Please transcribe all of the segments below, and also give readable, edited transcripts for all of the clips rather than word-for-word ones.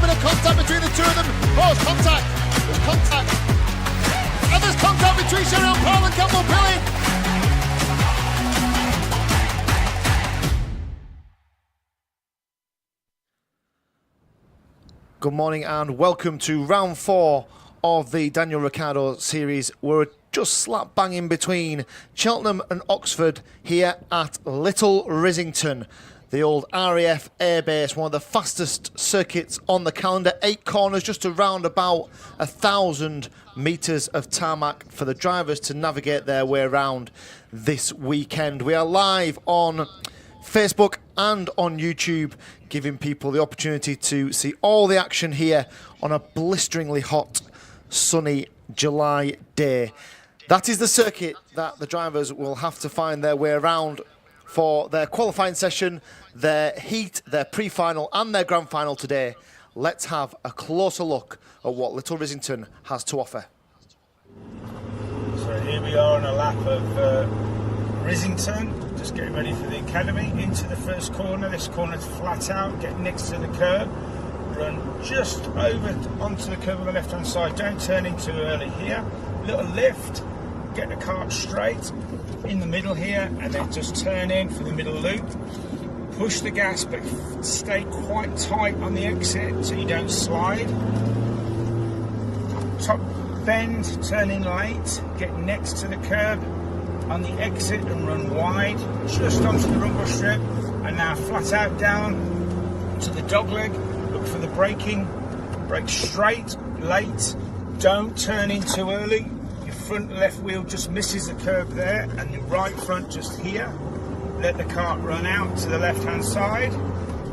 bit of contact between the two of them. Oh, there's contact. There's contact. And there's contact between Tristan Powell and Campbell Pilling. Good morning and welcome to round 4 of the Daniel Ricciardo Series. We're just slap bang in between Cheltenham and Oxford here at Little Rissington, the old RAF airbase, one of the fastest circuits on the calendar. 8 corners, just around about 1,000 metres of tarmac for the drivers to navigate their way around this weekend. We are live on Facebook and on YouTube, giving people the opportunity to see all the action here on a blisteringly hot, sunny July day. That is the circuit that the drivers will have to find their way around for their qualifying session, their heat, their pre-final and their grand final today. Let's have a closer look at what Little Rissington has to offer. So here we are on a lap of Rissington, just getting ready for the academy. Into the first corner. This corner's flat out, get next to the curb, run just over onto the curb on the left hand side, don't turn in too early here, little lift, get the kart straight in the middle here and then just turn in for the middle loop, push the gas but stay quite tight on the exit so you don't slide, top bend, turn in late, get next to the curb on the exit and run wide just onto the rumble strip, and now flat out down to the dogleg, look for the braking, brake straight, late, don't turn in too early, your front left wheel just misses the curb there and your right front just here, let the kart run out to the left hand side.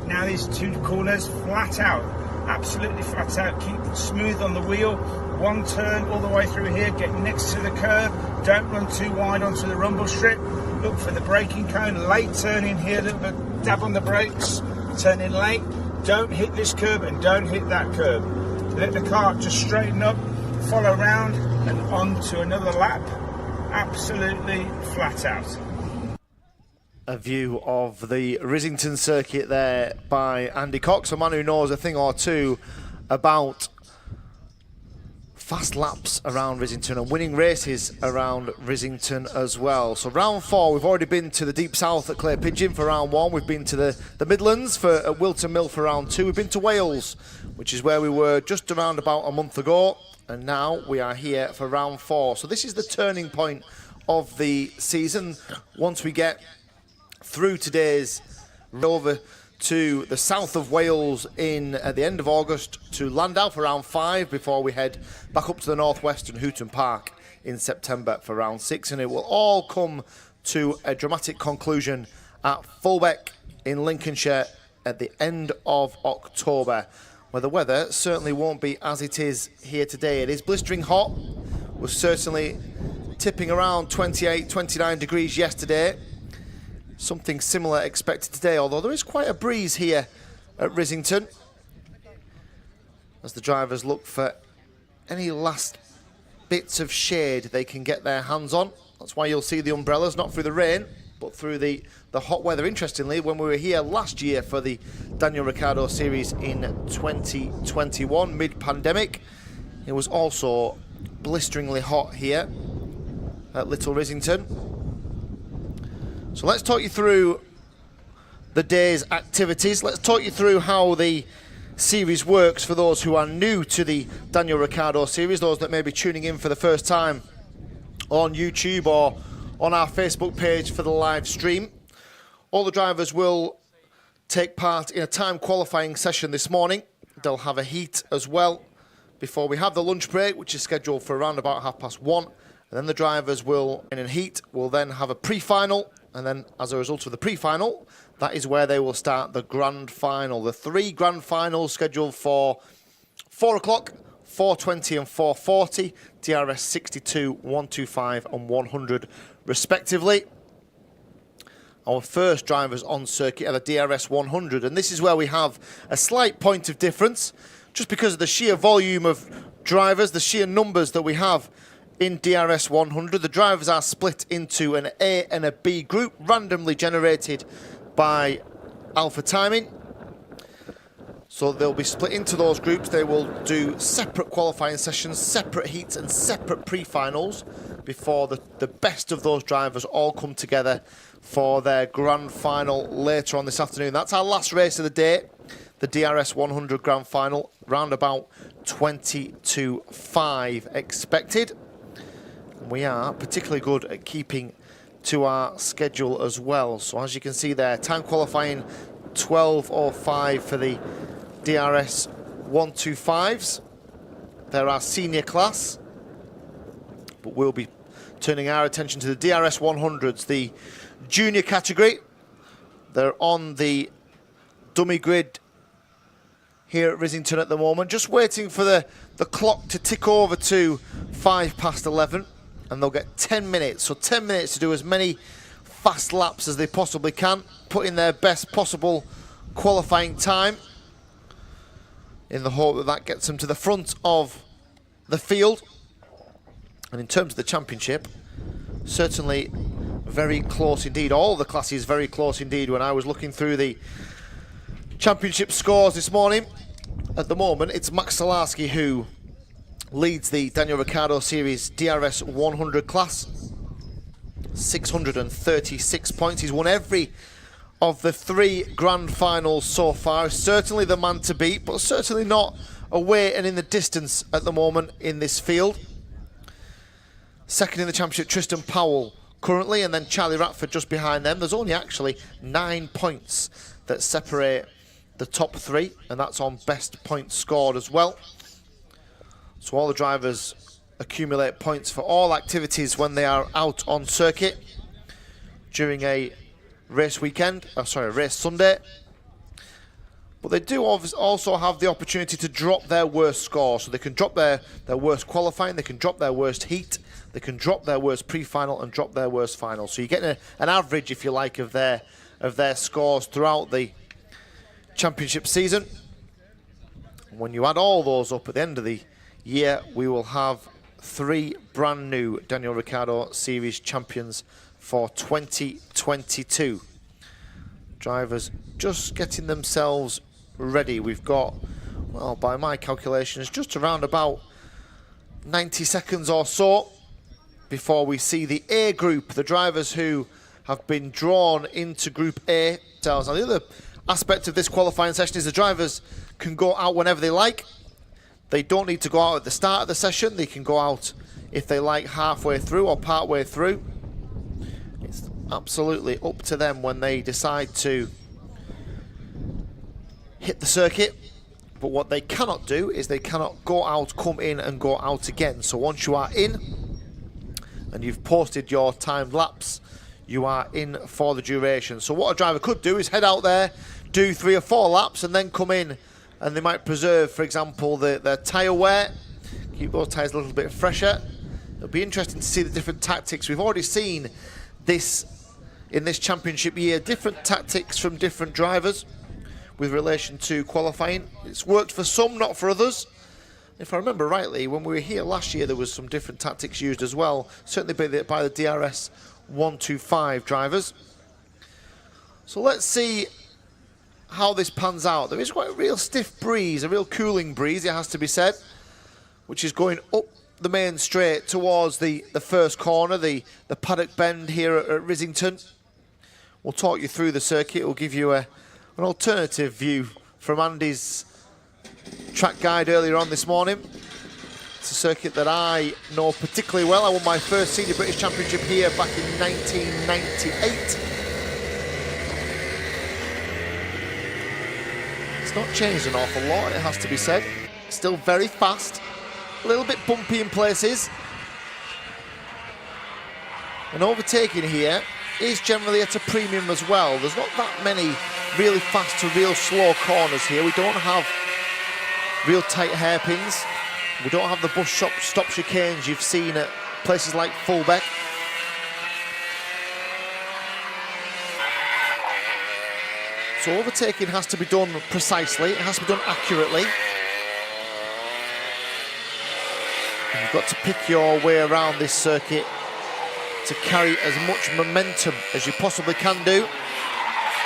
Now these two corners flat out, absolutely flat out, keep it smooth on the wheel, one turn all the way through here, get next to the curb, don't run too wide onto the rumble strip, look for the braking cone, late turn in here, a little bit dab on the brakes, turn in late, don't hit this curb and don't hit that curb, let the kart just straighten up, follow round and on to another lap, absolutely flat out. A view of the Rissington circuit there by Andy Cox, a man who knows a thing or two about fast laps around Rissington and winning races around Rissington as well. So round 4, we've already been to the deep south at Clay Pigeon for round 1. We've been to the Midlands at Wilton Mill for round 2. We've been to Wales, which is where we were just around about a month ago. And now we are here for round 4. So this is the turning point of the season. Once we get through today's over to the south of Wales at the end of August to Landau for round 5 before we head back up to the northwest and Houghton Park in September for round 6, and it will all come to a dramatic conclusion at Fulbeck in Lincolnshire at the end of October, where the weather certainly won't be as it is here today. It is blistering hot, was certainly tipping around 28, 29 degrees yesterday. Something similar expected today, although there is quite a breeze here at Rissington as the drivers look for any last bits of shade they can get their hands on. That's why you'll see the umbrellas, not through the rain, but through the hot weather. Interestingly, when we were here last year for the Daniel Ricciardo Series in 2021, mid-pandemic, it was also blisteringly hot here at Little Rissington. So let's talk you through the day's activities. Let's talk you through how the series works for those who are new to the Daniel Ricciardo Series, those that may be tuning in for the first time on YouTube or on our Facebook page for the live stream. All the drivers will take part in a time qualifying session this morning. They'll have a heat as well before we have the lunch break, which is scheduled for around about 1:30. And then the drivers will, in a heat, will then have a pre-final. And then, as a result of the pre-final, that is where they will start the grand final. The 3 grand finals scheduled for 4 o'clock, 4:20 and 4:40, DRS 62, 125 and 100 respectively. Our first drivers on circuit are the DRS 100, and this is where we have a slight point of difference, just because of the sheer volume of drivers, the sheer numbers that we have in DRS 100. The drivers are split into an A and a B group, randomly generated by Alpha Timing. So they'll be split into those groups. They will do separate qualifying sessions, separate heats and separate pre-finals before the best of those drivers all come together for their grand final later on this afternoon. That's our last race of the day, the DRS 100 grand final, round about 22.5 expected. And we are particularly good at keeping to our schedule as well. So as you can see there, time qualifying 12.05 for the DRS 125s. They're our senior class, but we'll be turning our attention to the DRS 100s, the junior category. They're on the dummy grid here at Rissington at the moment, just waiting for the clock to tick over to 11:05, and they'll get 10 minutes. So 10 minutes to do as many fast laps as they possibly can, put in their best possible qualifying time, in the hope that that gets them to the front of the field. And in terms of the championship, certainly very close indeed. All the classes very close indeed. When I was looking through the championship scores this morning, at the moment it's Max Salarski who leads the Daniel Ricciardo Series DRS 100 class. 636 points. He's won every of the 3 grand finals so far. Certainly the man to beat, but certainly not away and in the distance at the moment in this field. Second in the championship, Tristan Powell currently, and then Charlie Ratford just behind them. There's only actually 9 points that separate the top 3, and that's on best points scored as well. So all the drivers accumulate points for all activities when they are out on circuit during a race weekend, a race Sunday. But they do also have the opportunity to drop their worst score. So they can drop their worst qualifying, they can drop their worst heat, they can drop their worst pre-final and drop their worst final. So you get an average, if you like, of their scores throughout the championship season. And when you add all those up at the end of the year, we will have 3 brand new Daniel Ricciardo Series champions for 2022. Drivers just getting themselves ready. We've got, well, by my calculations, just around about 90 seconds or so before we see the A group, the drivers who have been drawn into Group A. Now, the other aspect of this qualifying session is the drivers can go out whenever they like. They don't need to go out at the start of the session. They can go out, if they like, halfway through or part way through. It's absolutely up to them when they decide to hit the circuit. But what they cannot do is they cannot go out, come in and go out again. So once you are in and you've posted your timed laps, you are in for the duration. So what a driver could do is head out there, do 3 or 4 laps and then come in, and they might preserve, for example, their tyre wear, keep those tyres a little bit fresher. It'll be interesting to see the different tactics. We've already seen this in this championship year, different tactics from different drivers with relation to qualifying. It's worked for some, not for others. If I remember rightly, when we were here last year, there was some different tactics used as well, certainly by the DRS 125 drivers. So let's see how this pans out. There is quite a real stiff breeze, a real cooling breeze, it has to be said, which is going up the main straight towards the first corner, the paddock bend here at Rissington. We'll talk you through the circuit. We'll give you an alternative view from Andy's track guide earlier on this morning. It's a circuit that I know particularly well. I won my first Senior British Championship here back in 1998. It's not changed an awful lot, it has to be said. Still very fast, a little bit bumpy in places. And overtaking here is generally at a premium as well. There's not that many really fast to real slow corners here. We don't have real tight hairpins. We don't have the bus stop chicanes you've seen at places like Fulbeck. So overtaking has to be done precisely, it has to be done accurately. And you've got to pick your way around this circuit to carry as much momentum as you possibly can do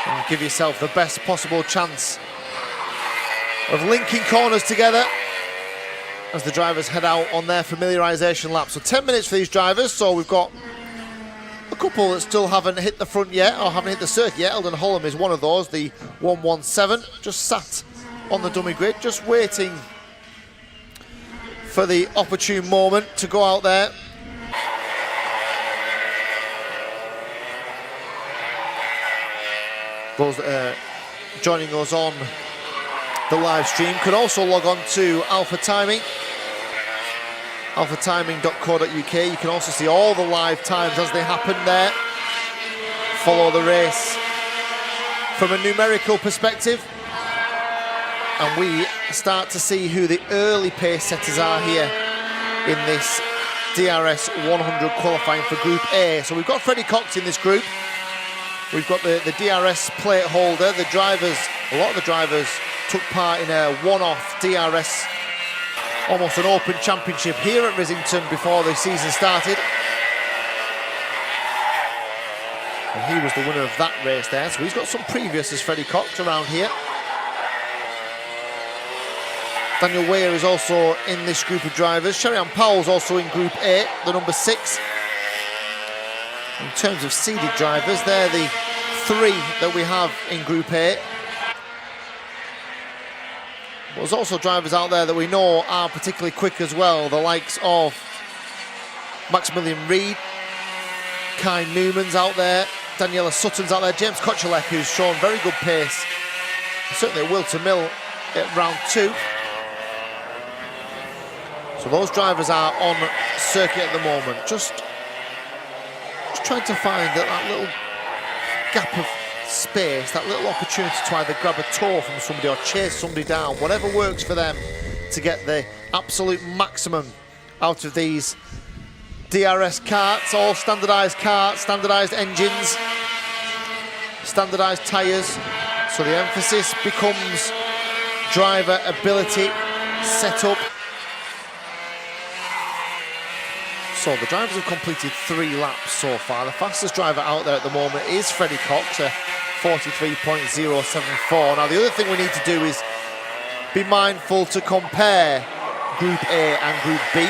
and give yourself the best possible chance of linking corners together as the drivers head out on their familiarisation lap. So 10 minutes for these drivers. So we've got a couple that still haven't hit the front yet, or haven't hit the circuit yet. Eldon Holland is one of those, the 117, just sat on the dummy grid, just waiting for the opportune moment to go out there. Those that are joining us on the live stream can also log on to Alpha Timing, alphatiming.co.uk. You can also see all the live times as they happen there. Follow the race from a numerical perspective. And we start to see who the early pace setters are here in this DRS 100 qualifying for Group A. So we've got Freddie Cox in this group. We've got the DRS plate holder. The drivers, a lot of the drivers took part in a one-off DRS, almost an open championship here at Rissington before the season started. And he was the winner of that race there. So he's got some previous as Freddie Cox around here. Daniel Weir is also in this group of drivers. Tristan Powell's also in Group A, the number 6. In terms of seeded drivers, they're the 3 that we have in Group A. But there's also drivers out there that we know are particularly quick as well, the likes of Maximilian Reed, Kai Newman's out there, Daniela Sutton's out there, James Kochalek, who's shown very good pace, certainly at Wilton Mill at round 2. So those drivers are on circuit at the moment, just trying to find that little gap of space, that little opportunity to either grab a toe from somebody or chase somebody down, whatever works for them to get the absolute maximum out of these DRS karts, all standardised karts, standardised engines, standardised tyres. So the emphasis becomes driver ability, setup. So the drivers have completed 3 laps so far. The fastest driver out there at the moment is Freddie Cox, 43.074. Now the other thing we need to do is be mindful to compare Group A and Group B,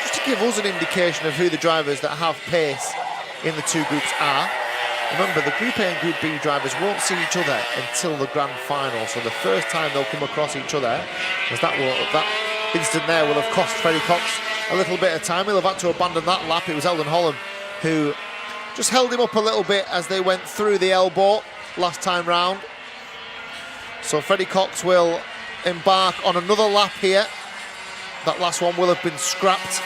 just to give us an indication of who the drivers that have pace in the 2 groups are. Remember, the Group A and Group B drivers won't see each other until the grand final, so the first time they'll come across each other, as that instant there will have cost Freddie Cox a little bit of time. He'll have had to abandon that lap. It was Eldon Holland who just held him up a little bit as they went through the elbow last time round. So Freddie Cox will embark on another lap here. That last one will have been scrapped.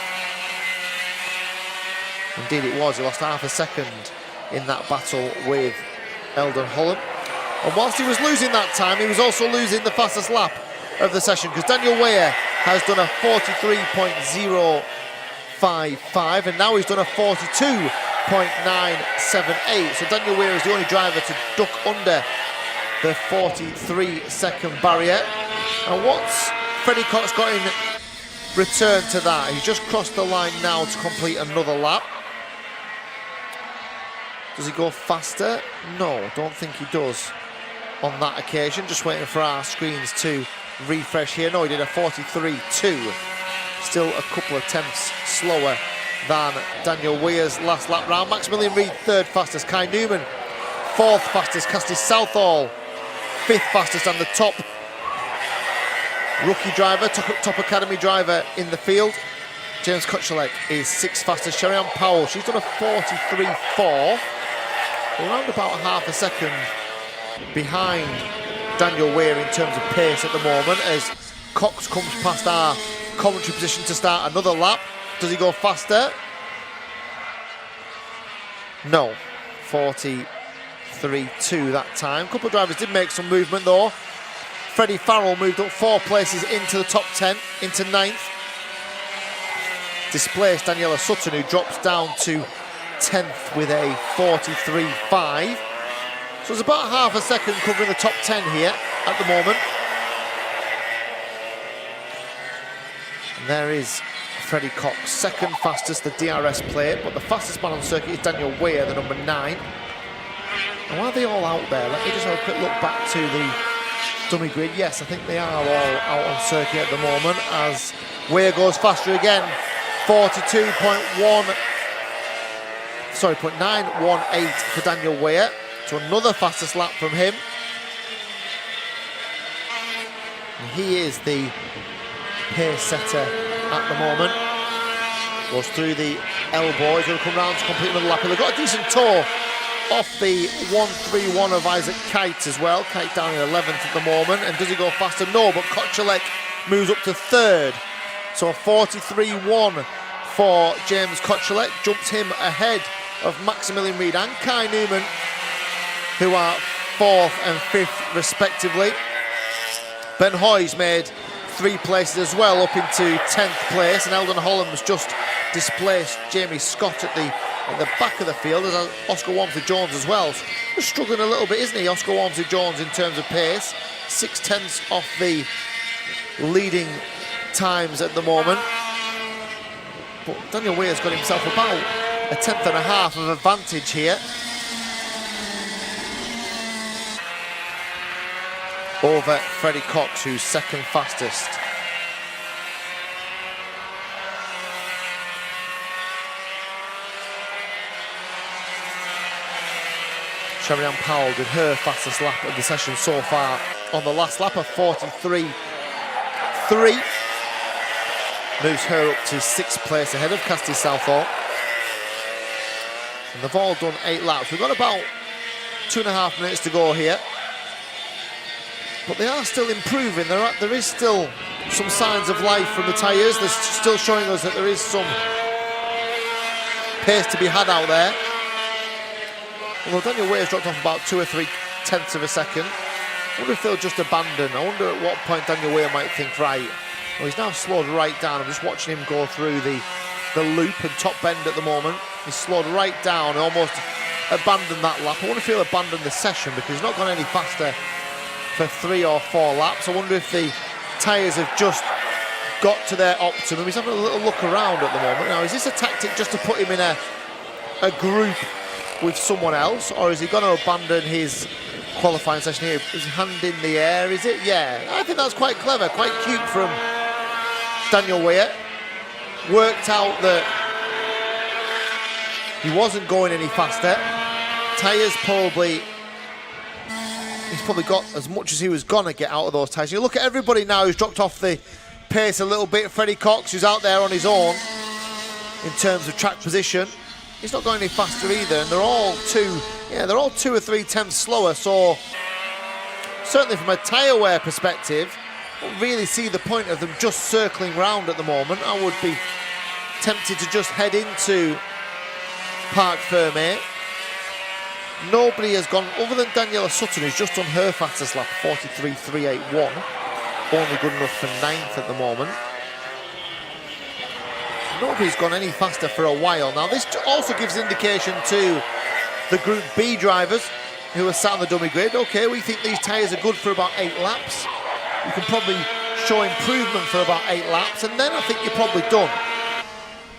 Indeed it was. He lost half a second in that battle with Eldon Holland. And whilst he was losing that time, he was also losing the fastest lap of the session, because Daniel Weir has done a 43.055 and now he's done a 42.978. So Daniel Weir is the only driver to duck under the 43-second barrier. And what's Freddie Cox got in return to that? He's just crossed the line now to complete another lap. Does he go faster? No, don't think he does on that occasion. Just waiting for our screens to refresh here. No, he did a 43.2. Still a couple of tenths slower than Daniel Weir's last lap round. Maximilian Reed, 3rd fastest. Kai Newman, 4th fastest. Castis Southall, 5th fastest, and the top rookie driver, top academy driver in the field, James Kochalek, is 6th fastest. Tristan Powell, she's done a 43.4, around about half a second behind Daniel Weir in terms of pace at the moment, as Cox comes past our commentary position to start another lap. Does he go faster? No, 43.2 that time. A couple of drivers did make some movement though. Freddie Farrell moved up 4 places into the top 10, into 9th. Displaced Daniela Sutton, who drops down to 10th with a 43.5. So it's about half a second covering the top 10 here at the moment. And there is Freddie Cox, 2nd fastest, the DRS plate, but the fastest man on circuit is Daniel Weir, the number 9. And why are they all out there? Let me just have a quick look back to the dummy grid. Yes, I think they are all out on circuit at the moment as Weir goes faster again. 0.918 for Daniel Weir. So another fastest lap from him. And he is the pace setter at the moment. Goes through the elbow. He's going to come round to complete another lap. They've got a decent tour off the 131 of Isaac Kite as well. Kite down in 11th at the moment. And does he go faster? No, but Kotchalek moves up to 3rd. So a 43.1 for James Kotchalek. Jumps him ahead of Maximilian Reid and Kai Newman, who are 4th and 5th respectively. Ben Hoy's made 3 places as well, up into 10th place, and Eldon Holland's just displaced Jamie Scott at the back of the field, as Oscar Walmsley-Jones as well. So he's struggling a little bit, isn't he, Oscar Walmsley-Jones, in terms of pace. 6/10 off the leading times at the moment. But Daniel Weir's got himself about a 10th and a half of advantage here over Freddie Cox, who's 2nd fastest. Sherry-Ann Powell did her fastest lap of the session so far on the last lap of 43.3. Moves her up to 6th place ahead of Cassidy Southall. And they've all done 8 laps. We've got about 2.5 minutes to go here. But they are still improving. There is still some signs of life from the tyres. They're still showing us that there is some pace to be had out there. Although Daniel Weir's dropped off about 2 or 3 tenths of a second. I wonder if they'll just abandon. I wonder at what point Daniel Weir might think, right, well, he's now slowed right down. I'm just watching him go through the loop and top bend at the moment. He's slowed right down and almost abandoned that lap. I wonder if he'll abandon the session because he's not gone any faster for 3 or 4 laps. I wonder if the tyres have just got to their optimum. He's having a little look around at the moment. Now, is this a tactic just to put him in a group with someone else, or is he going to abandon his qualifying session here? His hand in the air, is it? Yeah, I think that's quite clever, quite cute from Daniel Weir. Worked out that he wasn't going any faster. Tyres he's probably got as much as he was going to get out of those tyres. You look at everybody now who's dropped off the pace a little bit. Freddie Cox, who's out there on his own in terms of track position. He's not going any faster either, and they're all 2 or 3 tenths slower. So certainly from a tyre wear perspective, I don't really see the point of them just circling round at the moment. I would be tempted to just head into Parc Fermé. Nobody has gone, other than Daniela Sutton, who's just on her fastest lap, 43.381. Only good enough for 9th at the moment. Nobody's gone any faster for a while. Now, this also gives indication to the Group B drivers who are sat on the dummy grid. Okay, we think these tyres are good for about 8 laps. You can probably show improvement for about 8 laps, and then I think you're probably done.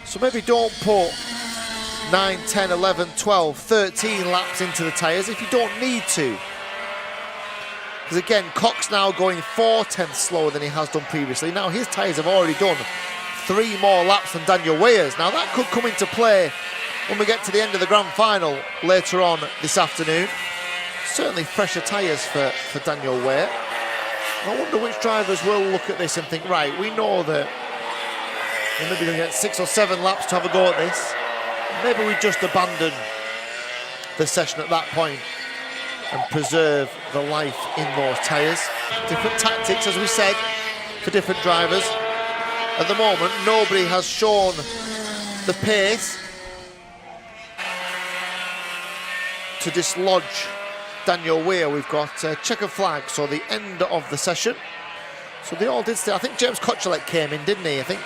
So maybe don't put 9, 10, 11, 12, 13 laps into the tyres if you don't need to. Because again, Cox now going 4 tenths slower than he has done previously. Now his tyres have already done 3 more laps than Daniel Weir's. Now that could come into play when we get to the end of the grand final later on this afternoon. Certainly fresher tyres for Daniel Weir. I wonder which drivers will look at this and think, right, we know that we're maybe going to get 6 or 7 laps to have a go at this. Maybe we just abandon the session at that point and preserve the life in those tyres. Different tactics, as we said, for different drivers. At the moment, nobody has shown the pace to dislodge Daniel Weir. We've got checker flag, so the end of the session. So they all did stay. I think James Kotchalek came in, didn't he? I think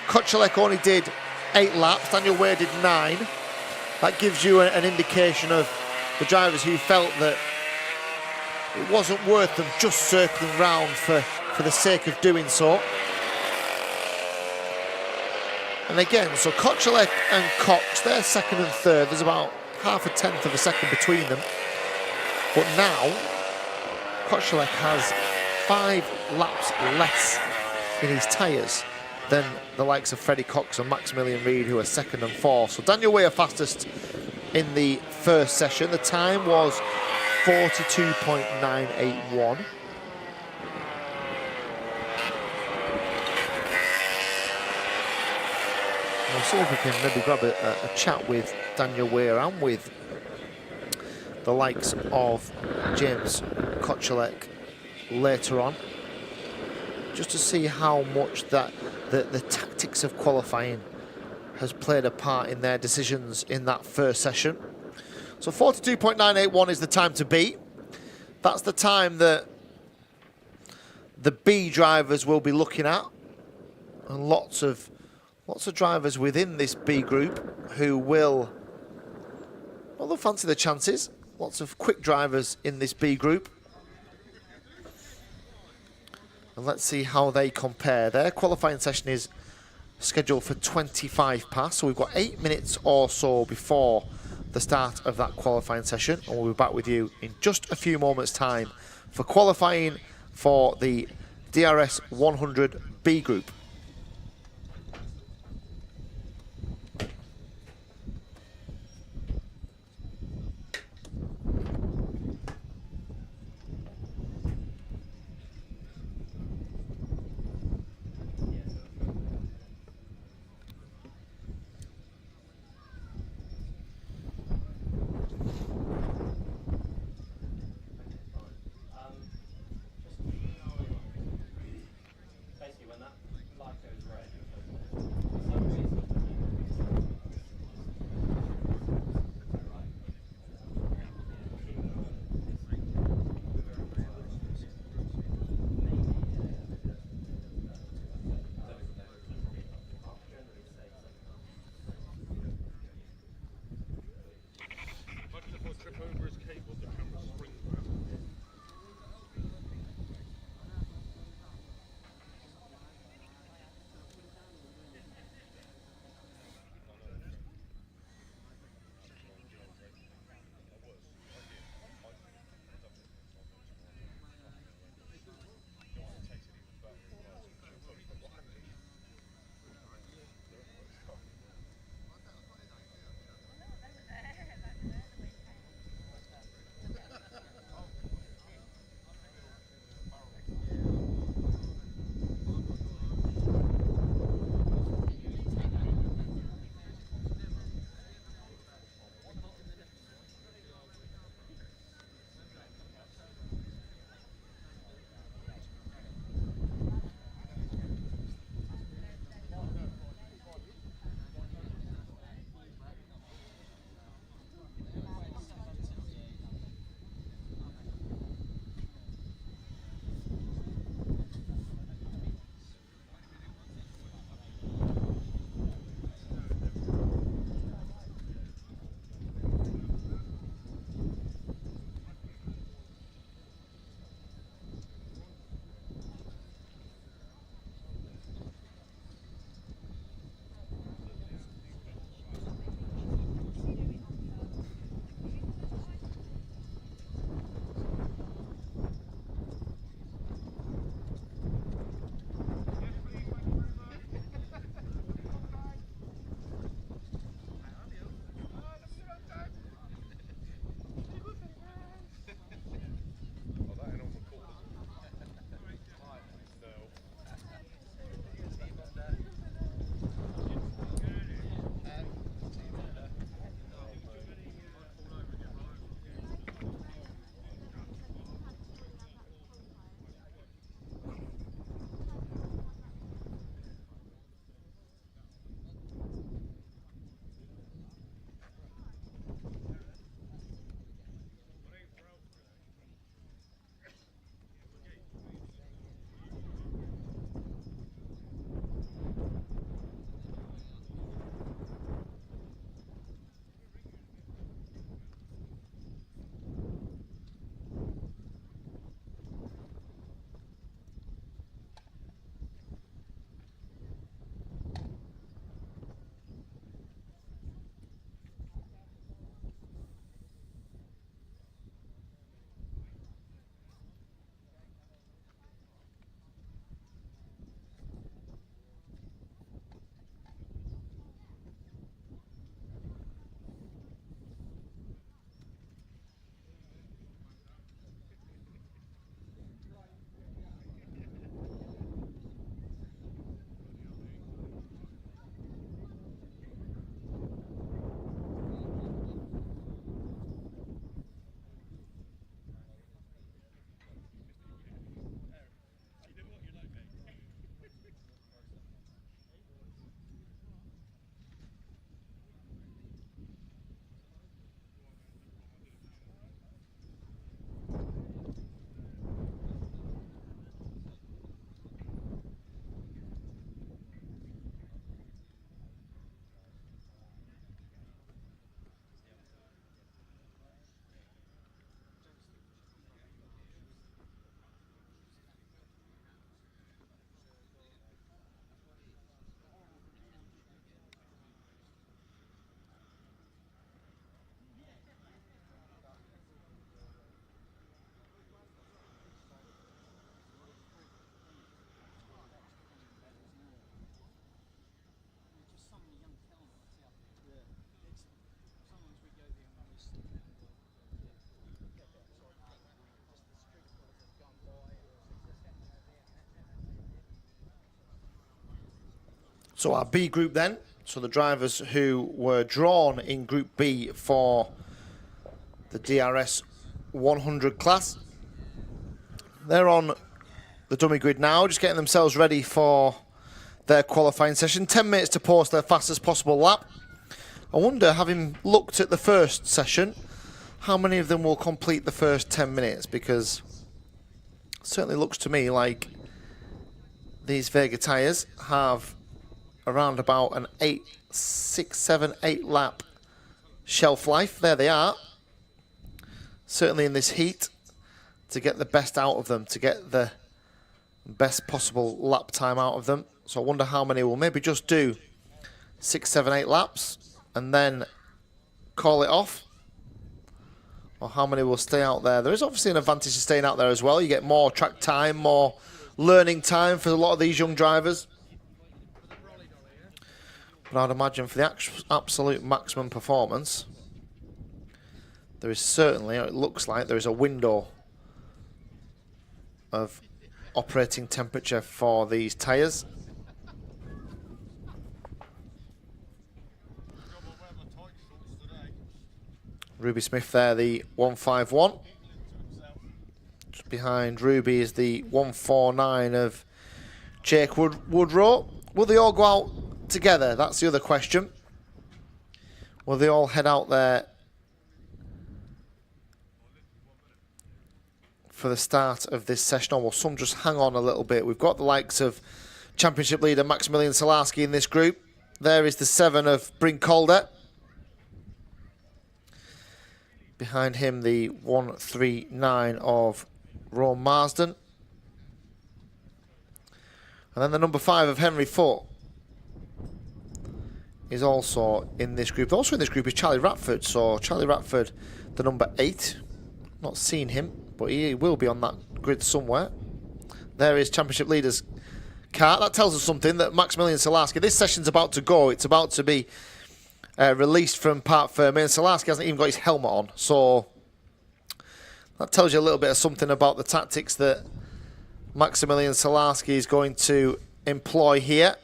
Kotchalek only did 8 laps. Daniel Weir did 9. That gives you an indication of the drivers who felt that it wasn't worth them just circling round for the sake of doing so. And again, so Kotchalek and Cox, they're 2nd and 3rd. There's about half a tenth of a second between them. But now, Kotchalek has 5 laps less in his tyres than the likes of Freddie Cox and Maximilian Reed, who are 2nd and 4th. So Daniel Weir fastest in the first session. The time was 42.981. We'll see if we can maybe grab a chat with Daniel Weir and with the likes of James Koczelek later on, just to see how much that the tactics of qualifying has played a part in their decisions in that first session. So 42.981 is the time to beat. That's the time that the B drivers will be looking at, and lots of drivers within this B group who will, well, they'll fancy the chances. Lots of quick drivers in this B group. And let's see how they compare. Their qualifying session is scheduled for 25 past, so we've got 8 minutes or so before the start of that qualifying session, and we'll be back with you in just a few moments' time for qualifying for the DRS 100 B group. So our B group then, so the drivers who were drawn in Group B for the DRS 100 class, they're on the dummy grid now, just getting themselves ready for their qualifying session. 10 minutes to post their fastest possible lap. I wonder, having looked at the first session, how many of them will complete the first 10 minutes, because it certainly looks to me like these Vega tyres have around about an 6, 7, 8 lap shelf life. There they are. Certainly in this heat, to get the best out of them, to get the best possible lap time out of them. So I wonder how many will maybe just do 6, 7, 8 laps and then call it off, or how many will stay out there. There is obviously an advantage to staying out there as well. You get more track time, more learning time for a lot of these young drivers. But I'd imagine for the absolute maximum performance, there is certainly, it looks like there is a window of operating temperature for these tyres. Ruby Smith there, the 151. Just behind Ruby is the 149 of Jake Woodrow. Will they all go out together? That's the other question. Will they all head out there for the start of this session, or will some just hang on a little bit? We've got the likes of Championship leader Maximilian Salarski in this group. There is the 7 of Bryn Calder. Behind him, the 139 of Ron Marsden. And then the number 5 of Henry Foote is also in this group. Also in this group is Charlie Ratford. So Charlie Ratford, the number 8. Not seen him, but he will be on that grid somewhere. There is Championship leader's kart. That tells us something, that Maximilian Salarski, this session's about to go. It's about to be released from Parc Fermé, and Salarski hasn't even got his helmet on. So that tells you a little bit of something about the tactics that Maximilian Salarski is going to employ here.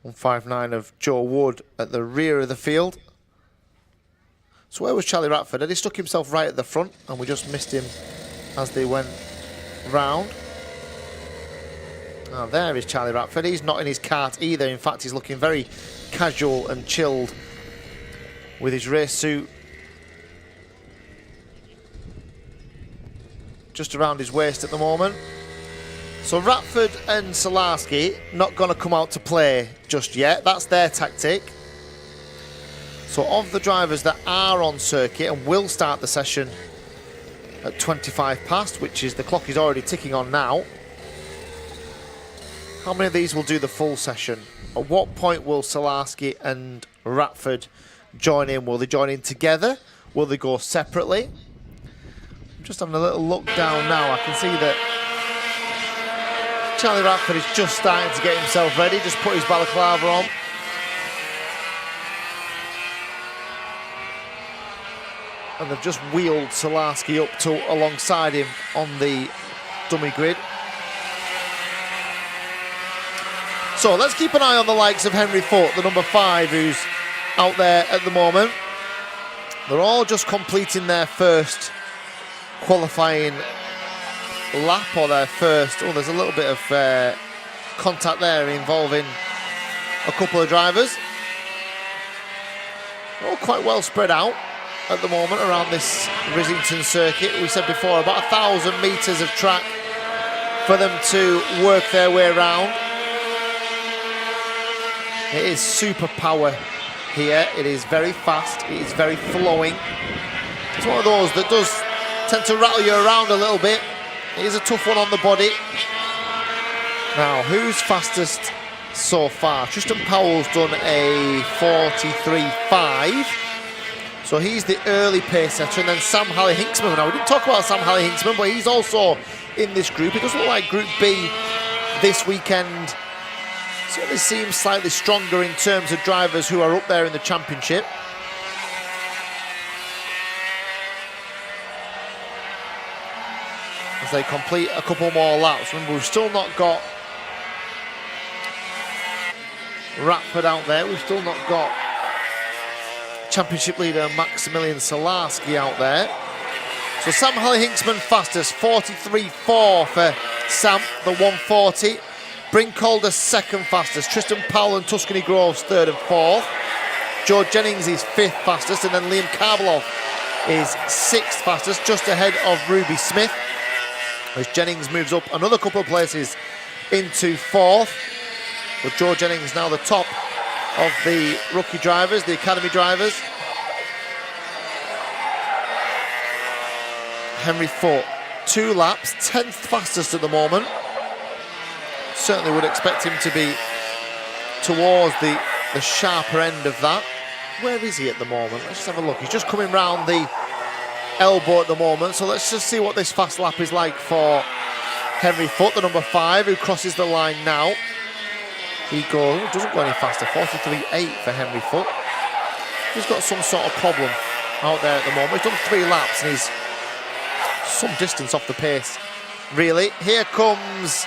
159 of Joe Wood at the rear of the field. So where was Charlie Ratford? Had he stuck himself right at the front and we just missed him as they went round? Oh, there is Charlie Ratford. He's not in his kart either. In fact, he's looking very casual and chilled with his race suit just around his waist at the moment. So Ratford and Salarski not going to come out to play just yet. That's their tactic. So of the drivers that are on circuit and will start the session at 25 past, which is the clock is already ticking on now, how many of these will do the full session? At what point will Salarski and Ratford join in? Will they join in together? Will they go separately? I'm just having a little look down now. I can see that Charlie Ratford is just starting to get himself ready, just put his balaclava on. And they've just wheeled Salarski up to alongside him on the dummy grid. So let's keep an eye on the likes of Henry Foote, the number 5, who's out there at the moment. They're all just completing their first qualifying lap, or their first, oh, there's a little bit of contact there involving a couple of drivers. All quite well spread out at the moment around this Rissington circuit. We said before, about 1,000 metres of track for them to work their way around. It is super power here. It is very fast. It is very flowing. It's one of those that does tend to rattle you around a little bit. It is a tough one on the body. Now, who's fastest so far? Tristan Powell's done a 43.5. So he's the early pace setter. And then Sam Halley-Hinksman. Now, we didn't talk about Sam Halley-Hinksman, but he's also in this group. It does look like Group B this weekend certainly seems slightly stronger in terms of drivers who are up there in the championship. As they complete a couple more laps. Remember, we've still not got Ratford out there. We've still not got championship leader Maximilian Salarski out there. So Sam Halley-Hinksman fastest, 43.4 for Sam, the 140. Brinkholder second fastest. Tristan Powell and Tuscany Groves third and fourth. Joe Jennings is fifth fastest, and then Liam Karbalov is sixth fastest, just ahead of Ruby Smith, as Jennings moves up another couple of places into fourth. But Joe Jennings now the top of the rookie drivers, the academy drivers. Henry Foote, 2 laps, 10th fastest at the moment. Certainly would expect him to be towards the sharper end of that. Where is he at the moment? Let's just have a look. He's just coming round the elbow at the moment. So let's just see what this fast lap is like for Henry Foote, the number 5, who crosses the line now. He doesn't go any faster, 43.8 for Henry Foote. He's got some sort of problem out there at the moment. He's done 3 laps and he's some distance off the pace, really. Here comes,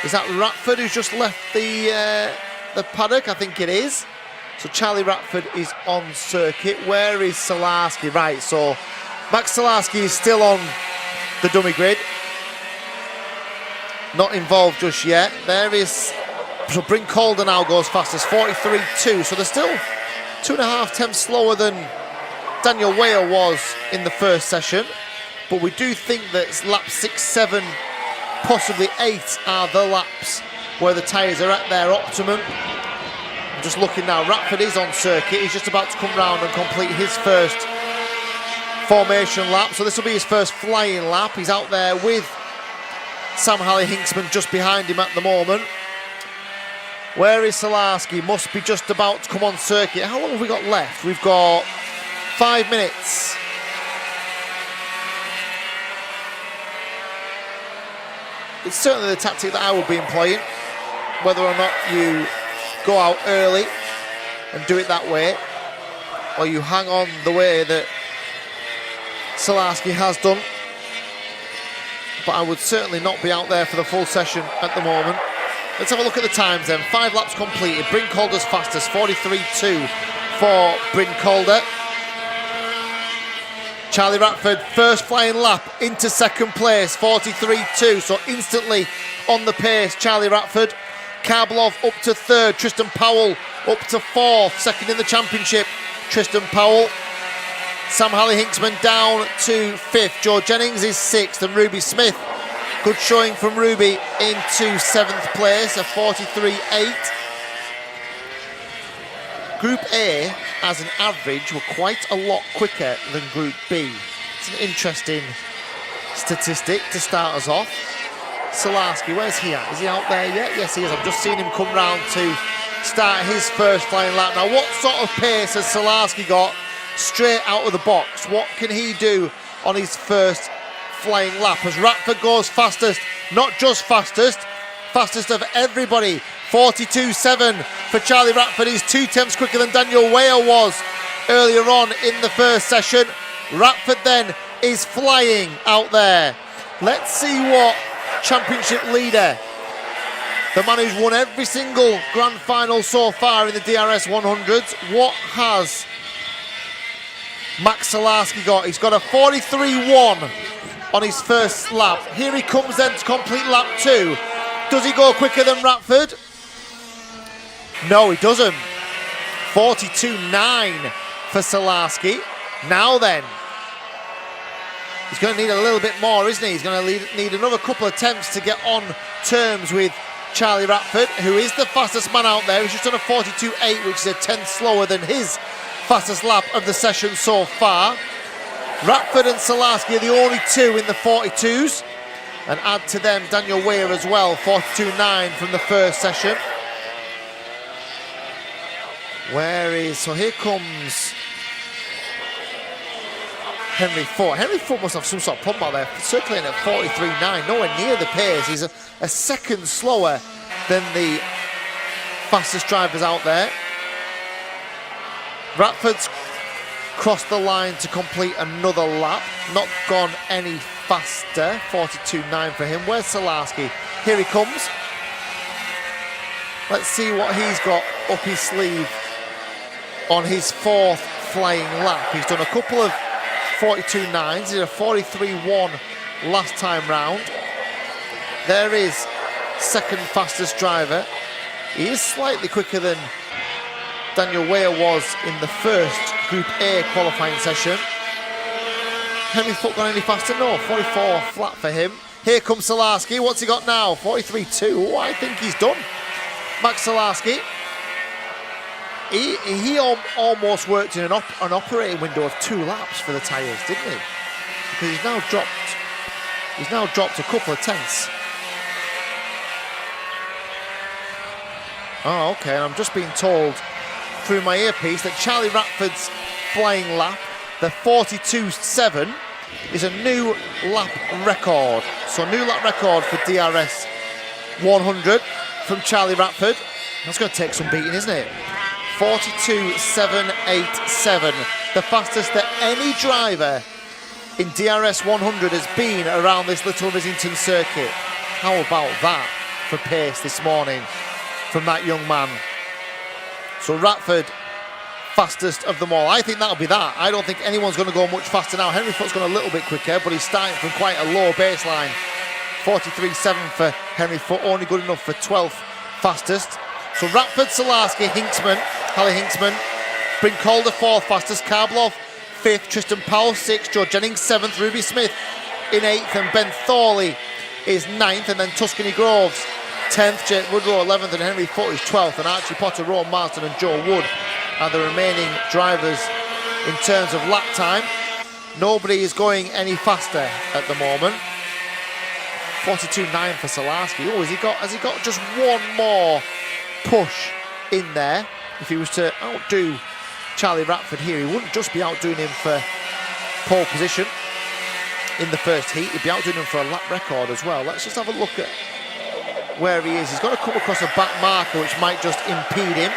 is that Ratford who's just left the paddock? I think it is. So Charlie Ratford is on circuit. Where is Salarski? Right, so Max Salarski is still on the dummy grid. Not involved just yet. There is, so Brinkholder now goes fastest, 43.2. So they're still 2.5 tenths slower than Daniel Weir was in the first session. But we do think that laps 6, 7, possibly 8 are the laps where the tyres are at their optimum. I'm just looking now, Ratford is on circuit. He's just about to come round and complete his first formation lap. So this will be his first flying lap. He's out there with Sam Halley-Hinksman just behind him at the moment. Where is Salarski? Must be just about to come on circuit. How long have we got left? We've got 5 minutes. It's certainly the tactic that I would be employing, whether or not you go out early and do it that way, or you hang on the way that Salarski has done. But I would certainly not be out there for the full session at the moment. Let's have a look at the times then. 5 laps completed. Brinkholder's fastest, 43.2 for Brinkholder. Charlie Ratford, first flying lap into second place, 43.2. So instantly on the pace, Charlie Ratford. Karbalov up to third. Tristan Powell up to fourth. Second in the championship, Tristan Powell. Sam Halley-Hinksman down to fifth. Joe Jennings is sixth. And Ruby Smith, good showing from Ruby, into seventh place, a 43.8. Group A, as an average, were quite a lot quicker than Group B. It's an interesting statistic to start us off. Salarski, where's he at? Is he out there yet? Yes, he is. I've just seen him come round to start his first flying lap. Now, what sort of pace has Salarski got straight out of the box? What can he do on his first flying lap? As Ratford goes fastest, not just fastest of everybody. 42.7 for Charlie Ratford. He's 2 tenths quicker than Daniel Weir was earlier on in the first session. Ratford then is flying out there. Let's see what championship leader, the man who's won every single grand final so far in the DRS 100s, what has Max Salarski got? He's got a 43.1 on his first lap. Here he comes then to complete lap 2. Does he go quicker than Ratford? No, he doesn't. 42.9 for Salarski. Now then, he's going to need a little bit more, isn't he? He's going to need another couple of attempts to get on terms with Charlie Ratford, who is the fastest man out there. He's just done a 42.8, which is a tenth slower than his fastest lap of the session so far. Ratford and Salarski are the only two in the 42s. And add to them Daniel Weir as well, 42.9 from the first session. So here comes Henry Foote. Henry Foote must have some sort of problem out there, circling at 43.9, nowhere near the pace. He's a second slower than the fastest drivers out there. Ratford's crossed the line to complete another lap, not gone any faster. 42.9 for him. Where's Salarski? Here he comes. Let's see what he's got up his sleeve on his 4th flying lap. He's done a couple of 42.9s. He did a 43.1 last time round. There is second fastest driver. He is slightly quicker than Daniel Weir was in the first Group A qualifying session. Henry Foote gone any faster? No, 44 flat for him. Here comes Salarski. What's he got now? 43.2. Oh, I think he's done. Max Salarski. He almost worked in an operating window of 2 laps for the tyres, didn't he? Because he's now dropped a couple of tenths. Oh, okay, and I'm just being told through my earpiece that Charlie Ratford's flying lap, the 42.7, is a new lap record. So new lap record for DRS 100 from Charlie Ratford. That's going to take some beating, isn't it? 42.787, the fastest that any driver in DRS 100 has been around this Little Rissington circuit. How about that for pace this morning from that young man? So Ratford, fastest of them all. I think that'll be that. I don't think anyone's going to go much faster now. Henry Foote's gone a little bit quicker, but he's starting from quite a low baseline. 43.7 for Henry Foote, only good enough for 12th fastest. So Ratford, Salarski, Hinksman, Hallie Hinksman, Bryn Calder 4th fastest, Karblov 5th, Tristan Powell 6th, Joe Jennings 7th, Ruby Smith in 8th, and Ben Thorley is 9th, and then Tuscany Groves 10th, Jake Woodrow 11th, and Henry Foote is 12th, and Archie Potter, Rowan Marston and Joe Wood are the remaining drivers in terms of lap time. Nobody is going any faster at the moment. 42.9 for Salarski. Oh, has he got just one more push in there? If he was to outdo Charlie Ratford here, he wouldn't just be outdoing him for pole position in the first heat, he'd be outdoing him for a lap record as well. Let's just have a look at where he is. He's got to come across a back marker which might just impede him,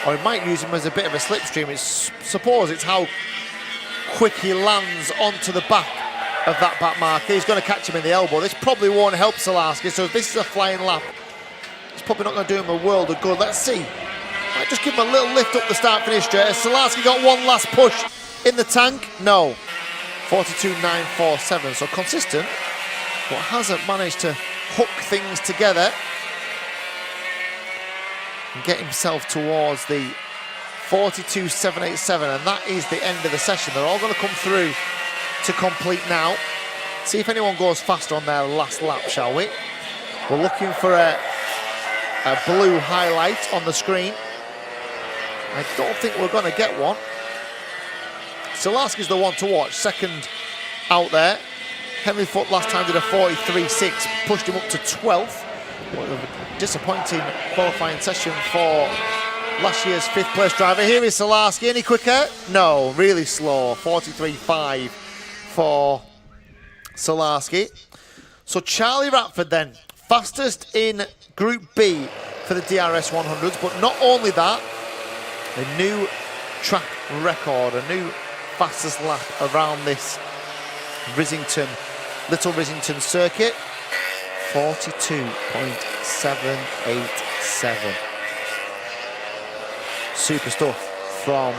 or he might use him as a bit of a slipstream. Suppose it's how quick he lands onto the back of that back marker. He's going to catch him in the elbow. This probably won't help Salarski, so if this is a flying lap, it's probably not going to do him a world of good. Let's see. Might just give him a little lift up the start-finish straight. Has Salarski got one last push in the tank? No. 42.947, so consistent, but hasn't managed to hook things together and get himself towards the 42.787, and that is the end of the session. They're all going to come through to complete now. See if anyone goes faster on their last lap, shall we? We're looking for a blue highlight on the screen. I don't think we're going to get one. Salarski's the one to watch, second out there. Henry Foote last time did a 43.6, pushed him up to 12th. What a disappointing qualifying session for last year's 5th place driver. Here is Salarski, any quicker? No, really slow, 43.5 for Salarski. So Charlie Ratford then, fastest in Group B for the DRS 100s, but not only that, a new track record, a new fastest lap around this Little Rissington circuit, 42.787. Super stuff from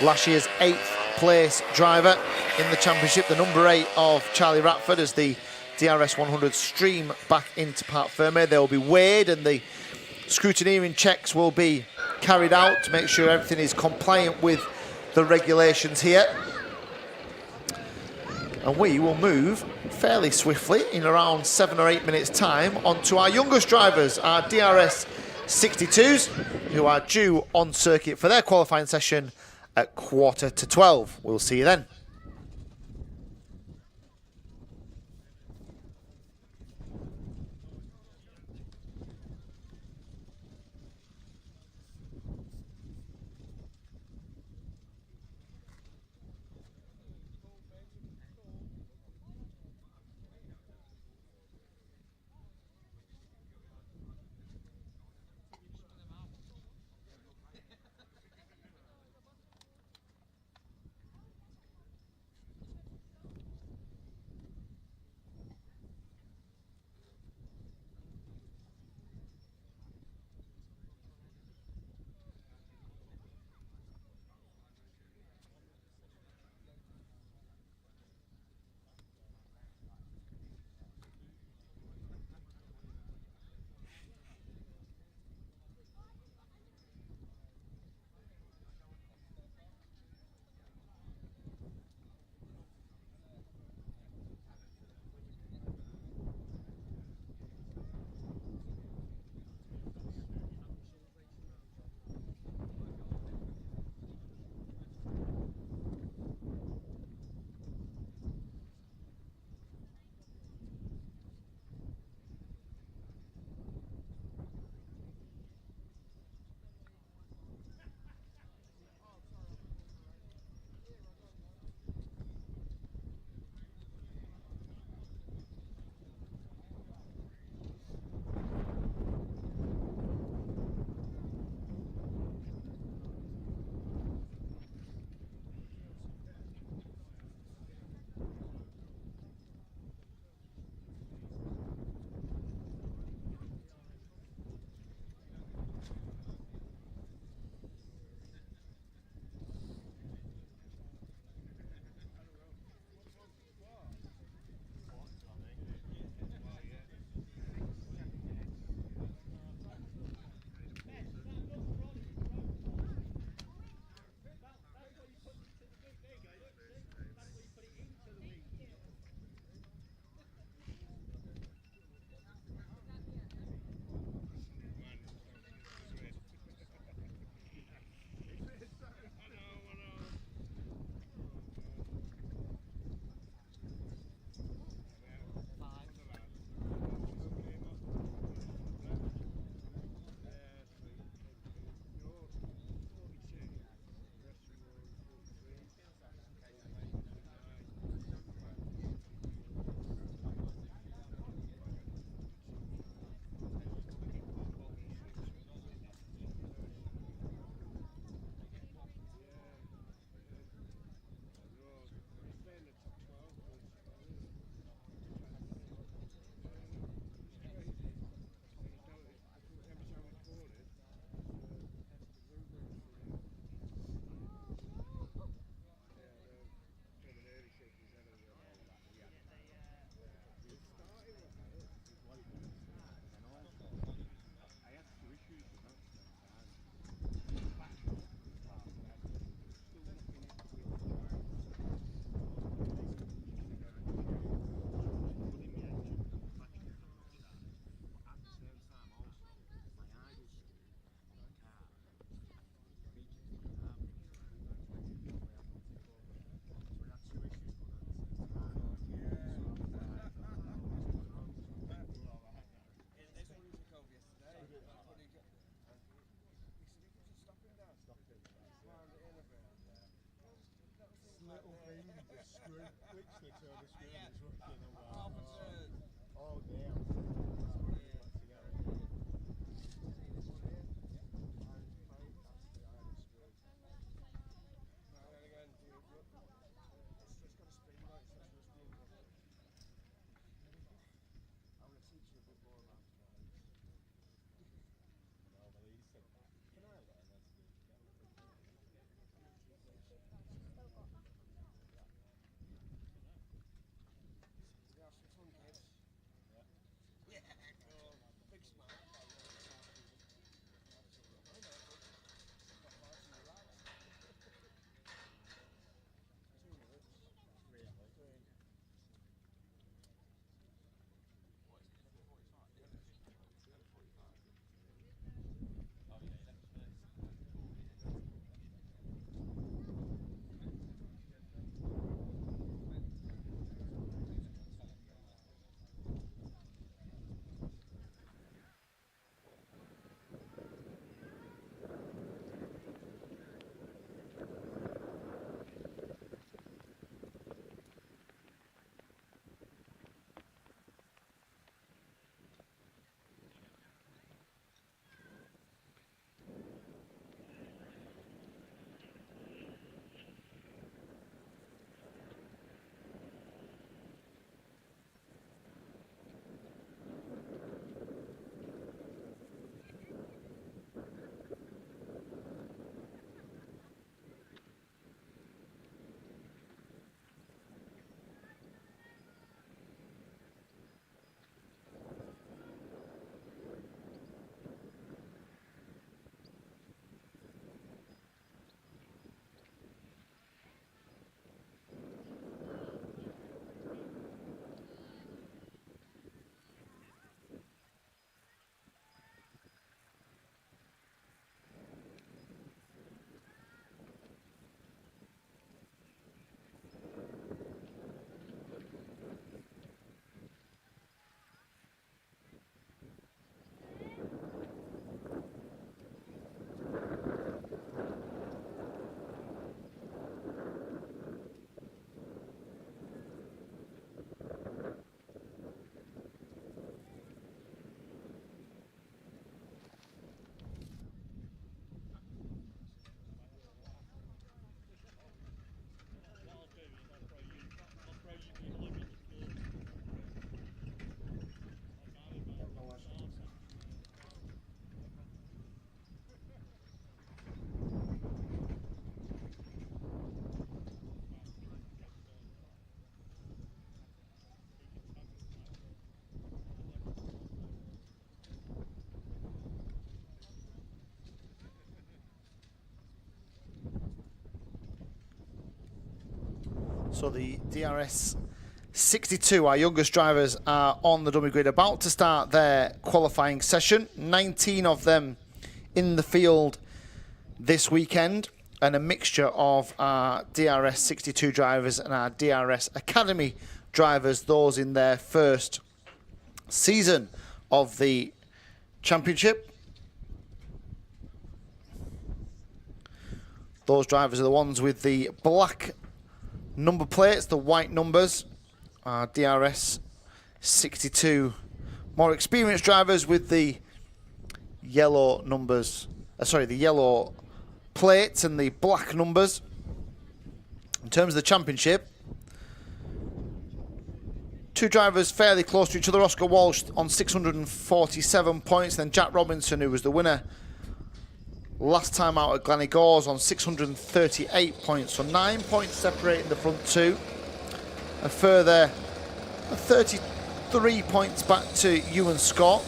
last year's 8th place driver in the championship, the number 8 of Charlie Ratford, as the DRS 100 stream back into Parc Fermé. They will be weighed and the scrutineering checks will be carried out to make sure everything is compliant with the regulations here. And we will move fairly swiftly in around 7 or 8 minutes time onto our youngest drivers, our DRS 62s, who are due on circuit for their qualifying session at 11:45. We'll see you then. So the DRS 62, our youngest drivers, are on the dummy grid, about to start their qualifying session. 19 of them in the field this weekend, and a mixture of our DRS 62 drivers and our DRS Academy drivers, those in their first season of the championship. Those drivers are the ones with the black number plates, the white numbers. DRS 62 more experienced drivers with the yellow numbers, the yellow plates and the black numbers. In terms of the championship, two drivers fairly close to each other. Oscar Walsh on 647 points, then Jack Robinson, who was the winner last time out at Glenigors, on 638 points. So 9 points separating the front two. A further 33 points back to Ewan Scott,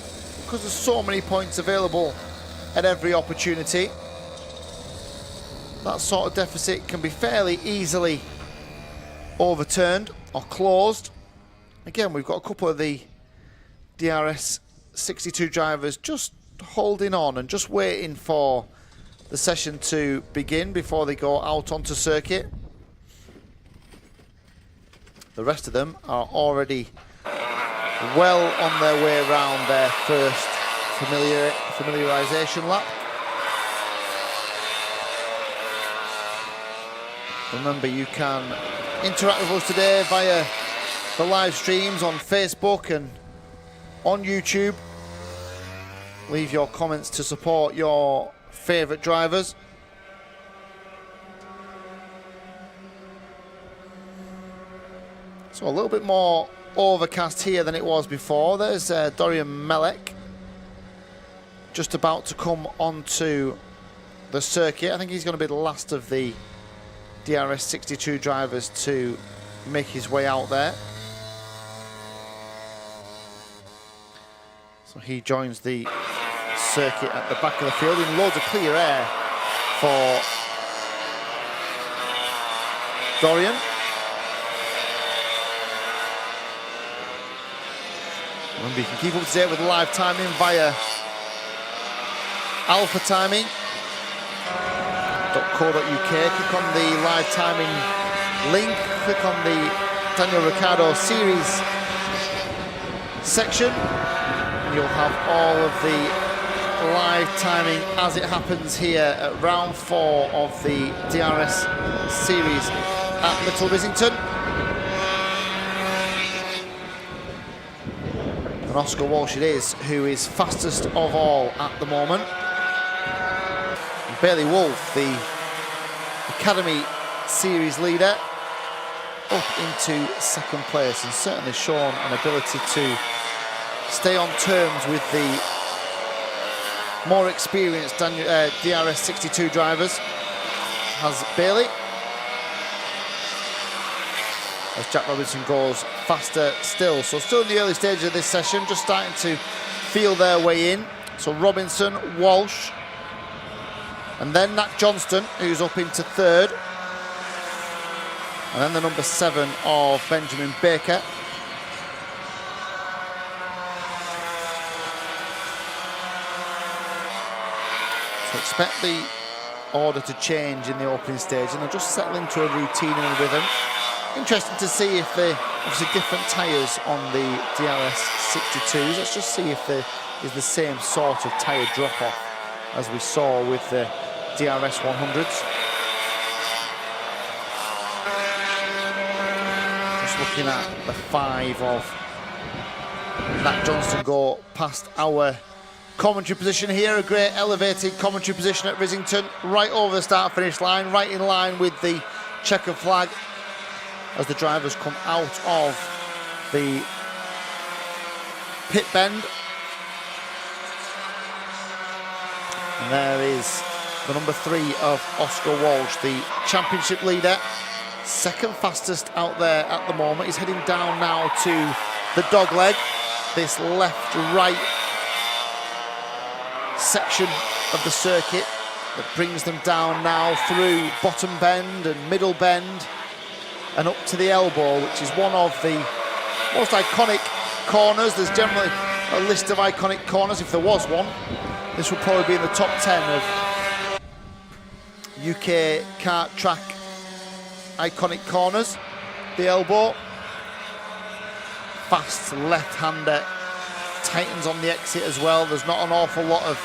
because there's so many points available at every opportunity. That sort of deficit can be fairly easily overturned or closed. Again, we've got a couple of the DRS 62 drivers just holding on and just waiting for the session to begin before they go out onto circuit. The rest of them are already well on their way around their first familiarization lap. Remember, you can interact with us today via the live streams on Facebook and on YouTube. Leave your comments to support your favourite drivers. So a little bit more overcast here than it was before. There's Dorian Melek just about to come onto the circuit. I think he's going to be the last of the DRS 62 drivers to make his way out there. So he joins the circuit at the back of the field in loads of clear air for Dorian. Remember, you can keep up to date with live timing via alphatiming.co.uk. Click on the live timing link, click on the Daniel Ricciardo Series section, and you'll have all of the live timing as it happens here at round 4 of the DRS Series at Little Rissington. And Oscar Walsh it is who is fastest of all at the moment. And Bailey Wolf, the Academy Series leader, up into second place and certainly shown an ability to stay on terms with the more experienced DRS 62 drivers, has Bailey. As Jack Robinson goes faster still. So still in the early stages of this session, just starting to feel their way in. So Robinson, Walsh, and then Nat Johnston, who's up into third. And then the number 7 of Benjamin Baker. So expect the order to change in the opening stage, and they'll just settle into a routine and a rhythm. Interesting to see if they obviously different tyres on the DRS 62s. Let's just see if there is the same sort of tyre drop-off as we saw with the DRS 100s. Just looking at the 5 of Nat Johnston go past our commentary position here. A great elevated commentary position at Rissington, right over the start-finish line, right in line with the checkered flag as the drivers come out of the pit bend. And there is the number 3 of Oscar Walsh, the championship leader, second fastest out there at the moment. He's heading down now to the dogleg, this left-right section of the circuit that brings them down now through bottom bend and middle bend and up to the elbow, which is one of the most iconic corners. There's generally a list of iconic corners. If there was one, this would probably be in the top 10 of UK kart track iconic corners. The elbow, fast left-hander, tightens on the exit as well. There's not an awful lot of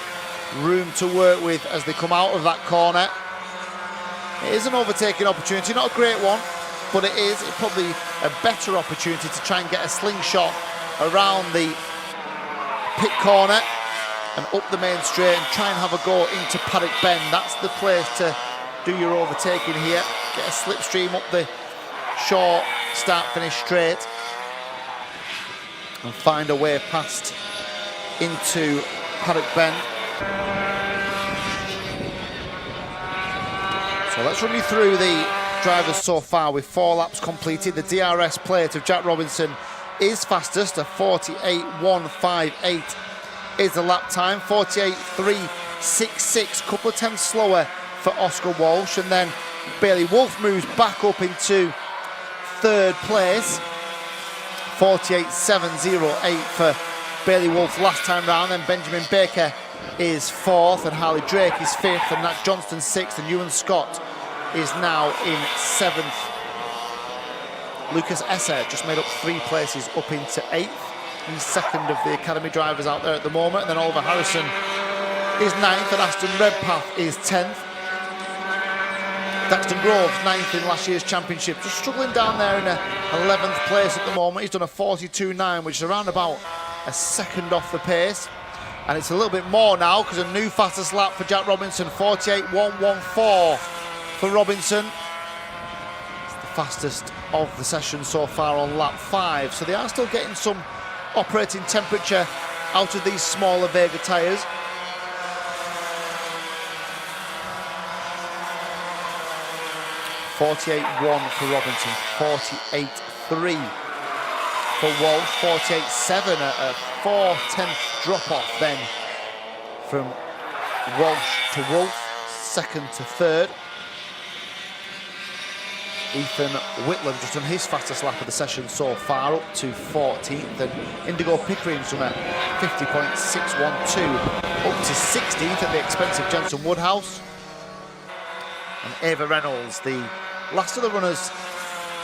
room to work with as they come out of that corner. It is an overtaking opportunity, not a great one, but it's probably a better opportunity to try and get a slingshot around the pit corner and up the main straight and try and have a go into Paddock Bend. That's the place to do your overtaking here. Get a slipstream up the short start-finish straight and find a way past into Paddock Bend. So let's run you through the drivers so far with 4 laps completed. The DRS plate of Jack Robinson is fastest, a 48.158 is the lap time, 48.366, couple of tenths slower for Oscar Walsh, and then Bailey Wolf moves back up into third place, 48.708 for Bailey Wolf last time round. Then Benjamin Baker is 4th, and Harley Drake is 5th, and Nat Johnston 6th, and Ewan Scott is now in 7th. Lucas Esser just made up 3 places up into 8th. He's 2nd of the academy drivers out there at the moment. And then Oliver Harrison is 9th, and Aston Redpath is 10th. Daxton Groves, 9th in last year's championship, just struggling down there in a 11th place at the moment. He's done a 42.9, which is around about a second off the pace. And it's a little bit more now because a new fastest lap for Jack Robinson, 48.114 for Robinson. It's the fastest of the session so far on lap 5. So they are still getting some operating temperature out of these smaller Vega tyres. .48.1 for Robinson, 48.3 for Walsh, 48.7, a 4/10 drop off then from Walsh to Wolf, second to third. Ethan Whitlam just done his fastest lap of the session so far, up to 14th, and Indigo Pickering's done a 50.612, up to 16th at the expense of Jenson Woodhouse. And Ava Reynolds, the last of the runners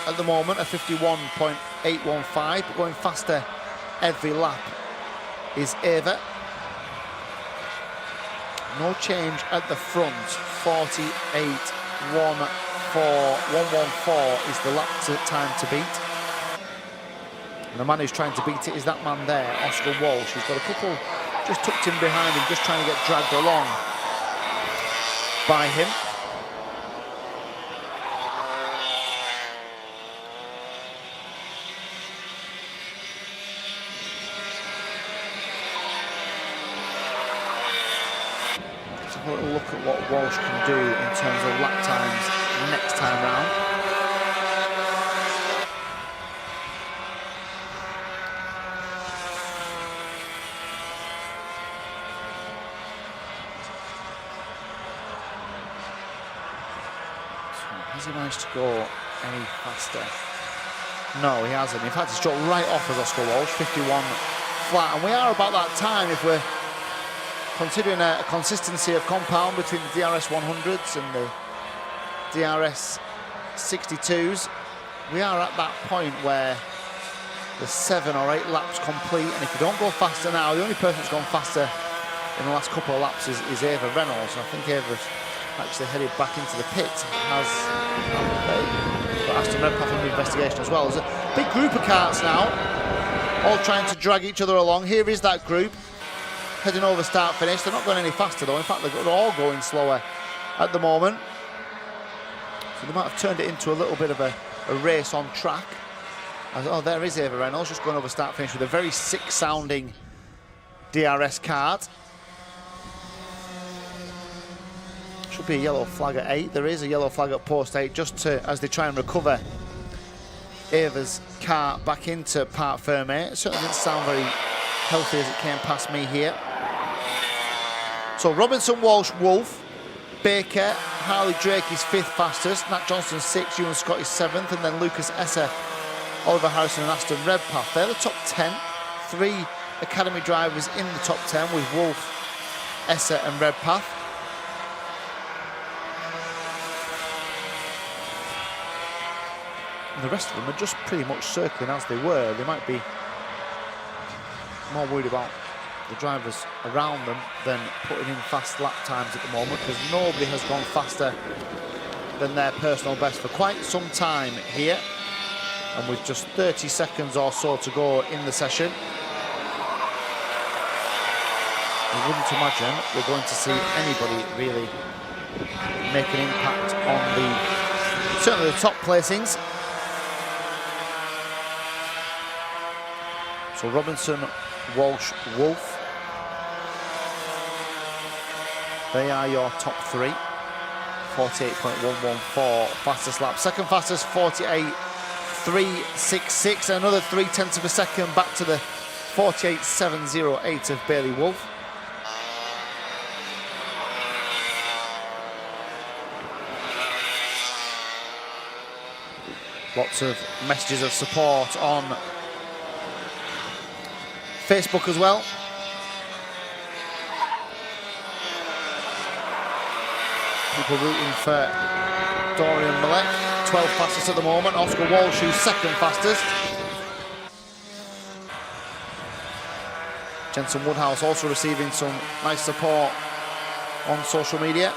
at the moment, a 51.815, but going faster every lap is Ava. No change at the front, 48.114 is the lap time to beat. And the man who's trying to beat it is that man there, Oscar Walsh. He's got a couple just tucked in behind him, just trying to get dragged along by him. A little look at what Walsh can do in terms of lap times next time round. So has he managed to go any faster? No, he hasn't. In fact, he's dropped right off as Oscar Walsh, 51 flat, and we are about that time if we're considering a consistency of compound between the DRS 100s and the DRS 62s. We are at that point where the 7 or 8 laps complete, and if you don't go faster now, the only person that's gone faster in the last couple of laps is Ava Reynolds, and I think Ava's actually headed back into the pit. Has Aston Redpath under investigation as well. There's a big group of karts now, all trying to drag each other along. Here is that group, heading over start finish. They're not going any faster though. In fact, they're all going slower at the moment. So they might have turned it into a little bit of a race on track. Oh, there is Ava Reynolds just going over start finish with a very sick sounding DRS kart. Should be a yellow flag at 8. There is a yellow flag at post 8 just to, as they try and recover Ava's car back into Parc Fermé. It certainly didn't sound very healthy as it came past me here. So Robinson, Walsh, Wolf, Baker, Harley Drake is 5th fastest, Nat Johnson 6th, Ewan Scott is 7th, and then Lucas Esser, Oliver Harrison and Aston Redpath. They're the top 10. 3 academy drivers in the top 10 with Wolf, Esser and Redpath. And the rest of them are just pretty much circling as they were. They might be more worried about the drivers around them than putting in fast lap times at the moment, because nobody has gone faster than their personal best for quite some time here, and with just 30 seconds or so to go in the session, I wouldn't imagine we're going to see anybody really make an impact on certainly the top placings. So Robinson, Walsh, Wolf, they are your top 3. 48.114 fastest lap. Second fastest 48.366, another 0.3 of a second back to the 48.708 of Bailey Wolf. Lots of messages of support on Facebook as well. People rooting for Dorian Millett, 12th fastest at the moment. Oscar Walsh, who's 2nd fastest. Jenson Woodhouse also receiving some nice support on social media.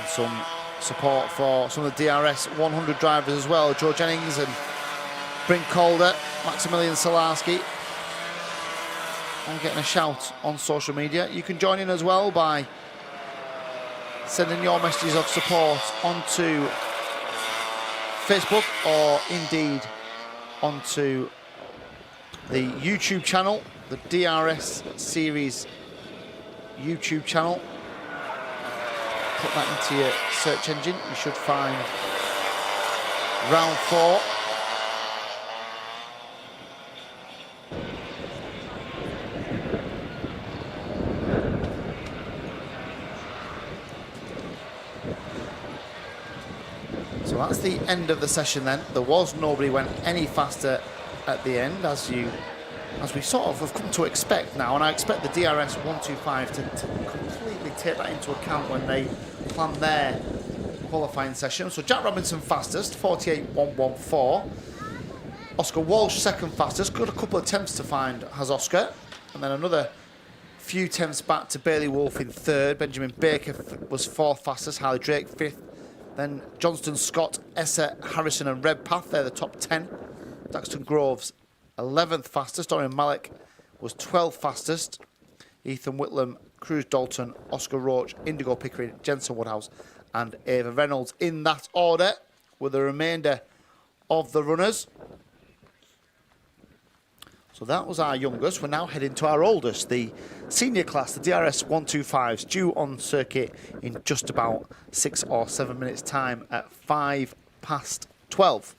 And some support for some of the DRS 100 drivers as well. Joe Jennings and Brink Calder, Maximilian Salarski, all getting a shout on social media. You can join in as well by sending your messages of support onto Facebook or indeed onto the YouTube channel, the DRS Series YouTube channel. Put that into your search engine. You should find round 4. So that's the end of the session then. There was nobody went any faster at the end, as we sort of have come to expect now, and I expect the DRS 125 to completely take that into account when they plan their qualifying session. So Jack Robinson fastest, 48.114. Oscar Walsh second fastest, got a couple of attempts to find has Oscar, and then another few attempts back to Bailey Wolf in third. Benjamin Baker was fourth fastest, Harley Drake fifth. Then Johnston, Scott, Esser, Harrison and Redpath, they're the top 10. Daxton Groves 11th fastest. Dorian Malik was 12th fastest. Ethan Whitlam, Cruz Dalton, Oscar Roach, Indigo Pickering, Jensen Woodhouse and Ava Reynolds. In that order with the remainder of the runners. So that was our youngest. We're now heading to our oldest, the senior class, the DRS 125s, due on circuit in just about 6 or 7 minutes time at 12:05.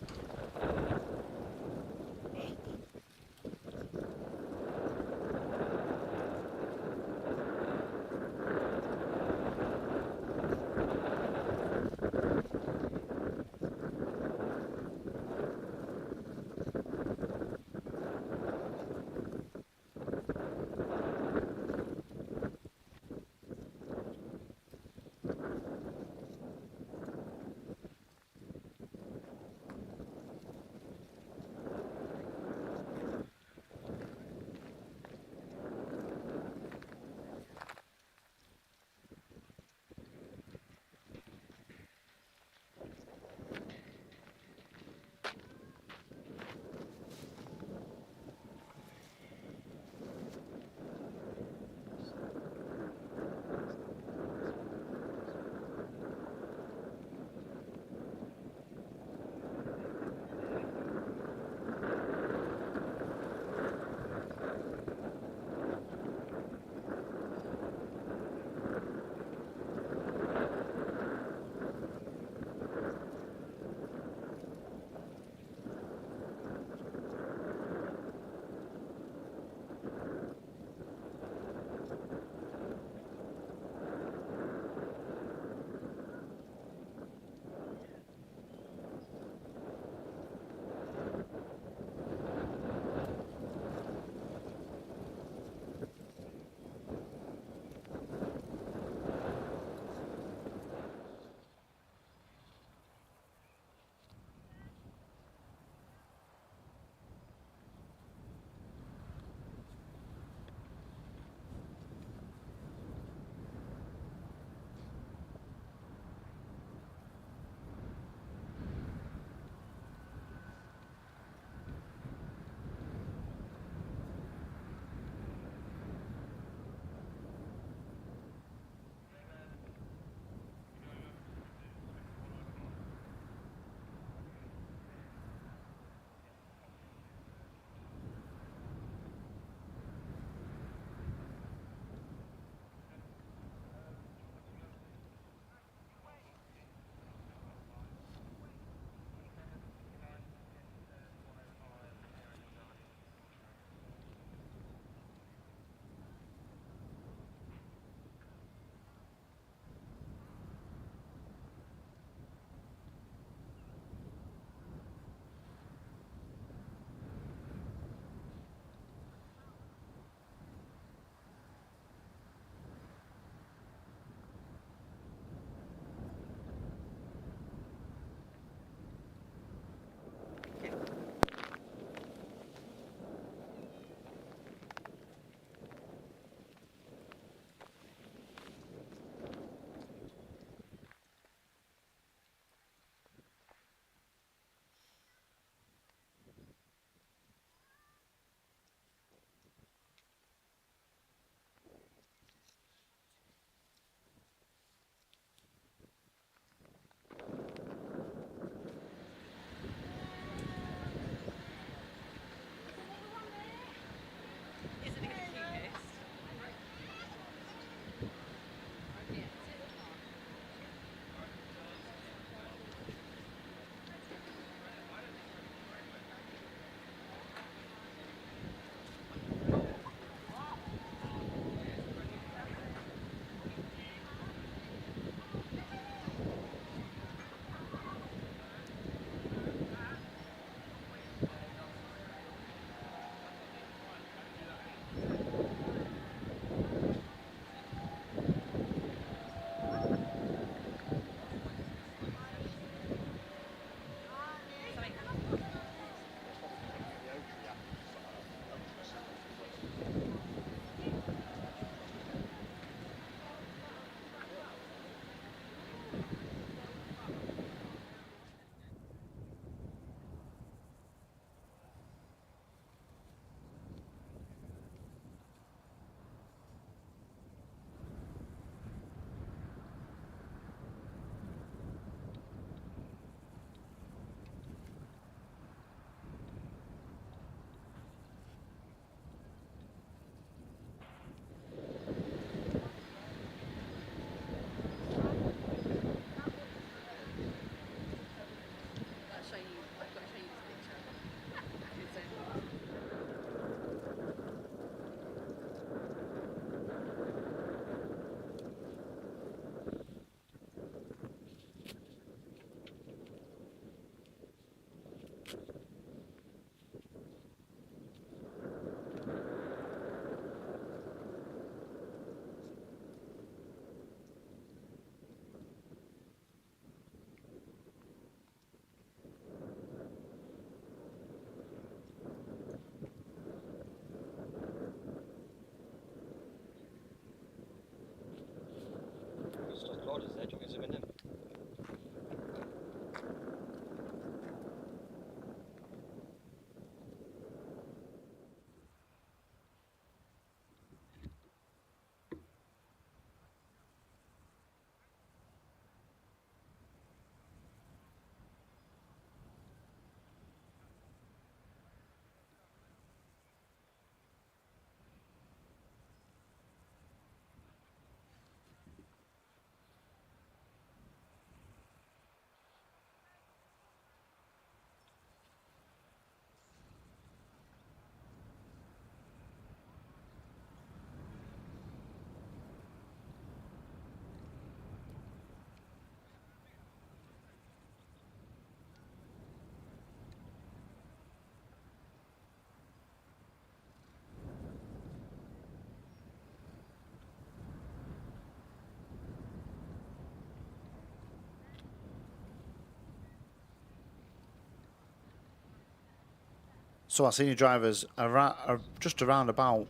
So our senior drivers are just around about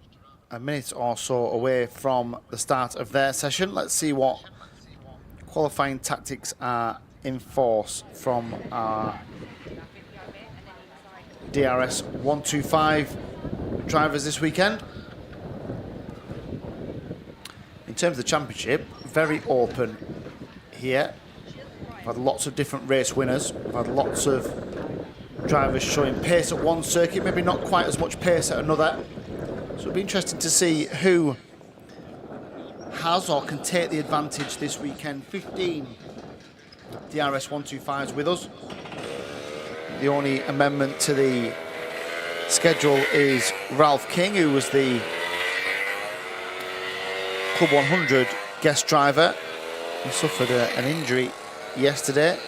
a minute or so away from the start of their session. Let's see what qualifying tactics are in force from our DRS 125 drivers this weekend. In terms of the championship, very open here. We've had lots of different race winners. We've had lots of drivers showing pace at one circuit, maybe not quite as much pace at another. So it'll be interesting to see who has or can take the advantage this weekend. 15 DRS 125s with us. The only amendment to the schedule is Ralph King, who was the Club 100 guest driver. He suffered an injury yesterday,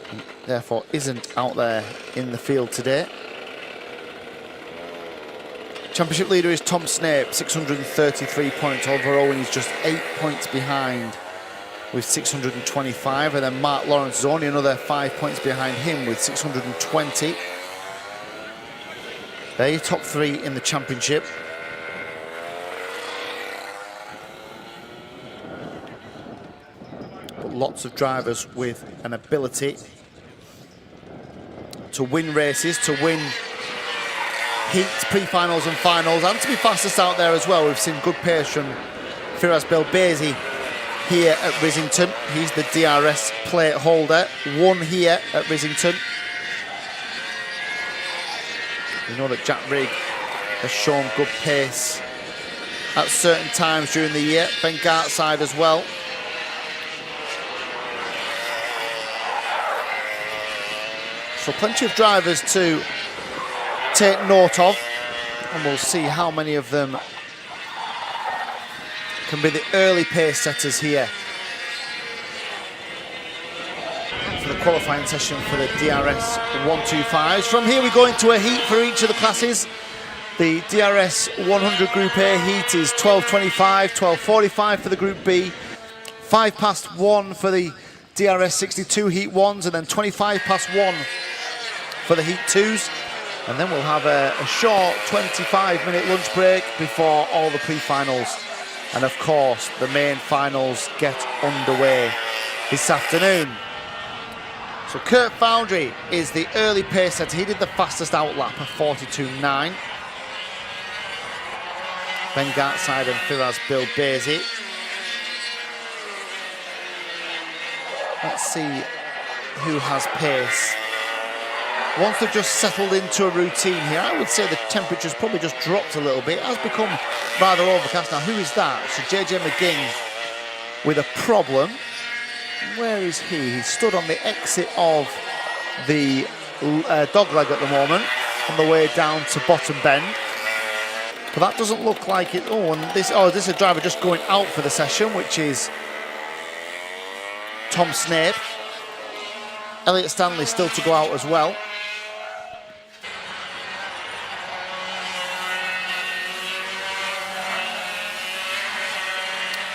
and therefore isn't out there in the field today. Championship leader is Tom Snape, 633 points. Oliver Owen is just 8 points behind with 625, and then Mark Lawrence is only another 5 points behind him with 620. They're your top three in the championship. But lots of drivers with an ability to win races, to win heats, pre-finals and finals, and to be fastest out there as well. We've seen good pace from Firas Belbezi here at Rissington. He's the DRS plate holder, won here at Rissington. We know that Jack Rigg has shown good pace at certain times during the year. Ben Gartside as well. So plenty of drivers to take note of, and we'll see how many of them can be the early pace setters here for the qualifying session for the DRS 125s. From here we go into a heat for each of the classes. The DRS 100 Group A heat is 12:25, 12:45 for the Group B, 5 past 1 for the DRS 62 heat 1s, and then 25 past 1 for the heat 2s. And then we'll have a short 25-minute lunch break before all the pre-finals. And of course, the main finals get underway this afternoon. So Kurt Foundry is the early pace setter. He did the fastest out lap of 42.9. Ben Gartside and Firas Belbezi. Let's see who has pace. Once they've just settled into a routine here, I would say the temperature's probably just dropped a little bit. It has become rather overcast now. Who is that? So JJ McGinn with a problem. Where is he? He stood on the exit of the dogleg at the moment, on the way down to Bottom Bend. But that doesn't look like it. Oh, and this is a driver just going out for the session, which is Tom Snape. Elliot Stanley still to go out as well.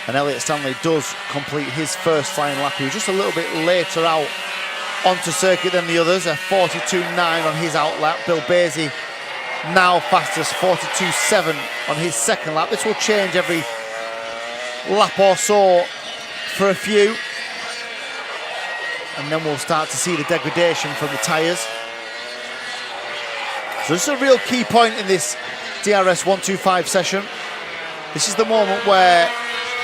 And Elliot Stanley does complete his first flying lap. He was just a little bit later out onto circuit than the others. A 42.9 on his out lap. Belbezi now fastest, 42.7 on his second lap. This will change every lap or so for a few. And then we'll start to see the degradation from the tyres. So this is a real key point in this DRS 125 session. This is the moment where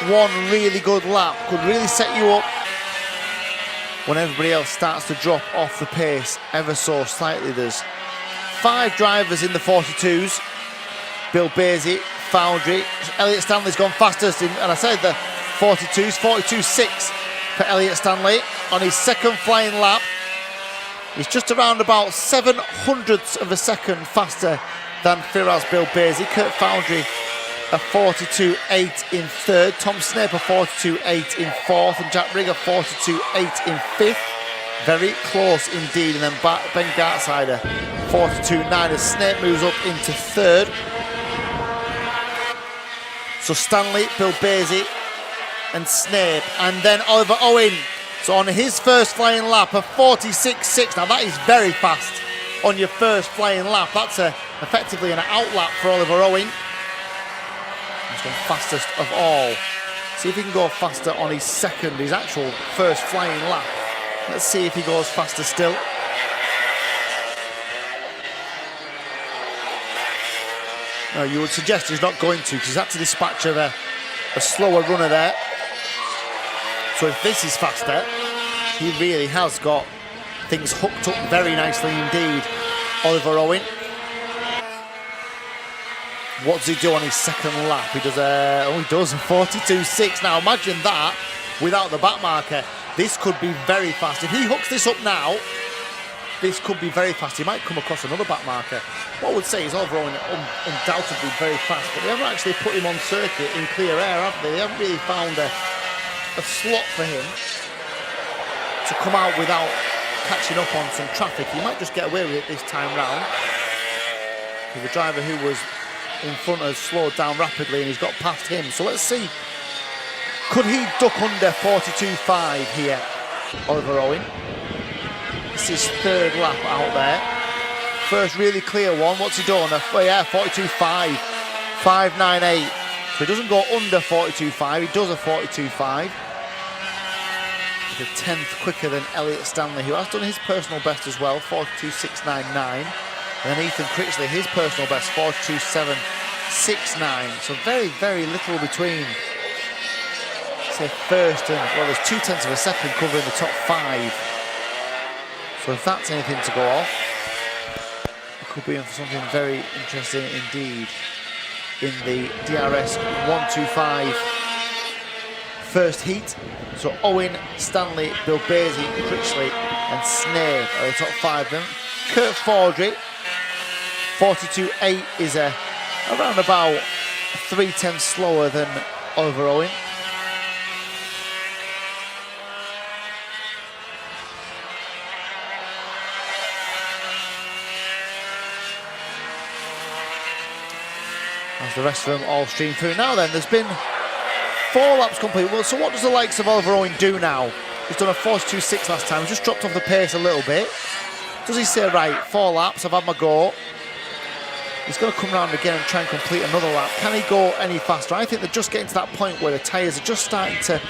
one really good lap could really set you up when everybody else starts to drop off the pace ever so slightly. There's 5 drivers in the 42s. Belbezi, Foundry, Elliot Stanley's gone fastest in, and I said the 42s, 42.6 for Elliot Stanley on his second flying lap. He's just around about 7/100ths of a second faster than Firas Belbezi. Kurt Foundry a 42.8 in third, Tom Snape a 42.8 in fourth, and Jack Rigg a 42.8 in fifth. Very close indeed. And then Ben Gartside a 42.9 as Snape moves up into third. So Stanley, Belbezi and Snape, and then Oliver Owen. So on his first flying lap, a 46.6. Now that is very fast on your first flying lap. That's effectively an out lap for Oliver Owen. He's gone fastest of all. See if he can go faster on his second, his actual first flying lap. Let's see if he goes faster still. No, you would suggest he's not going to, because he's had to dispatch of a slower runner there. So if this is faster, he really has got things hooked up very nicely indeed, Oliver Owen. What does he do on his second lap? He does a 42.6. Now imagine that without the back marker. This could be very fast. If he hooks this up now, this could be very fast. He might come across another back marker. What I would say is Oliver Owen undoubtedly very fast, but they haven't actually put him on circuit in clear air, have they? They haven't really found a slot for him to come out without catching up on some traffic. He might just get away with it this time round. The driver who was in front has slowed down rapidly and he's got past him. So let's see. Could he duck under 42.5 here, Oliver Owen? This is his third lap out there. First really clear one. What's he done? Yeah, 42.5. 5.98. So he doesn't go under 42.5. He does a 42.5. He's a tenth quicker than Elliot Stanley, who has done his personal best as well, 42.699. And then Ethan Critchley, his personal best, 42.769. So very, very little between, say, first and, well, there's 0.2 of a second covering the top 5. So if that's anything to go off, it could be in for something very interesting indeed in the DRS 125 first heat. So Owen, Stanley, Bilbesi, Critchley and Snape are the top 5 of them. Kurt Fordry, 42.8 is around about 0.3 slower than Oliver Owen. As the rest of them all stream through. Now then, there's been 4 laps complete. Well, so what does the likes of Oliver Owen do now? He's done a 42.6 last time. He's just dropped off the pace a little bit. Does he say, right, 4 laps, I've had my go? He's going to come round again and try and complete another lap. Can he go any faster? I think they're just getting to that point where the tyres are just starting to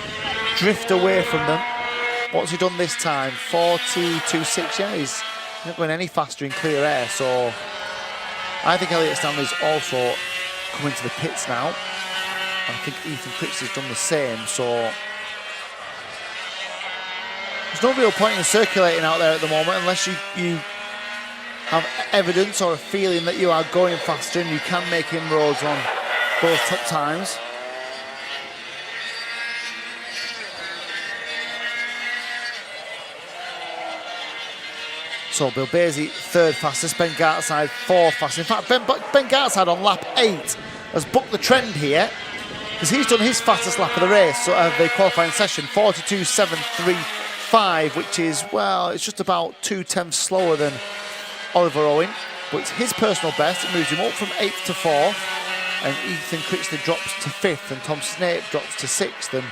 drift away from them. What's he done this time? 42.6, yeah, he's not going any faster in clear air. So I think Elliot Stanley's also coming to the pits now. I think Ethan Critchley's done the same, so there's no real point in circulating out there at the moment unless you have evidence or a feeling that you are going faster and you can make inroads on those top times. So Bilbesi, 3rd fastest, Ben Gartside, 4th fastest. In fact, Ben Gartside on lap 8 has booked the trend here, because he's done his fastest lap of the race, so of the qualifying session, 42.735, which is, well, it's just about 0.2 slower than Oliver Owen, but it's his personal best. It moves him up from 8th to 4th, and Ethan Critchley drops to 5th, and Tom Snape drops to 6th, and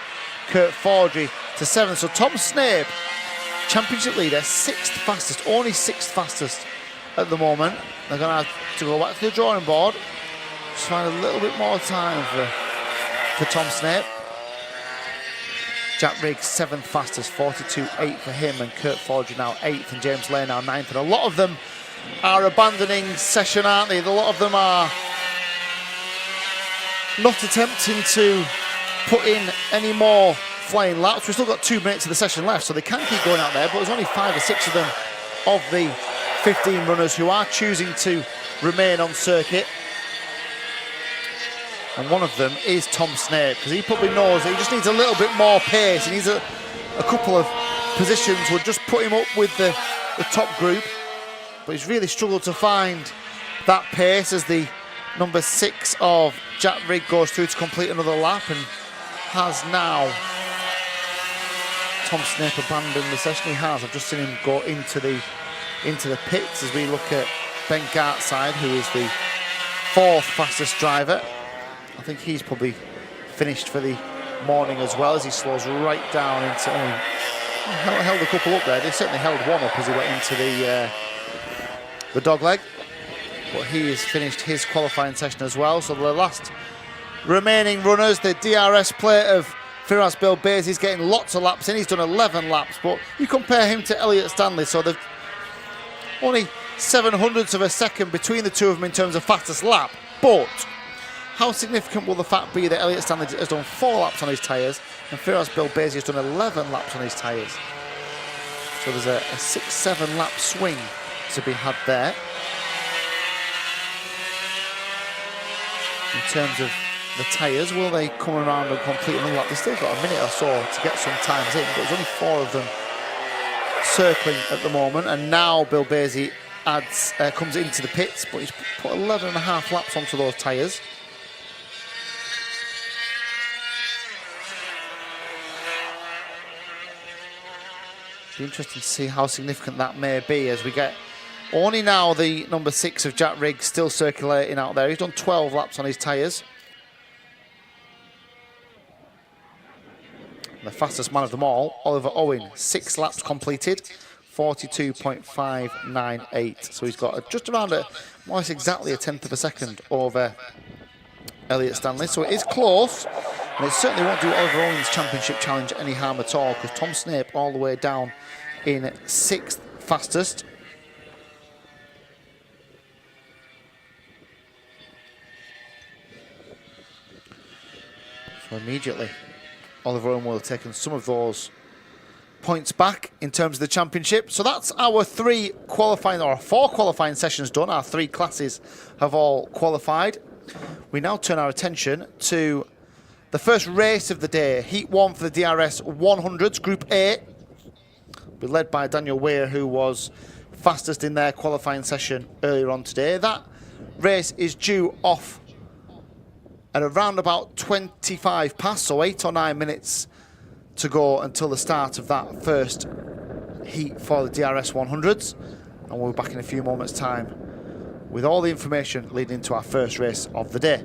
Kurt Fordry to 7th. So Tom Snape, championship leader, 6th fastest, only 6th fastest at the moment. They're going to have to go back to the drawing board, just find a little bit more time for Tom Snape. Jack Riggs, 7th fastest, 42.8 for him, and Kurt Fordry now 8th, and James Lane now 9th. And a lot of them are abandoning session, aren't they? A lot of them are not attempting to put in any more flying laps. We've still got 2 minutes of the session left, so they can keep going out there, but there's only 5 or 6 of them of the 15 runners who are choosing to remain on circuit. And one of them is Tom Snape, because he probably knows that he just needs a little bit more pace. He needs a couple of positions would just put him up with the top group, but he's really struggled to find that pace as the number 6 of Jack Rigg goes through to complete another lap, and has now Tom Snape abandoned the session. He has. I've just seen him go into the pits as we look at Ben Gartside, who is the 4th fastest driver. I think he's probably finished for the morning as well, as he slows right down into... held a couple up there. They certainly held one up as he went the dogleg. But he has finished his qualifying session as well. So the last remaining runners, the DRS plate of Firas Bilbase, he's getting lots of laps in. He's done 11 laps, but you compare him to Elliott Stanley, so they've only 700ths of a second between the two of them in terms of fastest lap. But how significant will the fact be that Elliott Stanley has done 4 laps on his tyres and Firas Bilbase has done 11 laps on his tyres? So there's a 6-7 lap swing to be had there. In terms of the tyres, will they come around and complete another lap? They've still got a minute or so to get some times in, but there's only 4 of them circling at the moment. And now Bilbase comes into the pits, but he's put 11.5 laps onto those tyres. Be interesting to see how significant that may be as we get only now the number 6 of Jack Riggs still circulating out there. He's done 12 laps on his tyres. The fastest man of them all, Oliver Owen, 6 laps completed, 42.598. So he's got just around almost exactly a 1/10 of a second over Elliott Stanley. So it is close, and it certainly won't do Oliver Owen's championship challenge any harm at all, because Tom Snape all the way down in 6th fastest. So immediately, Oliver Owen will have taken some of those points back in terms of the championship. So that's our 4 qualifying sessions done. Our 3 classes have all qualified. We now turn our attention to the first race of the day, Heat 1 for the DRS 100s, Group A. We're led by Daniel Weir, who was fastest in their qualifying session earlier on today. That race is due off at around about 25 past, so 8 or 9 minutes to go until the start of that first heat for the DRS 100s. And we'll be back in a few moments' time with all the information leading into our first race of the day.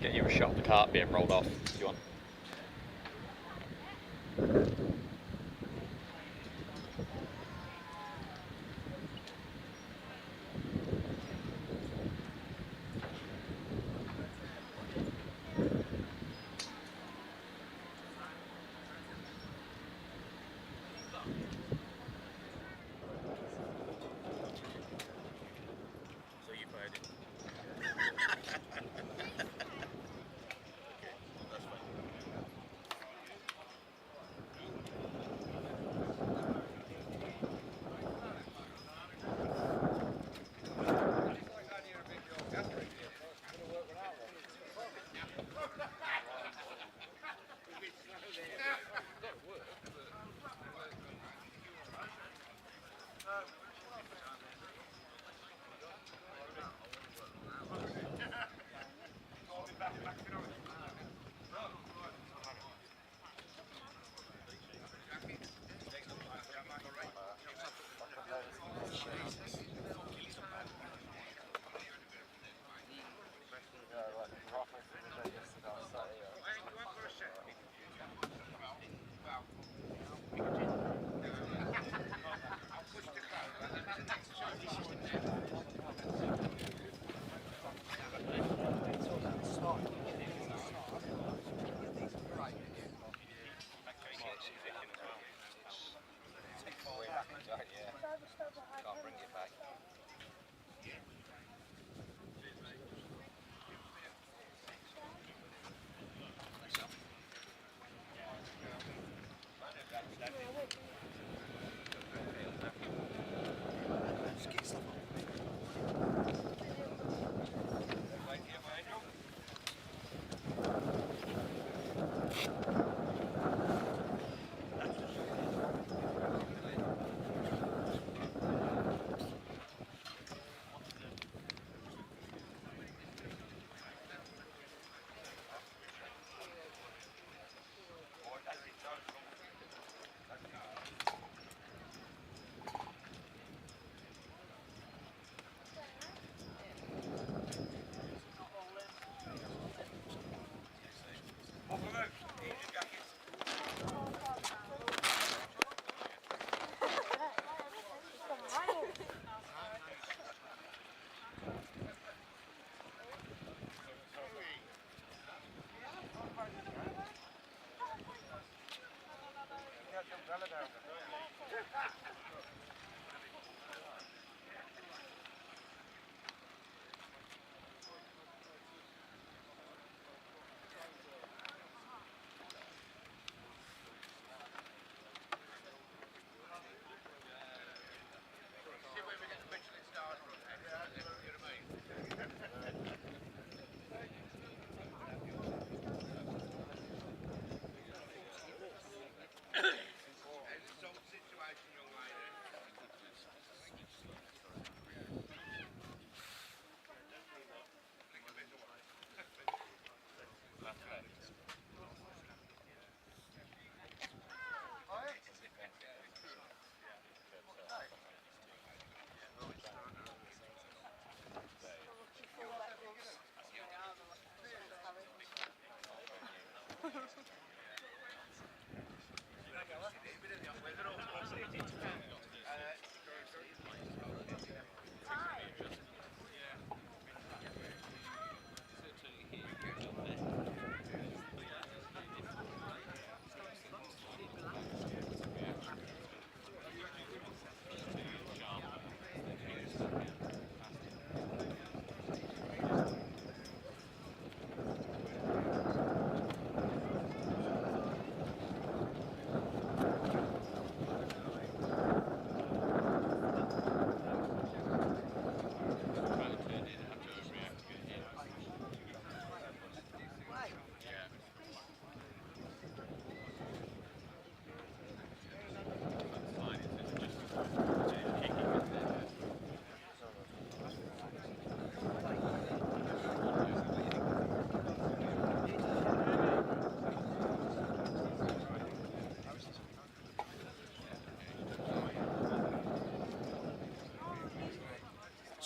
Get you a shot of the cart being rolled off if you want.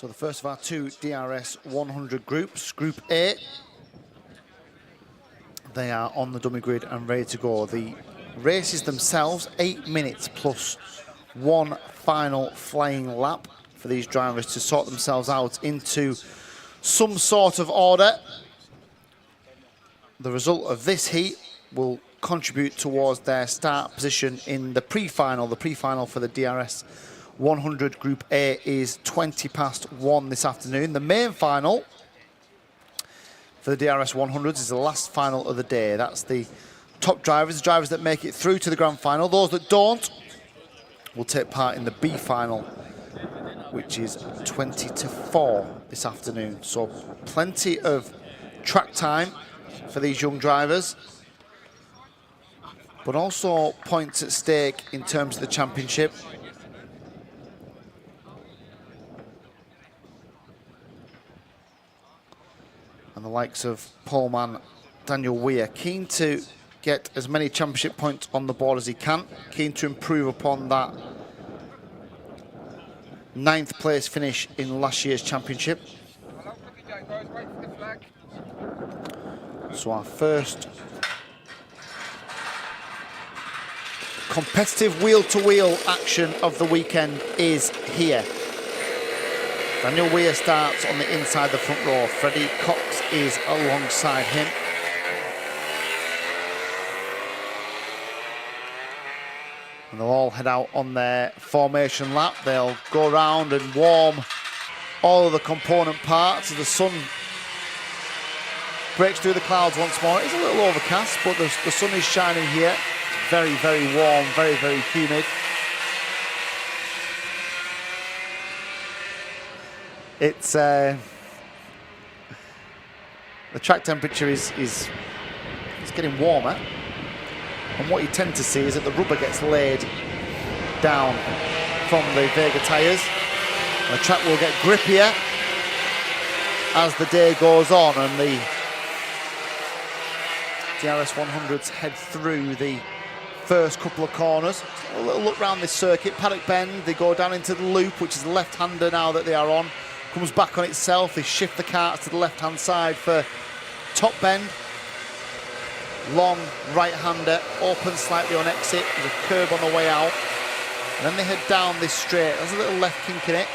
So the first of our two DRS 100 groups, Group A, they are on the dummy grid and ready to go. The races themselves, 8 minutes plus one final flying lap for these drivers to sort themselves out into some sort of order. The result of this heat will contribute towards their start position in the pre-final. The pre-final for the DRS 100 Group A is 1:20 this afternoon. The main final for the DRS 100s is the last final of the day. That's the top drivers, the drivers that make it through to the grand final. Those that don't will take part in the B final, which is 20:04 this afternoon. So plenty of track time for these young drivers, but also points at stake in terms of the championship. And the likes of poleman Daniel Weir, keen to get as many championship points on the board as he can, keen to improve upon that 9th place finish in last year's championship. So our first competitive wheel-to-wheel action of the weekend is here. Daniel Weir starts on the inside the front row. Freddie Cox is alongside him. And they'll all head out on their formation lap. They'll go around and warm all of the component parts as the sun breaks through the clouds once more. It's a little overcast, but the sun is shining here. It's very, very warm, very, very humid. It's the track temperature is getting warmer, and what you tend to see is that the rubber gets laid down from the Vega tyres. The track will get grippier as the day goes on, and the DRS 100s head through the first couple of corners. A little look round this circuit. Paddock Bend, they go down into the loop, which is the left-hander now that they are on. Comes back on itself, they shift the carts to the left-hand side for Top Bend. Long right-hander, open slightly on exit, there's a curb on the way out. And then they head down this straight, there's a little left kink in it.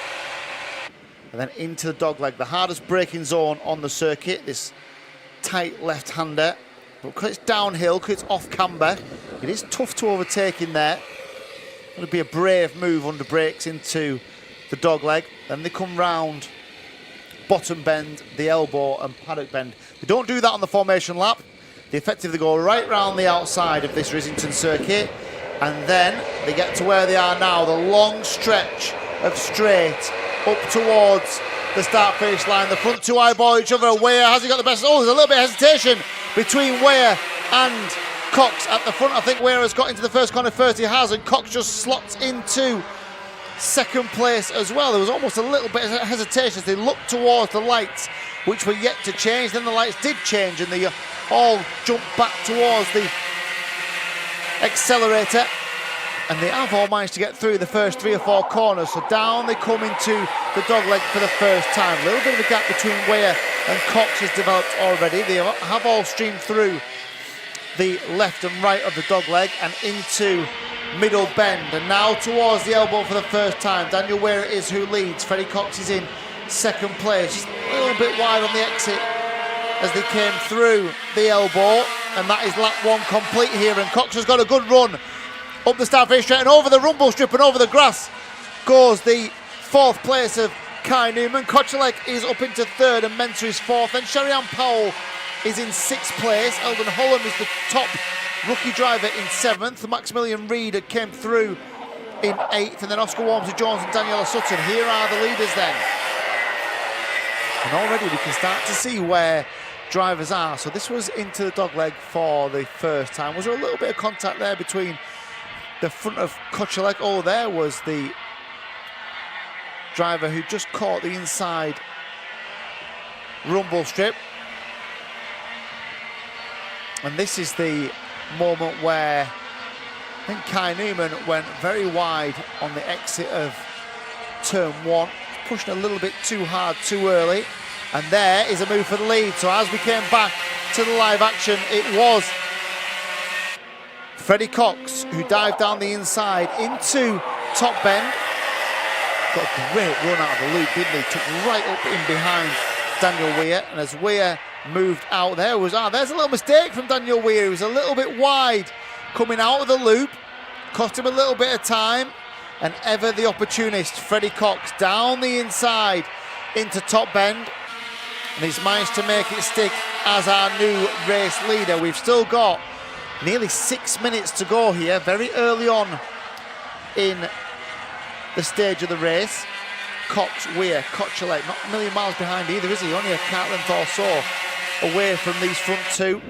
And then into the dogleg, the hardest braking zone on the circuit, this tight left-hander. But because it's downhill, because it's off camber, it is tough to overtake in there. It'll be a brave move under brakes into the dogleg. Then they come round bottom bend, the elbow and paddock bend. They don't do that on the formation lap. They effectively go right round the outside of this Rissington circuit, and then they get to where they are now, the long stretch of straight up towards the start finish line. The front two eyeball each other. Weir, has he got the best? Oh, there's a little bit of hesitation between Weir and Cox at the front. I think Weir has got into the first corner first, he has, and Cox just slots into second place as well. There was almost a little bit of hesitation as they looked towards the lights, which were yet to change. Then the lights did change and they all jumped back towards the accelerator, and they have all managed to get through the first 3 or 4 corners. So down they come into the dogleg for the first time. A little bit of a gap between Weir and Cox has developed already. They have all streamed through the left and right of the dogleg and into middle bend, and now towards the elbow for the first time. Daniel Weir is who leads. Freddie Cox is in second place, a little bit wide on the exit as they came through the elbow, and that is lap 1 complete here, and Cox has got a good run up the start finish straight, and over the rumble strip and over the grass goes the 4th place of Kai Newman. Kochelek is up into 3rd and Mentor is 4th, then Tristan Powell is in 6th place. Eldon Hullum is the top rookie driver in 7th. Maximilian Reed came through in 8th, and then Oscar Walmsley-Jones and Daniela Sutton. Here are the leaders then. And already we can start to see where drivers are. So this was into the dogleg for the first time. Was there a little bit of contact there between the front of Kochelek? Oh, there was the driver who just caught the inside rumble strip. And this is the moment where I think Kai Newman went very wide on the exit of turn 1, pushing a little bit too hard too early, and there is a move for the lead. So as we came back to the live action, it was Freddie Cox who dived down the inside into Top Bend. Got a great run out of the loop, didn't he? Took right up in behind Daniel Weir, and as Weir moved out, there's a little mistake from Daniel Weir. He was a little bit wide coming out of the loop, cost him a little bit of time, and ever the opportunist, Freddie Cox, down the inside into Top Bend, and he's managed to make it stick as our new race leader. We've still got nearly 6 minutes to go here, very early on in the stage of the race. Cox, Weir, Kochelek, not a million miles behind either, is he? Only a kart length or so away from these front two.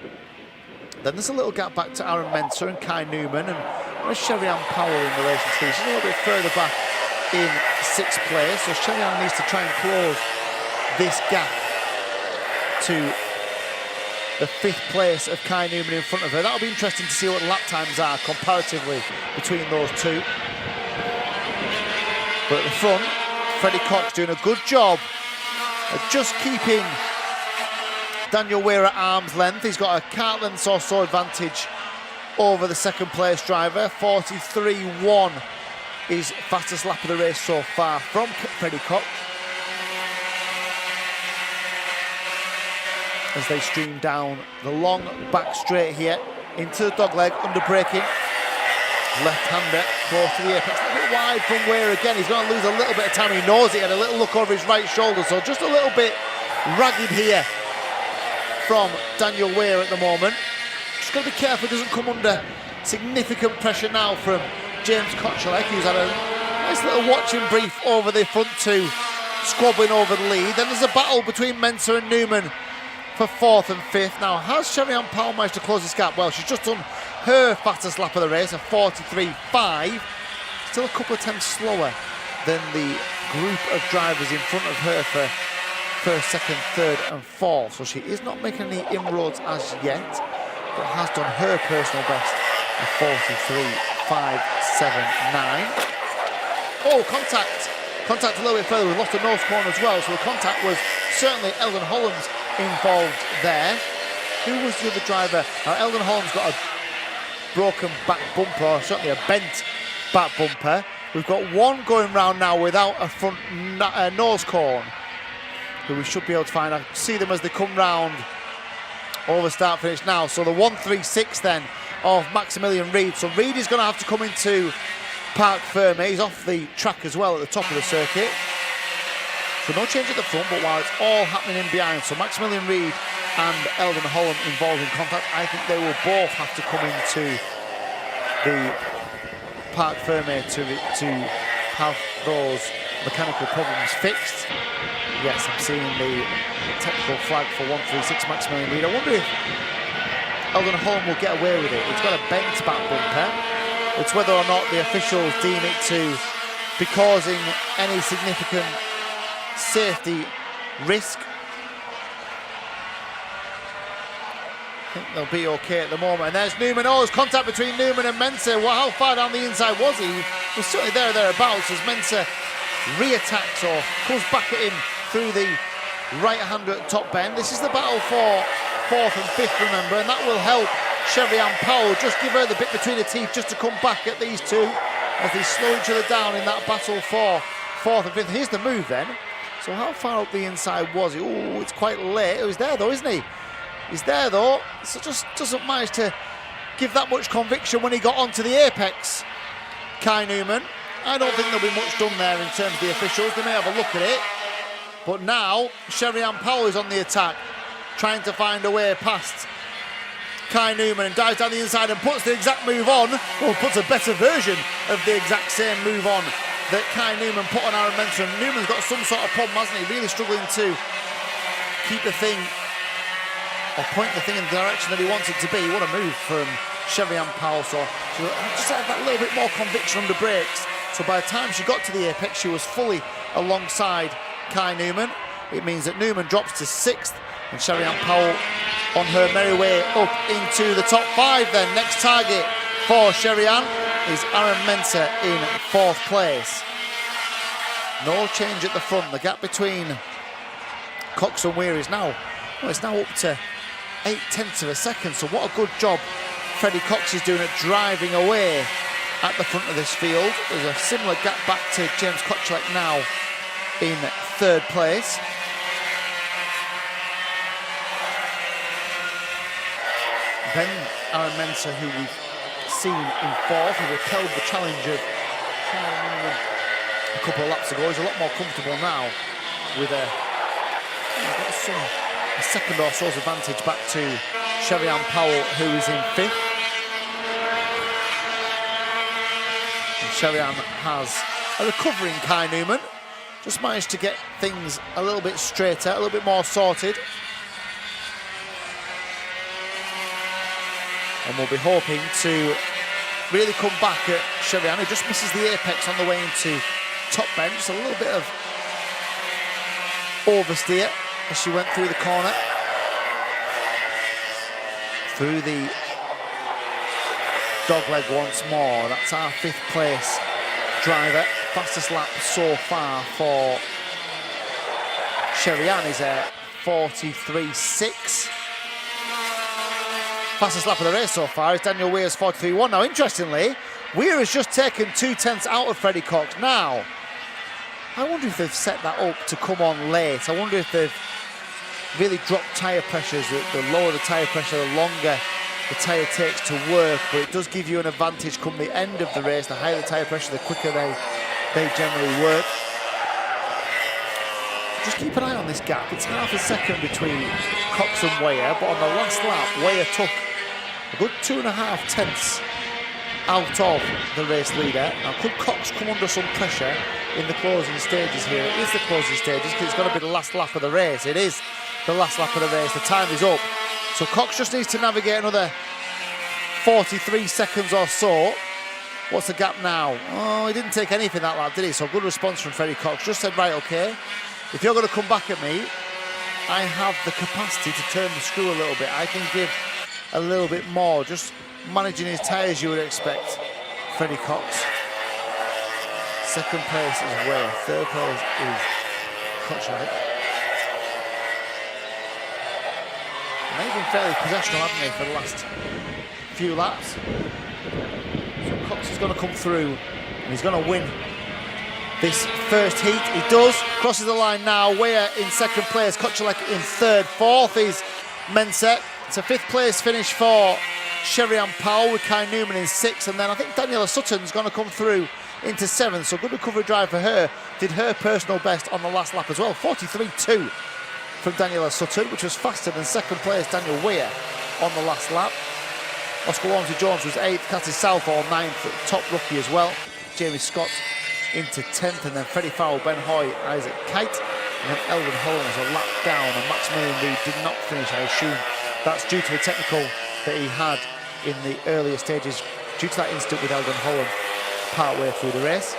Then there's a little gap back to Aaron Mentor and Kai Newman, and where's Sherry-Ann Powell in relation to these? She's a little bit further back in 6th place, so Sherry-Ann needs to try and close this gap to the 5th place of Kai Newman in front of her. That'll be interesting to see what the lap times are comparatively between those two. But at the front, Freddie Cox doing a good job of just keeping Daniel Weir at arm's length. He's got a kart length or so advantage over the 2nd place driver. 43.1 is fastest lap of the race so far from Freddie Cox. As they stream down the long back straight here into the dogleg, under braking. Left-hander close to the apex, a little bit wide from Weir again. He's going to lose a little bit of time. He knows it. Had a little look over his right shoulder, so just a little bit ragged here from Daniel Weir at the moment. Just got to be careful he doesn't come under significant pressure now from James Kotchalek, who's had a nice little watching brief over the front two, squabbling over the lead. Then there's a battle between Mensah and Newman for 4th and 5th. Now, has Sherry-Ann Powell managed to close this gap? Well, she's just done her fastest lap of the race, a 43.5. Still a couple of tenths slower than the group of drivers in front of her for 1st, 2nd, 3rd and 4th. So she is not making any inroads as yet, but has done her personal best, a 43.579. Oh, contact a little bit further. We lost a nose cone as well, so the contact was certainly Eldon Holland's involved there. Who was the other driver? Now, Eldon Holland's got a broken back bumper, or certainly a bent back bumper. We've got one going round now without a front nose cone, who we should be able to find. I see them as they come round over start finish now. So the 136 then of Maximilian Reid. So Reid is going to have to come into Parc Ferme. He's off the track as well at the top of the circuit. So no change at the front, but while it's all happening in behind, so Maximilian Reid and Eldon Holland involved in contact, I think they will both have to come into the Parc Ferme to have those mechanical problems fixed. Yes, I'm seeing the technical flag for 136 Maximilian Reid. I wonder if Eldon Holland will get away with it. It's got a bent back bumper. It's whether or not the officials deem it to be causing any significant safety risk. I think they'll be okay at the moment. And there's Newman. Oh, there's contact between Newman and Mensah. Well, how far down the inside was he? He was certainly thereabouts as Mensah re-attacks or comes back at him through the right-hander at top bend. This is the battle for 4th and 5th, remember, and that will help Sherry-Ann Powell. Just give her the bit between the teeth just to come back at these two as they slow each other down in that battle for 4th and 5th. Here's the move then. So how far up the inside was he? Oh, it's quite late. Oh, he's there though, isn't he? He's there though. So just doesn't manage to give that much conviction when he got onto the apex. Kai Newman. I don't think there'll be much done there in terms of the officials. They may have a look at it. But now, Sherry-Ann Powell is on the attack, trying to find a way past Kai Newman and dives down the inside and puts the exact move on, or puts a better version of the exact same move on that Kai Newman put on Aaron Mensah. Newman's got some sort of problem, hasn't he? Really struggling to keep the thing, or point the thing in the direction that he wants it to be. What a move from Sherry-Ann Powell. So she just had that little bit more conviction under brakes. So by the time she got to the apex, she was fully alongside Kai Newman. It means that Newman drops to 6th and Sherry-Ann Powell on her merry way up into the top 5 then. Next target for Sherry-Ann is Aaron Mensah in 4th place. No change at the front. The gap between Cox and Weir is now, well, it's now up to 0.8 of a second. So what a good job Freddie Cox is doing at driving away at the front of this field. There's a similar gap back to James Kotchalek now in 3rd place. Then Aaron Mensah, who we've seen in 4th, who repelled the challenge of a couple of laps ago. He's a lot more comfortable now with a second or so's advantage back to Sherry-Ann Powell, who is in 5th. And Sherry-Ann has a recovering Kai Newman. Just managed to get things a little bit straighter, a little bit more sorted. And we'll be hoping to really come back at Sherry-Ann, who just misses the apex on the way into top bend. Just a little bit of oversteer as she went through the corner. through the dogleg once more. That's our 5th place driver. Fastest lap so far for Sherian is a 43.6. Fastest lap of the race so far is Daniel Weir's 43.1. Now, interestingly, Weir has just taken 2/10 out of Freddie Cox. Now, I wonder if they've set that up to come on late. I wonder if they've really dropped tyre pressures. The lower the tyre pressure, the longer the tyre takes to work, but it does give you an advantage come the end of the race. The higher the tyre pressure, the quicker they generally work. Just keep an eye on this gap. It's half a second between Cox and Weir, but on the last lap, Weir took a good 2.5 tenths out of the race leader. Now, could Cox come under some pressure in the closing stages here? It is the closing stages because it's got to be the last lap of the race. It is the last lap of the race. The time is up. So Cox just needs to navigate another 43 seconds or so. What's the gap now? Oh, he didn't take anything that lap, did he? So good response from Freddie Cox. Just said, right, okay, if you're going to come back at me, I have the capacity to turn the screw a little bit. I can give a little bit more. Just managing his tyres, you would expect, Freddie Cox. 2nd place is Weir. 3rd place is Cotswolds. They've been fairly possessional, haven't they, for the last few laps. So Cox is going to come through and he's going to win this first heat. He does. Crosses the line now. Weir in 2nd place. Kotchalek in 3rd. 4th is Mensah. It's a 5th place finish for Tristan Powell with Kai Newman in 6th. And then I think Daniela Sutton's going to come through into 7th. So good recovery drive for her. Did her personal best on the last lap as well. 43.2 from Daniela Sutton, which was faster than 2nd place Daniel Weir on the last lap. Oscar Walmsley-Jones was 8th. Cassie Southall 9th. Top rookie as well. Jamie Scott into 10th, and then Freddie Fowle, Ben Hoy, Isaac Kite, and then Eldon Holland was a lap down, and Maximilian Reed did not finish. I assume that's due to the technical that he had in the earlier stages, due to that incident with Eldon Holland partway through the race.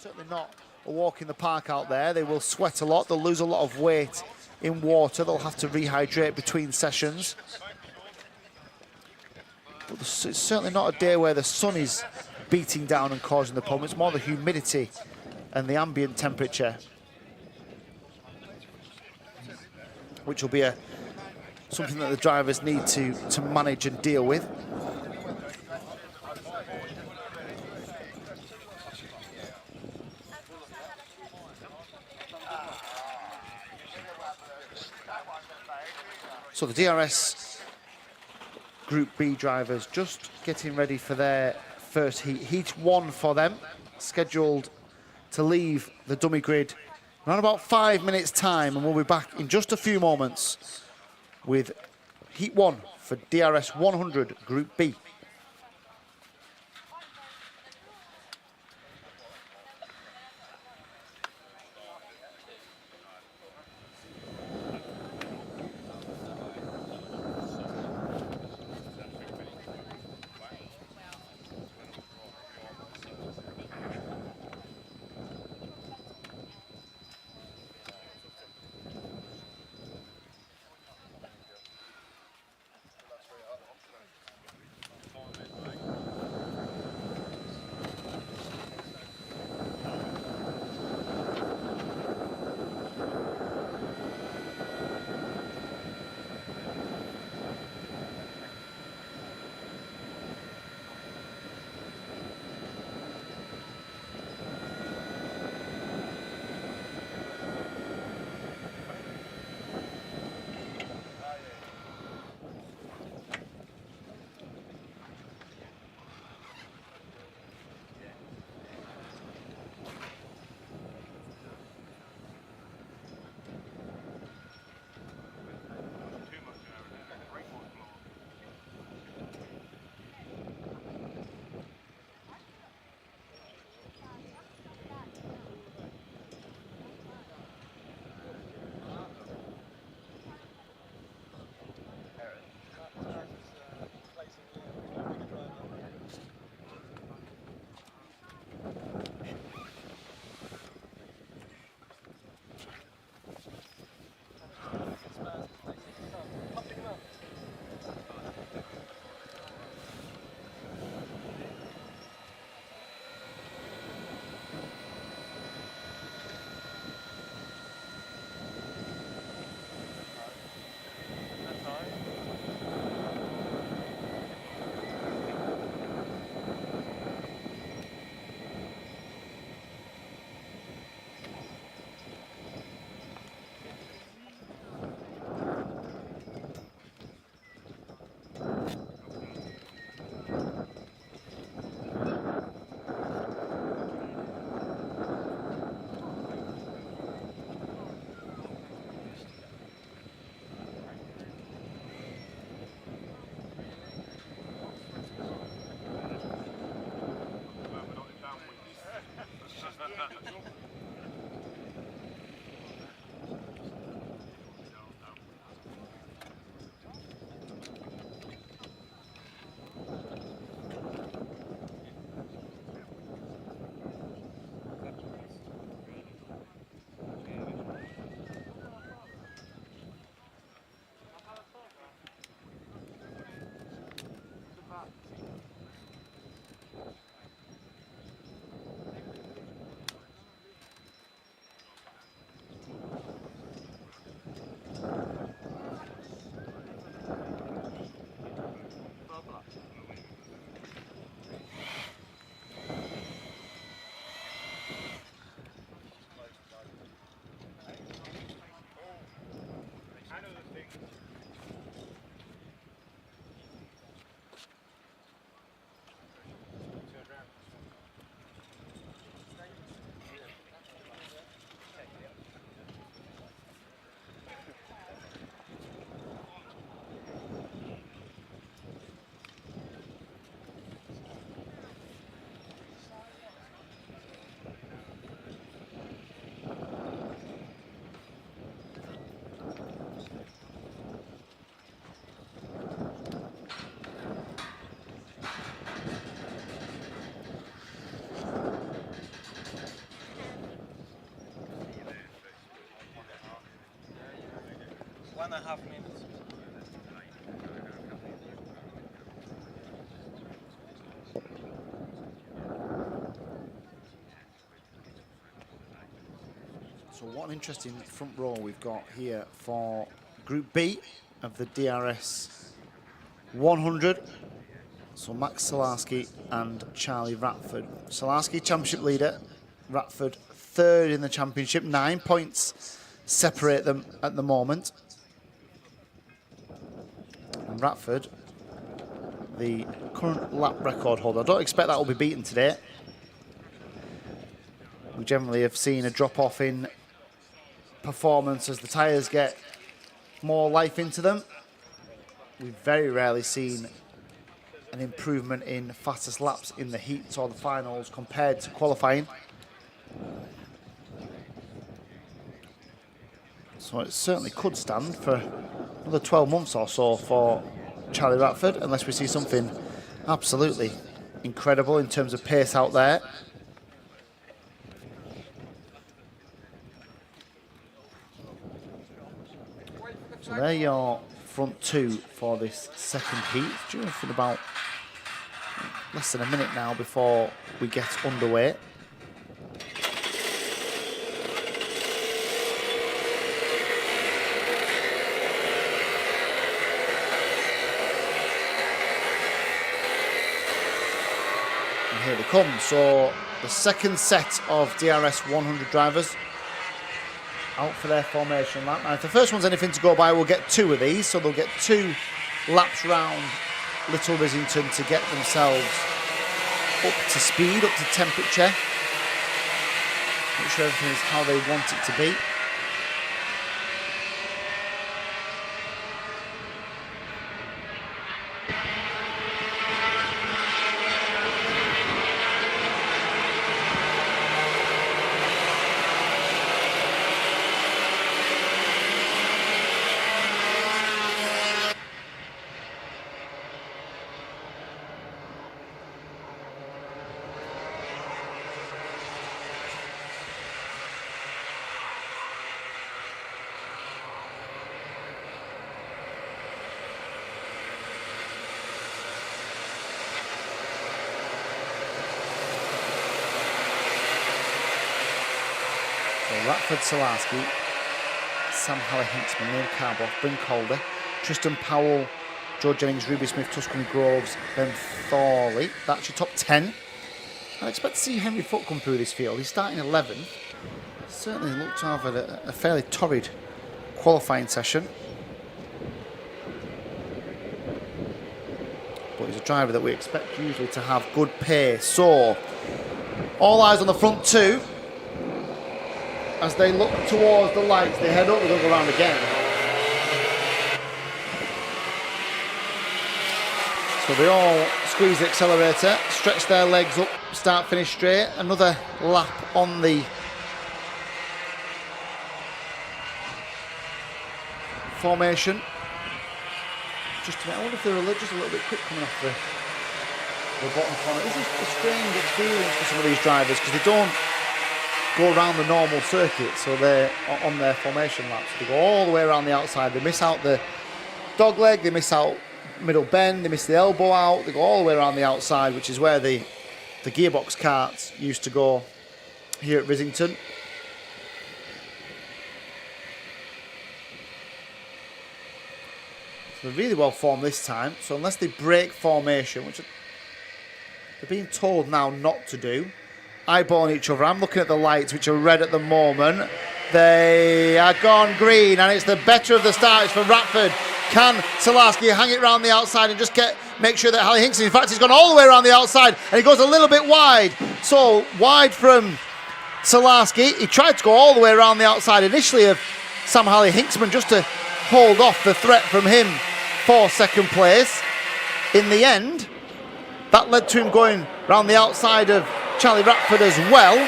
Certainly not a walk in the park out there. They will sweat a lot. They'll lose a lot of weight in water. They'll have to rehydrate between sessions. But it's certainly not a day where the sun is beating down and causing the problem. It's more the humidity and the ambient temperature, which will be something that the drivers need to manage and deal with. So the DRS Group B drivers just getting ready for their first heat. Heat 1 for them, scheduled to leave the dummy grid around about 5 minutes time, and we'll be back in just a few moments with Heat 1 for DRS 100 Group B. 1.5 minutes. So what an interesting front row we've got here for Group B of the DRS 100. So Max Salarski and Charlie Ratford. Salarski championship leader, Ratford third in the championship. 9 points separate them at the moment. And Ratford, the current lap record holder. I don't expect that will be beaten today. We generally have seen a drop off in performance as the tyres get more life into them. We've very rarely seen an improvement in fastest laps in the heats or the finals compared to qualifying. So it certainly could stand for another 12 months or so for Charlie Ratford, unless we see something absolutely incredible in terms of pace out there. So there your front two for this second heat. Just in about less than a minute now before we get underway. And here they come. So the second set of DRS 100 drivers out for their formation lap. Now, if the first one's anything to go by, we'll get 2 of these. So they'll get 2 laps round Little Rissington to get themselves up to speed, up to temperature. Make sure everything is how they want it to be. Ratford, Salarski, Sam Halley-Hintzman, Liam Carboff, Bryn Calder, Tristan Powell, George Jennings, Ruby Smith, Tuscany Groves, Ben Thorley. That's your top 10. I expect to see Henry Foote come through this field. He's starting 11th. Certainly looked to have a fairly torrid qualifying session. But he's a driver that we expect usually to have good pace. So, all eyes on the front two. As they look towards the lights, they head up, they're going to go around again. So they all squeeze the accelerator, stretch their legs up, start, finish straight. Another lap on the formation. Just a minute, I wonder if they're just a little bit quick coming off the bottom corner. This is a strange experience for some of these drivers because they don't go around the normal circuit, so they're on their formation laps. They go all the way around the outside. They miss out the dog leg, they miss out middle bend, they miss the elbow out. They go all the way around the outside, which is where the gearbox karts used to go here at Rissington. So they're really well formed this time. So unless they break formation, which they're being told now not to do, eyeballing each other. I'm looking at the lights, which are red at the moment. They are gone green, and it's the better of the starts for Ratford. Can Salarski hang it around the outside and just make sure that Halley-Hintzman, in fact, he's gone all the way around the outside, and he goes a little bit wide. So wide from Salarski. He tried to go all the way around the outside initially of Sam Halley-Hintzman just to hold off the threat from him for second place. In the end, that led to him going around the outside of Charlie Ratford as well,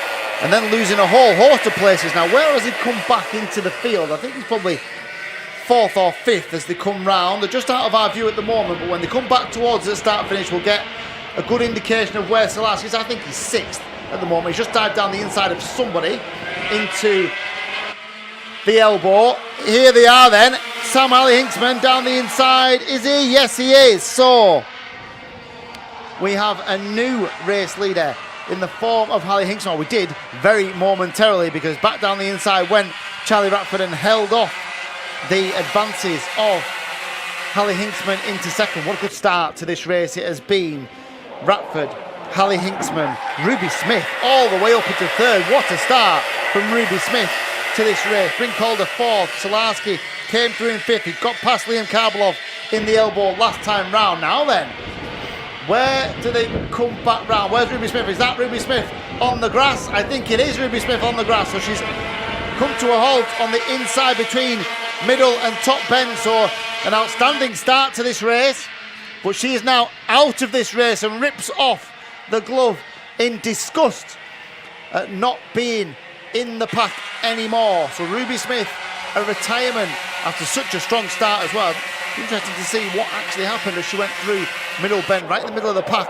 and then losing a whole host of places. Now, where has he come back into the field? I think he's probably 4th or 5th as they come round. They're just out of our view at the moment, but when they come back towards the start-finish, we'll get a good indication of where Salarski is. I think he's 6th at the moment. He's just dived down the inside of somebody into the elbow. Here they are then. Sam Hinksman down the inside. Is he? Yes, he is. So we have a new race leader in the form of Hallie Hinksman. We did very momentarily, because back down the inside went Charlie Ratford and held off the advances of Hallie Hinksman into second. What a good start to this race it has been. Ratford, Hallie Hinksman, Ruby Smith all the way up into third. What a start from Ruby Smith to this race. Bryn Calder fourth. Solarski came through in fifth. He got past Liam Karbalov in the elbow last time round. Now then, where do they come back round? Where's Ruby Smith? Is that Ruby Smith on the grass? I think it is Ruby Smith on the grass. So she's come to a halt on the inside between middle and top bend. So an outstanding start to this race. But she is now out of this race and rips off the glove in disgust at not being in the pack anymore. So Ruby Smith, a retirement after such a strong start as well. Interesting to see what actually happened as she went through middle bend, right in the middle of the pack.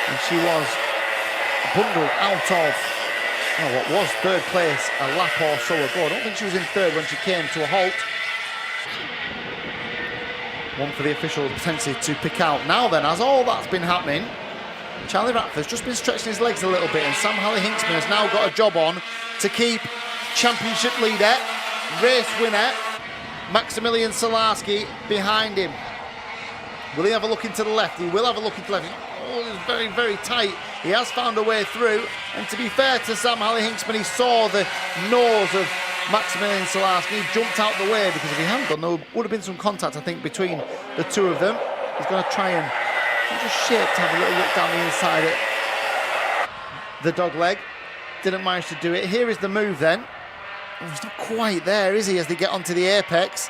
And she was bundled out of what was third place a lap or so ago. I don't think she was in third when she came to a halt. One for the officials potentially to pick out. Now then, as all that's been happening, Charlie Ratford's just been stretching his legs a little bit, and Sam Hinksman has now got a job on to keep championship leader, race winner, Maximilian Solarski behind him. Will he have a look into the left? He will have a look into the left. Oh, it's very, very tight. He has found a way through, and to be fair to Sam Hinksman, he saw the nose of Maximilian Solarski. He jumped out the way, because if he hadn't done, there would have been some contact, I think, between the two of them. He's going to try and just shake to have a little look down the inside at the dog leg. Didn't manage to do it. Here is the move then. Oh, he's not quite there, is he, as they get onto the apex?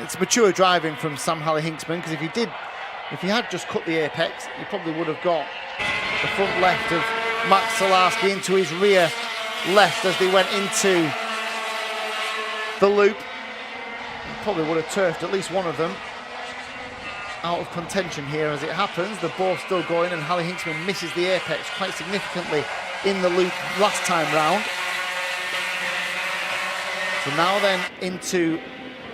It's mature driving from Sam Hinksman, because if he had just cut the apex, he probably would have got the front left of Max Solarski into his rear left as they went into the loop. Probably would have turfed at least one of them out of contention here. As it happens, they're both still going, and Hallie Hinksman misses the apex quite significantly in the loop last time round. So now then into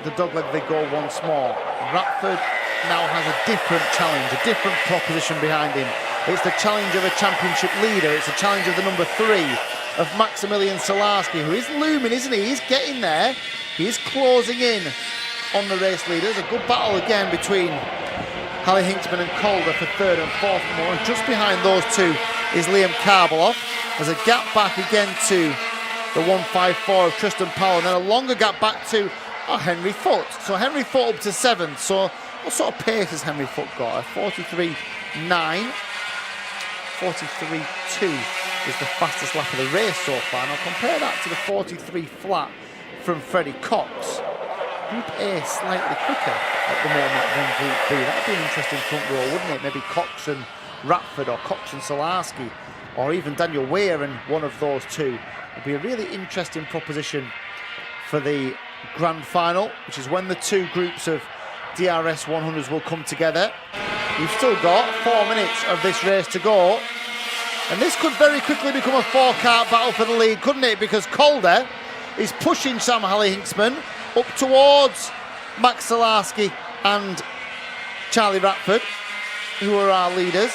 the dogleg they go once more. Ratford now has a different challenge, a different proposition behind him. It's the challenge of a championship leader. It's the challenge of the number 3 of Maximilian Solarski, who is looming, isn't he? He's getting there. He is closing in on the race leaders. A good battle again between Hallie Hinksman and Calder for third and fourth more. And just behind those two is Liam Karbalov. There's a gap back again to the 154 of Tristan Powell, and then a longer gap back to Henry Foote. So Henry Foote up to 7th. So what sort of pace has Henry Foote got? A 43.9. 43.2 is the fastest lap of the race so far. Now compare that to the 43 flat from Freddie Cox. Group A slightly quicker at the moment than Group B. That'd be an interesting front row, wouldn't it? Maybe Cox and Ratford, or Cox and Solarski, or even Daniel Weir and one of those two. It'd be a really interesting proposition for the grand final, which is when the two groups of DRS 100s will come together. We've still got 4 minutes of this race to go, and this could very quickly become a 4-car battle for the lead, couldn't it? Because Calder is pushing Sam Hinksman up towards Max Solarski and Charlie Ratford, who are our leaders.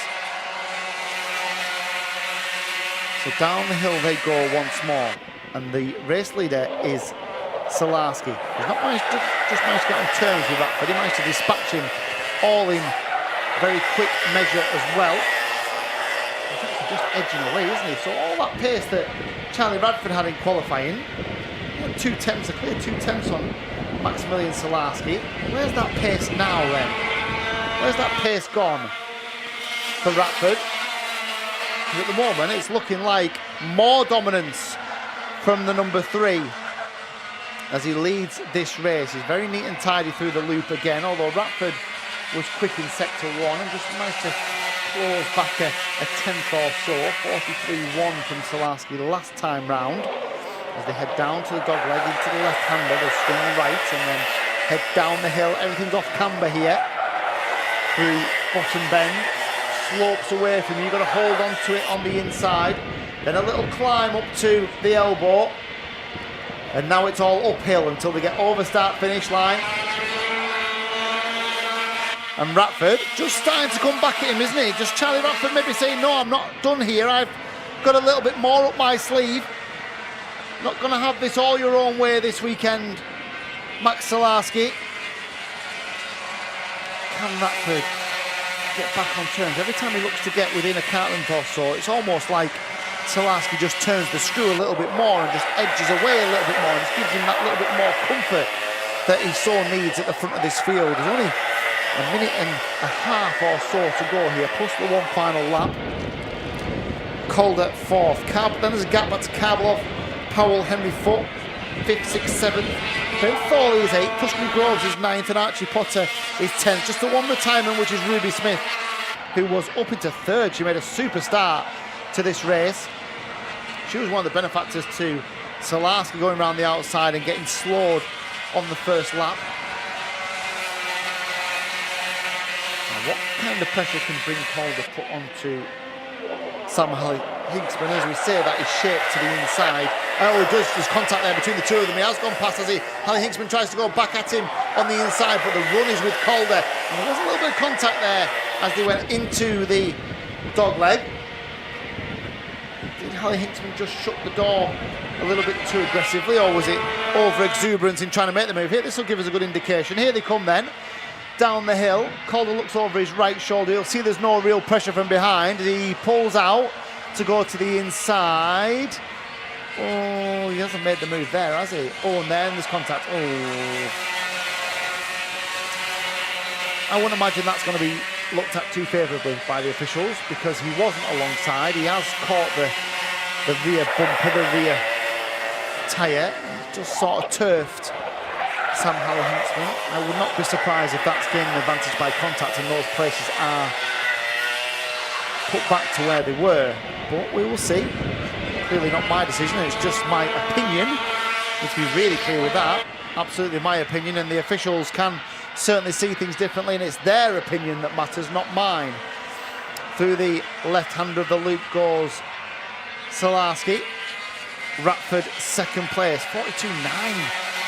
So down the hill they go once more, and the race leader is Solarski. He's not managed to get on terms with Ratford. He managed to dispatch him all in very quick measure as well. He's actually just edging away, isn't he? So all that pace that Charlie Ratford had in qualifying, 2 tenths, a clear 2 tenths on Maximilian Solarski. Where's that pace now then? Where's that pace gone for Ratford? At the moment it's looking like more dominance from the number 3 as he leads this race. He's very neat and tidy through the loop again, although Ratford was quick in sector 1 and just managed to close back a tenth or so. 43.1 from Solarski last time round. As they head down to the dogleg into the left-hander, they'll swing right and then head down the hill. Everything's off camber here through bottom bend. Slopes away from you. You've got to hold on to it on the inside. Then a little climb up to the elbow. And now it's all uphill until they get over start-finish line. And Ratford just starting to come back at him, isn't he? Just Charlie Ratford maybe saying, no, I'm not done here. I've got a little bit more up my sleeve. Not going to have this all your own way this weekend. Max Salarski. Can Ratford get back on terms? Every time he looks to get within a kart length or so, it's almost like Salarski just turns the screw a little bit more and just edges away a little bit more and just gives him that little bit more comfort that he so needs at the front of this field. There's only a minute and a half or so to go here, plus the one final lap. Calder 4th. Then there's a gap back to Karloff, Powell, Henry Foote, 5th, 6th, 7th. Ben Thorley is 8th, Tuscany Groves is 9th, and Archie Potter is 10th. Just the one retirement, which is Ruby Smith, who was up into 3rd. She made a super start to this race. She was one of the benefactors to Salarski going around the outside and getting slowed on the first lap. What kind of pressure can Bryn Calder put onto Sam Hinksman? As we say, that is shaped to the inside. Oh, he does. There's contact there between the two of them. He has gone past as Hallie Hinksman tries to go back at him on the inside, but the run is with Calder. And there was a little bit of contact there as they went into the dog leg. Did Hallie Hinksman just shut the door a little bit too aggressively, or was it over exuberance in trying to make the move? Here, this will give us a good indication. Here they come then. Down the hill, Calder looks over his right shoulder. You'll see there's no real pressure from behind. He pulls out to go to the inside. Oh, he hasn't made the move there, has he? Oh, and then there's contact. Oh. I wouldn't imagine that's going to be looked at too favourably by the officials, because he wasn't alongside. He has caught the rear bumper, the rear tyre. Just sort of turfed Sam Hinksman. I would not be surprised if that's gaining advantage by contact and those places are put back to where they were. But we will see. Clearly not my decision, it's just my opinion. Let's be really clear with that. Absolutely my opinion, and the officials can certainly see things differently, and it's their opinion that matters, not mine. Through the left-hander of the loop goes Salarski. Ratford 2nd place, 42.9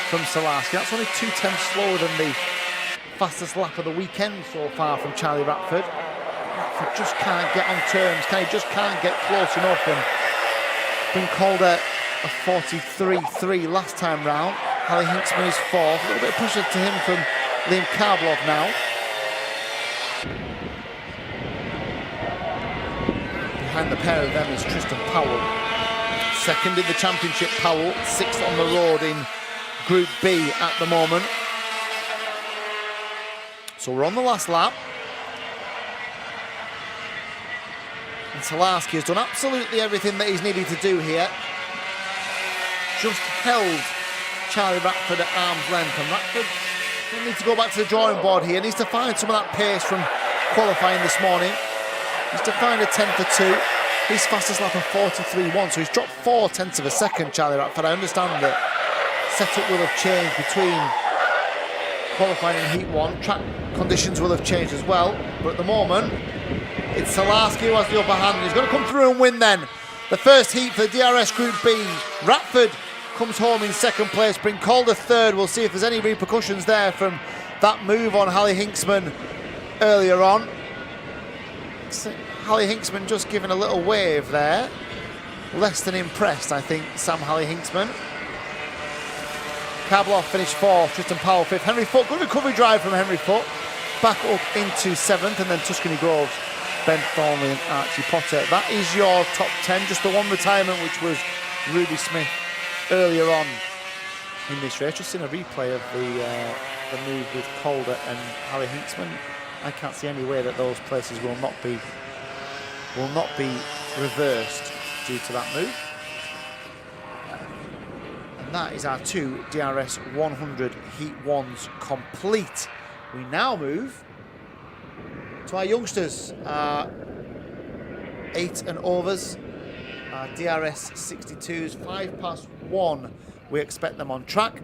from Salarski. That's only 2/10 slower than the fastest lap of the weekend so far from Charlie Ratford. Ratford just can't get on terms, he just can't get close enough, and been called a 43.3 last time round. Hallie Hinksman is 4th. A little bit of pressure to him from Liam Karloff now. Behind the pair of them is Tristan Powell. 2nd in the championship, Powell. 6th on the road in Group B at the moment. So we're on the last lap. And Salarski has done absolutely everything that he's needed to do here. Just held Charlie Ratford at arm's length, and Ratford will need to go back to the drawing board here. Needs to find some of that pace from qualifying this morning. Needs to find a 10 for 2. His fastest lap of 43.1, so he's dropped 0.4 of a second, Charlie Ratford. I understand that setup will have changed between qualifying and Heat 1. Track conditions will have changed as well, but at the moment, it's Salarski who has the upper hand. He's going to come through and win then. The first heat for the DRS Group B. Ratford comes home in 2nd place. Bryn Calder 3rd. We'll see if there's any repercussions there from that move on Hallie Hinksman earlier on. Hallie Hinksman just giving a little wave there. Less than impressed, I think, Sam Hallie Hinksman. Karloff finished 4th. Tristan Powell 5th. Henry Foote, good recovery drive from Henry Foote. Back up into 7th, and then Tuscany Groves, Ben Thornley and Archie Potter. That is your top 10. Just the one retirement, which was Ruby Smith earlier on in this race. Just seen a replay of the move with Calder and Hallie Hinksman. I can't see any way that those places will not be reversed due to that move. And that is our 2 DRS 100 Heat 1s complete. We now move to our youngsters, 8 and overs, DRS 62s, 1:05. We expect them on track,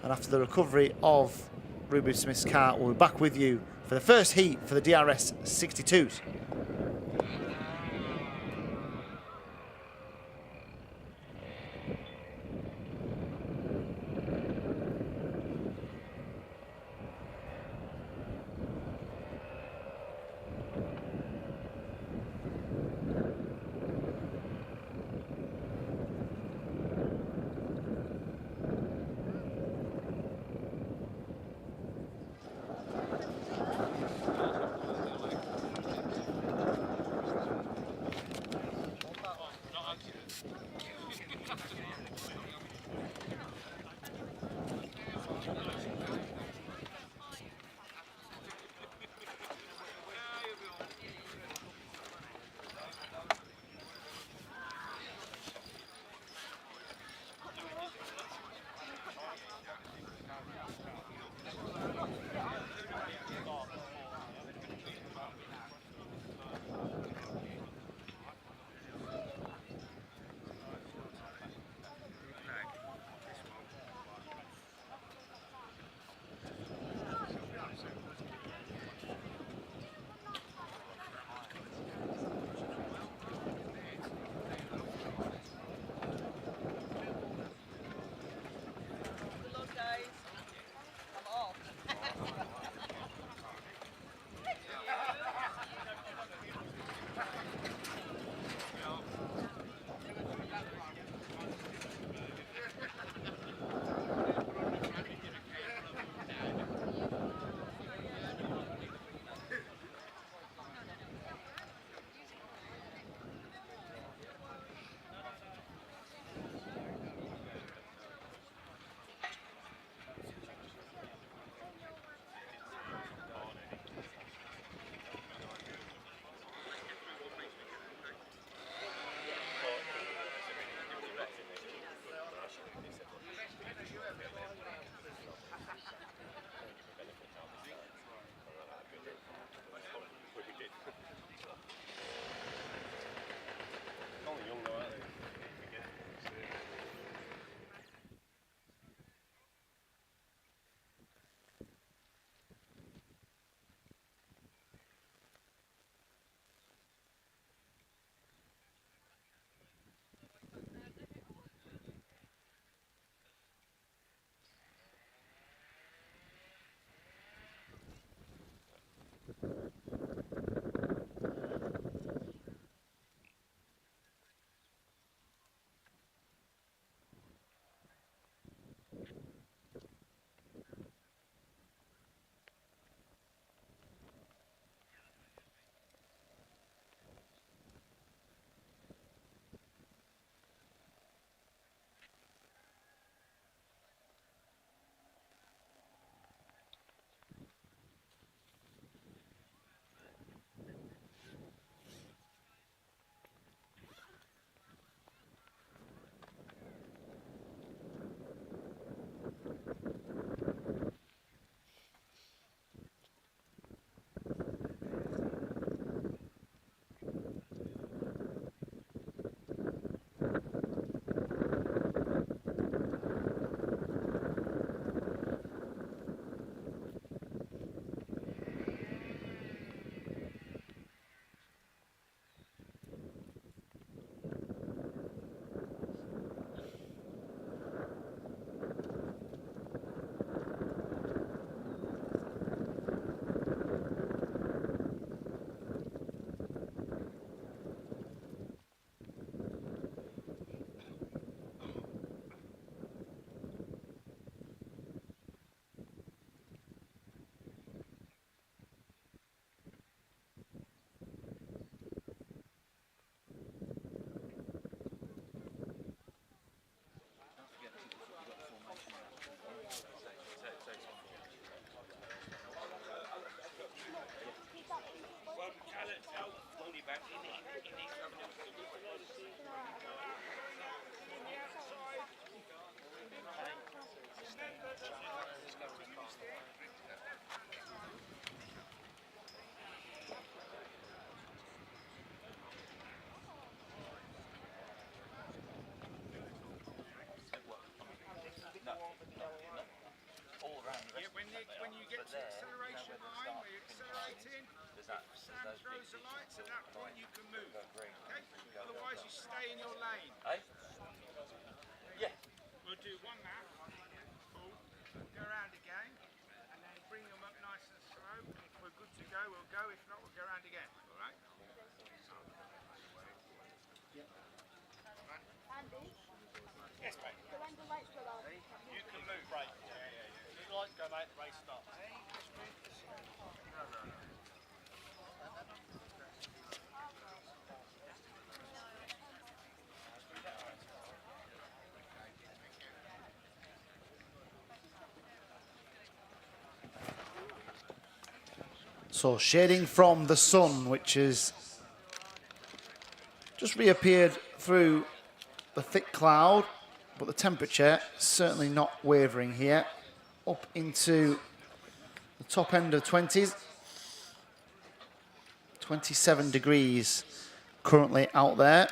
and after the recovery of Ruby Smith's car, we'll be back with you for the first heat for the DRS 62s. when you get to the acceleration line where you're accelerating, if Sam throws the lights, at that point you can move. Okay? Otherwise you stay in your lane. Yeah. We'll do one lap. Cool. Go around again. And then bring them up nice and slow. And if we're good to go, we'll go. If not, we'll go around again. Alright? Andy? Yes, mate. So when the lights go on, You can move. Right. Yeah. The lights go, mate, the race starts. So shading from the sun, which is just reappeared through the thick cloud, but the temperature certainly not wavering here. Up into the top end of 20s. 27 degrees currently out there.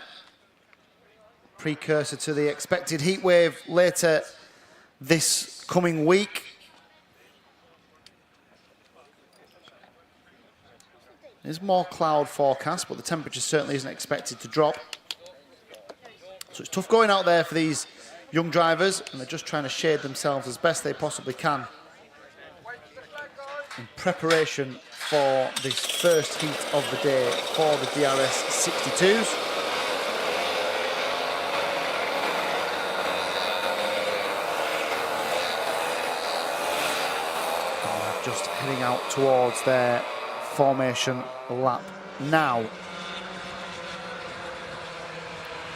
Precursor to the expected heat wave later this coming week. There's more cloud forecast, but the temperature certainly isn't expected to drop. So it's tough going out there for these young drivers, and they're just trying to shade themselves as best they possibly can in preparation for this first heat of the day for the DRS 62s. And they're just heading out towards their formation lap now.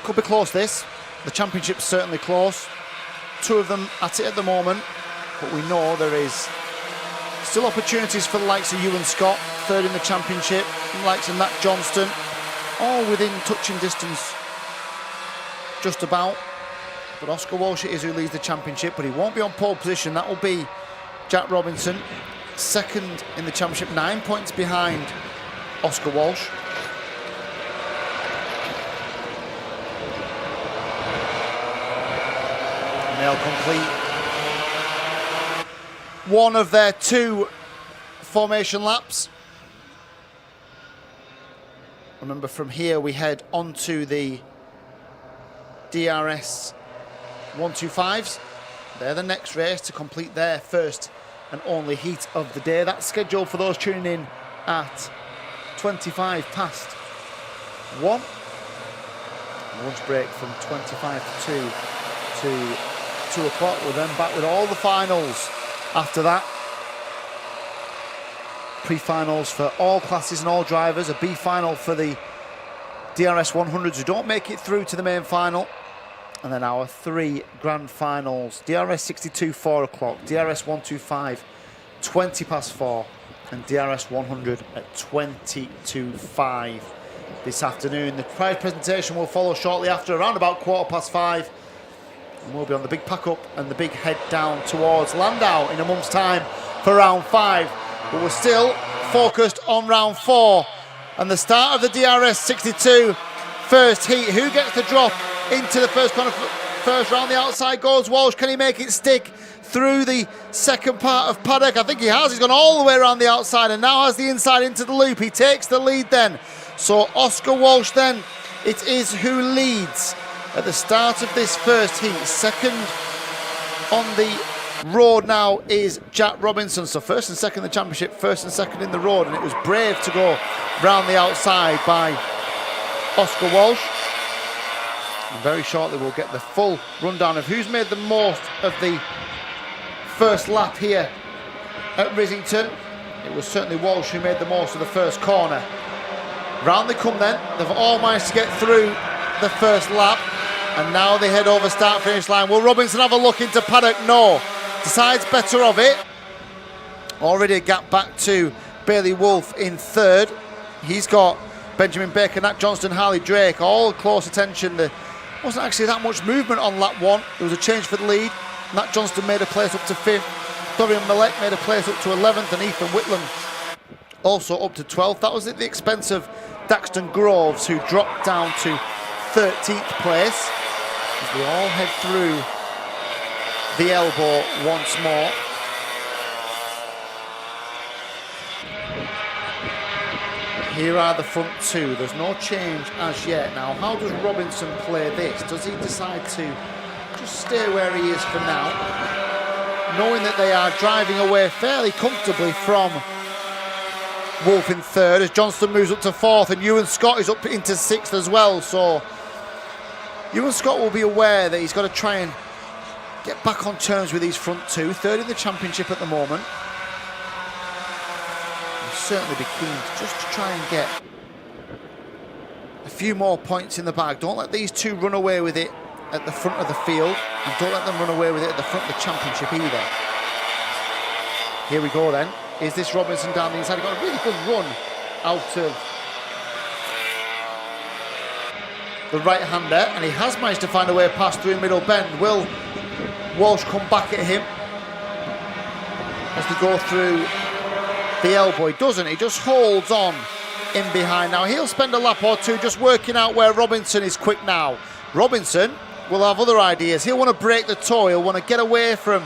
Could be close this. The championship's certainly close. Two of them at it at the moment, but we know there is still opportunities for the likes of Ewan Scott, third in the championship, the likes of Matt Johnston, all within touching distance just about. But Oscar Walsh it is who leads the championship, but he won't be on pole position. That will be Jack Robinson, second in the championship, 9 points behind Oscar Walsh. And they'll complete one of their two formation laps. Remember, from here we head onto the DRS 125s. They're the next race to complete their first and only heat of the day. That's scheduled for those tuning in at 25 past 1. Lunch break from 25 to 2 to 2 o'clock. We're then back with all the finals after that. Pre-finals for all classes and all drivers. A B final for the DRS 100s who don't make it through to the main final. And then our three grand finals. DRS 62, 4 o'clock. DRS 125, 20 past 4. And DRS 100 at 20 to 5 this afternoon. The prize presentation will follow shortly after, around about 5:15. And we'll be on the big pack up and the big head down towards Landau in a month's time for round 5. But we're still focused on round 4 and the start of the DRS 62 first heat. Who gets the drop into the first corner? First round the outside goes Walsh. Can he make it stick through the second part of paddock? I think he has. He's gone all the way around the outside and now has the inside into the loop. He takes the lead then. So Oscar Walsh then, it is who leads at the start of this first heat. Second on the road now is Jack Robinson. So first and second in the championship, first and second in the road. And it was brave to go round the outside by Oscar Walsh. And very shortly we'll get the full rundown of who's made the most of the first lap here at Rissington. It was certainly Walsh who made the most of the first corner. Round they come then. They've all managed to get through the first lap. And now they head over start-finish line. Will Robinson have a look into paddock? No. Decides better of it. Already a gap back to Bailey Wolf in third. He's got Benjamin Baker, Nat Johnston, Harley Drake, all close attention. There wasn't actually that much movement on lap 1. There was a change for the lead. Nat Johnston made a place up to 5th. Dorian Millett made a place up to 11th, and Ethan Whitlam also up to 12th. That was at the expense of Daxton Groves, who dropped down to 13th place. As we all head through the elbow once more. Here are the front two. There's no change as yet. Now, how does Robinson play this? Does he decide to just stay where he is for now, knowing that they are driving away fairly comfortably from Wolf in third, as Johnston moves up to fourth, and Ewan Scott is up into sixth as well. So Ewan Scott will be aware that he's got to try and get back on terms with these front two. Third in the championship at the moment. Certainly be keen just to try and get a few more points in the bag. Don't let these two run away with it at the front of the field, and don't let them run away with it at the front of the championship either. Here we go then. Is this Robinson down the inside? He got a really good run out of the right-hander, and he has managed to find a way past through middle bend. Will Walsh come back at him as they go through the elbow? He doesn't, he just holds on in behind. Now he'll spend a lap or two just working out where Robinson is quick now. Robinson will have other ideas. He'll want to break the toe, he'll want to get away from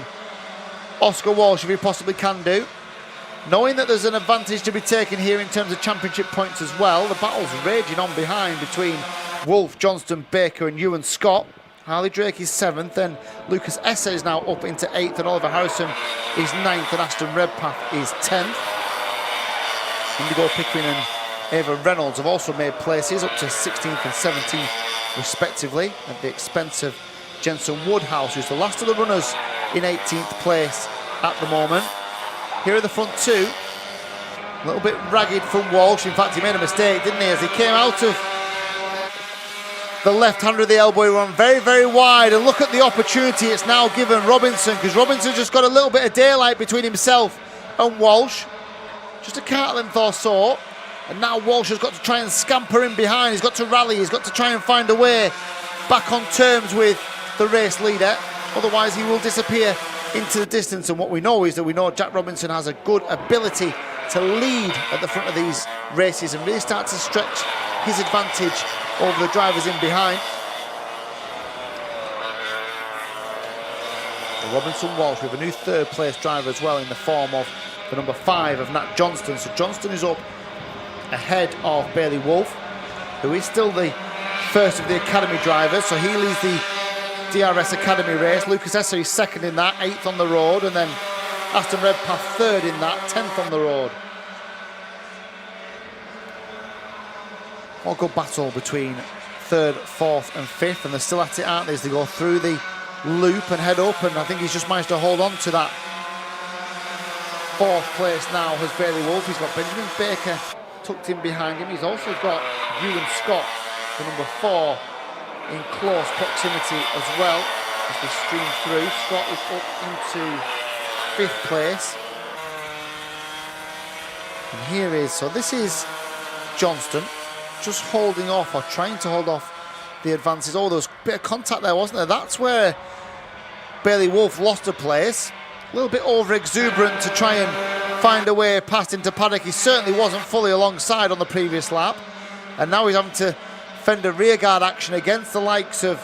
Oscar Walsh if he possibly can do. Knowing that there's an advantage to be taken here in terms of championship points as well. The battle's raging on behind between Wolf, Johnston, Baker and Ewan Scott. Harley Drake is 7th, and Lucas Esse is now up into 8th, and Oliver Harrison is 9th, and Aston Redpath is 10th. Indigo Pickering and Ava Reynolds have also made places up to 16th and 17th respectively, at the expense of Jensen Woodhouse, who's the last of the runners in 18th place at the moment. Here are the front two. A little bit ragged from Walsh. In fact, he made a mistake, didn't he, as he came out of the left-hander of the elbow. He ran very, very wide, and look at the opportunity it's now given Robinson, because Robinson just got a little bit of daylight between himself and Walsh. Just a kart length or so, and now Walsh has got to try and scamper in behind. He's got to rally, he's got to try and find a way back on terms with the race leader, otherwise he will disappear into the distance. And what we know is that we know Jack Robinson has a good ability to lead at the front of these races and really start to stretch his advantage over the drivers in behind. Robinson Walsh with a new third place driver as well in the form of the number 5 of Nat Johnston. So Johnston is up ahead of Bailey Wolf, who is still the first of the academy drivers, so he leads the DRS Academy race. Lucas Esse is 2nd in that, 8th on the road, and then Aston Redpath 3rd in that, 10th on the road. What a good battle between 3rd, 4th and 5th, and they're still at it, aren't they, as they go through the loop and head up, and I think he's just managed to hold on to that 4th place now has Bailey Wolf. He's got Benjamin Baker tucked in behind him. He's also got Ewan Scott, the number 4, in close proximity as well as they stream through. Scott is up into 5th place. And here is, so this is Johnston just holding off, or trying to hold off the advances. Oh, there was a bit of contact there, wasn't there? That's where Bailey Wolf lost a place. A little bit over exuberant to try and find a way past into paddock. He certainly wasn't fully alongside on the previous lap, and now he's having to fend a rearguard action against the likes of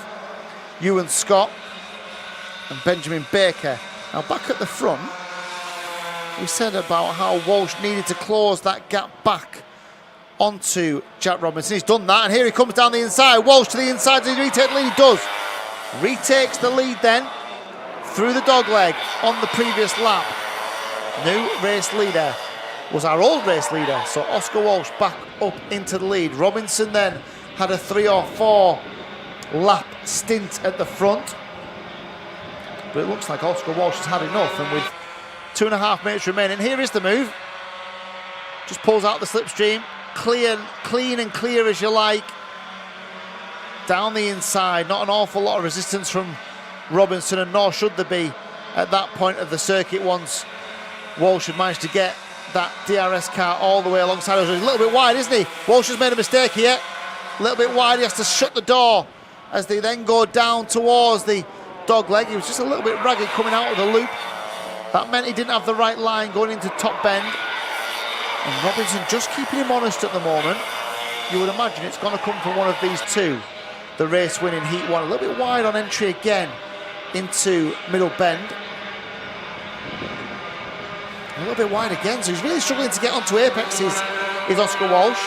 Ewan Scott and Benjamin Baker. Now back at the front, we said about how Walsh needed to close that gap back onto Jack Robinson. He's done that, and here he comes down the inside. Walsh to the inside, does he retake the lead? He does. Retakes the lead then through the dogleg on the previous lap. New race leader was our old race leader, so Oscar Walsh back up into the lead. Robinson then had a 3 or 4 lap stint at the front, but it looks like Oscar Walsh has had enough, and with 2.5 minutes remaining, here is the move. Just pulls out the slipstream, clean and clear as you like, down the inside. Not an awful lot of resistance from Robinson, and nor should there be at that point of the circuit once Walsh had managed to get that DRS car all the way alongside us. He's a little bit wide, isn't he? Walsh has made a mistake here. A little bit wide, he has to shut the door as they then go down towards the dogleg. He was just a little bit ragged coming out of the loop. That meant he didn't have the right line going into top bend. And Robinson just keeping him honest at the moment. You would imagine it's going to come from one of these two. The race win in Heat 1. A little bit wide on entry again into middle bend. A little bit wide again, so he's really struggling to get onto apex is Oscar Walsh.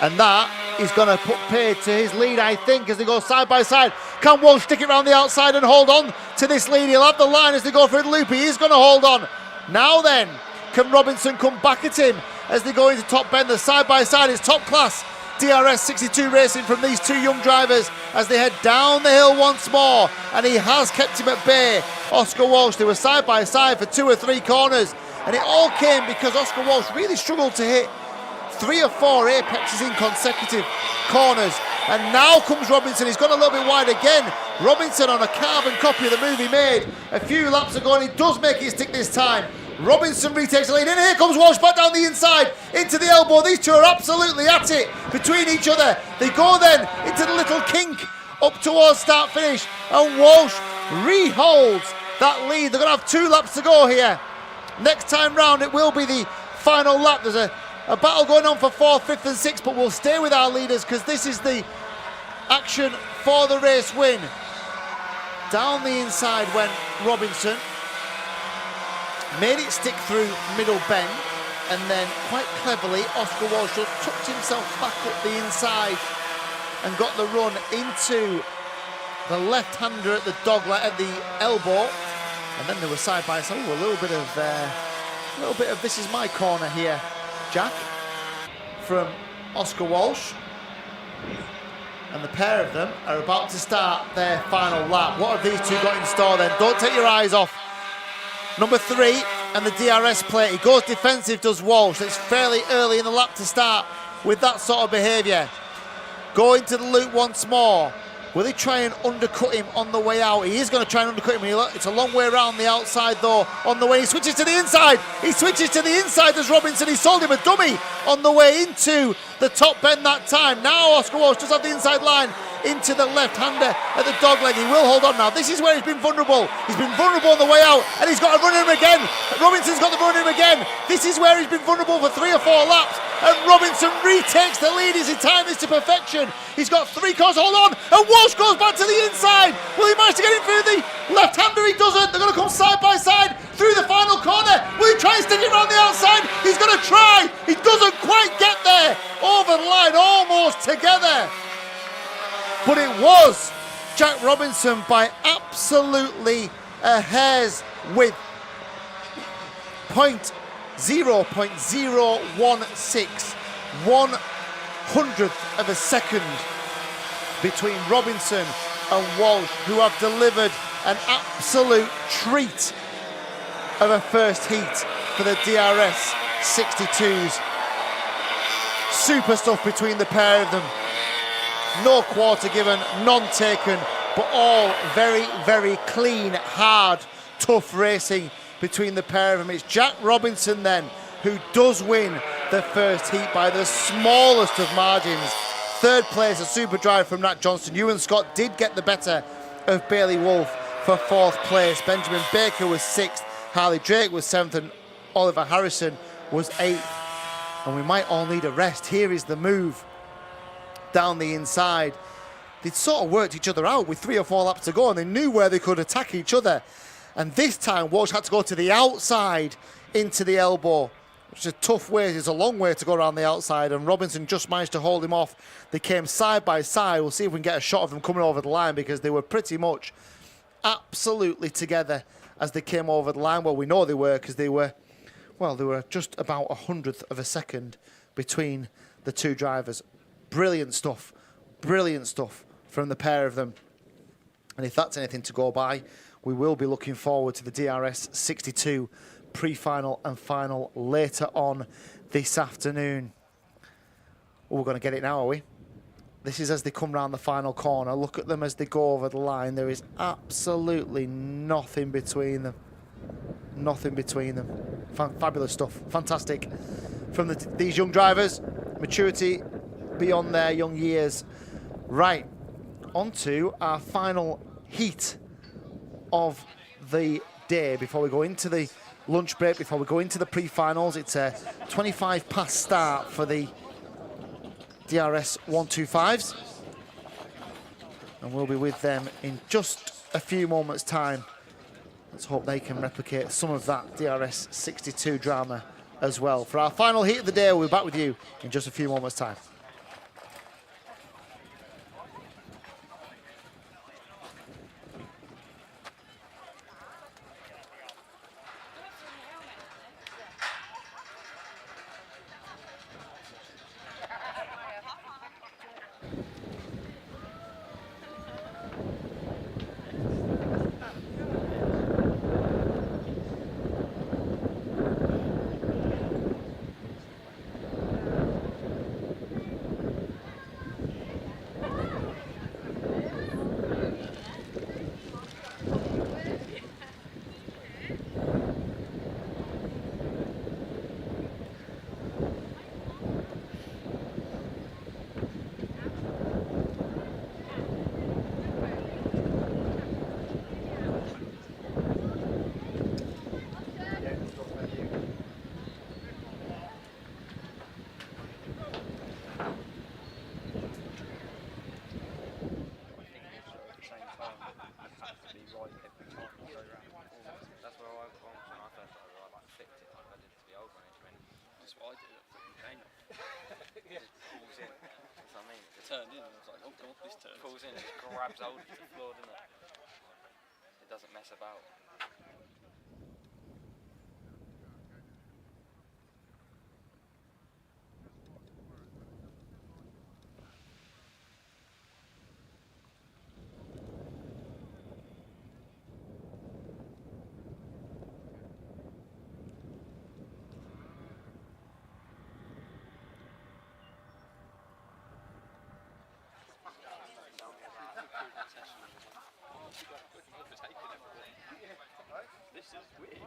And that is going to put paid to his lead, I think, as they go side by side. Can Walsh stick it around the outside and hold on to this lead? He'll have the line as they go through the loop. He is going to hold on. Now then, can Robinson come back at him as they go into top bend? The side by side is top class. DRS 62 racing from these two young drivers as they head down the hill once more, and he has kept him at bay. Oscar Walsh, they were side by side for 2 or 3 corners, and it all came because Oscar Walsh really struggled to hit 3 or 4 apexes in consecutive corners. And now comes Robinson. He's gone a little bit wide again. Robinson on a carbon copy of the move he made a few laps ago, and he does make it stick this time. Robinson retakes the lead, and here comes Walsh back down the inside into the elbow. These two are absolutely at it between each other. They go then into the little kink up towards start finish, and Walsh reholds that lead. They're going to have 2 laps to go here. Next time round it will be the final lap. There's a battle going on for 4th, 5th and 6th, but we'll stay with our leaders because this is the action for the race win. Down the inside went Robinson. Made it stick through middle bend, and then quite cleverly Oscar Walsh just tucked himself back up the inside and got the run into the left-hander at the dogleg at the elbow, and then they were side by side. Ooh, a little bit of this is my corner here, Jack, from Oscar Walsh. And the pair of them are about to start their final lap. What have these two got in store then? Don't take your eyes off number 3 and the DRS plate. He goes defensive, does Walsh. It's fairly early in the lap to start with that sort of behaviour. Going to the loop once more. Will he try and undercut him on the way out? He is going to try and undercut him. It's a long way around the outside though. On the way, he switches to the inside. He switches to the inside as Robinson. He sold him a dummy on the way into the top bend that time. Now Oscar Walsh does have the inside line into the left-hander at the dogleg. He will hold on now. This is where he's been vulnerable. He's been vulnerable on the way out, and he's got to run him again. Robinson's got to run him again. This is where he's been vulnerable for 3 or 4 laps, and Robinson retakes the lead. Is he timed this to perfection? He's got 3 cars, hold on, and Walsh goes back to the inside. Will he manage to get him through the left-hander? He doesn't. They're going to come side by side through the final corner. Will he try and stick it around the outside? He's going to try. He doesn't quite get there. Over the line, almost together. But it was Jack Robinson by absolutely a hair's width. 0.016, 1/100th of a second between Robinson and Walsh, who have delivered an absolute treat of a first heat for the DRS 62s. Super stuff between the pair of them. No quarter given, none taken, but all very, very clean, hard, tough racing between the pair of them. It's Jack Robinson then who does win the first heat by the smallest of margins. 3rd place, a super drive from Nat Johnston. Ewan Scott did get the better of Bailey Wolf for 4th place. Benjamin Baker was 6th, Harley Drake was 7th, and Oliver Harrison was 8th. And we might all need a rest. Here is the move down the inside. They'd sort of worked each other out with 3 or 4 laps to go, and they knew where they could attack each other. And this time Walsh had to go to the outside into the elbow, which is a tough way. It's a long way to go around the outside, and Robinson just managed to hold him off. They came side by side. We'll see if we can get a shot of them coming over the line, because they were pretty much absolutely together as they came over the line. Well, we know they were, because they were just about 100th of a second between the two drivers. Brilliant stuff from the pair of them. And if that's anything to go by, we will be looking forward to the DRS 62 pre-final and final later on this afternoon. Oh, we're going to get it now, are we? This is as they come round the final corner. Look at them as they go over the line. There is absolutely nothing between them. Nothing between them. Fabulous stuff. Fantastic from these young drivers. Maturity beyond their young years. Right, on to our final heat of the day before we go into the lunch break, before we go into the pre-finals. It's a 25 past start for the DRS 125s, and we'll be with them in just a few moments time. Let's hope they can replicate some of that DRS 62 drama as well. For our final heat of the day, we'll be back with you in just a few moments time. turned in and I was like, oh god, this turns. Pulls in, just grabs hold of the floor, doesn't it? It doesn't mess about. This is weird.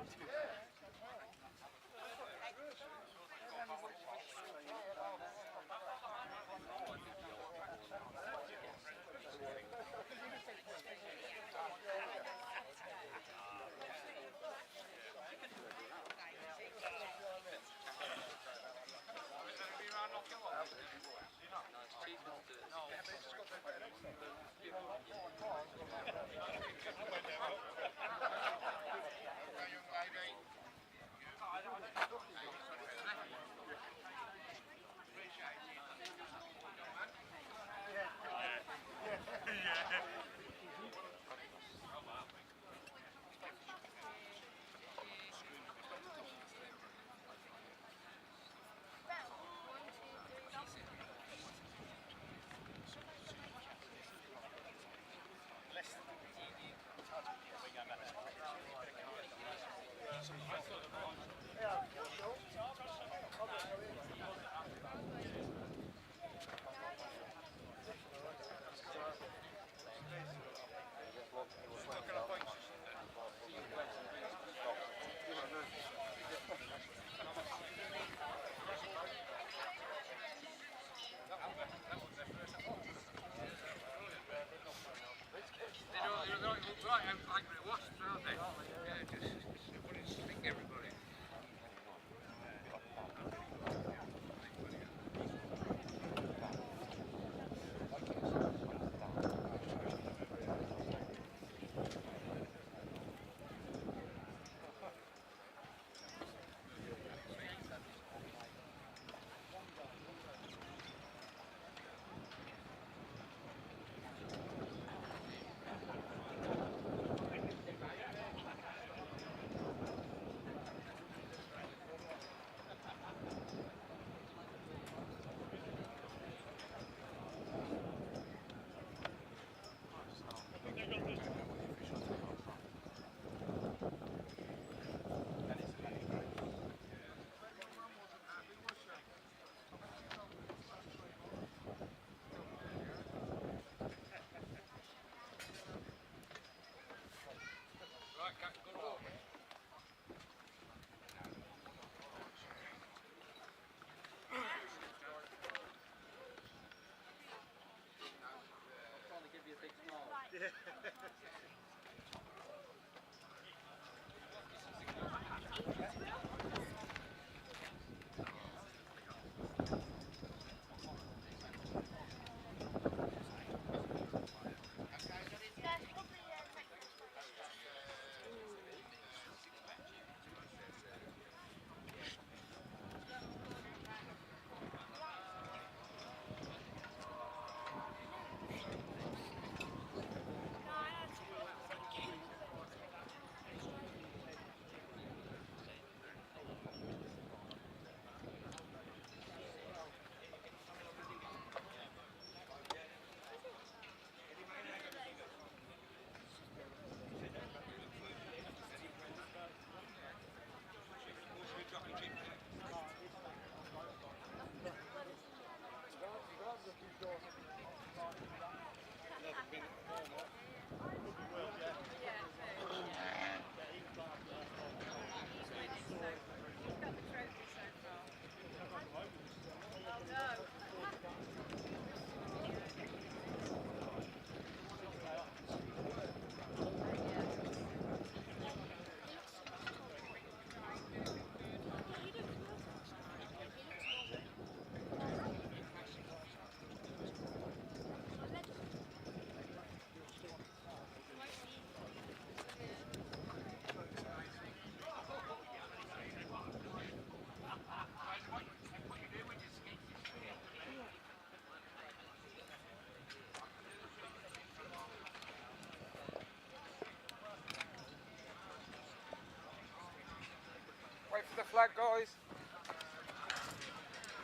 flag, guys.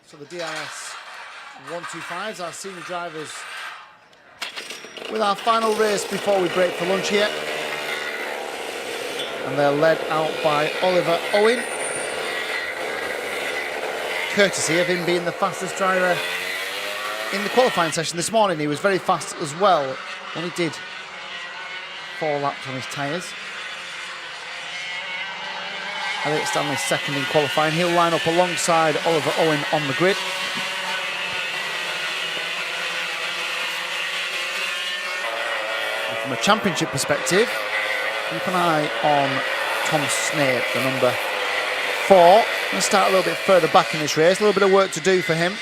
So the DRS 125s, our senior drivers, with our final race before we break for lunch here. And they're led out by Oliver Owen. Courtesy of him being the fastest driver in the qualifying session this morning. He was very fast as well. Only did 4 laps on his tyres. Elliot Stanley second in qualifying. He'll line up alongside Oliver Owen on the grid. And from a championship perspective, keep an eye on Tom Snape, the number 4. Going to start a little bit further back in this race. A little bit of work to do for him.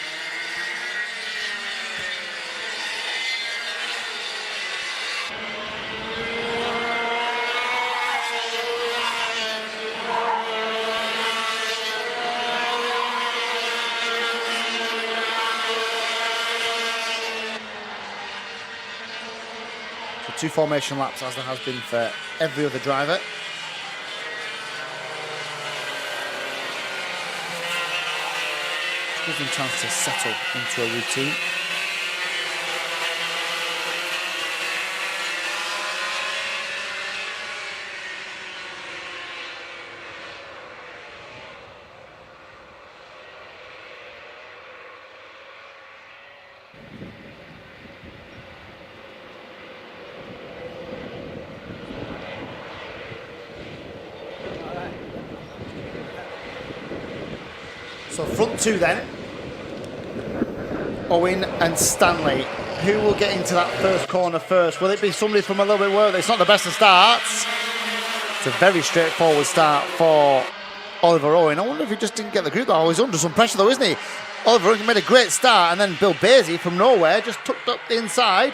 So 2 formation laps, as there has been for every other driver. Gives them a chance to settle into a routine. So front 2 then. Owen and Stanley. Who will get into that first corner first? Will it be somebody from a little bit worse? It's not the best of starts. It's a very straightforward start for Oliver Owen. I wonder if he just didn't get the group. Oh, he's under some pressure though, isn't he? Oliver Owen made a great start, and then Bill Basie from nowhere just tucked up the inside,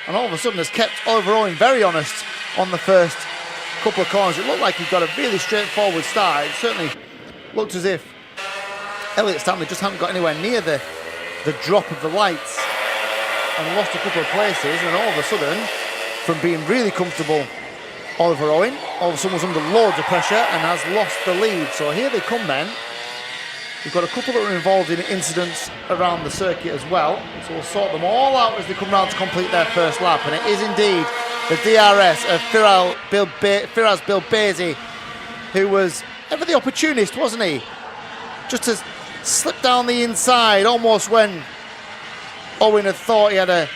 and all of a sudden has kept Oliver Owen very honest on the first couple of corners. It looked like he got a really straightforward start. It certainly looked as if Elliot Stanley just hadn't got anywhere near the drop of the lights and lost a couple of places, and all of a sudden, from being really comfortable, Oliver Owen all of a sudden was under loads of pressure and has lost the lead. So here they come then. We've got a couple that are involved in incidents around the circuit as well, so we'll sort them all out as they come round to complete their first lap. And it is indeed the DRS of Firaz Bill Basie, who was ever the opportunist, wasn't he? Just to slip down the inside, almost when Owen had thought he had a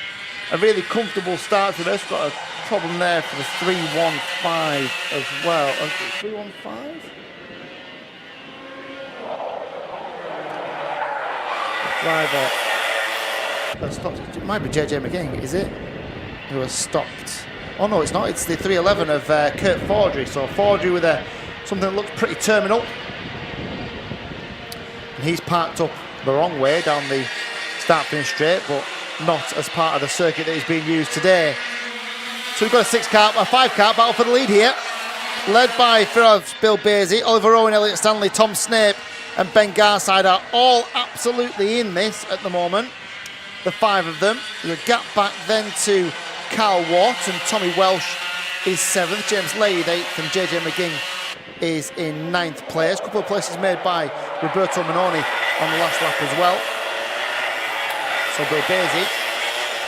really comfortable start to this. Got a problem there for the 315 as well. 315? The driver has stopped. It might be JJ McGing, is it? Who has stopped. Oh no, it's not. It's the 311 of Kurt Fordry. So Fordry with something that looks pretty terminal. And he's parked up the wrong way down the start-finish straight, but not as part of the circuit that is being used today. So we've got a 5-car battle for the lead here, led by Firaz Bill Basie, Oliver Owen, Elliot Stanley, Tom Snape and Ben Garside are all absolutely in this at the moment. The 5 of them. There's a gap back then to Carl Watt, and Tommy Welsh is 7th, James Lade 8th, and JJ McGing is in 9th place. A couple of places made by Roberto Minoni on the last lap as well. So Bill Basie,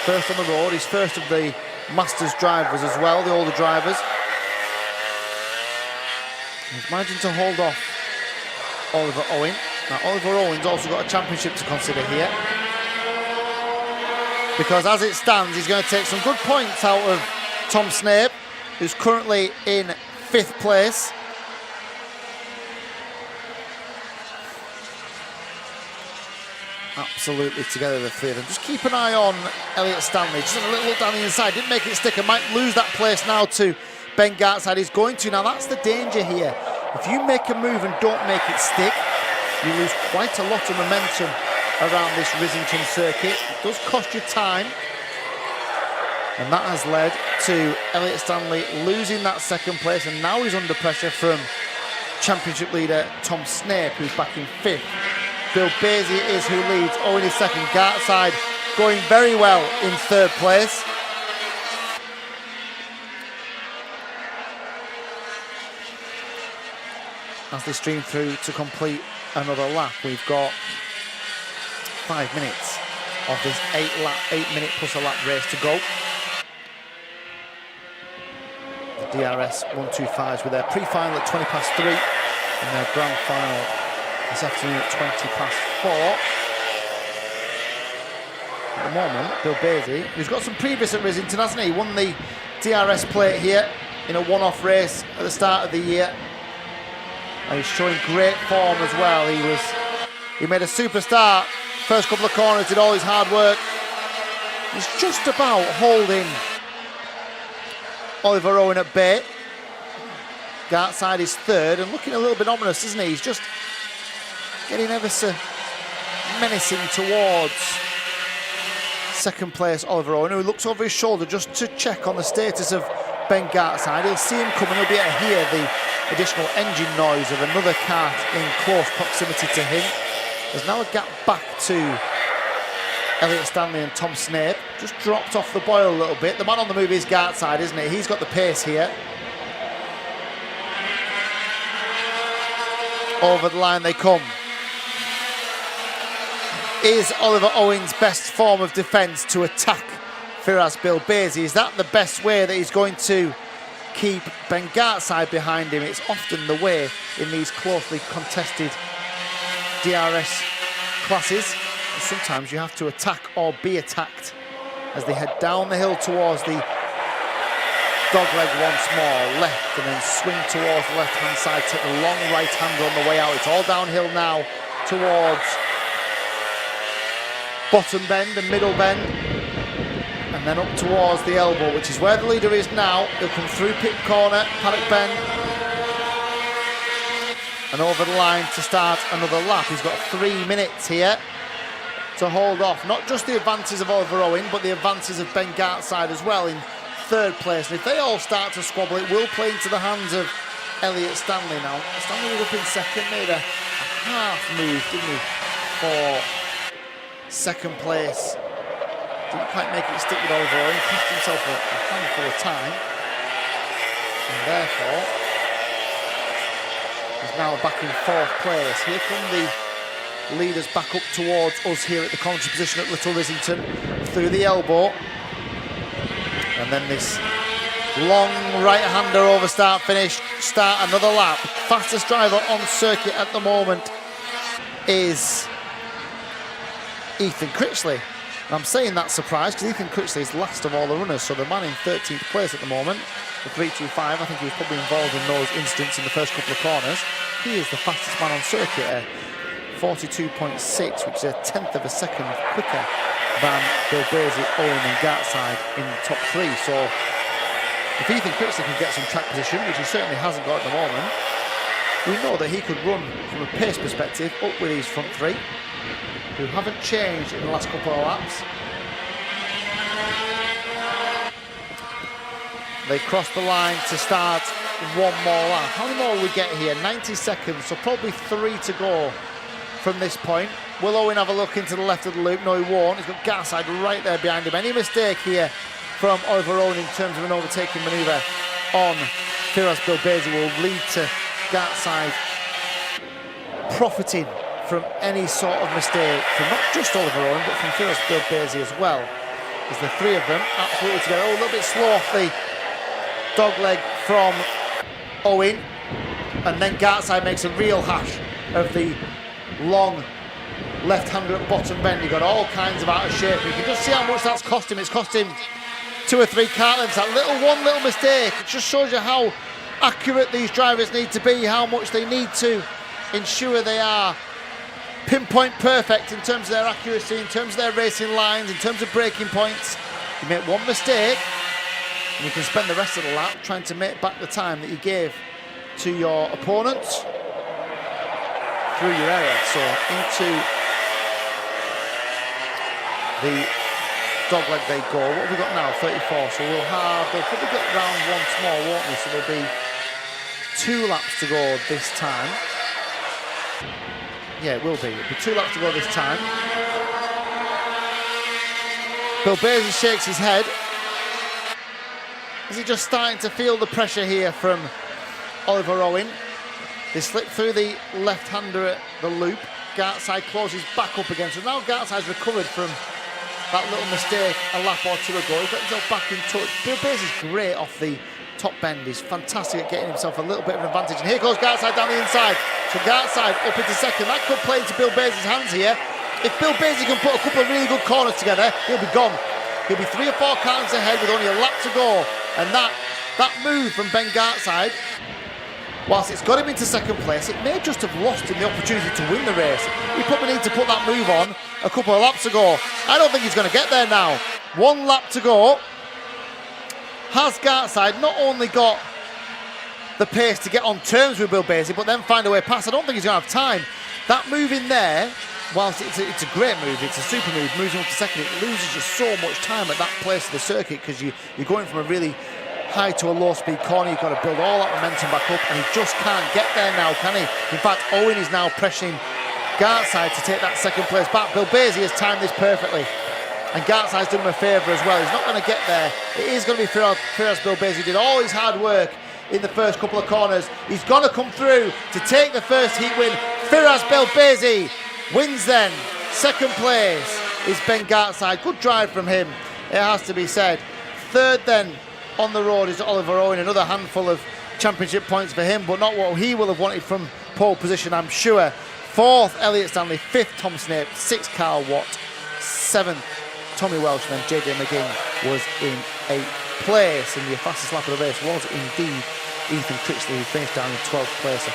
first on the road. He's first of the Masters drivers as well, the older drivers. He's managing to hold off Oliver Owen. Now Oliver Owen's also got a championship to consider here, because as it stands, he's going to take some good points out of Tom Snape, who's currently in 5th place. Absolutely together, the 3 of them. Just keep an eye on Elliot Stanley. Just a little look down the inside. Didn't make it stick and might lose that place now to Ben Garside. He's going to. Now that's the danger here. If you make a move and don't make it stick, you lose quite a lot of momentum around this Rissington circuit. It does cost you time. And that has led to Elliot Stanley losing that 2nd place, and now he's under pressure from championship leader Tom Snape, who's back in 5th. Bill Basie is who leads. Owen is 2nd. Garside going very well in 3rd place. as they stream through to complete another lap. We've got 5 minutes of this 8-minute plus a lap race to go. The DRS 125s with their pre-final at 20 past 3 and their grand final this afternoon at 20 past 4. At the moment, Bill Basie, who's got some previous at Rissington, hasn't he? Won the DRS plate here in a one-off race at the start of the year. And he's showing great form as well. He made a super start. First couple of corners, did all his hard work. He's just about holding Oliver Owen at bay. Gartside is third and looking a little bit ominous, isn't he? He's just getting ever so menacing towards second place Oliver Owen, who looks over his shoulder just to check on the status of Ben Gartside. He'll see him coming, he'll be able to hear the additional engine noise of another kart in close proximity to him. There's now a gap back to Elliot Stanley and Tom Snape. Just dropped off the boil a little bit. The man on the move is Gartside, isn't he? He's got the pace here. Over the line they come. Is Oliver Owen's best form of defence to attack Firas Bilbezi? Is that the best way that he's going to keep Ben Gartside behind him? It's often the way in these closely contested DRS classes. Sometimes you have to attack or be attacked as they head down the hill towards the dogleg once more, left and then swing towards the left-hand side, take the long right-hander on the way out. It's all downhill now towards bottom bend and middle bend, and then up towards the elbow, which is where the leader is now. He'll come through pit corner, paddock bend, and over the line to start another lap. He's got 3 minutes here to hold off not just the advances of Oliver Owen, but the advances of Ben Gartside as well in third place. And if they all start to squabble, it will play into the hands of Elliot Stanley now. Stanley was up in second, made a half move, didn't he, for second place. Didn't quite make it stick with Oliver Owen. He cost himself a handful of time. And therefore, he's now back in fourth place. Here come the leaders back up towards us here at the commentary position at Little Rissington, through the elbow. And then this long right-hander over start finish, start another lap. Fastest driver on circuit at the moment is Ethan Critchley. And I'm saying that surprise because Ethan Critchley is last of all the runners, so the man in 13th place at the moment, the 325. I think he was probably involved in those incidents in the first couple of corners. He is the fastest man on circuit, 42.6, which is a tenth of a second quicker than Bilbezi, Owen and Gartside in the top three. So if Ethan Critchley can get some track position, which he certainly hasn't got at the moment, we know that he could run from a pace perspective up with these front three, who haven't changed in the last couple of laps. They cross the line to start one more lap. How many more will we get here? 90 seconds, so probably 3 to go from this point. Will Owen have a look into the left of the loop? No, he won't. He's got Gartside right there behind him. Any mistake here from Oliver Owen in terms of an overtaking manoeuvre on Firas Bilbezi will lead to Gartside profiting from any sort of mistake from not just Oliver Owen but from Firas Bilbezi as well. As the three of them absolutely together. Oh, a little bit slow off the dogleg from Owen, and then Gartside makes a real hash of the long left-hander at bottom bend. He got all kinds of out of shape. You can just see how much that's cost him. It's cost him 2 or 3 kart lengths. That one little mistake, it just shows you how accurate these drivers need to be, how much they need to ensure they are pinpoint perfect in terms of their accuracy, in terms of their racing lines, in terms of braking points. You make one mistake and you can spend the rest of the lap trying to make back the time that you gave to your opponents through your error. So into the dogleg they go. What have we got now? 34. So they'll probably get round once more, won't they? So there'll be 2 laps to go this time. Yeah, it will be. It'll be 2 laps to go this time. Bilbezi shakes his head. Is he just starting to feel the pressure here from Oliver Owen? They slip through the left-hander at the loop. Gartside closes back up again. So now Gartside's recovered from that little mistake a lap or two ago. He's got himself back in touch. Bill Bays is great off the top bend. He's fantastic at getting himself a little bit of an advantage. And here goes Gartside down the inside. So Gartside up into second. That could play into Bill Bays' hands here. If Bill Bays can put a couple of really good corners together, he'll be gone. He'll be 3 or 4 corners ahead with only a lap to go. And that move from Ben Gartside, whilst it's got him into second place, it may just have lost him the opportunity to win the race. He probably needed to put that move on a couple of laps ago. I don't think he's going to get there now. 1 lap to go. Has Gartside not only got the pace to get on terms with Bill Basie, but then find a way past? I don't think he's going to have time. That move in there, whilst it's a great move, it's a super move, moves him up to second, it loses you so much time at that place of the circuit because you're going from a really high to a low speed corner. You've got to build all that momentum back up, and he just can't get there now, can he? In fact, Owen is now pressuring Gartside to take that second place back. Bill Basie has timed this perfectly, and Gartside's done him a favour as well. He's not going to get there. It is going to be Firas Bill Basie. He did all his hard work in the first couple of corners. He's got to come through to take the first heat win. Firas Bill Basie wins then. Second place is Ben Gartside. Good drive from him, it has to be said. Third then on the road is Oliver Owen. Another handful of championship points for him, but not what he will have wanted from pole position, I'm sure. 4th, Elliot Stanley. 5th, Tom Snape. 6th, Carl Watt. 7th, Tommy Welsh. And then JJ McGinn was in 8th place. And the fastest lap of the race was indeed Ethan Critchley, who finished down in 12th place at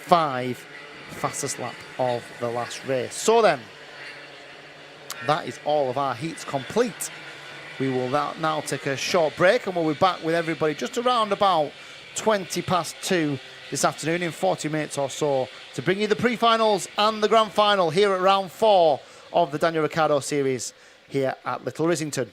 42.565. Fastest lap of the last race. So then, that is all of our heats complete. We will now take a short break, and we'll be back with everybody just around about 20 past 2 this afternoon, in 40 minutes or so, to bring you the pre-finals and the grand final here at round 4 of the Daniel Ricciardo Series here at Little Rissington.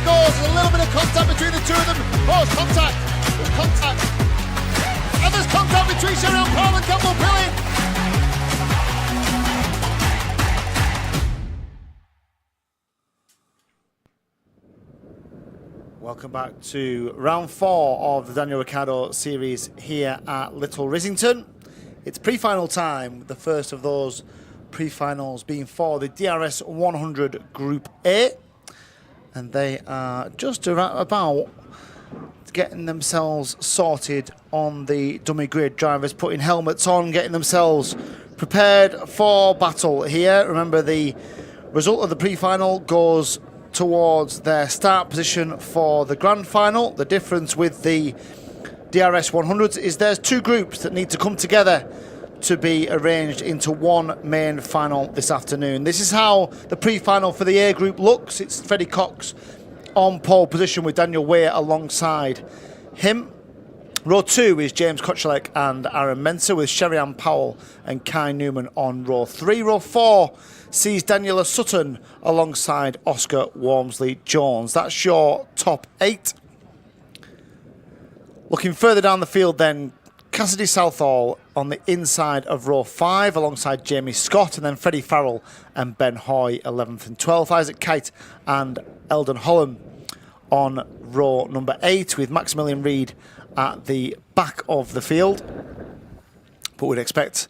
goes. There's a little bit of contact between the two of them. Oh, it's contact. There's contact. And there's contact between Tristan Powell and Campbell Pilling. Welcome back to round 4 of the Daniel Ricciardo Series here at Little Rissington. It's pre-final time, the first of those pre-finals being for the DRS 100 Group A. And they are just about getting themselves sorted on the dummy grid. Drivers putting helmets on, getting themselves prepared for battle here. Remember, the result of the pre-final goes towards their start position for the grand final. The difference with the DRS 100s is there's 2 groups that need to come together to be arranged into one main final this afternoon. This is how the pre-final for the A group looks. It's Freddie Cox on pole position with Daniel Weir alongside him. Row 2 is James Kochelek and Aaron Mensah with Sherry-Ann Powell and Kai Newman on row 3. Row 4 sees Daniela Sutton alongside Oscar Walmsley-Jones. That's your top 8. Looking further down the field then, Cassidy Southall on the inside of row 5 alongside Jamie Scott, and then Freddie Farrell and Ben Hoy 11th and 12th. Isaac Kite and Eldon Holland on row number 8 with Maximilian Reed at the back of the field. But we'd expect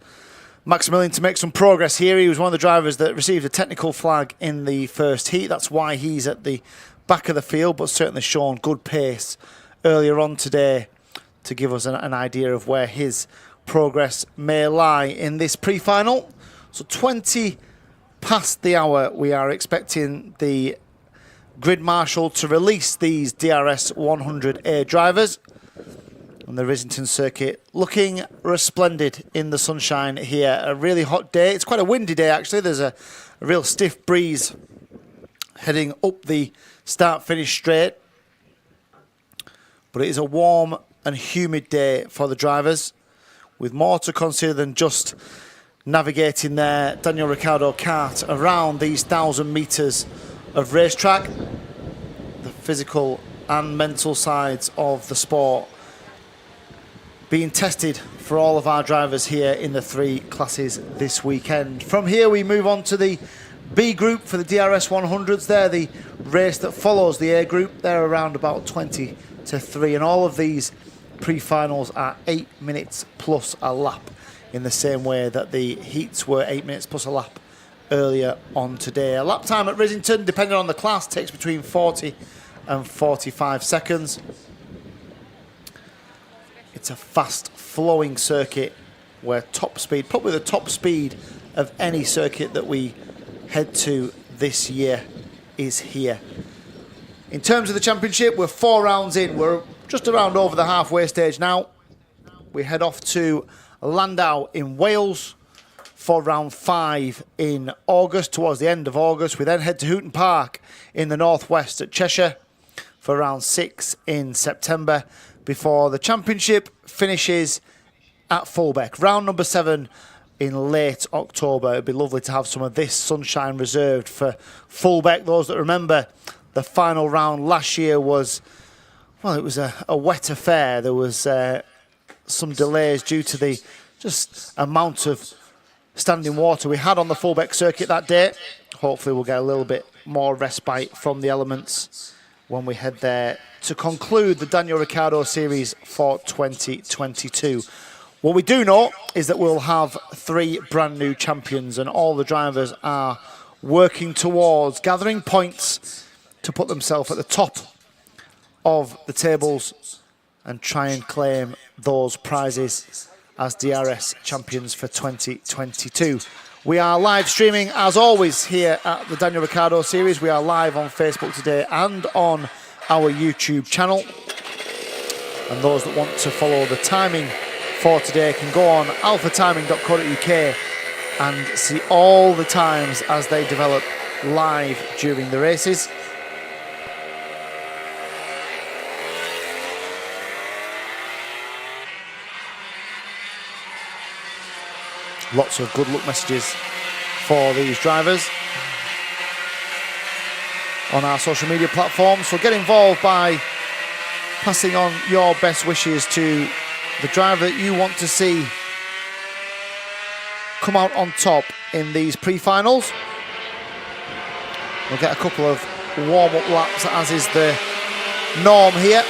Maximilian to make some progress here. He was one of the drivers that received a technical flag in the first heat. That's why he's at the back of the field, but certainly shown good pace earlier on today to give us an idea of where his progress may lie in this pre-final. So 20 past the hour, we are expecting the grid marshal to release these DRS 100A drivers. And the Rissington circuit looking resplendent in the sunshine here. A really hot day. It's quite a windy day, actually. There's a real stiff breeze heading up the start-finish straight. But it is a warm and humid day for the drivers, with more to consider than just navigating their Daniel Ricciardo kart around these 1,000 metres of racetrack. The physical and mental sides of the sport being tested for all of our drivers here in the 3 classes this weekend. From here we move on to the B group for the DRS 100s. They're the race that follows the A group. They're around about 20 to 3, and all of these pre-finals are 8 minutes plus a lap, in the same way that the heats were 8 minutes plus a lap earlier on today. A lap time at Rissington, depending on the class, takes between 40 and 45 seconds. It's a fast flowing circuit where top speed, probably the top speed of any circuit that we head to this year, is here. In terms of the championship, we're 4 rounds in. We're just around over the halfway stage now. We head off to Landau in Wales for round 5 in August, towards the end of August. We then head to Houghton Park in the northwest at Cheshire for round 6 in September, before the championship finishes at Fulbeck. Round number 7 in late October. It'd be lovely to have some of this sunshine reserved for Fulbeck. Those that remember the final round last year was, well, it was a wet affair. There was some delays due to the just amount of standing water we had on the Fulbeck circuit that day. Hopefully we'll get a little bit more respite from the elements when we head there to conclude the Daniel Ricciardo Series for 2022. What we do know is that we'll have 3 brand new champions, and all the drivers are working towards gathering points to put themselves at the top of the tables and try and claim those prizes as DRS champions for 2022. We are live streaming, as always, here at the Daniel Ricciardo Series. We are live on Facebook today and on our YouTube channel. And those that want to follow the timing for today can go on alphatiming.co.uk and see all the times as they develop live during the races. Lots of good luck messages for these drivers. on our social media platforms. So get involved by passing on your best wishes to the driver that you want to see come out on top in these pre-finals. We'll get a couple of warm-up laps, as is the norm here.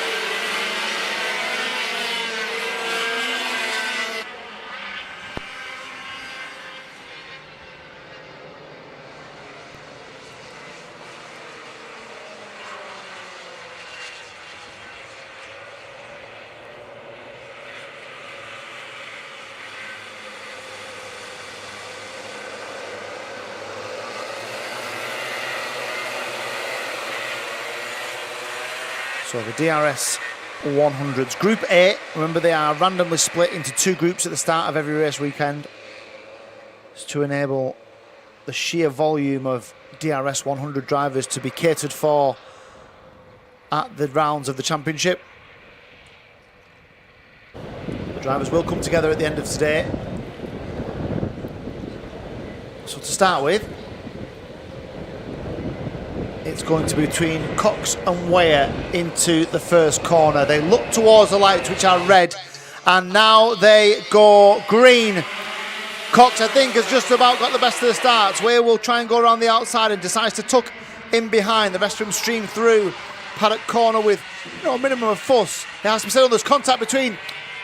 So the DRS 100s. Group A, remember they are randomly split into two groups at the start of every race weekend. It's to enable the sheer volume of DRS 100 drivers to be catered for at the rounds of the championship. The drivers will come together at the end of today. So to start with, it's going to be between Cox and Weir into the first corner. They look towards the lights, which are red, and now they go green. Cox, I think, has just about got the best of the starts. Weir will try and go around the outside and decides to tuck in behind. The rest of them stream through paddock corner with a minimum of fuss. There has to be said, there's contact between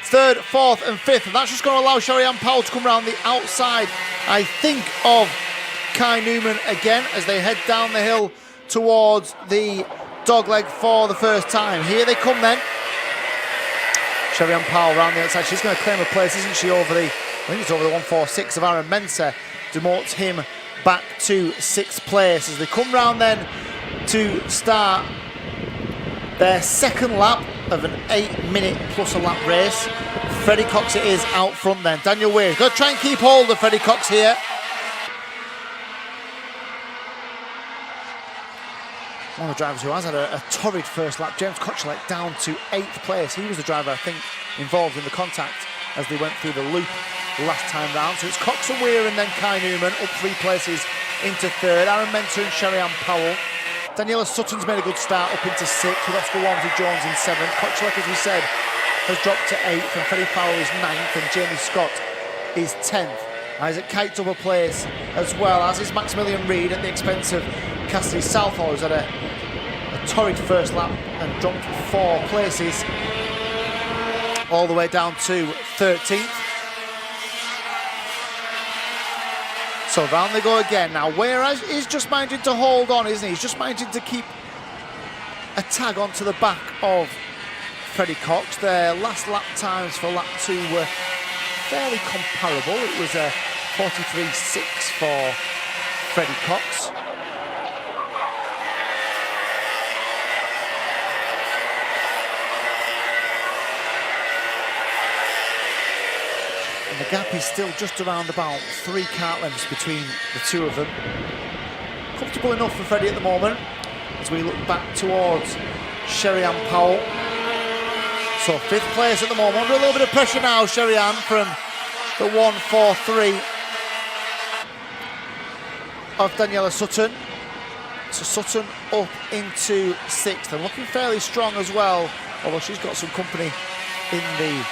third, fourth and fifth, and that's just going to allow Sherry-Ann Powell to come around the outside, I think, of Kai Newman again as they head down the hill towards the dogleg for the first time. Here they come then. Sherry-Ann Powell around the outside. She's going to claim a place, isn't she, over the, I think it's over the 146 of Aaron Mensah. Demotes him back to sixth place as they come round then to start their second lap of an 8-minute plus a lap race. Freddie Cox it is out front then. Daniel Weir going to try and keep hold of Freddie Cox here. One of the drivers who has had a torrid first lap, James Kotchelek, down to 8th place. He was the driver, I think, involved in the contact as they went through the loop last time round. So it's Cox and Weir and then Kai Newman up 3 places into third. Aaron Mensah and Sherry-Ann Powell. Daniela Sutton's made a good start up into 6th with Oscar Walmsley-Jones in 7th. Kotchelek, as we said, has dropped to 8th, and Freddie Powell is 9th, and Jamie Scott is 10th. Isaac Kite's up a place as well, as is Maximilian Reid at the expense of Cassidy Southall, who's had a torrid first lap and dropped 4 places all the way down to 13th. So round they go again. Now Weir is just managing to hold on, isn't he? He's just managing to keep a tag onto the back of Freddie Cox. Their last lap times for lap 2 were fairly comparable. It was a 43.6 for Freddie Cox. And the gap is still just around about 3 kart lengths between the two of them. Comfortable enough for Freddie at the moment as we look back towards Sherry-Ann Powell. So 5th place at the moment, under a little bit of pressure now, Sherry-Ann from the 1-4-3 of Daniela Sutton. So Sutton up into 6th and looking fairly strong as well, although she's got some company in the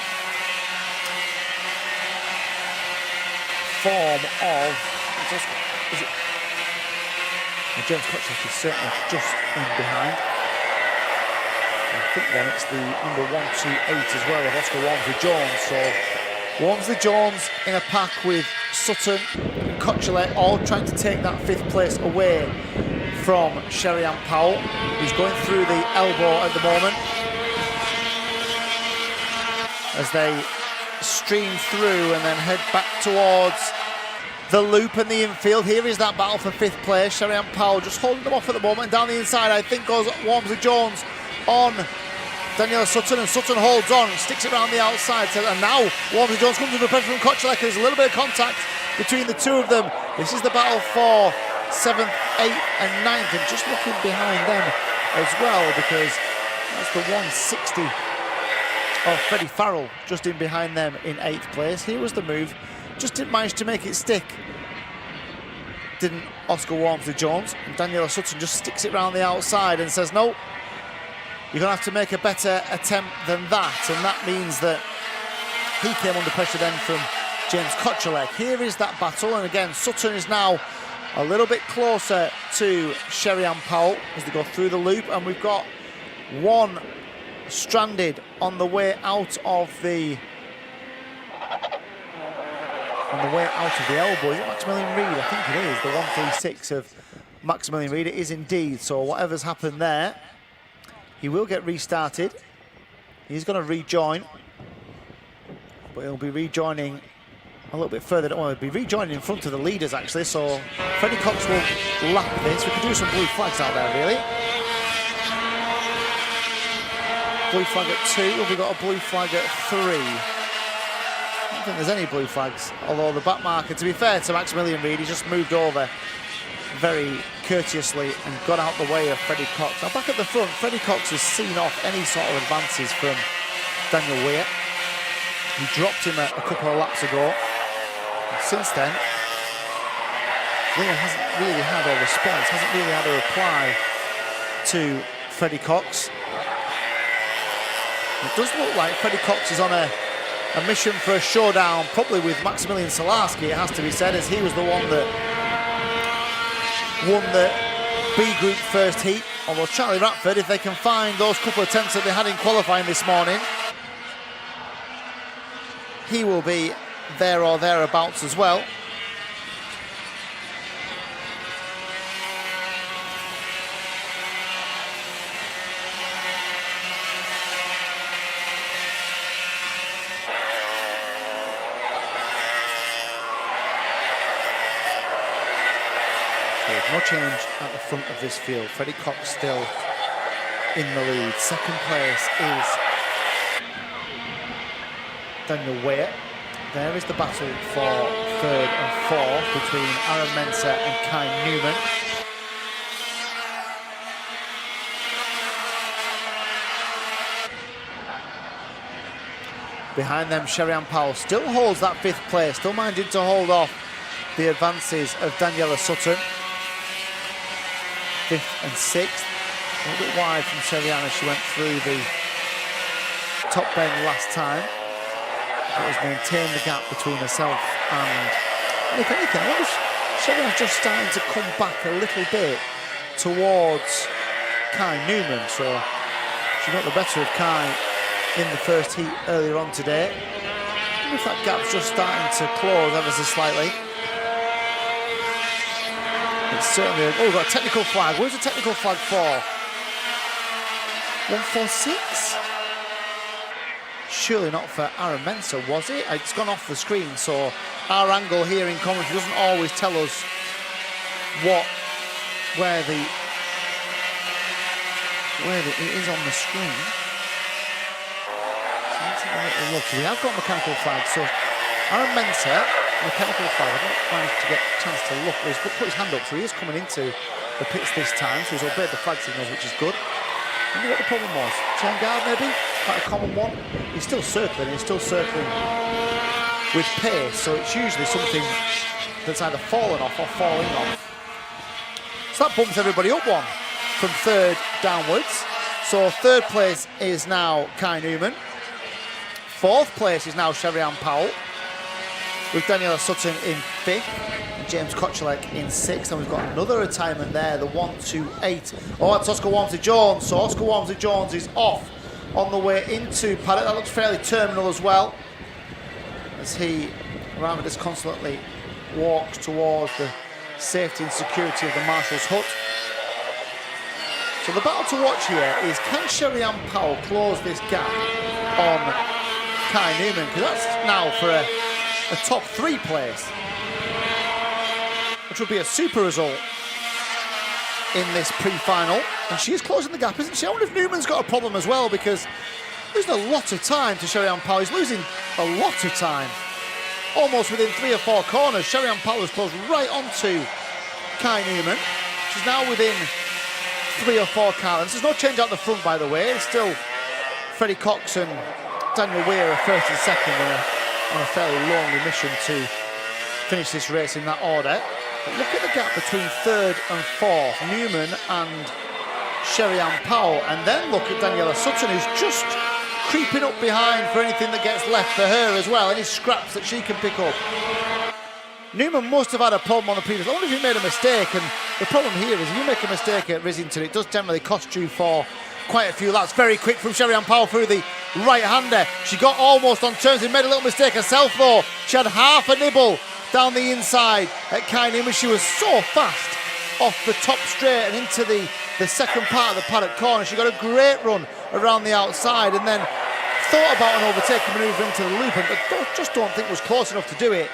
form of, is it? James Kotchelek is certainly just in behind. I think then it's the number 128 as well of Oscar Walmsley-Jones. So Walmsley-Jones in a pack with Sutton and Kotchelek, all trying to take that 5th place away from Sherry-Ann Powell, who's going through the elbow at the moment as they stream through and then head back towards the loop and the infield. Here is that battle for 5th place. Sherry-Ann Powell just holding them off at the moment. Down the inside, I think, goes Walmsley-Jones on Daniela Sutton, and Sutton holds on, sticks it around the outside. And now Walmsley-Jones comes under pressure from Kotchelek. There's a little bit of contact between the two of them. This is the battle for 7th, 8th and 9th, and just looking behind them as well, because that's the 160 of Freddie Farrell just in behind them in 8th place. Here was the move, just didn't manage to make it stick. didn't Oscar Walmsley-Jones. And Daniel Sutton just sticks it round the outside and says, no, you're going to have to make a better attempt than that. And that means that he came under pressure then from James Koczalek. Here is that battle, and again, Sutton is now a little bit closer to Sherry-Ann Powell as they go through the loop, and we've got one stranded on the way out of the elbow. Is it Maximilian Reid? I think it is, the 136 of Maximilian Reid. It is indeed. So whatever's happened there, he will get restarted. He's going to rejoin, but he'll be rejoining a little bit further. He'll be rejoining in front of the leaders, actually. So Freddie Cox will lap this. We could do some blue flags out there, really. Blue flag at 2. Have we got a blue flag at 3? I don't think there's any blue flags, although the back marker, to be fair to Maximilian Reid, he just moved over very courteously and got out the way of Freddie Cox. Now back at the front, Freddie Cox has seen off any sort of advances from Daniel Weir. He dropped him a couple of laps ago. And since then, Weir hasn't really had a response, hasn't really had a reply to Freddie Cox. It does look like Freddie Cox is on a mission for a showdown, probably with Maximilian Salarski, it has to be said, as he was the one that won the B Group first heat. Although Charlie Ratford, if they can find those couple of attempts that they had in qualifying this morning, he will be there or thereabouts as well. No change at the front of this field. Freddie Cox still in the lead. Second place is Daniel Weir. There is the battle for third and fourth between Aaron Mensah and Kai Newman. Behind them, Sherry-Ann Powell still holds that 5th place, still minded to hold off the advances of Daniela Sutton. 5th and 6th, a little bit wide from Sherry-Ann as she went through the top bend last time. But has maintained the gap between herself and if anything, I wonder if Sherry-Ann's just starting to come back a little bit towards Kai Newman. So she got the better of Kai in the first heat earlier on today. I wonder if that gap's just starting to close ever so slightly. It's certainly, oh, we've got a technical flag. Where's the technical flag for? 146? Surely not for Aaron Mensah, was it? It's gone off the screen, so our angle here in commentary doesn't always tell us where it is on the screen. So let's have a little look. We have got mechanical flag, so Aaron Mensah, mechanical flag. I didn't manage to get a chance to look. He's put his hand up, so he is coming into the pits this time, so he's obeyed the flag signals, which is good. I wonder what the problem was. Chain guard, maybe? Quite a common one. He's still circling with pace, so it's usually something that's either fallen off or falling off. So that bumps everybody up one from third downwards. So third place is now Kai Newman. Fourth place is now Sherry-Ann Powell, with Daniela Sutton in 5th and James Koczalek in 6th. And we've got another retirement there, the 128. Oh, it's Oscar Walmsley-Jones. So Oscar Walmsley-Jones is off on the way into paddock. That looks fairly terminal as well, as he rather disconsolately walks towards the safety and security of the Marshal's hut. So the battle to watch here is, can Sherry-Ann Powell close this gap on Kai Newman? Because that's now for a top 3 place, which would be a super result in this pre-final. And she's closing the gap, isn't she? I wonder if Newman's got a problem as well, because there's a lot of time to Sherry-Ann Powell. He's losing a lot of time, almost within 3 or 4 corners. Sherry-Ann Powell has closed right onto Kai Newman. She's now within 3 or 4 car lengths. There's no change out the front, by the way. It's still Freddie Cox and Daniel Weir are 1st and 2nd on a fairly lonely mission to finish this race in that order. But look at the gap between third and fourth, Newman and Sherry-Ann Powell. And then look at Daniela Sutton, who's just creeping up behind for anything that gets left for her as well, any scraps that she can pick up. Newman must have had a problem on the previous. I wonder if he made a mistake, and the problem here is if you make a mistake at Rissington, it does generally cost you for quite a few laps. Very quick from Sherry-Ann Powell through the right-hander. She got almost on terms and made a little mistake herself though. She had half a nibble down the inside at Kai Newman. She was so fast off the top straight and into the second part of the paddock corner. She got a great run around the outside and then thought about an overtaking manoeuvre into the loop, and just don't think was close enough to do it.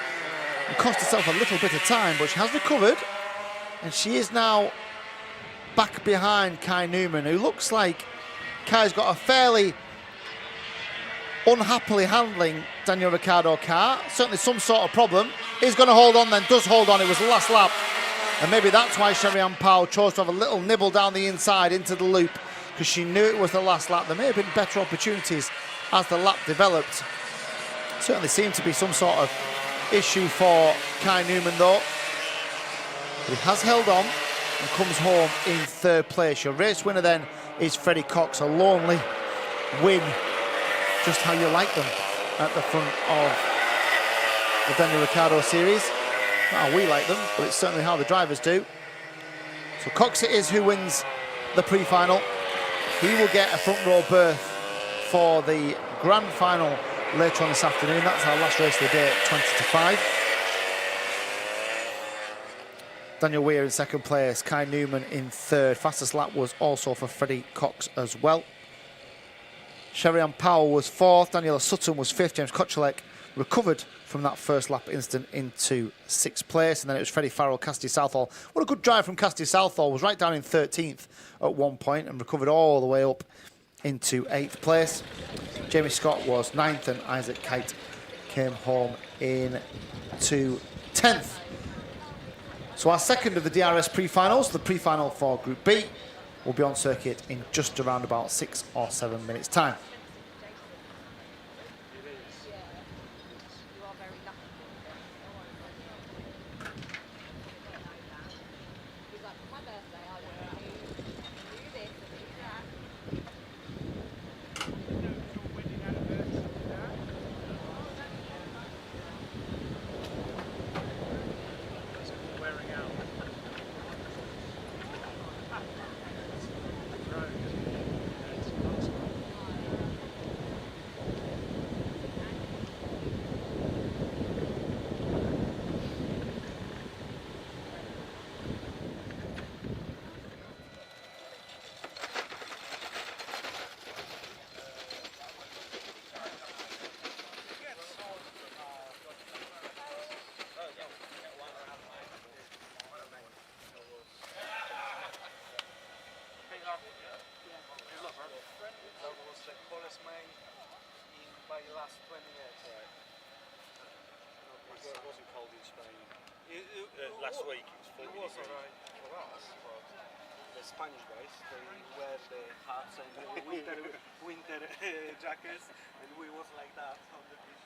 And cost herself a little bit of time, but she has recovered, and she is now back behind Kai Newman, who looks like Kai's got a fairly unhappily handling Daniel Ricciardo car. Certainly some sort of problem. He's going to hold on then, does hold on. It was the last lap, and maybe that's why Sherry-Ann Powell chose to have a little nibble down the inside into the loop, because she knew it was the last lap. There may have been better opportunities as the lap developed. Certainly seemed to be some sort of issue for Kai Newman though. But he has held on and comes home in third place. Your race winner then is Freddie Cox, a lonely win, just how you like them at the front of the Daniel Ricciardo Series. Not how we like them, but it's certainly how the drivers do. So Cox it is who wins the pre-final. He will get a front row berth for the grand final later on this afternoon. That's our last race of the day at 20-5. Daniel Weir in second place, Kai Newman in third. Fastest lap was also for Freddie Cox as well. Sherry-Ann Powell was fourth, Daniela Sutton was fifth. James Kochelek recovered from that first lap incident into sixth place, and then it was Freddie Farrell, Cassidy Southall. What a good drive from Cassidy Southall, was right down in 13th at one point and recovered all the way up into 8th place. Jamie Scott was 9th, and Isaac Kite came home in to 10th. So our second of the DRS pre-finals, the pre-final for Group B, will be on circuit in just around about 6 or 7 minutes' time. It wasn't cold in Spain. Last week it was alright for us, but the Spanish guys, they wear the hats and the winter jackets, and we was like that on the beach.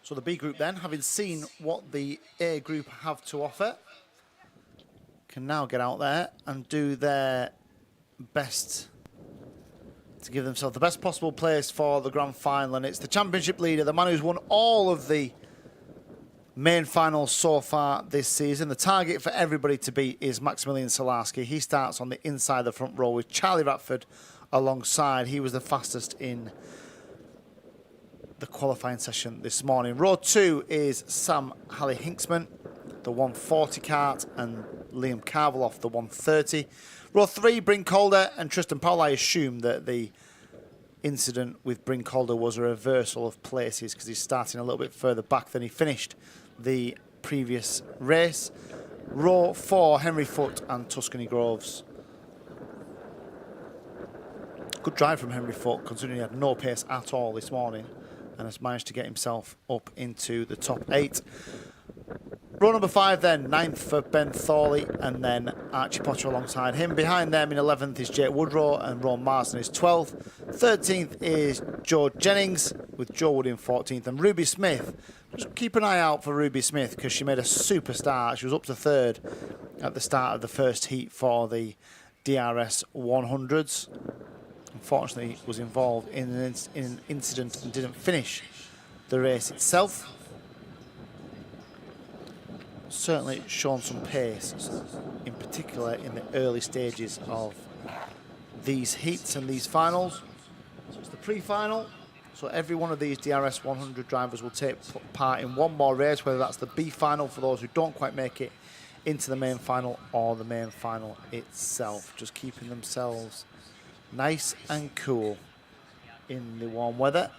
So the B group then, having seen what the A group have to offer, can now get out there and do their best to give themselves the best possible place for the grand final. And it's the championship leader, the man who's won all of the main finals so far this season. The target for everybody to beat is Maximilian Salarski. He starts on the inside of the front row with Charlie Ratford alongside. He was the fastest in the qualifying session this morning. Row 2 is Sam Halley-Hinksman, the 140 kart, and Liam Carveloff, the 130. Row 3, Bryn Calder and Tristan Powell. I assume that the incident with Bryn Calder was a reversal of places because he's starting a little bit further back than he finished the previous race. Row 4, Henry Foote and Tuscany Groves. Good drive from Henry Foote, considering he had no pace at all this morning and has managed to get himself up into the top 8. Row number 5 then, 9th for Ben Thorley, and then Archie Potter alongside him. Behind them in 11th is Jake Woodrow, and Ron Marsden is 12th. 13th is Joe Jennings, with Joe Wood in 14th, and Ruby Smith. Just keep an eye out for Ruby Smith, because she made a super start. She was up to 3rd at the start of the first heat for the DRS 100s. Unfortunately, was involved in an incident and didn't finish the race itself. Certainly shown some pace, in particular in the early stages of these heats and these finals. So it's the pre-final. So every one of these DRS 100 drivers will take part in one more race, whether that's the B final for those who don't quite make it into the main final or the main final itself. Just keeping themselves nice and cool in the warm weather.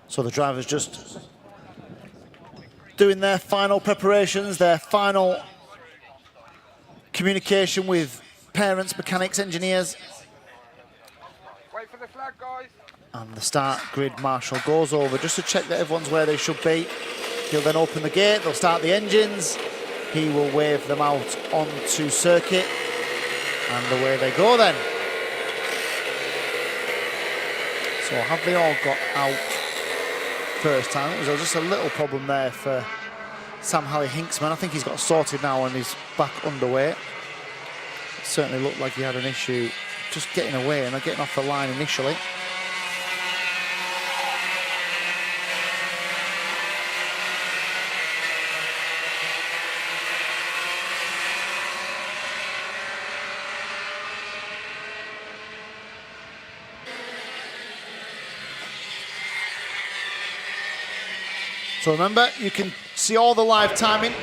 So the drivers just doing their final preparations, their final communication with parents, mechanics, engineers. Wait for the flag, guys. And the start grid marshal goes over just to check that everyone's where they should be. He'll then open the gate, they'll start the engines. He will wave them out onto circuit. And away they go then. So have they all got out first time? It was just a little problem there for Sam Halley-Hinksman. I think he's got sorted now and he's back underway. It certainly looked like he had an issue just getting away and getting off the line initially. So remember, you can see all the live timing.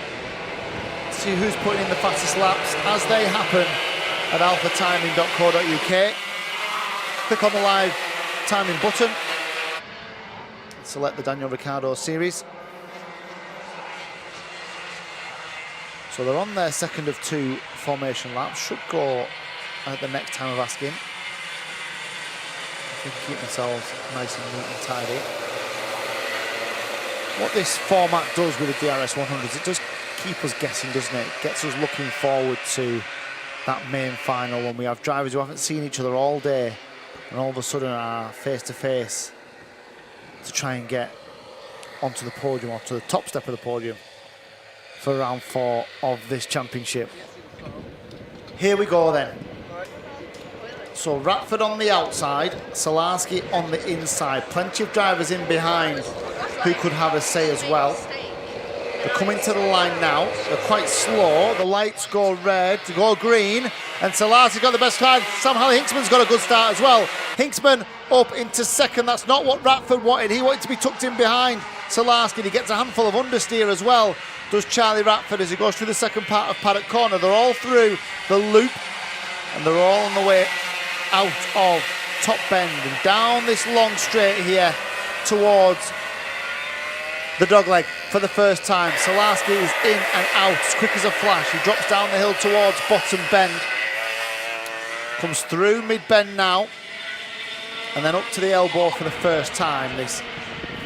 see who's putting in the fastest laps as they happen at alphatiming.co.uk. Click on the live timing button. Select the Daniel Ricciardo Series. So they're on their second of 2 formation laps. Should go at the next time of asking. If they can keep themselves nice and neat and tidy. What this format does with the DRS 100s, it does keep us guessing, doesn't it? It gets us looking forward to that main final when we have drivers who haven't seen each other all day and all of a sudden are face to face to try and get onto the podium or to the top step of the podium for round 4 of this championship. Here we go then. So Ratford on the outside, Salarski on the inside. Plenty of drivers in behind who could have a say as well. They're coming to the line now. They're quite slow. The lights go red, to go green, and Salarski's got the best time. Sam Hinksman's got a good start as well. Hinksman up into second. That's not what Ratford wanted. He wanted to be tucked in behind Salarski. He gets a handful of understeer as well, does Charlie Ratford, as he goes through the second part of Paddock Corner. They're all through the loop, and they're all on the way out of Top Bend and down this long straight here towards the dogleg for the first time. Salarski is in and out as quick as a flash. He drops down the hill towards bottom bend. Comes through mid-bend now. And then up to the elbow for the first time. This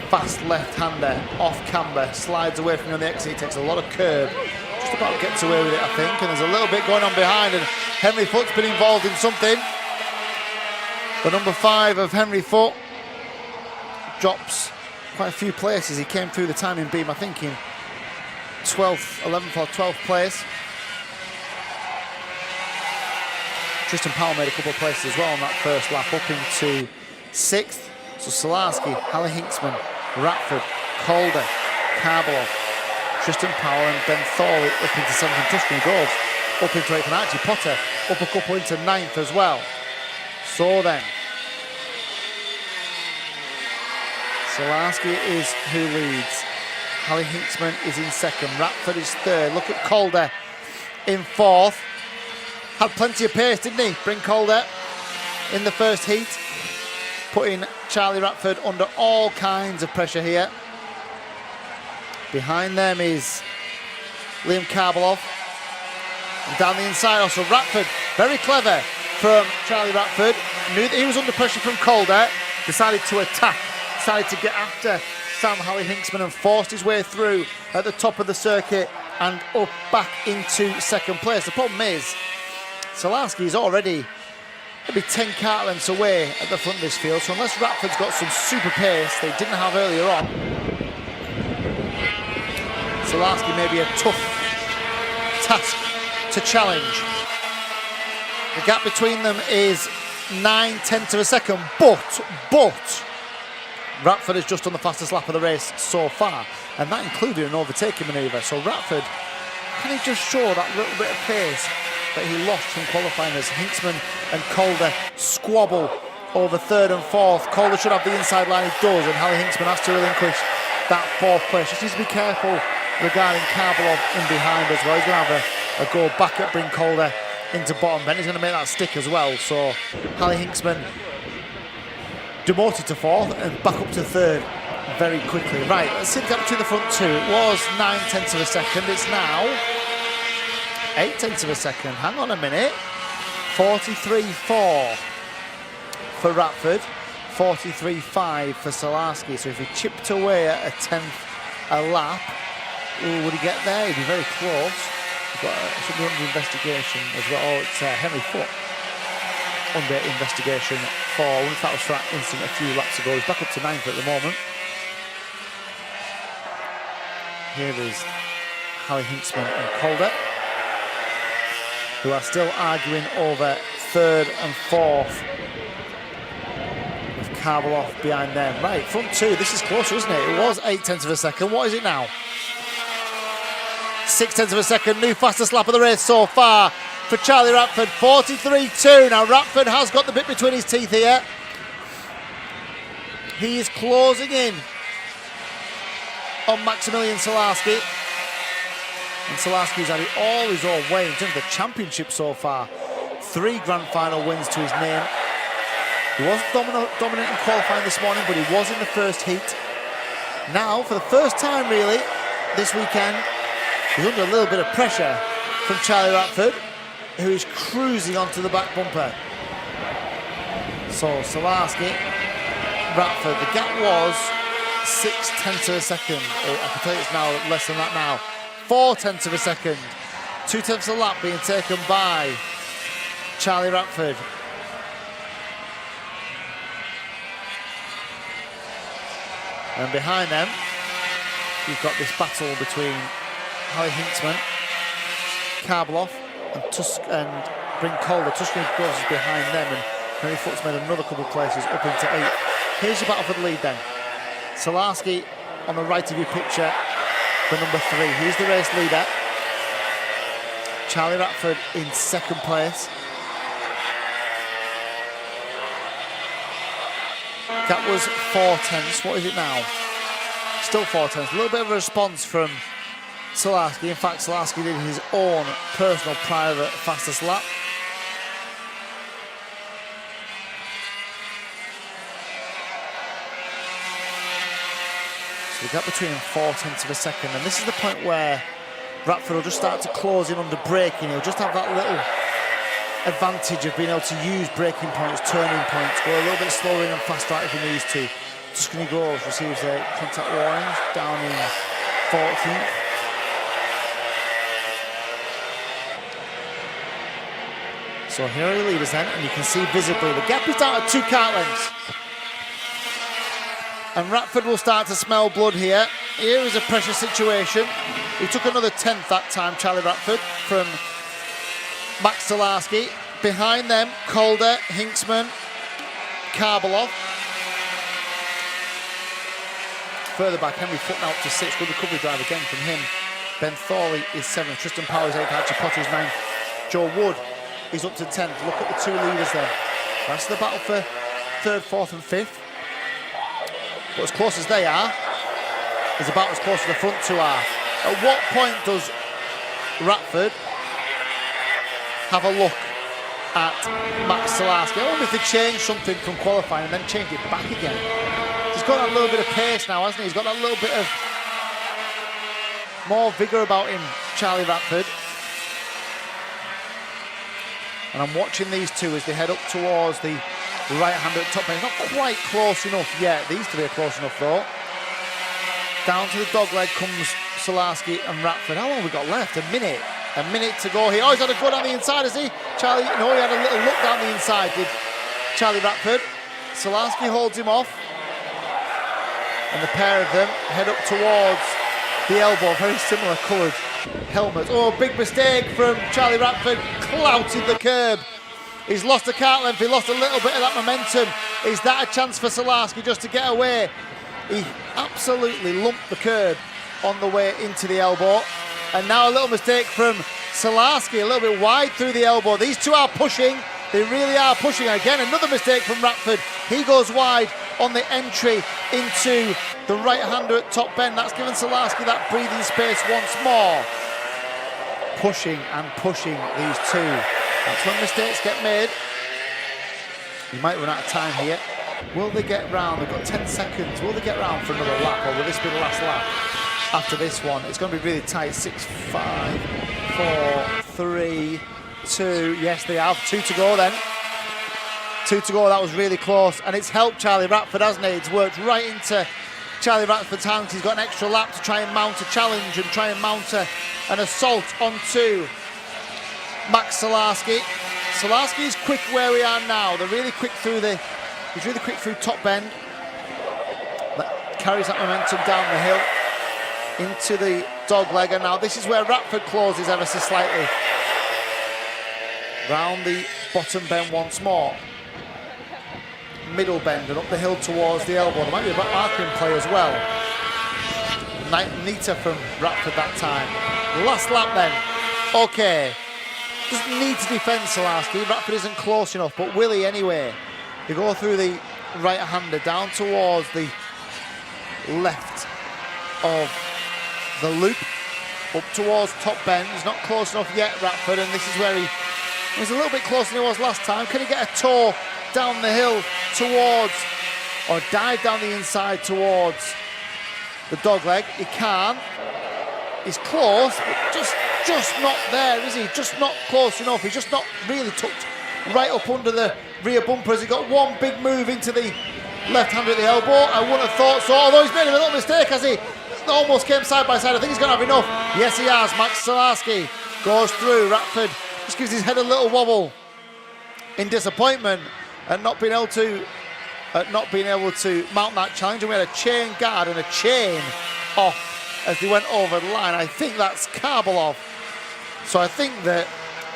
fast left-hander off camber. Slides away from you on the exit. He takes a lot of curb. Just about gets away with it, I think. And there's a little bit going on behind. And Henry Foot's been involved in something. The number 5 of Henry Foot drops quite a few places. He came through the timing beam, I think, in 12th, 11th or 12th place. Tristan Powell made a couple of places as well on that first lap, up into 6th. So Salarski, Hallie Hinksman, Ratford, Calder, Karbalov, Tristan Powell and Ben Thorley up into 7th, and Tuscany goes up into 8th, and Archie Potter up a couple into 9th as well. So then, Salarski is who leads. Hallie Hinksman is in second. Ratford is third. Look at Calder in 4th. Had plenty of pace, didn't he? Bryn Calder in the first heat, putting Charlie Ratford under all kinds of pressure here. Behind them is Liam Karbalov. And down the inside also Ratford. Very clever from Charlie Ratford. Knew that he was under pressure from Calder. Decided to attack. Decided to get after Sam Hallie Hinksman and forced his way through at the top of the circuit and up back into second place. The problem is, Salarski is already maybe 10 kart lengths away at the front of this field, so unless Ratford's got some super pace they didn't have earlier on, Salarski may be a tough task to challenge. The gap between them is 9/10 of a second, but Ratford is just on the fastest lap of the race so far, and that included an overtaking manoeuvre. So Ratford, can he just show that little bit of pace that he lost from qualifying as Hinksman and Calder squabble over 3rd and 4th? Calder should have the inside line, he does, and Hallie Hinksman has to relinquish that 4th place. Just needs to be careful regarding Karbalov in behind as well. He's going to have a go back at Bryn Calder into bottom bend. He's going to make that stick as well. So Hallie Hinksman demoted to 4th and back up to 3rd very quickly. Right, let's see the gap between the front two. It was 9/10 of a second. It's now 8/10 of a second. Hang on a minute. 43.4 for Ratford, 43.5 for Salarski. So if he chipped away at a 10th a lap, would he get there? He'd be very close. He's got something under investigation as well. Oh, it's Henry Foot under investigation for, I wonder if that was for that incident a few laps ago. He's back up to 9th at the moment. Here is Hallie Hinksman and Calder, who are still arguing over 3rd and 4th, with Karbalov behind them. Right, front two, this is closer, isn't it? It was 8/10 of a second. What is it now? 6/10 of a second, new fastest lap of the race so far for Charlie Ratford, 43.2. Now Ratford has got the bit between his teeth here. He is closing in on Maximilian Salarski. And Salarski's had it all his own way in terms of the championship so far. 3 grand final wins to his name. He wasn't dominant in qualifying this morning, but he was in the first heat. Now, for the first time really, this weekend, he's under a little bit of pressure from Charlie Ratford, who is cruising onto the back bumper. So Selarski, Ratford, the gap was 0.6 of a second. I can tell you it's now less than that now. 0.4 of a second. 0.2 of a lap being taken by Charlie Ratford. And behind them, you've got this battle between Harry Hintzman, Karbeloff, and Bryn Calder. Tuscany Groves is behind them, and Henry Foot's made another couple of places up into 8. Here's your battle for the lead then. Selarski on the right of your picture for number 3. He's the race leader. Charlie Ratford in 2nd place. That was 0.4. What is it now? Still 0.4. A little bit of a response from Selarski. In fact, Selarski did his own personal private fastest lap. So the gap between 0.4 of a second, and this is the point where Ratford will just start to close in under braking. He'll just have that little advantage of being able to use braking points, turning points, go a little bit slower in and faster out if he needs to. Tuscany Groves receives a contact warning down in 14th. So here are the leaders then, and you can see visibly the gap is down at 2 kart lengths. And Ratford will start to smell blood here. Here is a pressure situation. He took another 10th that time, Charlie Ratford, from Max Selarski. Behind them, Calder, Hinksman, Karbeloff. Further back, Henry Foot now up to 6th. Good recovery drive again from him. Ben Thorley is 7th. Tristan Powell is 8th. Archie Potter is 9th. Joe Wood is up to 10th. Look at the 2 leaders then. That's the battle for 3rd, 4th and 5th. But as close as they are, is about as close as the front 2 are. At what point does Ratford have a look at Max Selarski? I wonder if they changed something from qualifying and then changed it back again. He's got that little bit of pace now, hasn't he? He's got that little bit of more vigour about him, Charlie Ratford. And I'm watching these 2 as they head up towards the right-hander at top end. Not quite close enough yet. These 3 are close enough though. Down to the dogleg comes Selarski and Ratford. How long have we got left? A minute to go here. Oh, he's had a go down the inside, has he? Charlie, no, he had a little look down the inside, did Charlie Ratford. Selarski holds him off. And the pair of them head up towards the elbow. Very similar coloured helmets. Oh, big mistake from Charlie Ratford. Clouted the curb. He's lost a kart length. He lost a little bit of that momentum. Is that a chance for Selarski just to get away? He absolutely lumped the curb on the way into the elbow. And now a little mistake from Selarski, a little bit wide through the elbow. These 2 are pushing. They really are pushing. Again, another mistake from Ratford. He goes wide on the entry into the right-hander at top bend. That's given Selarski that breathing space once more. Pushing and pushing these 2. That's when mistakes get made. You might run out of time here. Will they get round? They've got 10 seconds. Will they get round for another lap, or will this be the last lap after this one? It's going to be really tight. 6, 5, 4, 3, 2. Yes, they have. 2 to go then. 2 to go. That was really close. And it's helped Charlie Ratford, hasn't it? It's worked right into Charlie Ratford's hands. He's got an extra lap to try and mount a challenge and try and mount an assault onto Max Selarski. Selarski is quick where we are now. They're really quick through he's really quick through top bend. That carries that momentum down the hill into the dogleg. And now this is where Ratford closes ever so slightly. Round the bottom bend once more. Middle bend and up the hill towards the elbow. There might be a marking play as well. Neater from Ratford that time. Last lap then. Okay. Doesn't need to defend Selarski. Ratford isn't close enough, but will he anyway? They go through the right-hander down towards the left of the loop. up towards top bend. He's not close enough yet, Ratford, and this is where he's a little bit closer than he was last time. Can he get a toe down the hill towards, or dive down the inside towards the dogleg? He can. He's close, but just not there, is he? Just not close enough. He's just not really tucked right up under the rear bumper. Has he got one big move into the left hand at the elbow? I wouldn't have thought so, although he's made a little mistake, has he? Almost came side by side. I think he's going to have enough. Yes, he has. Max Salarski goes through. Ratford just gives his head a little wobble in disappointment at not being able to mount that challenge. And we had a chain guard and a chain off as they went over the line. I think that's Karbalov. So I think that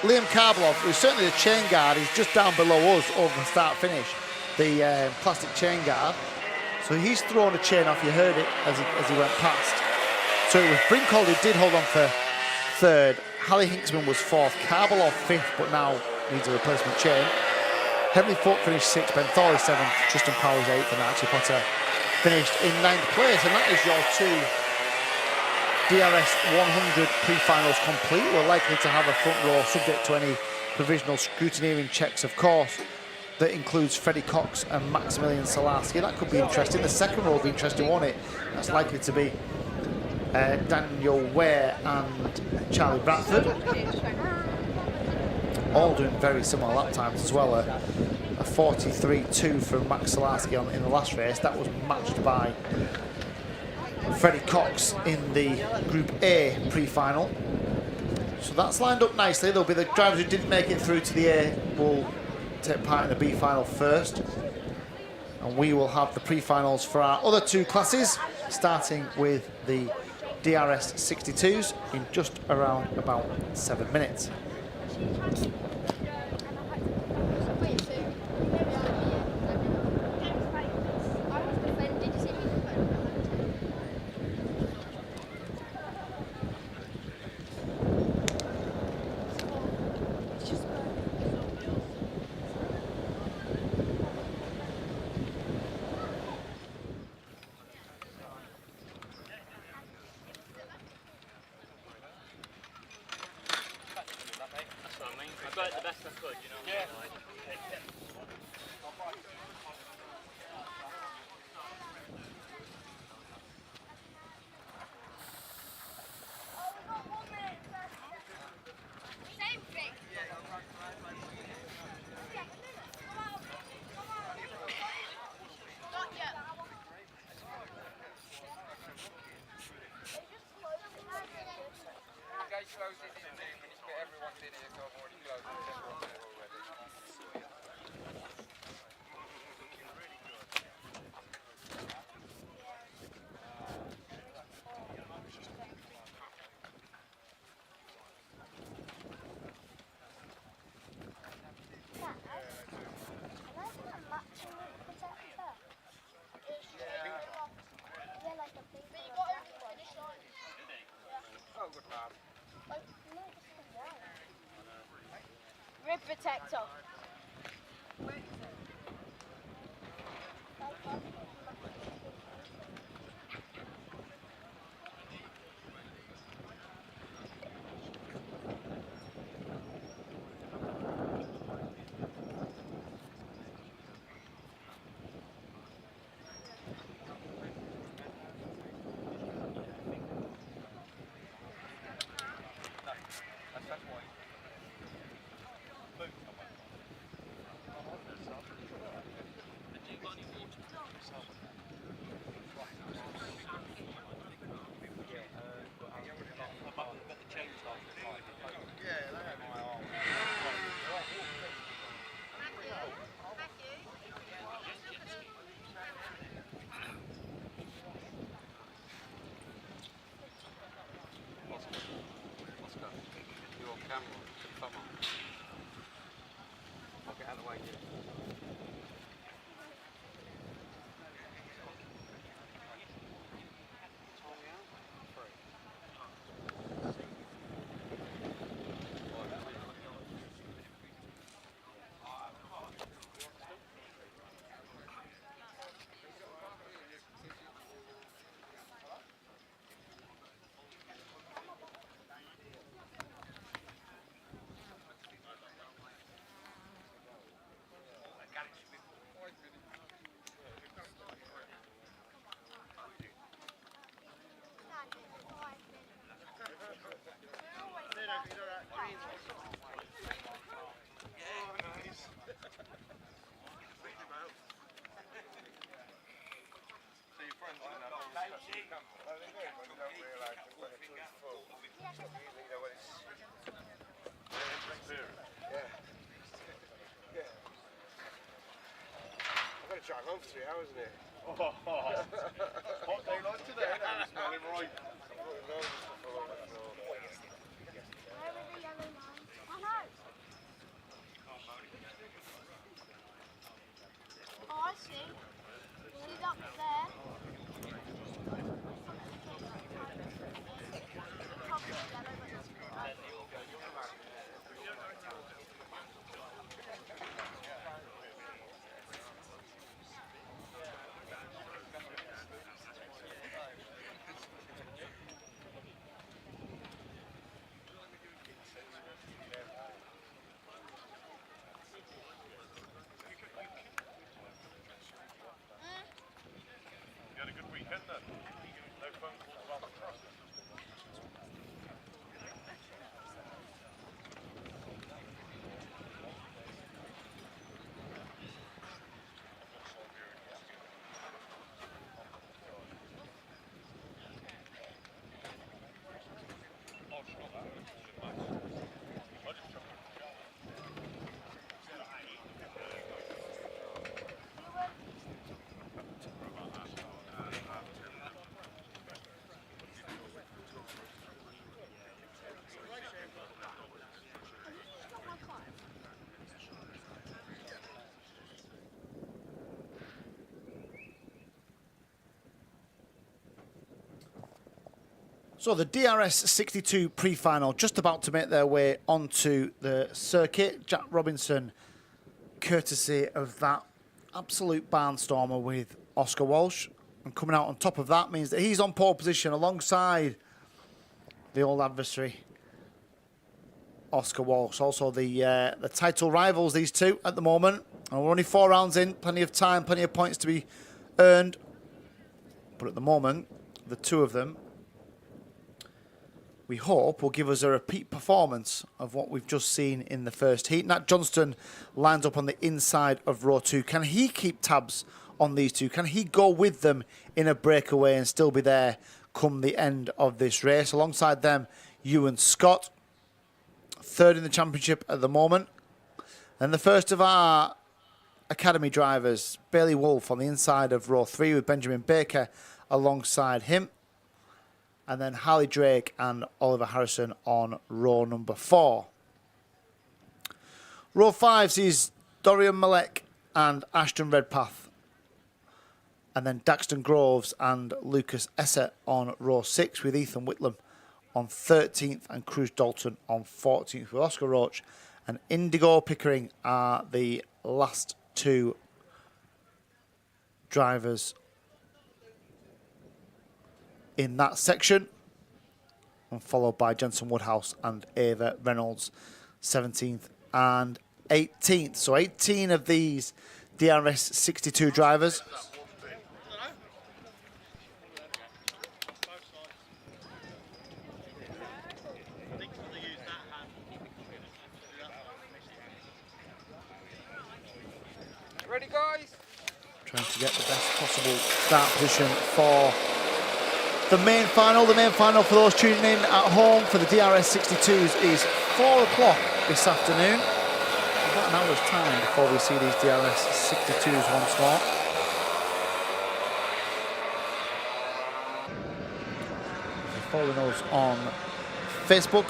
Liam Karbalov, who's certainly the chain guard, is just down below us over the start-finish, the plastic chain guard. So he's thrown a chain off. You heard it as he went past. So it was Brinkhold who did hold on for third. Hallie Hinksman was fourth. Karbalov fifth, but now needs a replacement chain. Henley Foot finished sixth. Ben Thorley seventh. Tristan Powell was eighth, and Archie Potter finished in ninth place. And that is your two DRS 100 pre-finals complete. We're likely to have a front row subject to any provisional scrutineering checks, of course. That includes Freddie Cox and Maximilian Salarski. That could be interesting. The second row will be interesting, won't it? That's likely to be Daniel Ware and Charlie Bradford. All doing very similar lap times as well. A 43.2 from Max Salarski in the last race. That was matched by Freddie Cox in the Group A pre-final. So that's lined up nicely. There'll be the drivers who didn't make it through to the A will take part in the B final first. And we will have the pre-finals for our other two classes, starting with the DRS 62s in just around about 7 minutes. Rib protector. I've got to drive home for 3 hours, isn't it? Hot day like today, now it's smelling right. Where are the yellow lines? I know. Oh, I see. See that there? Probably yellow, but it's not. You had a good weekend then? No phone calls about the trust. So the DRS 62 pre-final just about to make their way onto the circuit. Jack Robinson, courtesy of that absolute barnstormer with Oscar Walsh. And coming out on top of that means that he's on pole position alongside the old adversary, Oscar Walsh. Also the title rivals, these two, at the moment. And we're only 4 rounds in, plenty of time, plenty of points to be earned. But at the moment, the two of them, we hope, will give us a repeat performance of what we've just seen in the first heat. Nat Johnston lines up on the inside of row 2. Can he keep tabs on these two? Can he go with them in a breakaway and still be there come the end of this race? Alongside them, Ewan Scott, third in the championship at the moment. And the first of our academy drivers, Bailey Wolf, on the inside of row 3 with Benjamin Baker alongside him. And then Harley Drake and Oliver Harrison on row number 4. Row 5 sees Dorian Malek and Ashton Redpath. And then Daxton Groves and Lucas Esser on row 6 with Ethan Whitlam on 13th and Cruz Dalton on 14th with Oscar Roach and Indigo Pickering are the last two drivers in that section, and followed by Jensen Woodhouse and Ava Reynolds, 17th and 18th. So 18 of these DRS 62 drivers. Ready, guys? Trying to get the best possible start position for the main final. The main final for those tuning in at home for the DRS 62s is 4 o'clock this afternoon. About an hour's time before we see these DRS 62s once more. If you're following us on Facebook,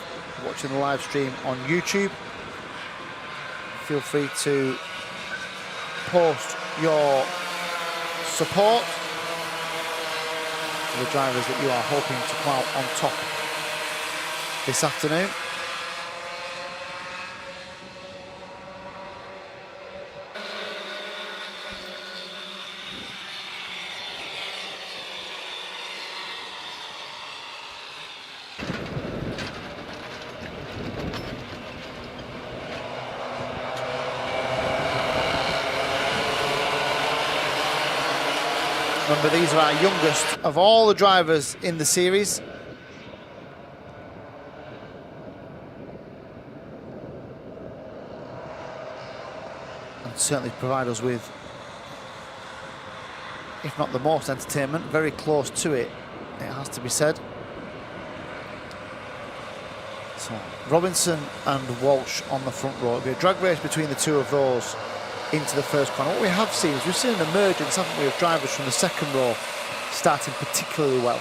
watching the live stream on YouTube, feel free to post your support for the drivers that you are hoping to come out on top this afternoon. Remember, these are our youngest of all the drivers in the series. certainly provide us with, if not the most entertainment, very close to it, it has to be said. So Robinson and Walsh on the front row. It'll be a drag race between the two of those into the first corner. What we have seen is we've seen an emergence, haven't we, of drivers from the second row starting particularly well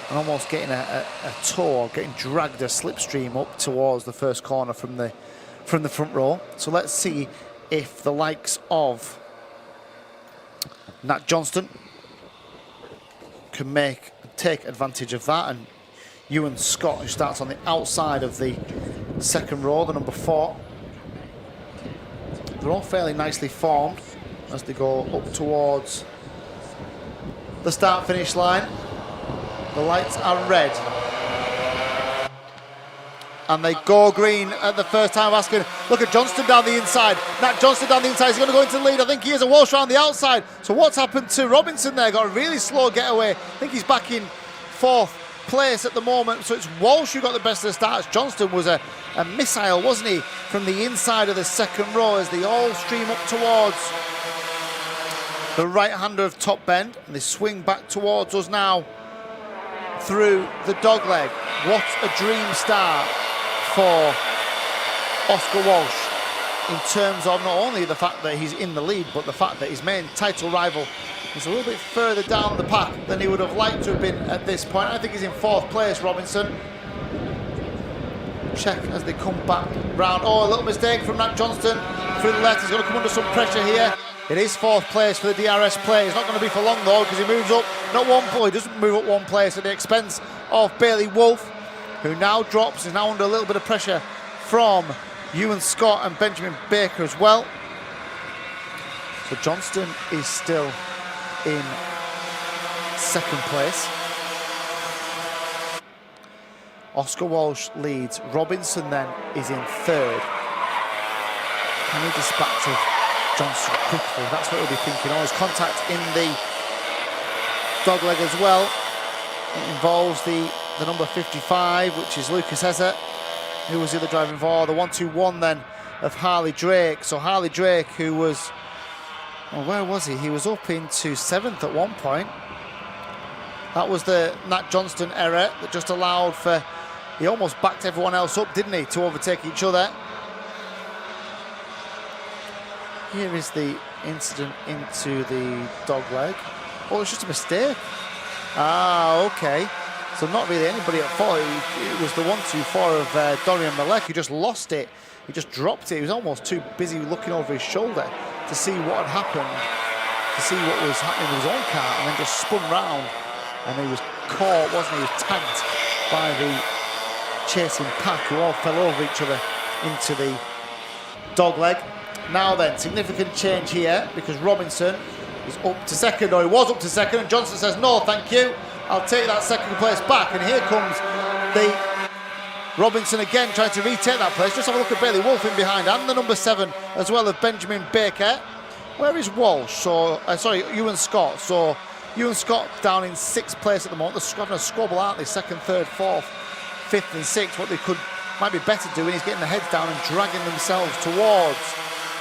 and almost getting a tour, getting dragged a slipstream up towards the first corner from the front row. So let's see if the likes of Nat Johnston can take advantage of that, and Ewan Scott, who starts on the outside of the second row, the number 4. They're all fairly nicely formed as they go up towards the start-finish line. The lights are red. And they go green at the first time of asking. Look at Johnston down the inside. Nat Johnston down the inside. He's going to go into the lead. I think he is. A Walsh around the outside. So what's happened to Robinson there? Got a really slow getaway. I think he's back in 4th place at the moment. So it's Walsh who got the best of the starts. Johnston was a missile, wasn't he, from the inside of the second row as they all stream up towards the right-hander of Top Bend. And they swing back towards us now through the dogleg. What a dream start for Oscar Walsh in terms of not only the fact that he's in the lead, but the fact that his main title rival is a little bit further down the pack than he would have liked to have been at this point. I think he's in 4th place, Robinson. Check as they come back round. Oh, a little mistake from Nat Johnston through the left. He's going to come under some pressure here. It is 4th place for the DRS play. It's not going to be for long though, because he moves up, not one point, he doesn't move up 1 place at the expense of Bailey Wolfe, who now drops, is now under a little bit of pressure from Ewan Scott and Benjamin Baker as well. So Johnston is still in 2nd place. Oscar Walsh leads. Robinson then is in 3rd. Can he dispatch Johnston quickly? That's what he'll be thinking. Oh, his contact in the dogleg as well. It involves the number 55, which is Lucas Hezzer, who was the other driver involved. The 1-2-1 then of Harley Drake. So Harley Drake, who was, well, where was he? He was up into 7th at one point. That was the Nat Johnston error that just allowed for, he almost backed everyone else up, didn't he, to overtake each other. Here is the incident into the dogleg. Oh, it's just a mistake. Ah, okay. So not really anybody at fault. It was the 1-2-4 of Dorian Malek who just lost it. He just dropped it. He was almost too busy looking over his shoulder to see what had happened, to see what was happening with his own car, and then just spun round. And he was caught, wasn't he? He was tagged by the chasing pack, who all fell over each other into the dogleg. Now then, significant change here, because Robinson is up to 2nd, or he was up to 2nd, and Johnson says, no, thank you. I'll take that 2nd place back. And here comes the Robinson again, trying to retake that place. Just have a look at Bailey Wolfe in behind, and the number 7 as well of Benjamin Baker. Where is Walsh? So, sorry, Ewan Scott. So Ewan Scott down in 6th place at the moment. They're having a squabble, aren't they? 2nd, 3rd, 4th, 5th and 6th. What they might be better doing is getting their heads down and dragging themselves towards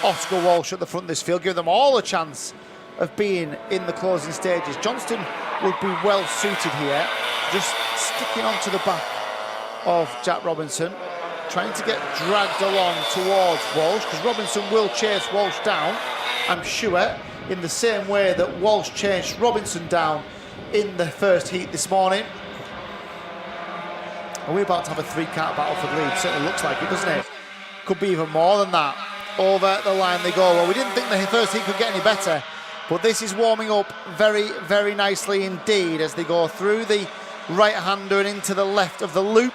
Oscar Walsh at the front of this field, giving them all a chance of being in the closing stages. Johnston would be well suited here, just sticking onto the back of Jack Robinson, trying to get dragged along towards Walsh, because Robinson will chase Walsh down, I'm sure, in the same way that Walsh chased Robinson down in the first heat this morning. Are we about to have a 3-car battle for the lead? Certainly looks like it, doesn't it? Could be even more than that. Over the line they go. Well, we didn't think the first heat could get any better, but this is warming up very, very nicely indeed as they go through the right-hander and into the left of the loop.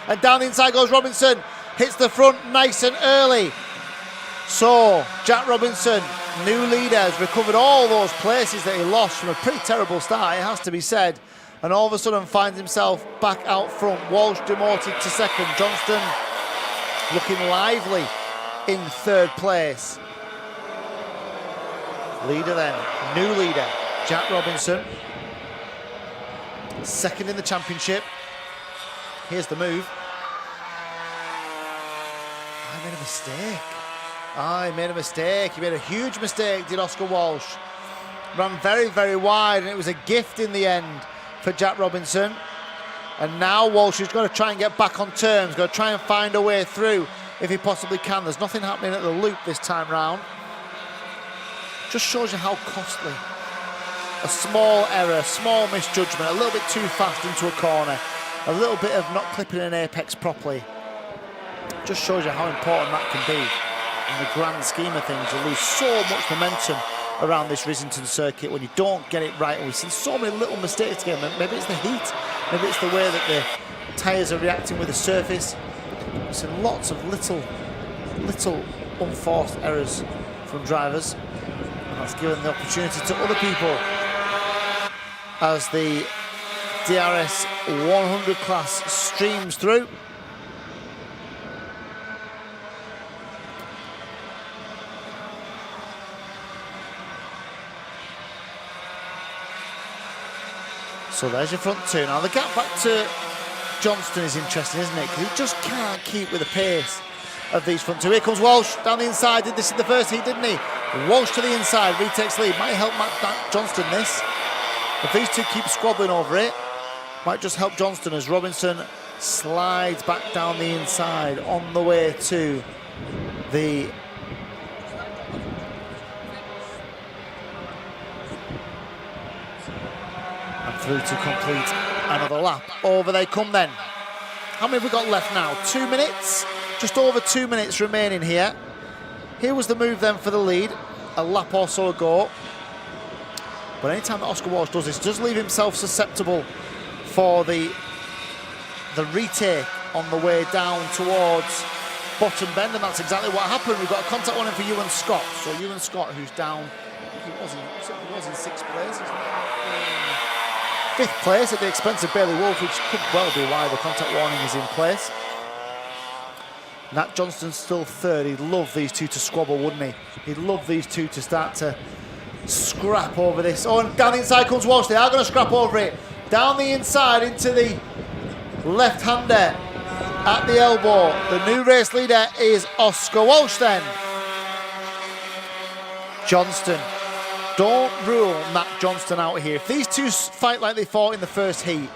And down the inside goes Robinson. Hits the front nice and early. So, Jack Robinson, new leader, has recovered all those places that he lost from a pretty terrible start, it has to be said. And all of a sudden finds himself back out front. Walsh demoted to 2nd. Johnston looking lively in 3rd place. Leader then, new leader, Jack Robinson. 2nd in the championship. Here's the move. I made a mistake. He made a mistake. He made a huge mistake, did Oscar Walsh. Ran very, very wide, and it was a gift in the end for Jack Robinson. And now Walsh is going to try and get back on terms, going to try and find a way through if he possibly can. There's nothing happening at the loop this time round. Just shows you how costly a small error, a small misjudgment, a little bit too fast into a corner, a little bit of not clipping an apex properly. Just shows you how important that can be. In the grand scheme of things, you lose so much momentum around this Rissington circuit when you don't get it right. And we've seen so many little mistakes again. Maybe it's the heat, maybe it's the way that the tyres are reacting with the surface. We've seen lots of little unforced errors from drivers. And that's given the opportunity to other people as the DRS 100 class streams through. So there's your front two. Now the gap back to Johnston is interesting, isn't it? Because he just can't keep with the pace of these front two. Here comes Walsh down the inside. Did this in the first heat, didn't he? Walsh to the inside, retakes lead. Might help Matt Johnston this. If these two keep squabbling over it, might just help Johnston as Robinson slides back down the inside on the way to the through to complete another lap. Over they come then. How many have we got left now? 2 minutes? Just over 2 minutes remaining here. Here was the move then for the lead. A lap or so ago. But anytime that Oscar Walsh does this, does leave himself susceptible for the retake on the way down towards Bottom Bend, and that's exactly what happened. We've got a contact warning for Ewan Scott. So Ewan Scott, who's down, I think he was in 6th place. 5th place at the expense of Bailey Wolf, which could well be why the contact warning is in place. Nat Johnston's still 3rd. He'd love these two to squabble, wouldn't he? He'd love these two to start to scrap over this. Oh, and down the inside comes Walsh. They are going to scrap over it. Down the inside into the left-hander at the elbow. The new race leader is Oscar Walsh then. Johnston. Don't rule Matt Johnston out here. If these two fight like they fought in the first heat,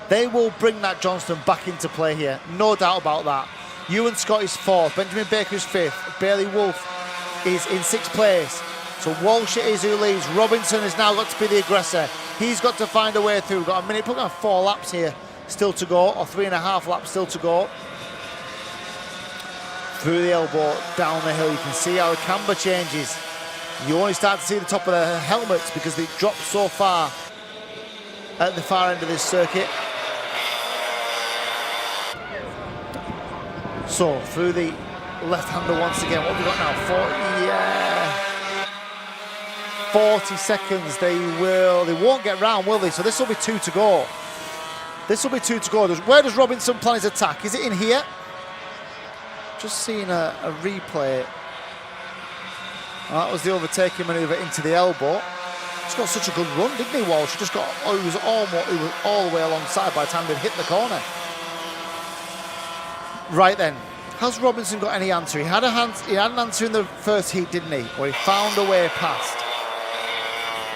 they will bring Nat Johnston back into play here. No doubt about that. Ewan Scott is 4th. Benjamin Baker is 5th. Bailey Wolf is in 6th place. So Walsh is who leads. Robinson has now got to be the aggressor. He's got to find a way through. We've got a minute, probably 4 laps here still to go, or 3.5 laps still to go. Through the elbow, down the hill. You can see how the camber changes. You only start to see the top of the helmets because they drop so far at the far end of this circuit. So through the left-hander once again. What have we got now? 40 seconds. They won't get round, will they? So this will be 2 to go. This will be 2 to go. Where does Robinson plan his attack? Is it in here? Just seeing a replay. That was the overtaking manoeuvre into the elbow. He's got such a good run, didn't he, Walsh? He was all the way alongside by the time they'd hit the corner. Right then, has Robinson got any answer? He had an answer in the first heat, didn't he? Where he found a way past.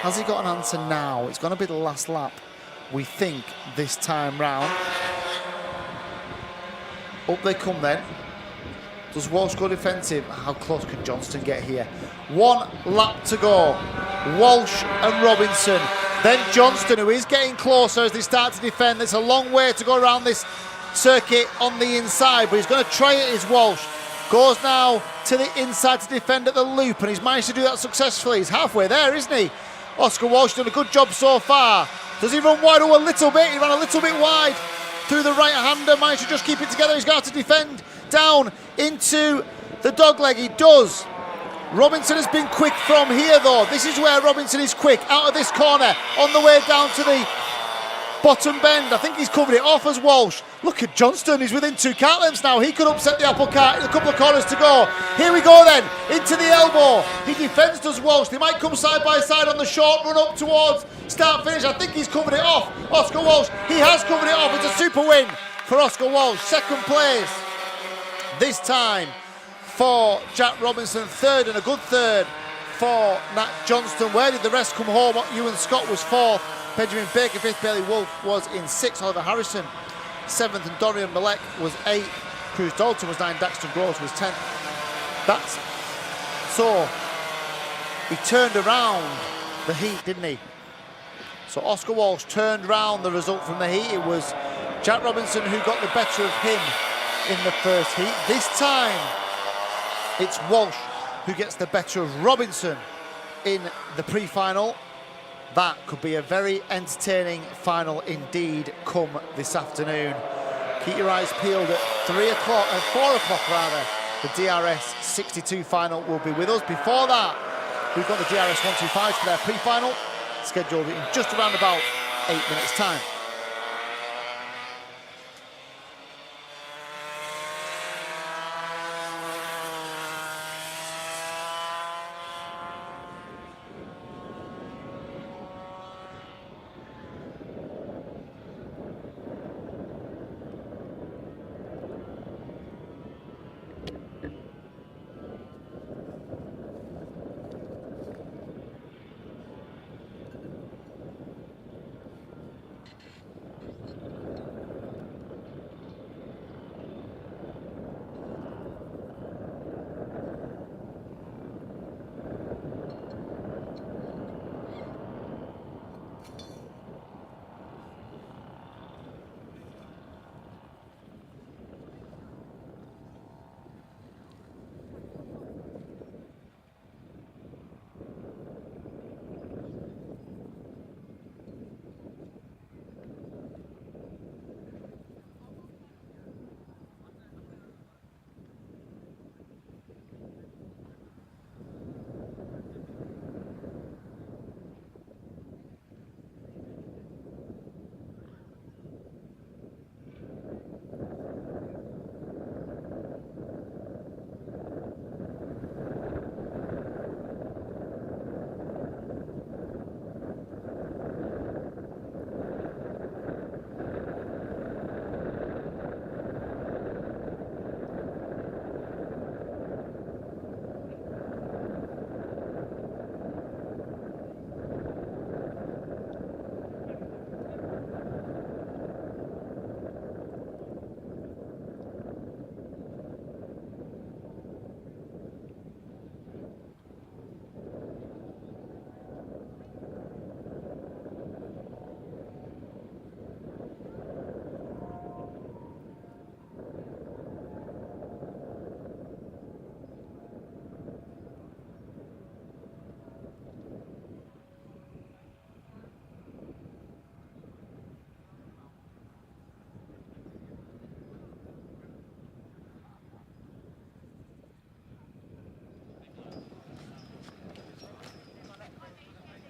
Has he got an answer now? It's going to be the last lap, we think, this time round. Up they come then. Does Walsh go defensive? How close can Johnston get here? 1 lap to go. Walsh and Robinson. Then Johnston, who is getting closer as they start to defend. There's a long way to go around this circuit on the inside, but he's going to try it, is Walsh. Goes now to the inside to defend at the loop, and he's managed to do that successfully. He's halfway there, isn't he? Oscar Walsh done a good job so far. Does he run wide? Oh, a little bit. He ran a little bit wide through the right-hander. Managed to just keep it together. He's going to have to defend down into the dogleg. He does. Robinson has been quick from here, though. This is where Robinson is quick, out of this corner, on the way down to the bottom bend. I think he's covered it off as Walsh. Look at Johnston, he's within 2 kart lengths now. He could upset the apple cart in a couple of corners to go. Here we go then, into the elbow. He defends, does Walsh. They might come side by side on the short run up towards start finish. I think he's covered it off. Oscar Walsh, he has covered it off. It's a super win for Oscar Walsh. 2nd place. This time for Jack Robinson. Third, and a good third for Nat Johnston. Where did the rest come home? Ewan Scott was fourth, Benjamin Baker fifth, Bailey Wolf was in sixth, Oliver Harrison seventh, and Dorian Malek was eighth. Cruz Dalton was ninth, Daxton Groves was 10th. That's so he turned around the heat, didn't he? So Oscar Walsh turned around the result from the heat. It was Jack Robinson who got the better of him in the first heat. This time it's Walsh who gets the better of Robinson in the pre-final. That could be a very entertaining final indeed come this afternoon. Keep your eyes peeled at 4 o'clock rather. The DRS 62 final will be with us. Before that, we've got the DRS 125 for their pre-final, scheduled in just around about 8 minutes' time.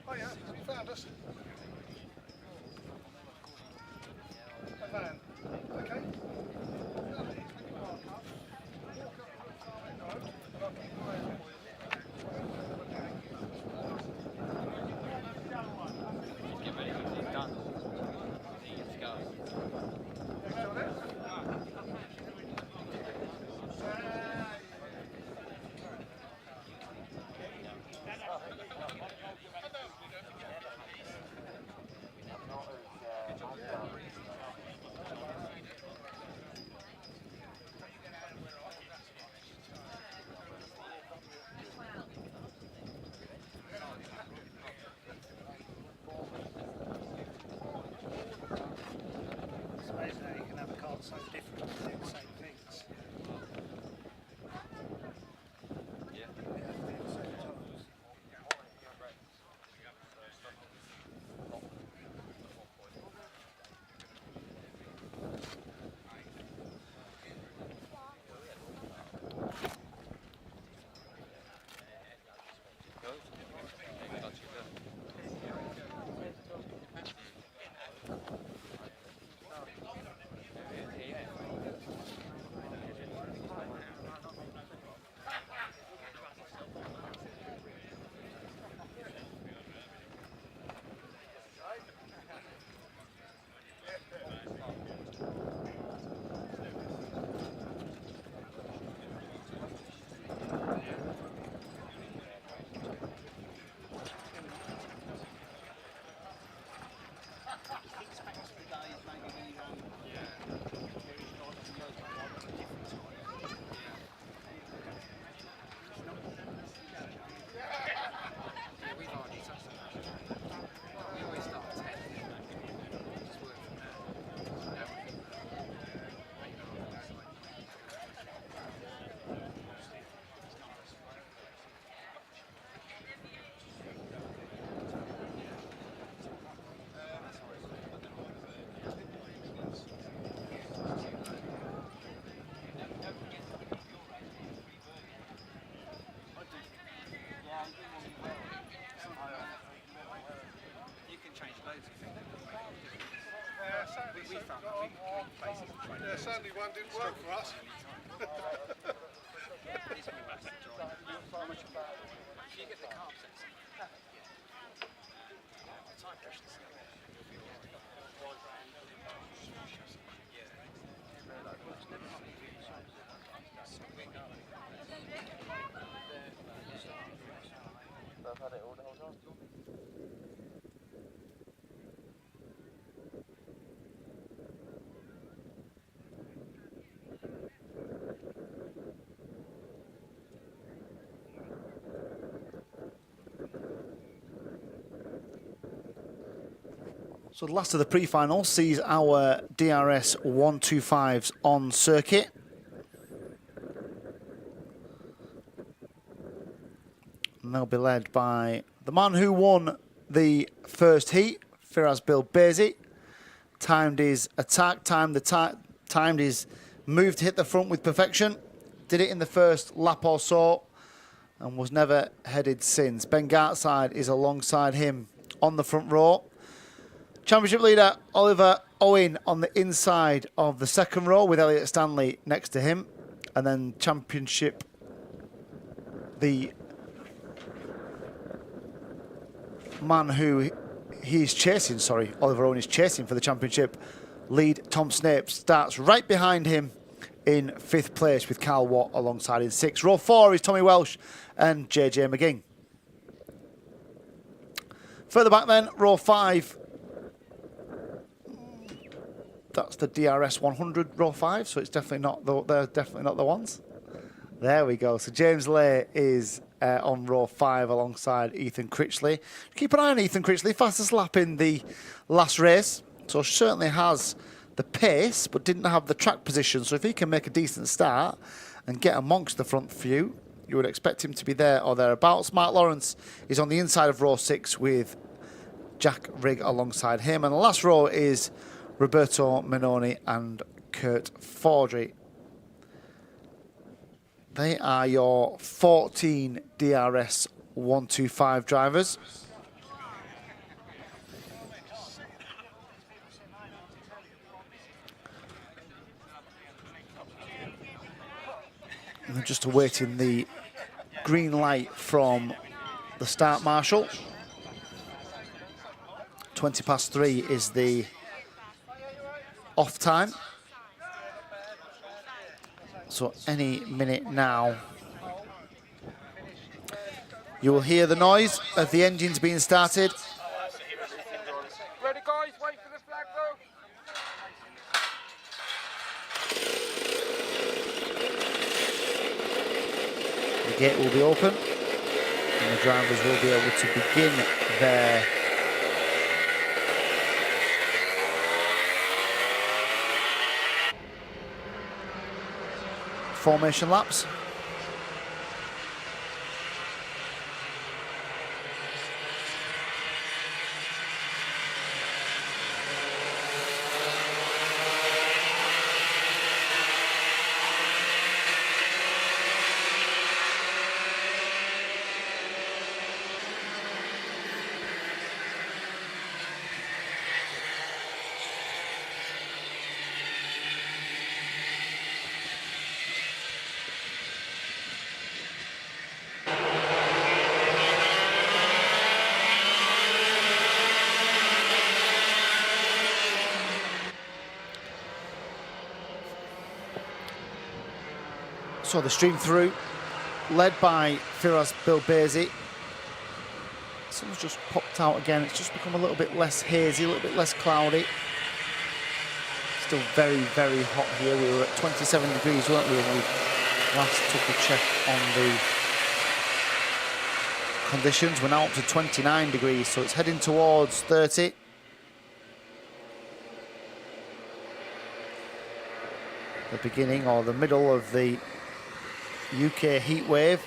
Oh yeah, you found us. A van. Okay. Get ready, he's done. He gets to go. Yeah, sadly one didn't work for us. So the last of the pre-final sees our DRS 125s on circuit. And they'll be led by the man who won the first heat, Firas Bilbezi. Timed his attack, timed his move to hit the front with perfection. Did it in the first lap or so and was never headed since. Ben Gartside is alongside him on the front row. Championship leader Oliver Owen on the inside of the second row with Elliot Stanley next to him. And then championship, the man who he's chasing, Oliver Owen is chasing for the championship lead. Tom Snape starts right behind him in 5th place with Carl Watt alongside in 6th. Row 4 is Tommy Welsh and JJ McGinn. Further back then, row 5. That's the DRS 100 row 5, so it's definitely not they're definitely not the ones. There we go. So James Lay is on row 5 alongside Ethan Critchley. Keep an eye on Ethan Critchley, fastest lap in the last race. So certainly has the pace, but didn't have the track position. So if he can make a decent start and get amongst the front few, you would expect him to be there or thereabouts. Mark Lawrence is on the inside of row 6 with Jack Rigg alongside him. And the last row is Roberto Minoni and Kurt Fordry. They are your 14 DRS 125 drivers. And they're just awaiting the green light from the start marshal. 3:20 is the off time. So any minute now, you will hear the noise of the engines being started. Ready, guys? Wait for the flag, though. The gate will be open and the drivers will be able to begin their formation laps. So the stream through, led by Firas Bilbezi. Sun's just popped out again. It's just become a little bit less hazy, a little bit less cloudy. Still very, very hot here. We were at 27 degrees, weren't we, when we last took a check on the conditions. We're now up to 29 degrees, so it's heading towards 30. The beginning or the middle of the UK heat wave.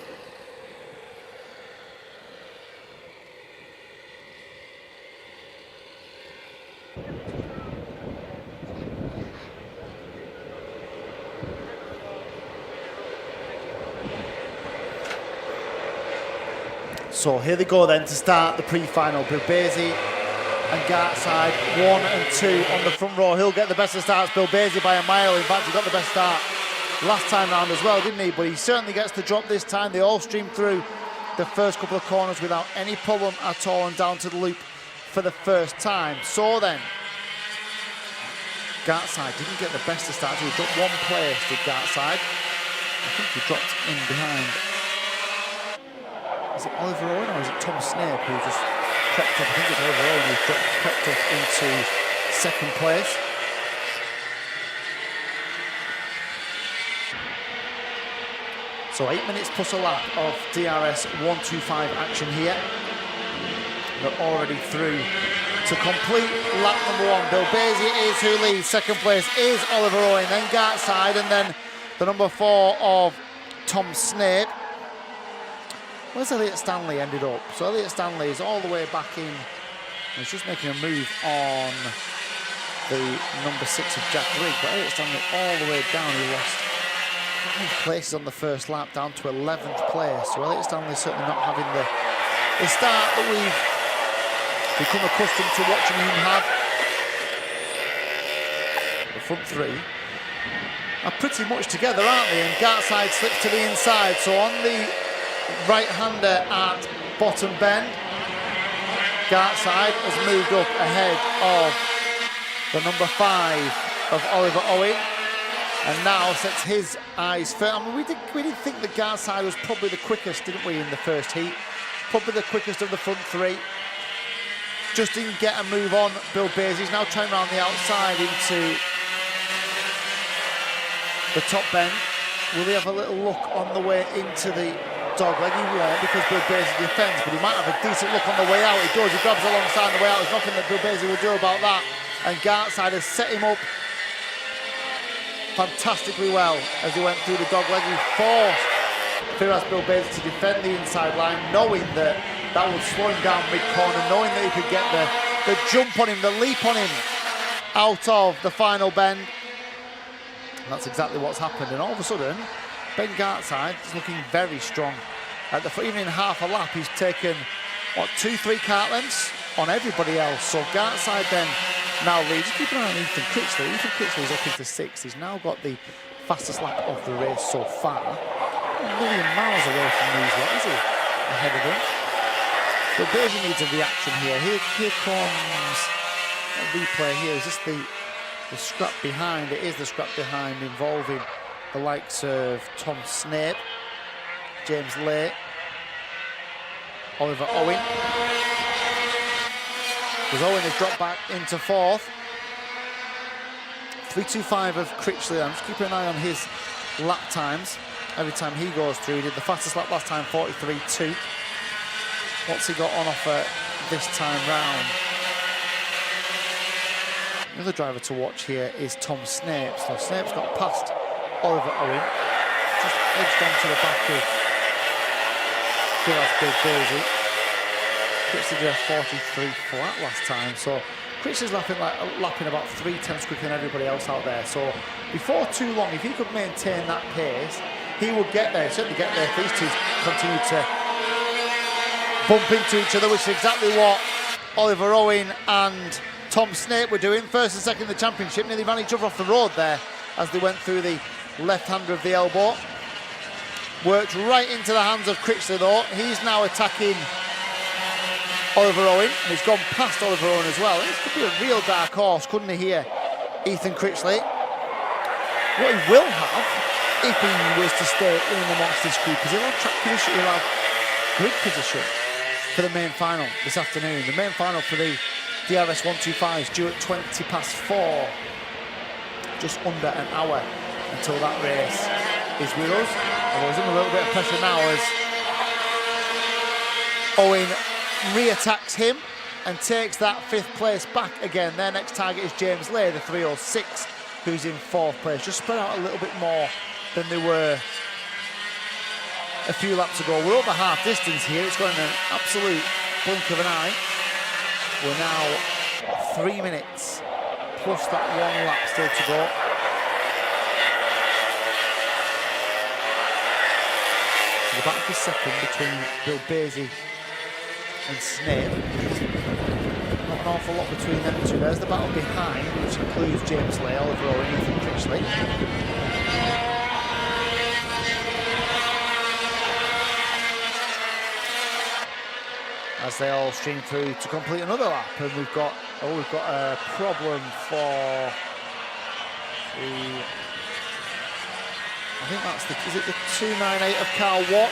So here they go then to start the pre-final. Bilbezi and Gartside 1 and 2 on the front row. He'll get the best of starts. Bill Basie by a mile. In fact, he got the best start last time round as well, didn't he? But he certainly gets the drop this time. They all stream through the first couple of corners without any problem at all and down to the loop for the first time. So then, Gartside didn't get the best of starts. He dropped 1 place, did Gartside. I think he dropped in behind. Is it Oliver Owen or is it Tom Snape who just crept up? I think it's Oliver Owen who crept up into second place. So 8 minutes plus a lap of DRS 125 action here. They're already through to complete lap number 1. Bill Basie is who leads. Second place is Oliver Owen, then Gartside, and then the number 4 of Tom Snape. Where's Elliot Stanley ended up? So Elliot Stanley is all the way back in. He's just making a move on the number 6 of Jack Rigg, but Elliot Stanley all the way down. He lost 5 places on the first lap, down to 11th place. So Elliot Stanley certainly not having the start that we've become accustomed to watching him have. The front 3 are pretty much together, aren't they? And Gartside slips to the inside. So on the right-hander at bottom bend, Gartside has moved up ahead of the number 5 of Oliver Owen, and now sets his eyes first. I mean, we did think that Gartside was probably the quickest, didn't we, in the first heat? Probably the quickest of the front 3. Just didn't get a move on Bill Basie. He's now trying around the outside into the top bend. Will he have a little look on the way into the dogleg? He won't, because Bill Basie defends, but he might have a decent look on the way out. He does, he grabs alongside on the way out. There's nothing that Bill Basie will do about that. And Gartside has set him up fantastically well as he went through the dogleg. He forced Firas Bill Basie to defend the inside line, knowing that that would slow him down mid-corner, knowing that he could get the jump on him, the leap on him out of the final bend. And that's exactly what's happened. And all of a sudden, Ben Gartside is looking very strong. Even in half a lap, he's taken, what, 2-3 kart lengths on everybody else. So Gartside then now leads. Keep an eye on Ethan Critchley. Ethan Critchley is up into 6th. He's now got the fastest lap of the race so far. Not a million miles away from these yet, is he? Ahead of him. But Basie needs a reaction here. Here comes a replay here. Is this the scrap behind? It is the scrap behind, involving the likes of Tom Snape, James Lay, Oliver Owen. Because Owen has dropped back into 4th. 3:25 of Critchley. I'm just keeping an eye on his lap times. Every time he goes through, he did the fastest lap last time, 43.2. What's he got on offer this time round? The other driver to watch here is Tom Snape. So Snape's got past Oliver Owen, just edged onto the back of Firas Bill Basie. Critchley did a 43 flat last time, so Critchley's lapping about 3/10 quicker than everybody else out there. So before too long, if he could maintain that pace, he would get there. Certainly get there if these two continue to bump into each other, which is exactly what Oliver Owen and Tom Snape were doing. First and second in the championship, nearly ran each other off the road there as they went through the left-hander of the elbow. Worked right into the hands of Critchley though. He's now attacking Oliver Owen, and he's gone past Oliver Owen as well. This could be a real dark horse, couldn't he, here, Ethan Critchley? What he will have, if he was to stay in amongst this group, is he'll have track position, he'll have grid position for the main final this afternoon. The main final for the DRS 125 is due at 4:20. Just under an hour until that race is with us. Although he's under a little bit of pressure now as Owen re-attacks him and takes that 5th place back again. Their next target is James Lay, the 306, who's in 4th place. Just spread out a little bit more than they were a few laps ago. We're over half distance here. It's going in an absolute blink of an eye. We're now 3 minutes plus that 1 lap still to go. So the back for second between Bill Basie and Snape. Not an awful lot between them two. There's the battle behind, which includes James Lay, Oliver Owen, Ethan Critchley. As they all stream through to complete another lap, and we've got a problem for the, I think that's is it the 298 of Carl Watt?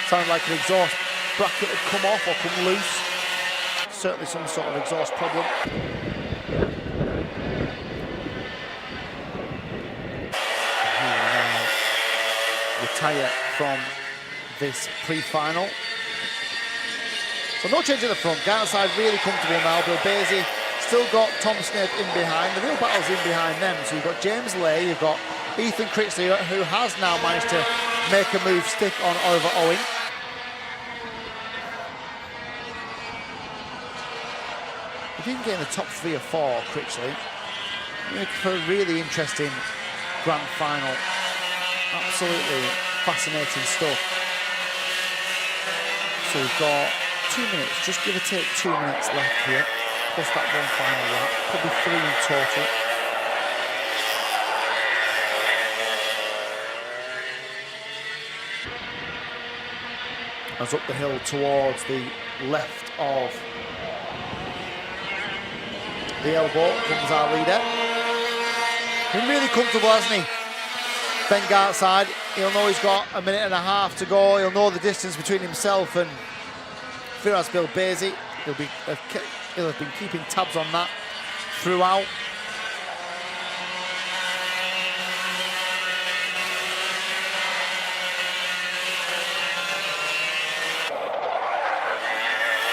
Sounds like an exhaust bracket had come off or come loose. Certainly some sort of exhaust problem. He will now retire from this pre-final. So no change at the front. Gartside really comfortable now. Bill Basie still got Tom Snape in behind. The real battle's in behind them. So you've got James Lay, you've got Ethan Critchley, who has now managed to make a move stick on Oliver Owen. He didn't get in the top 3 or 4, Critchley. For a really interesting grand final. Absolutely fascinating stuff. So we've got 2 minutes, just give or take 2 minutes left here, plus that one final lap, probably 3 in total. As up the hill towards the left of the elbow comes our leader. Been really comfortable, hasn't he? Ben Gartside, he'll know he's got a minute and a half to go, he'll know the distance between himself and Firas Bill Basie. He'll have been keeping tabs on that throughout.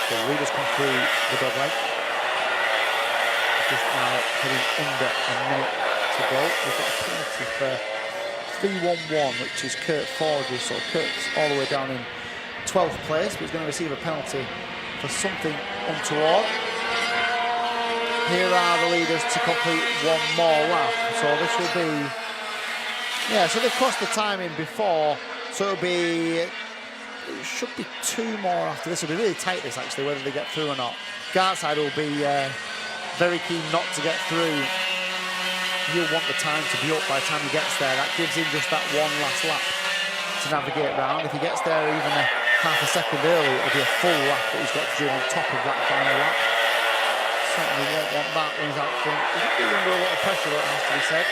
The leaders come through the dog leg. Just now heading under a minute to go. We've got a penalty for 3-1-1, which is Kurt Forgery. So Kurt's all the way down in 12th place, but he's going to receive a penalty for something untoward. Here are the leaders to complete one more lap. So this will be, yeah, so they've crossed the timing before, so it'll be, it should be 2 more after this. It'll be really tight this actually, whether they get through or not. Gartside will be very keen not to get through. He'll want the time to be up by the time he gets there. That gives him just that one last lap to navigate around. If he gets there even half a second early, it'll be a full lap that he's got to do on top of that final lap. Certainly won't want that when he's out front. He's under a lot of pressure, that has to be said.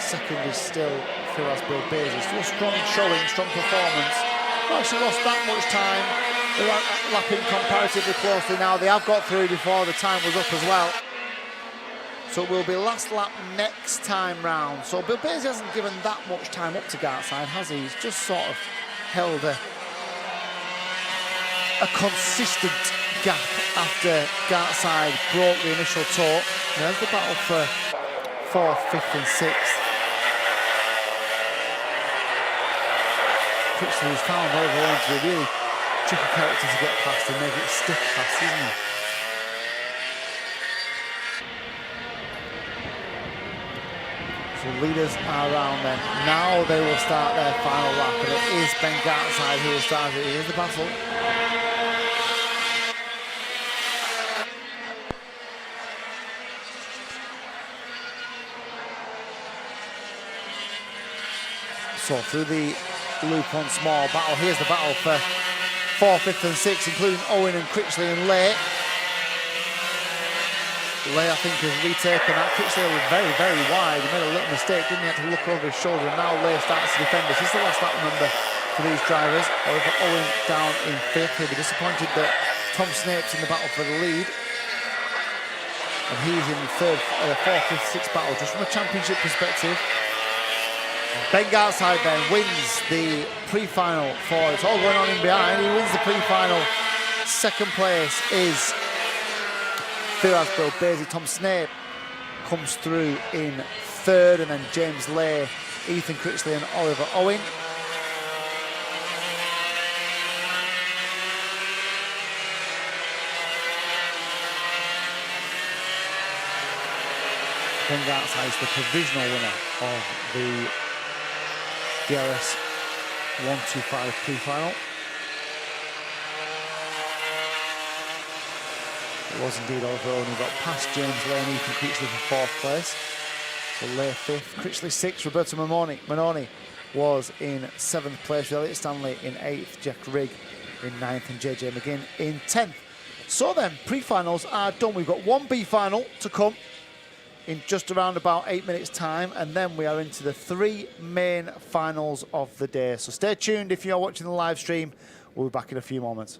Second is still Firas Bill Basie. Still strong showing, strong performance. Not actually lost that much time. They're lapping comparatively closely now. They have got through before the time was up as well. So it will be last lap next time round. So Bill Basie hasn't given that much time up to Gartside, has he? He's just sort of held a consistent gap after Gartside broke the initial tour. There's the battle for 4th, 5th and 6th. Critchley has found overall to be a really tricky character to get past and make it stick past, isn't he? So leaders are around then. Now they will start their final lap, and it is Ben Gartside who will start it. Here's the battle. So through the loop once more, battle. Here's the battle for 4th, 5th and 6th, including Owen and Critchley and Lay. Lay, I think, has retaken that. Critchley was very, very wide. He made a little mistake, didn't he? Had to look over his shoulder, and now Lay starts to defend this. This is the last lap, remember, for these drivers. However, Owen down in 5th. He'll be disappointed that Tom Snape's in the battle for the lead. And he's in the 4th, 5th, 6th battle, just from a championship perspective. Ben Gartside then wins the pre-final for, it's all going on in behind, he wins the pre-final. Second place is Firas Bill Basie. Tom Snape comes through in 3rd, and then James Lay, Ethan Critchley and Oliver Owen. Ben Gartside is the provisional winner of the DRS 125 pre-final. It was indeed Oliver Owen who got past James Laney from Critchley for 4th place. So Lay 5th, Critchley 6th, Roberto Manoni was in 7th place, Elliot Stanley in 8th, Jack Rigg in 9th, and JJ McGinn in 10th. So then, pre-finals are done. We've got one B final to come in just around about 8 minutes time, and then we are into the 3 main finals of the day. So stay tuned if you're watching the live stream. We'll be back in a few moments.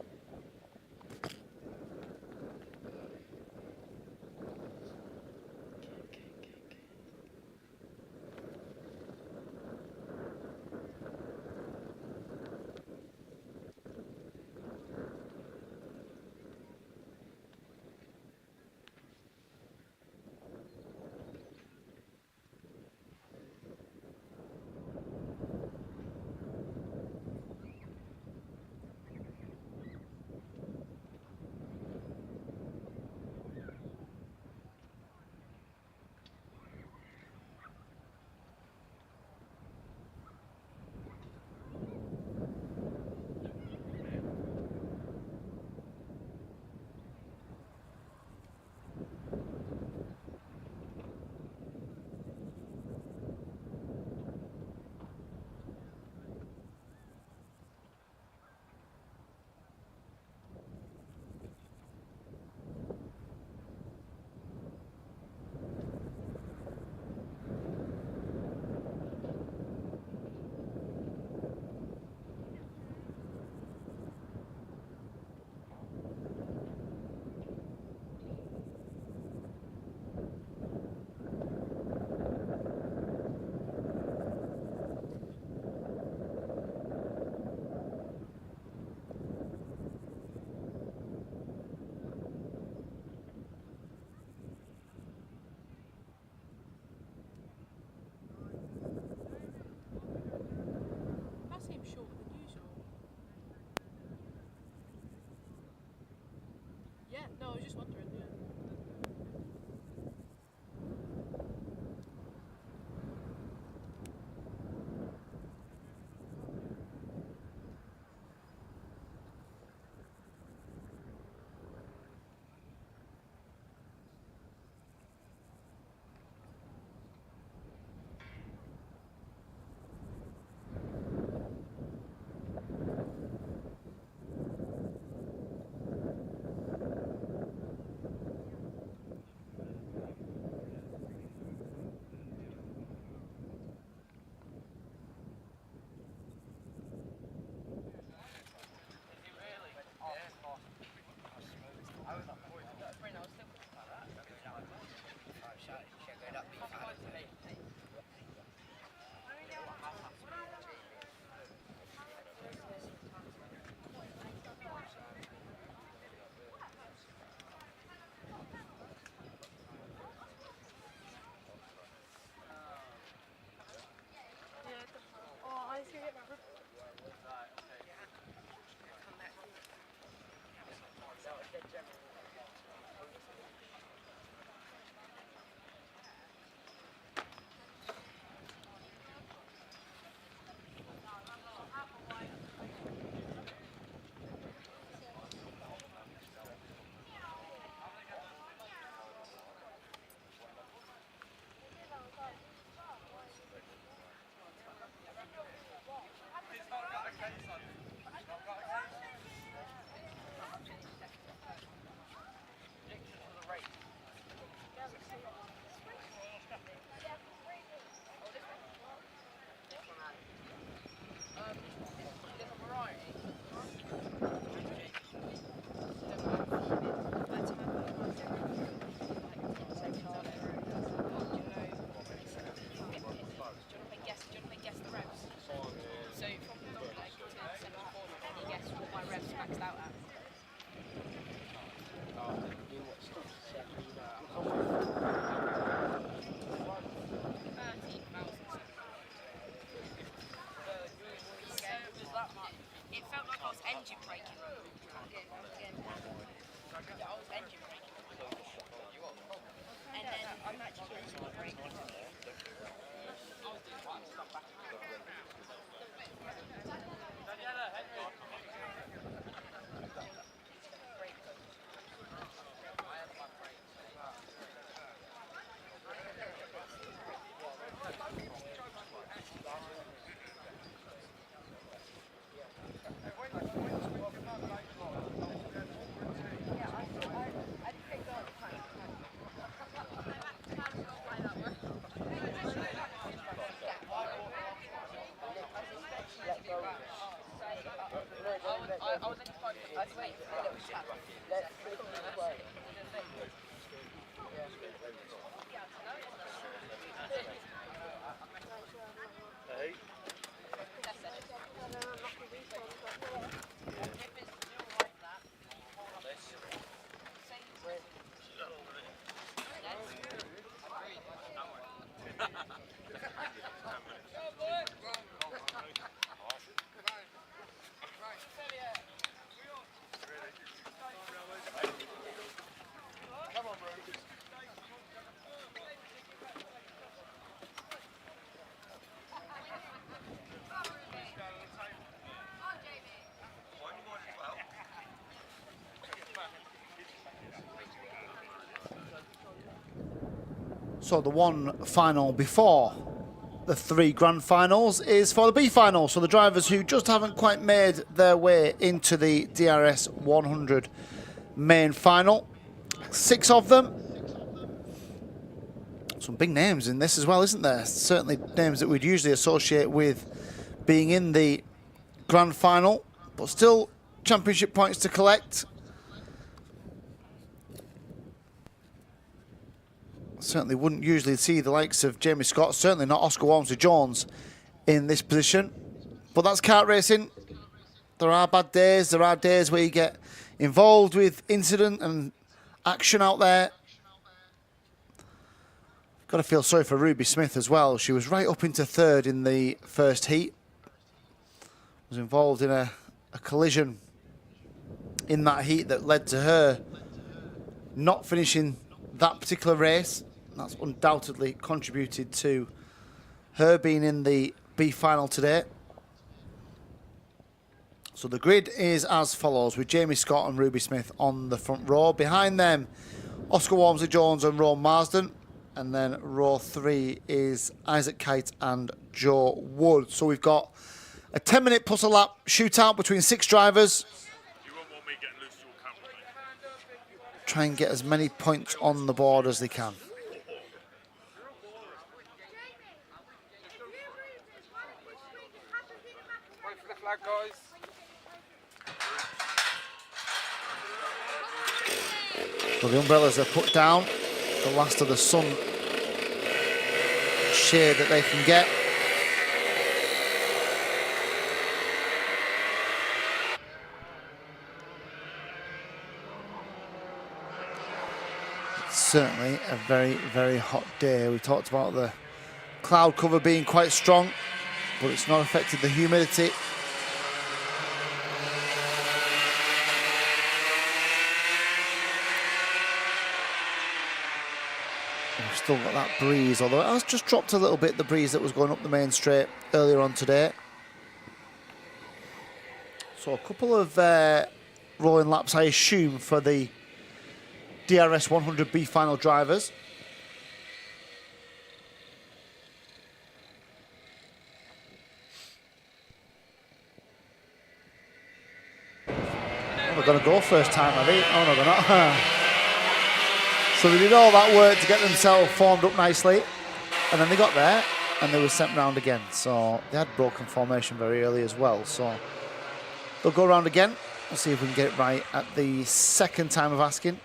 So the one final before the 3 grand finals is for the B final. So the drivers who just haven't quite made their way into the DRS 100 main final. 6 of them. Some big names in this as well, isn't there? Certainly names that we'd usually associate with being in the grand final, but still championship points to collect. Certainly wouldn't usually see the likes of Jamie Scott, certainly not Oscar Walmsley-Jones in this position. But that's kart racing. There are bad days. There are days where you get involved with incident and action out there. Got to feel sorry for Ruby Smith as well. She was right up into 3rd in the first heat. Was involved in a collision in that heat that led to her not finishing that particular race. That's undoubtedly contributed to her being in the B final today. So the grid is as follows, with Jamie Scott and Ruby Smith on the front row. Behind them, Oscar Walmsley-Jones and Rowan Marsden. And then row 3 is Isaac Kite and Joe Wood. So we've got a 10-minute plus a lap shootout between 6 drivers. You won't want me getting loose to your camera, mate. Try and get as many points on the board as they can. Wait for the flag, guys. So the umbrellas are put down. The last of the sun shade that they can get. It's certainly a very, very hot day. We talked about the cloud cover being quite strong, but it's not affected the humidity. We've still got that breeze, although it has just dropped a little bit, the breeze that was going up the main straight earlier on today. So a couple of rolling laps, I assume, for the DRS 100B final drivers. Oh, they're going to go first time, are they? Oh, no, they're not. So they did all that work to get themselves formed up nicely, and then they got there and they were sent round again. So they had broken formation very early as well. So they'll go round again. We'll see if we can get it right at the second time of asking.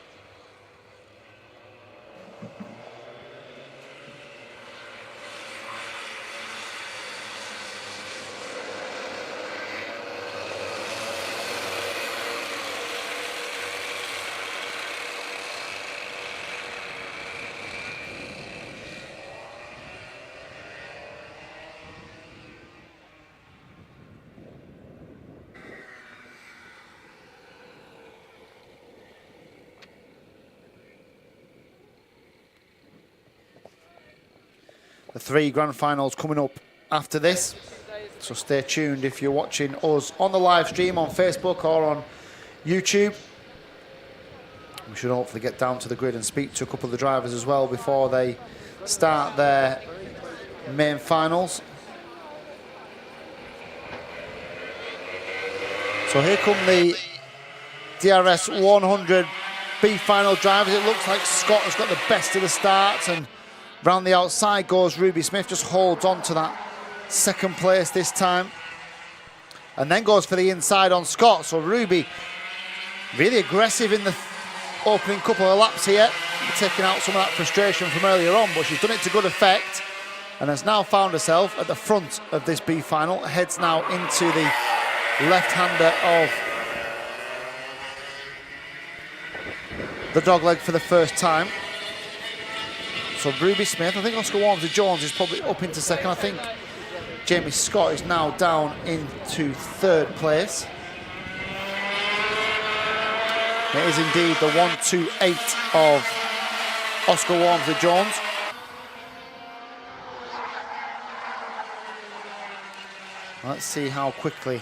The 3 grand finals coming up after this, so stay tuned if you're watching us on the live stream on Facebook or on YouTube. We should hopefully get down to the grid and speak to a couple of the drivers as well before they start their main finals. So here come the DRS 100 B final drivers. It looks like Scott has got the best of the starts, and round the outside goes Ruby Smith, just holds on to that second place this time. And then goes for the inside on Scott. So Ruby really aggressive in the opening couple of laps here, taking out some of that frustration from earlier on, but she's done it to good effect and has now found herself at the front of this B final. Heads now into the left-hander of the dogleg for the first time. So Ruby Smith, I think Oscar Walmsley-Jones is probably up into second. I think Jamie Scott is now down into 3rd place. It is indeed the 1-2-8 of Oscar Walmsley-Jones. Let's see how quickly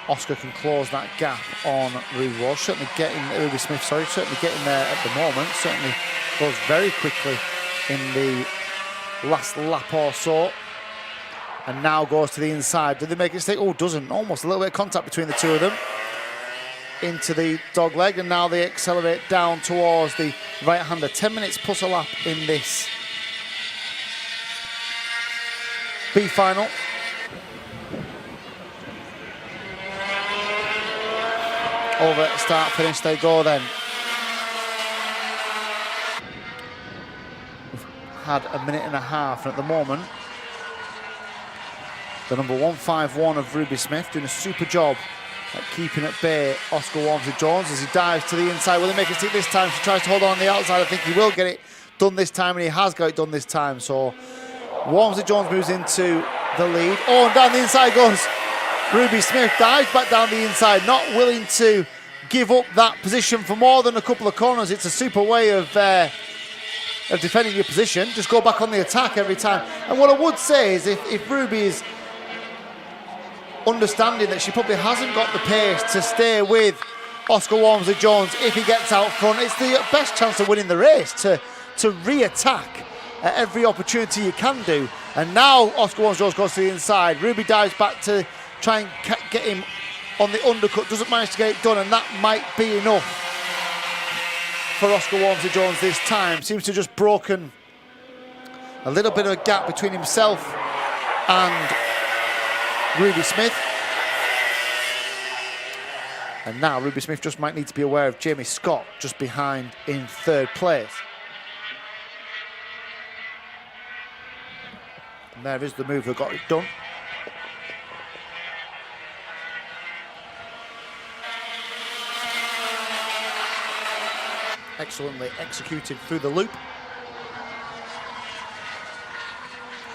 Oscar can close that gap on Ruby Walsh. Certainly getting Ruby Smith, sorry, certainly getting there at the moment. Certainly goes very quickly in the last lap or so. And now goes to the inside. Do they make it stick? Oh, doesn't. Almost a little bit of contact between the two of them. Into the dog leg, and now they accelerate down towards the right-hander. 10 minutes plus a lap in this B final. Over, start, finish, they go then. We've had a minute and a half, and at the moment, the number 151 of Ruby Smith doing a super job at keeping at bay Oscar Walmsley-Jones as he dives to the inside. Will he make it stick this time? She tries to hold on the outside. I think he will get it done this time, and he has got it done this time. So Walmsley-Jones moves into the lead. Oh, and down the inside goes Ruby Smith. Dives back down the inside, not willing to give up that position for more than a couple of corners. It's a super way of defending your position. Just go back on the attack every time. And what I would say is if Ruby is understanding that she probably hasn't got the pace to stay with Oscar Walmsley-Jones if he gets out front, it's the best chance of winning the race to re-attack at every opportunity you can do. And now Oscar Walmsley-Jones goes to the inside. Ruby dives back to try and get him on the undercut, doesn't manage to get it done, and that might be enough for Oscar Walmsley-Jones this time. Seems to have just broken a little bit of a gap between himself and Ruby Smith. And now Ruby Smith just might need to be aware of Jamie Scott just behind in third place. And there is the move that got it done. Excellently executed through the loop,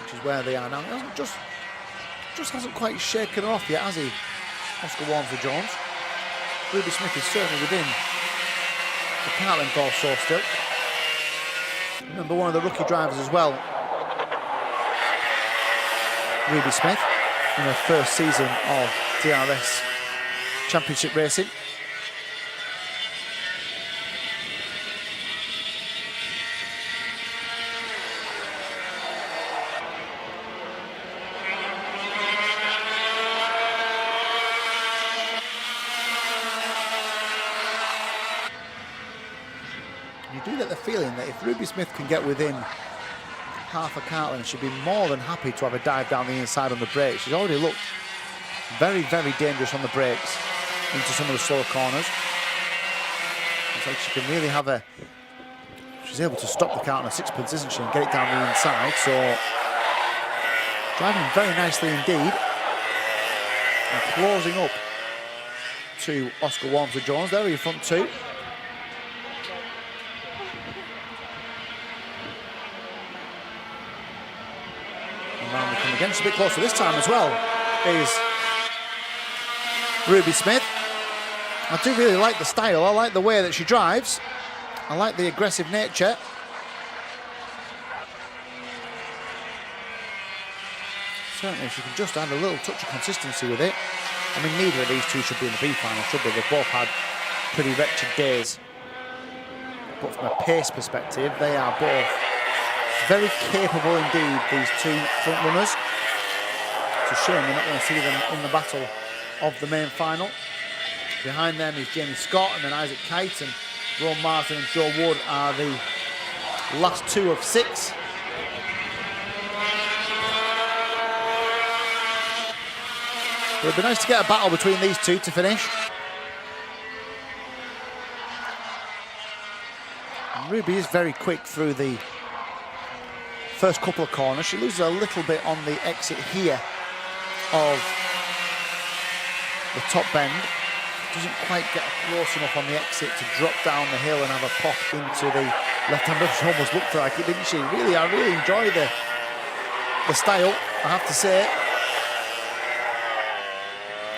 which is where they are now. He hasn't just hasn't quite shaken off yet, has he, Oscar Walmsley-Jones? Ruby Smith is certainly within the kart length also still. Remember, one of the rookie drivers as well, Ruby Smith, in her first season of DRS Championship racing. You do get the feeling that if Ruby Smith can get within half a kart length, she'd be more than happy to have a dive down the inside on the brakes. She's already looked very, very dangerous on the brakes into some of the slower corners. It's like she can really have a... She's able to stop the kart on a sixpence, isn't she, and get it down the inside. So driving very nicely indeed. And closing up to Oscar Walmsley-Jones. There are your front two. Against a bit closer this time as well is Ruby Smith. I do really like the style. I like the way that she drives. I like the aggressive nature. Certainly, if she can just add a little touch of consistency with it. I mean, neither of these two should be in the B final, should they? They've both had pretty wretched days. But from a pace perspective, they are both very capable indeed, these two front runners. It's a shame we're not going to see them in the battle of the main final. Behind them is Jamie Scott, and then Isaac Kite and Ron Martin and Joe Wood are the last two of six. It would be nice to get a battle between these two to finish. And Ruby is very quick through the first couple of corners. She loses a little bit on the exit here of the top bend. Doesn't quite get close enough on the exit to drop down the hill and have a pop into the left-hand. She almost looked like it, didn't she? Really, I really enjoy the style, I have to say.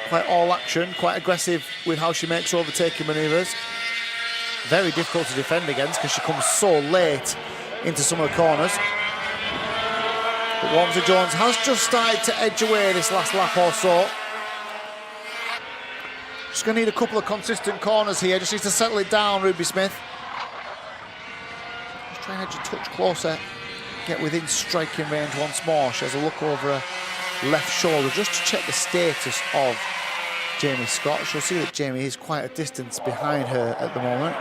Quite all action, quite aggressive with how she makes overtaking manoeuvres. Very difficult to defend against because she comes so late into some of the corners. But Walmsley-Jones has just started to edge away this last lap or so. Just going to need a couple of consistent corners here. Just needs to settle it down, Ruby Smith. Just try and edge a touch closer get within striking range once more. She has a look over her left shoulder just to check the status of Jamie Scott. She'll see that Jamie is quite a distance behind her at the moment.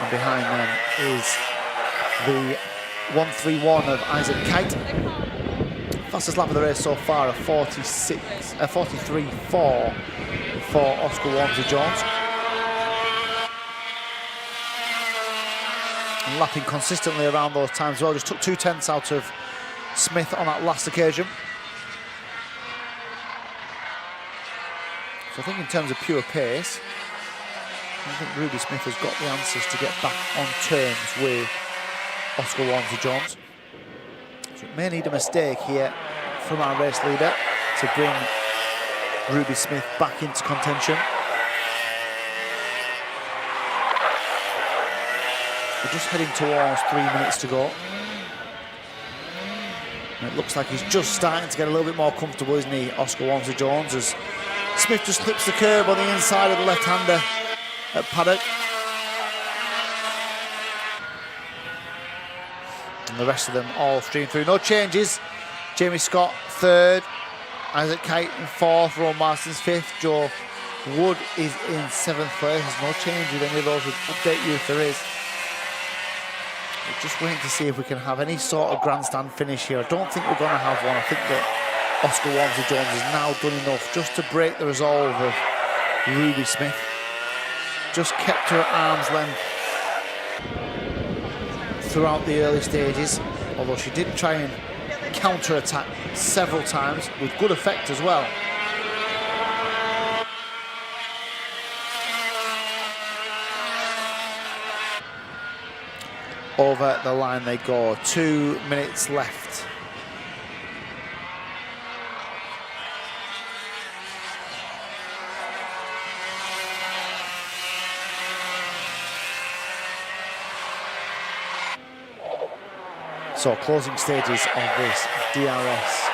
And behind them is the 131 of Isaac Kite. Fastest lap of the race so far, a 43.4 for Oscar Walmsley-Jones. And lapping consistently around those times as well. Just took 2/10 out of Smith on that last occasion. So I think in terms of pure pace, I think Ruby Smith has got the answers to get back on terms with Oscar Walmsley-Jones. So it may need a mistake here from our race leader to bring Ruby Smith back into contention. We're just heading towards 3 minutes to go. And it looks like he's just starting to get a little bit more comfortable, isn't he, Oscar Walmsley-Jones, as Smith just clips the curb on the inside of the left-hander at paddock. And the rest of them all stream through. No changes. Jamie Scott third, Isaac Kite in fourth, Rowan Marston's fifth, Joe Wood is in seventh place. There's no change with any of those. We'll update you if there is. We're just waiting to see if we can have any sort of grandstand finish here. I don't think we're going to have one. I think that Oscar Walmsley-Jones has now done enough just to break the resolve of Ruby Smith. Just kept her at arm's length throughout the early stages, although she did try and counter-attack several times with good effect as well. Over the line they go, 2 minutes left. So closing stages of this DRS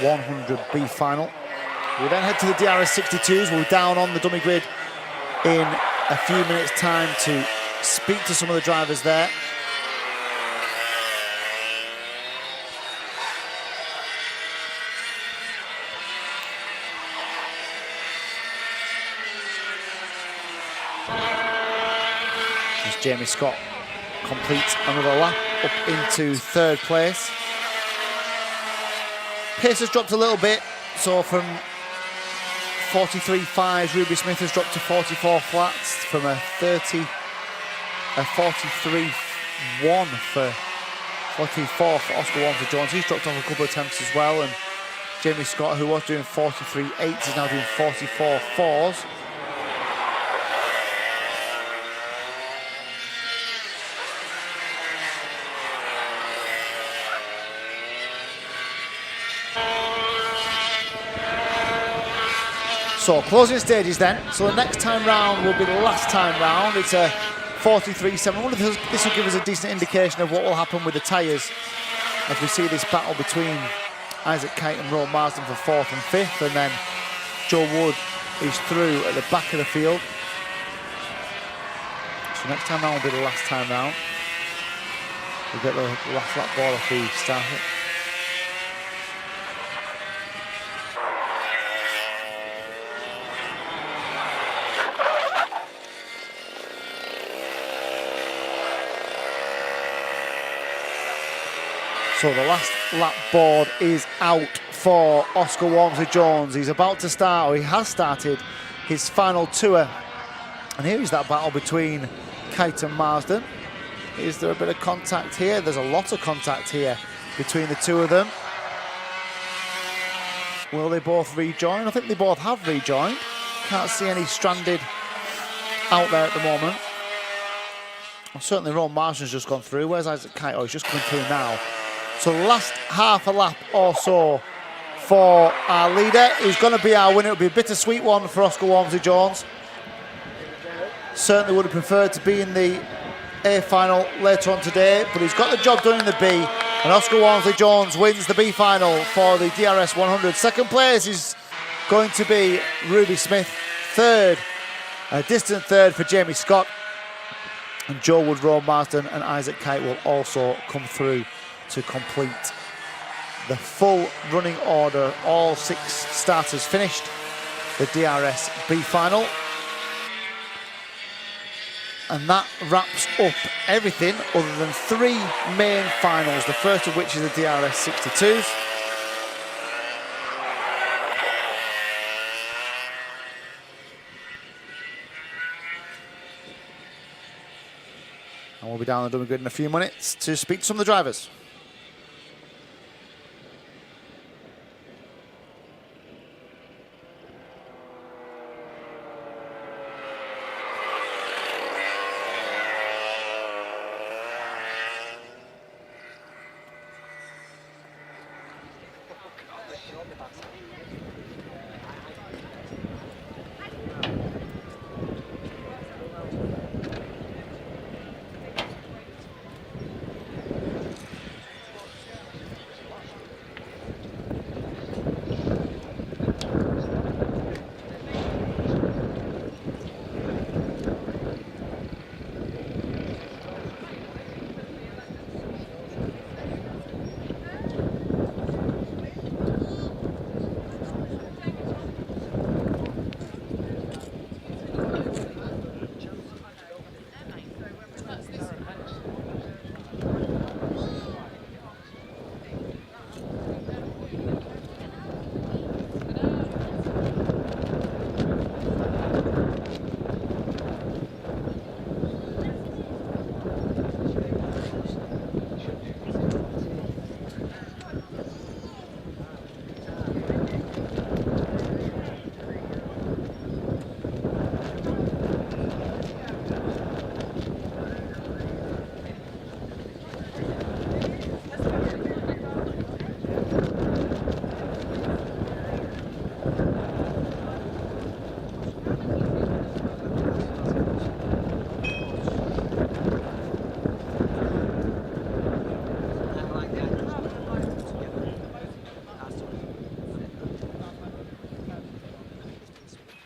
100B final. We then head to the DRS 62s. We'll be down on the dummy grid in a few minutes' time to speak to some of the drivers there. As Jamie Scott completes another lap up into third place. Pace has dropped a little bit, so from 43.5, Ruby Smith has dropped to 44 flats from a 43.1 for 43.4 for Oscar Walmsley-Jones. He's dropped off a couple of attempts as well, and Jamie Scott, who was doing 43.8s, is now doing 44.4s. So closing stages then. So the next time round will be the last time round. It's a 43.7. I wonder if this will give us a decent indication of what will happen with the tyres as we see this battle between Isaac Kite and Rowan Marsden for fourth and fifth, and then Joe Wood is through at the back of the field. So next time round will be the last time round. We'll get the last lap ball off the starter. So the last lap board is out for Oscar Walmsley-Jones. He's about to start, or he has started, his final tour. And here is that battle between Kite and Marsden. Is there a bit of contact here? There's a lot of contact here between the two of them. Will they both rejoin? I think they both have rejoined. Can't see any stranded out there at the moment. Well, certainly Rowan Marsden's just gone through. Where's Isaac Kite? Oh, he's just coming through now. So last half a lap or so for our leader, who's going to be our winner. It'll be a bittersweet one for Oscar Walmsley-Jones. Certainly would have preferred to be in the A final later on today, but he's got the job done in the B, and Oscar Walmsley-Jones wins the B final for the DRS 100. Second place is going to be Ruby Smith. Third Distant third for Jamie Scott. And Joe Woodrow Marsden and Isaac Kite will also come through to complete the full running order. All 6 starters finished the DRS B final. And that wraps up everything other than 3 main finals, the first of which is the DRS 62s. And we'll be down the Dublin grid in a few minutes to speak to some of the drivers.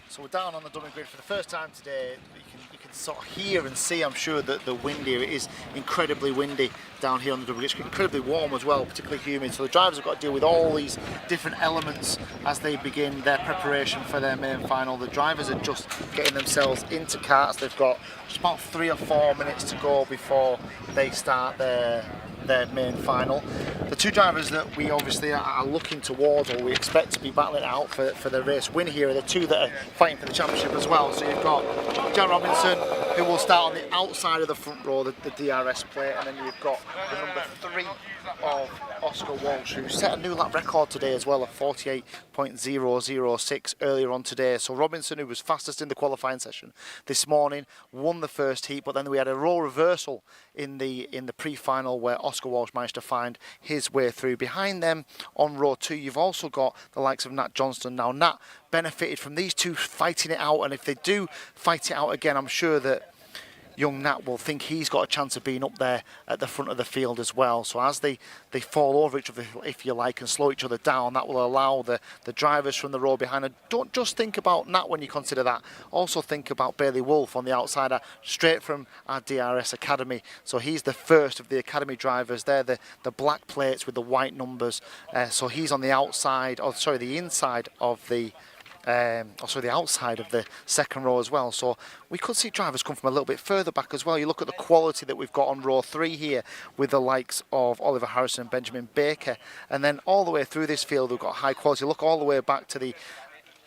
So we're down on the Dublin grid for the first time today. You can sort of hear and see, I'm sure, that the wind here, it is incredibly windy down here on the Dublin grid. It's incredibly warm as well, particularly humid. So the drivers have got to deal with all these different elements as they begin their preparation for their main final. The drivers are just getting themselves into karts. They've got just about 3 or 4 minutes to go before they start their main final. The 2 drivers that we obviously are looking towards, or we expect to be battling it out for the race win here, are the 2 that are fighting for the championship as well. So you've got John Robinson, who will start on the outside of the front row, the DRS plate, and then you've got the number 3 of Oscar Walsh, who set a new lap record today as well, of 48.006 earlier on today. So Robinson, who was fastest in the qualifying session this morning, won the first heat, but then we had a row reversal in the pre-final where Oscar Walsh managed to find his way through. Behind them on row 2, you've also got the likes of Nat Johnston. Now Nat benefited from these 2 fighting it out, and if they do fight it out again, I'm sure that young Nat will think he's got a chance of being up there at the front of the field as well. So as they fall over each other, if you like, and slow each other down, that will allow the drivers from the row behind. And don't just think about Nat when you consider that. Also think about Bailey Wolf on the outsider, straight from our DRS Academy. So he's the first of the Academy drivers. They're the black plates with the white numbers. So he's on the outside, or sorry, the inside of the the outside of the second row as well. So we could see drivers come from a little bit further back as well. You look at the quality that we've got on row 3 here with the likes of Oliver Harrison and Benjamin Baker, and then all the way through this field we've got high quality. Look all the way back to the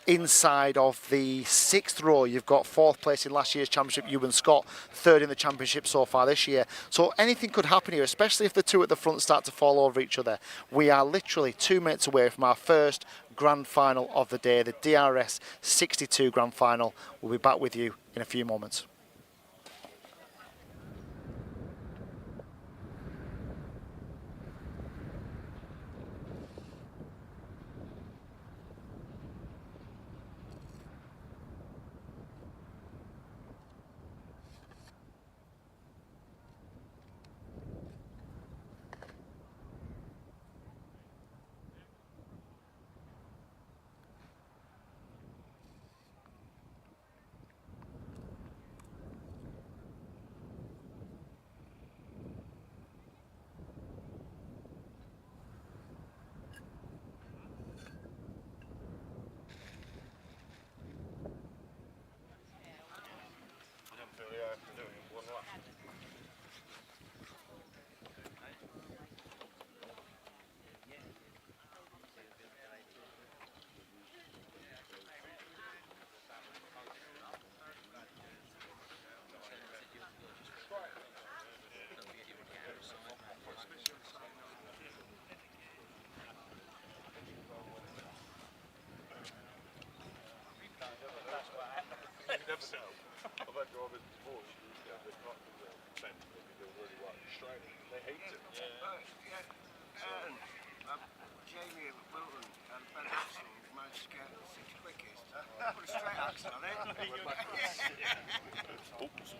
inside of the 6th row. You've got 4th place in last year's championship, Ewan Scott, 3rd in the championship so far this year. So anything could happen here, especially if the 2 at the front start to fall over each other. We are literally 2 minutes away from our first grand final of the day, the DRS 62 grand final. We'll be back with you in a few moments. frustrating. They hate it. Jamie Wilton and Ben Axel managed to get the 6 quickest. Put a straight axle on it. Oops.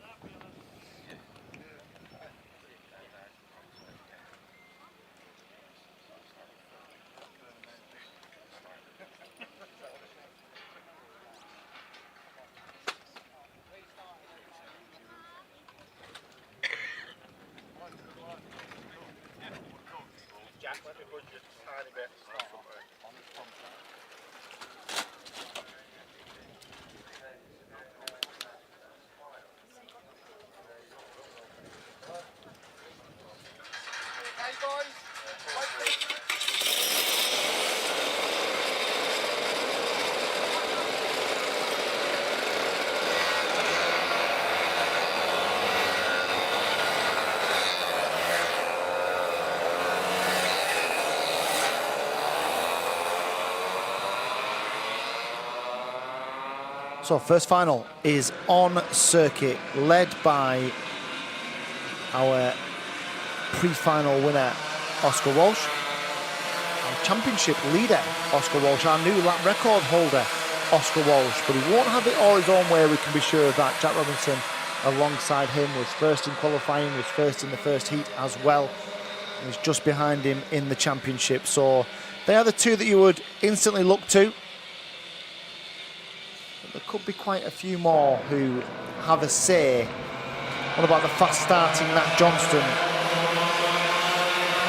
Jack, let me put just a tiny bit. Hey boys, So first final is on circuit, led by our pre-final winner, Oscar Walsh. Our championship leader, Oscar Walsh, our new lap record holder, Oscar Walsh. But he won't have it all his own way, we can be sure of that. Jack Robinson alongside him was first in qualifying, was first in the first heat as well. And was just behind him in the championship. So they are the two that you would instantly look to. There could be quite a few more who have a say. What about the fast starting Nat Johnston,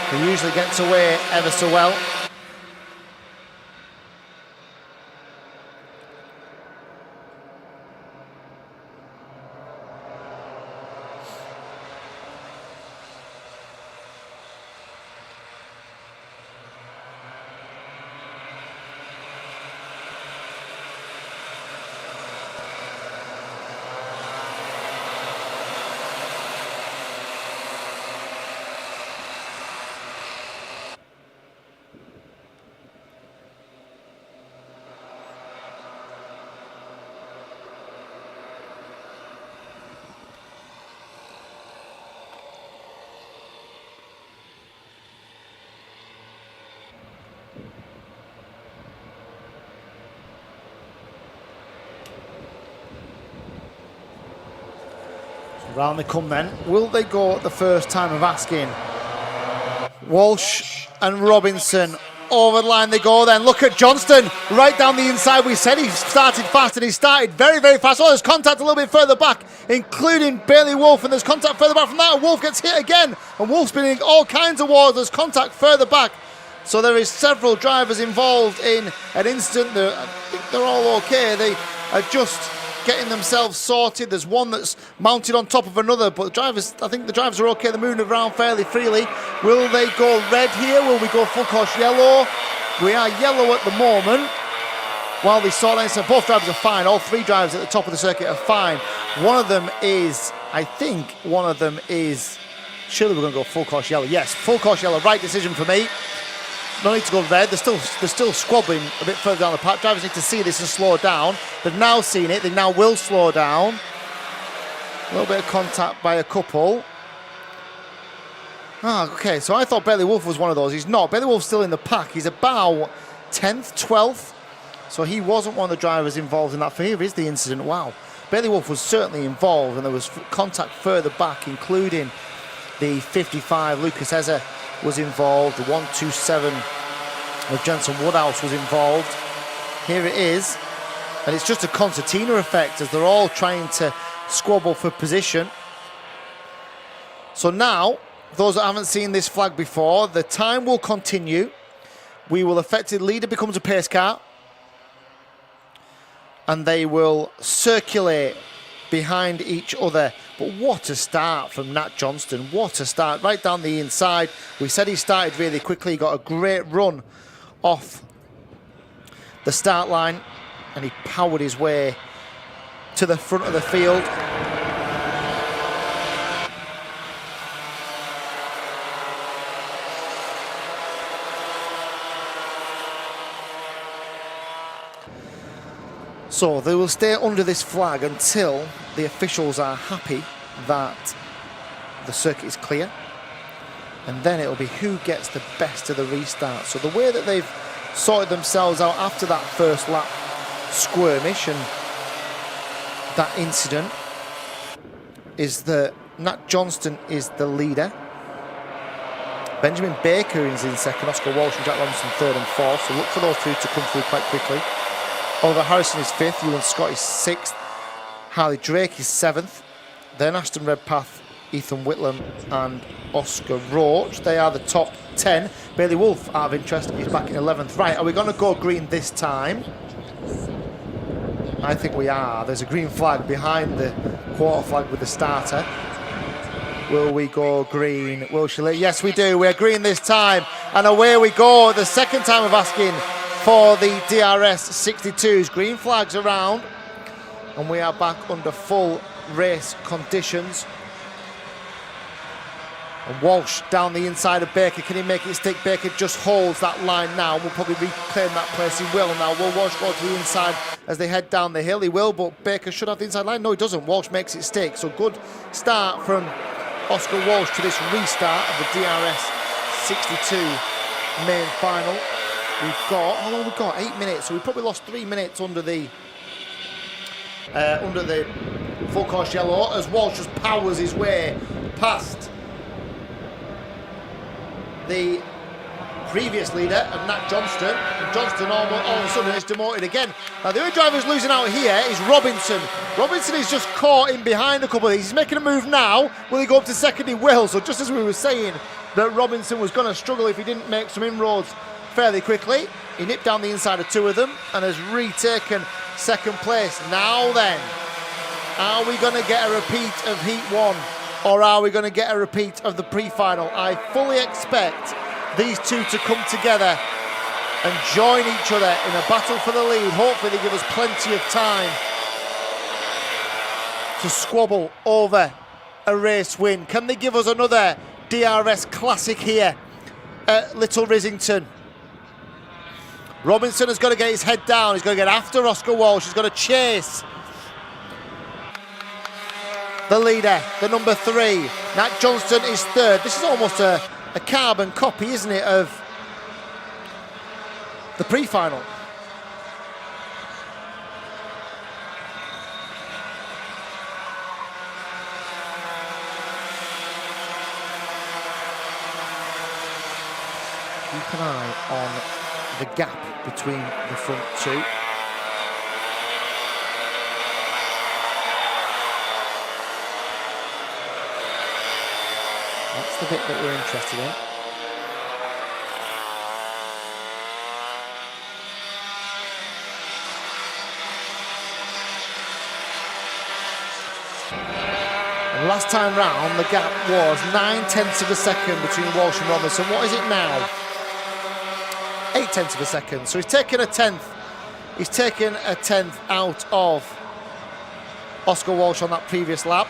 who usually gets away ever so well? Round they come then. Will they go at the first time of asking? Walsh and Robinson over the line they go then. Look at Johnston right down the inside. We said he started fast and he started very, very fast. Oh, there's contact a little bit further back, including Bailey Wolf, and there's contact further back from that. And Wolf gets hit again, and Wolf's been in all kinds of wars. There's contact further back. So there is several drivers involved in an incident. I think they're all okay. They are just getting themselves sorted. There's one that's mounted on top of another, but the drivers, I think the drivers are okay. They're moving around fairly freely. Will they go red here? Will we go full course yellow? We are yellow at the moment. While they sort out, so both drivers are fine. All three drivers at the top of the circuit are fine. One of them is, I think, surely we're going to go full course yellow. Yes, full course yellow. Right decision for me. No need to go red. They're still squabbling a bit further down the path. Drivers need to see this and slow down. They've now seen it. They now will slow down. A little bit of contact by a couple. Okay, so I thought Bailey Wolf was one of those. He's not. Bailey Wolf's still in the pack. He's about 10th, 12th. So he wasn't one of the drivers involved in that. For here is the incident. Wow. Bailey Wolf was certainly involved, and there was contact further back, including the 55. Lucas Eza was involved. The 127 of Jensen Woodhouse was involved. Here it is. And it's just a concertina effect as they're all trying to squabble for position. So now, those that haven't seen this flag before, the time will continue. We will effectively, leader becomes a pace car. And they will circulate behind each other. But what a start from Nat Johnston. What a start, right down the inside. We said he started really quickly. He got a great run off the start line, and he powered his way to the front of the field. So they will stay under this flag until the officials are happy that the circuit is clear. and then it'll be who gets the best of the restart. So the way that they've sorted themselves out after that first lap skirmish and that incident is that Nat Johnston is the leader. Benjamin Baker is in second, Oscar Walsh and Jack Robinson third and fourth, so look for those two to come through quite quickly. Oliver Harrison is fifth, Ewan Scott is sixth, Harley Drake is seventh, then Ashton Redpath, Ethan Whitlam and Oscar Roach. They are the top 10. Bailey Wolf, out of interest, is back in 11th. Right, are we going to go green this time? I think we are. There's a green flag behind the quarter flag with the starter. Will we go green? Will she? Yes, we do. We're green this time. And away we go. The second time of asking for the DRS 62s. Green flags around. And we are back under full race conditions. And Walsh down the inside of Baker. Can he make it stick? Baker just holds that line now. We'll probably reclaim that place. He will now. Will Walsh go to the inside as they head down the hill? He will, but Baker should have the inside line. No, he doesn't. Walsh makes it stick. So good start from Oscar Walsh to this restart of the DRS 62 main final. We've got, how long have we got? 8 minutes. So we probably lost 3 minutes under the full course yellow as Walsh just powers his way past the previous leader of Nat Johnston. And Johnston all of a sudden is demoted again. Now the only driver who's losing out here is Robinson. Robinson is just caught in behind a couple of these. He's making a move now. Will he go up to second? He will. So just as we were saying that Robinson was going to struggle if he didn't make some inroads fairly quickly, he nipped down the inside of two of them and has retaken second place. Now then, are we going to get a repeat of Heat 1 or are we going to get a repeat of the pre-final? I fully expect these two to come together and join each other in a battle for the lead. Hopefully they give us plenty of time to squabble over a race win. Can they give us another DRS classic here at Little Rissington? Robinson has got to get his head down. He's got to get after Oscar Walsh. He's got to chase the leader, the number 3. Nat Johnston is third. This is almost a carbon copy, isn't it, of the pre-final. Keep an eye on the gap between the front two. That's the bit that we're interested in. And last time round, the gap was 9/10 of a second between Walsh and Robinson. What is it now? 8/10 of a second. So he's taken a 10th. He's taken a 10th out of Oscar Walsh on that previous lap.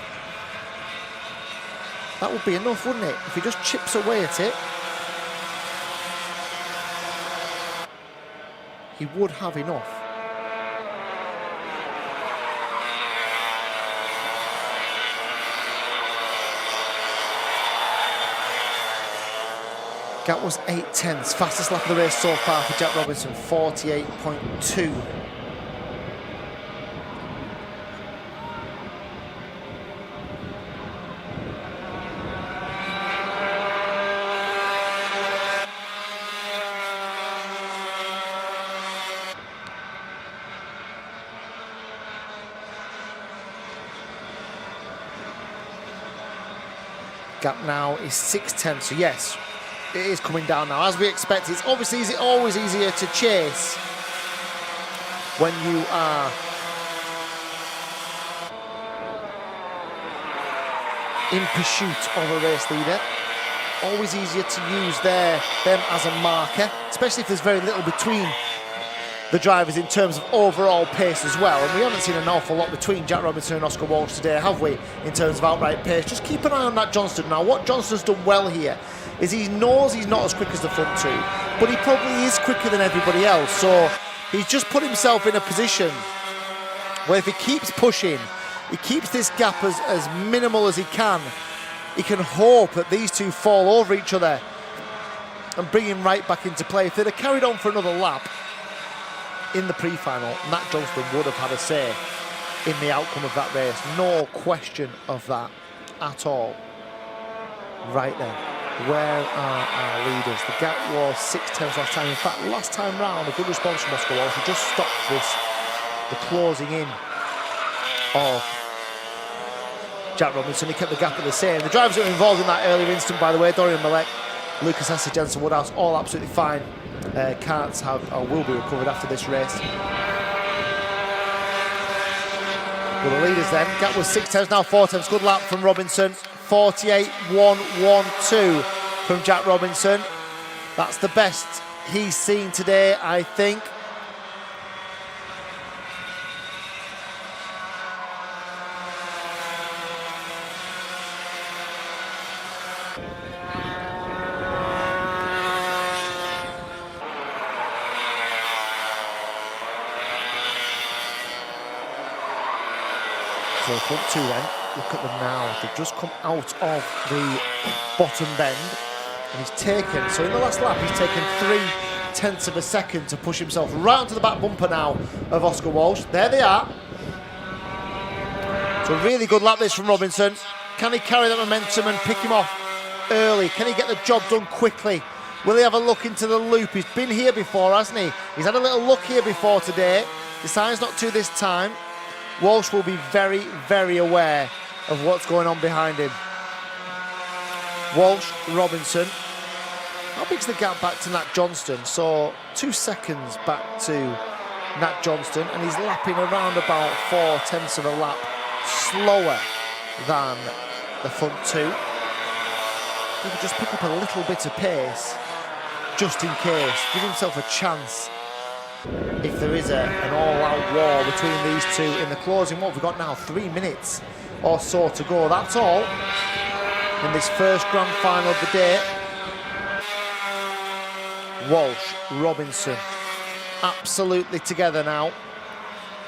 That would be enough, wouldn't it? If he just chips away at it, he would have enough. Gap was 8/10. Fastest lap of the race so far for Jack Robinson, 48.2. Gap now is 6/10, so yes, it is coming down now, as we expect. It's obviously always easier to chase when you are in pursuit of a race leader. Always easier to use them as a marker, especially if there's very little between the drivers in terms of overall pace as well. And we haven't seen an awful lot between Jack Robinson and Oscar Walsh today, have we, in terms of outright pace? Just keep an eye on that Johnston now. What Johnston's done well here is he knows he's not as quick as the front two, but he probably is quicker than everybody else. So he's just put himself in a position where if he keeps pushing, he keeps this gap as minimal as he can, he can hope that these two fall over each other and bring him right back into play. If they'd have carried on for another lap in the pre-final, Nat Johnston would have had a say in the outcome of that race. No question of that at all. Right then, where are our leaders? The gap was 6/10 last time. In fact, last time round, a good response from Oscar Walsh. He just stopped the closing in of Jack Robinson. He kept the gap at the same. The drivers that were involved in that earlier instant, by the way, Dorian Malek, Lucas Hesse, Jensen Woodhouse, all absolutely fine. Karts will be recovered after this race. Well, the leaders then, gap was 6/10, now 4/10. Good lap from Robinson. 48.112 from Jack Robinson. That's the best he's seen today, I think. So front two then, look at them now. They've just come out of the bottom bend and he's taken, so in the last lap he's taken 0.3 of a second to push himself round to the back bumper now of Oscar Walsh. There they are. So a really good lap this from Robinson. Can he carry that momentum and pick him off early? Can he get the job done quickly? Will he have a look into the loop? He's been here before, hasn't he? He's had a little look here before today. Decides not to this time. Walsh will be very, very aware of what's going on behind him. Walsh, Robinson. How big's the gap back to Nat Johnston? So 2 seconds back to Nat Johnston, and he's lapping around about 0.4 of a lap slower than the front two. He could just pick up a little bit of pace, just in case. Give himself a chance if there is an all-out war between these two in the closing. What have we got now? 3 minutes or so to go. That's all in this first grand final of the day. Walsh, Robinson, absolutely together now.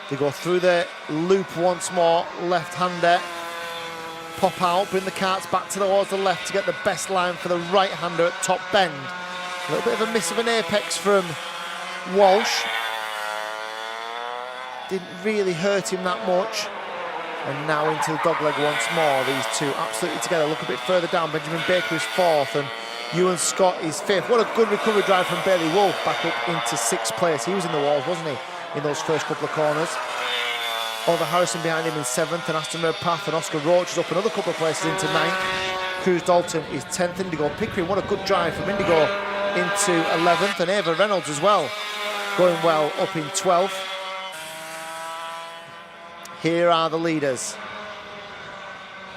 They go through the loop once more. Left-hander, pop out, bring the karts back towards the left to get the best line for the right-hander at top bend. A little bit of a miss of an apex from Walsh. Didn't really hurt him that much. And now into the dogleg once more. These two absolutely together. Look a bit further down. Benjamin Baker is 4th and Ewan Scott is 5th. What a good recovery drive from Bailey Wolf back up into 6th place. He was in the walls, wasn't he, in those first couple of corners. Oliver Harrison behind him in 7th, and Aston Redpath and Oscar Roach is up another couple of places into 9th. Cruz Dalton is 10th. Indigo Pickering, what a good drive from Indigo into 11th, and Ava Reynolds as well, going well up in 12th. Here are the leaders.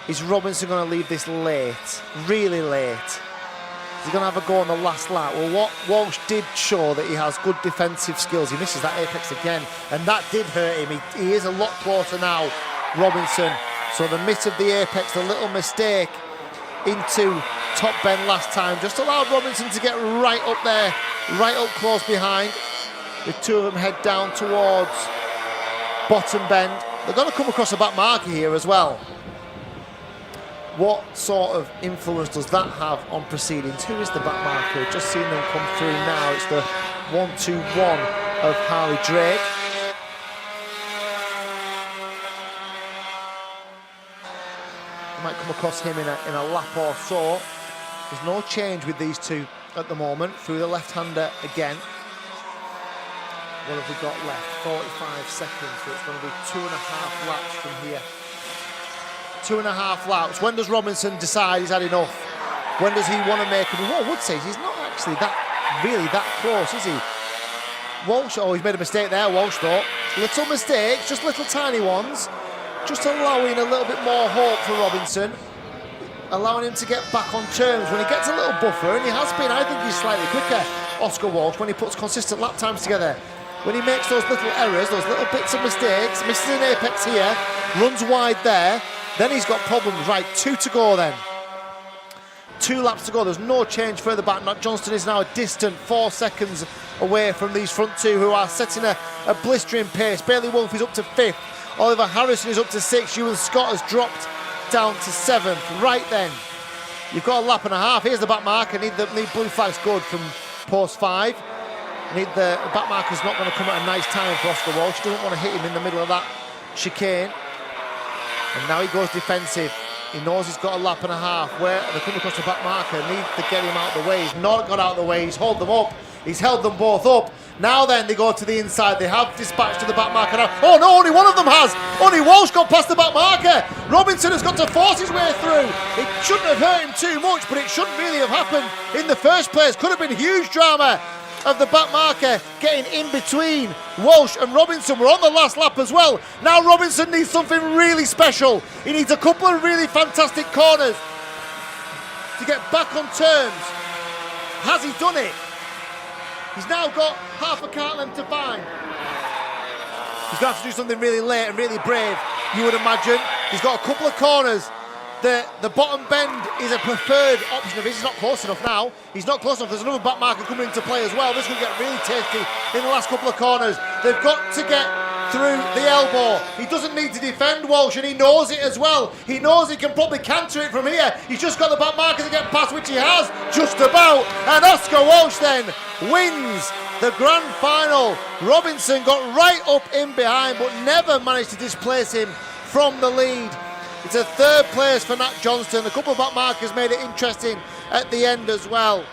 Is Robinson going to leave this late? Really late? Is he going to have a go on the last lap? Well, what Walsh did show that he has good defensive skills. He misses that apex again, and that did hurt him. He is a lot closer now, Robinson. So the miss of the apex, the little mistake into top bend last time, just allowed Robinson to get right up there, right up close behind. The two of them head down towards bottom bend. They're going to come across a back marker here as well. What sort of influence does that have on proceedings? Who is the back marker? We've just seen them come through now. It's the 1-2-1 of Harley Drake. You might come across him in a lap or so. There's no change with these two at the moment. Through the left-hander again. What have we got left? 45 seconds, so it's going to be 2.5 laps from here. 2.5 laps. When does Robinson decide he's had enough? When does he want to make it? What I would say is he's not actually really that close, is he? Walsh, oh, he's made a mistake there, Walsh thought. Little mistakes, just little tiny ones. Just allowing a little bit more hope for Robinson. Allowing him to get back on terms when he gets a little buffer, and he has been. I think he's slightly quicker, Oscar Walsh, when he puts consistent lap times together. When he makes those little errors, those little bits of mistakes, misses an apex here, runs wide there, then he's got problems. Right, 2 to go then. 2 laps to go. There's no change further back. Nat Johnston is now a distant 4 seconds away from these front two who are setting a blistering pace. Bailey Wolf is up to 5th. Oliver Harrison is up to 6th. Ewan Scott has dropped down to 7th. Right then, You've got a lap and a half. Here's the back marker. Need blue flags good from post 5. The back marker's not going to come at a nice time for Oscar Walsh. He doesn't want to hit him in the middle of that chicane. And now he goes defensive. He knows he's got a lap and a half. Where they come across the back marker, need to get him out of the way. He's not got out of the way. He's held them up. He's held them both up. Now then, they go to the inside. They have dispatched to the back marker now. Oh no, only one of them has. Only Walsh got past the back marker. Robinson has got to force his way through. It shouldn't have hurt him too much, but it shouldn't really have happened in the first place. Could have been huge drama of the back marker getting in between Walsh and Robinson. We're on the last lap as well. Now Robinson needs something really special. He needs a couple of really fantastic corners to get back on terms. Has he done it? He's now got half a kart length to find. He's going to have to do something really late and really brave, you would imagine. He's got a couple of corners. The bottom bend is a preferred option of his. He's not close enough now. He's not close enough. There's another back marker coming into play as well. This will get really tasty in the last couple of corners. They've got to get through the elbow. He doesn't need to defend Walsh, and he knows it as well. He knows he can probably canter it from here. He's just got the back marker to get past, which he has just about. And Oscar Walsh then wins the grand final. Robinson got right up in behind, but never managed to displace him from the lead. It's a third place for Nat Johnston. A couple of back markers made it interesting at the end as well.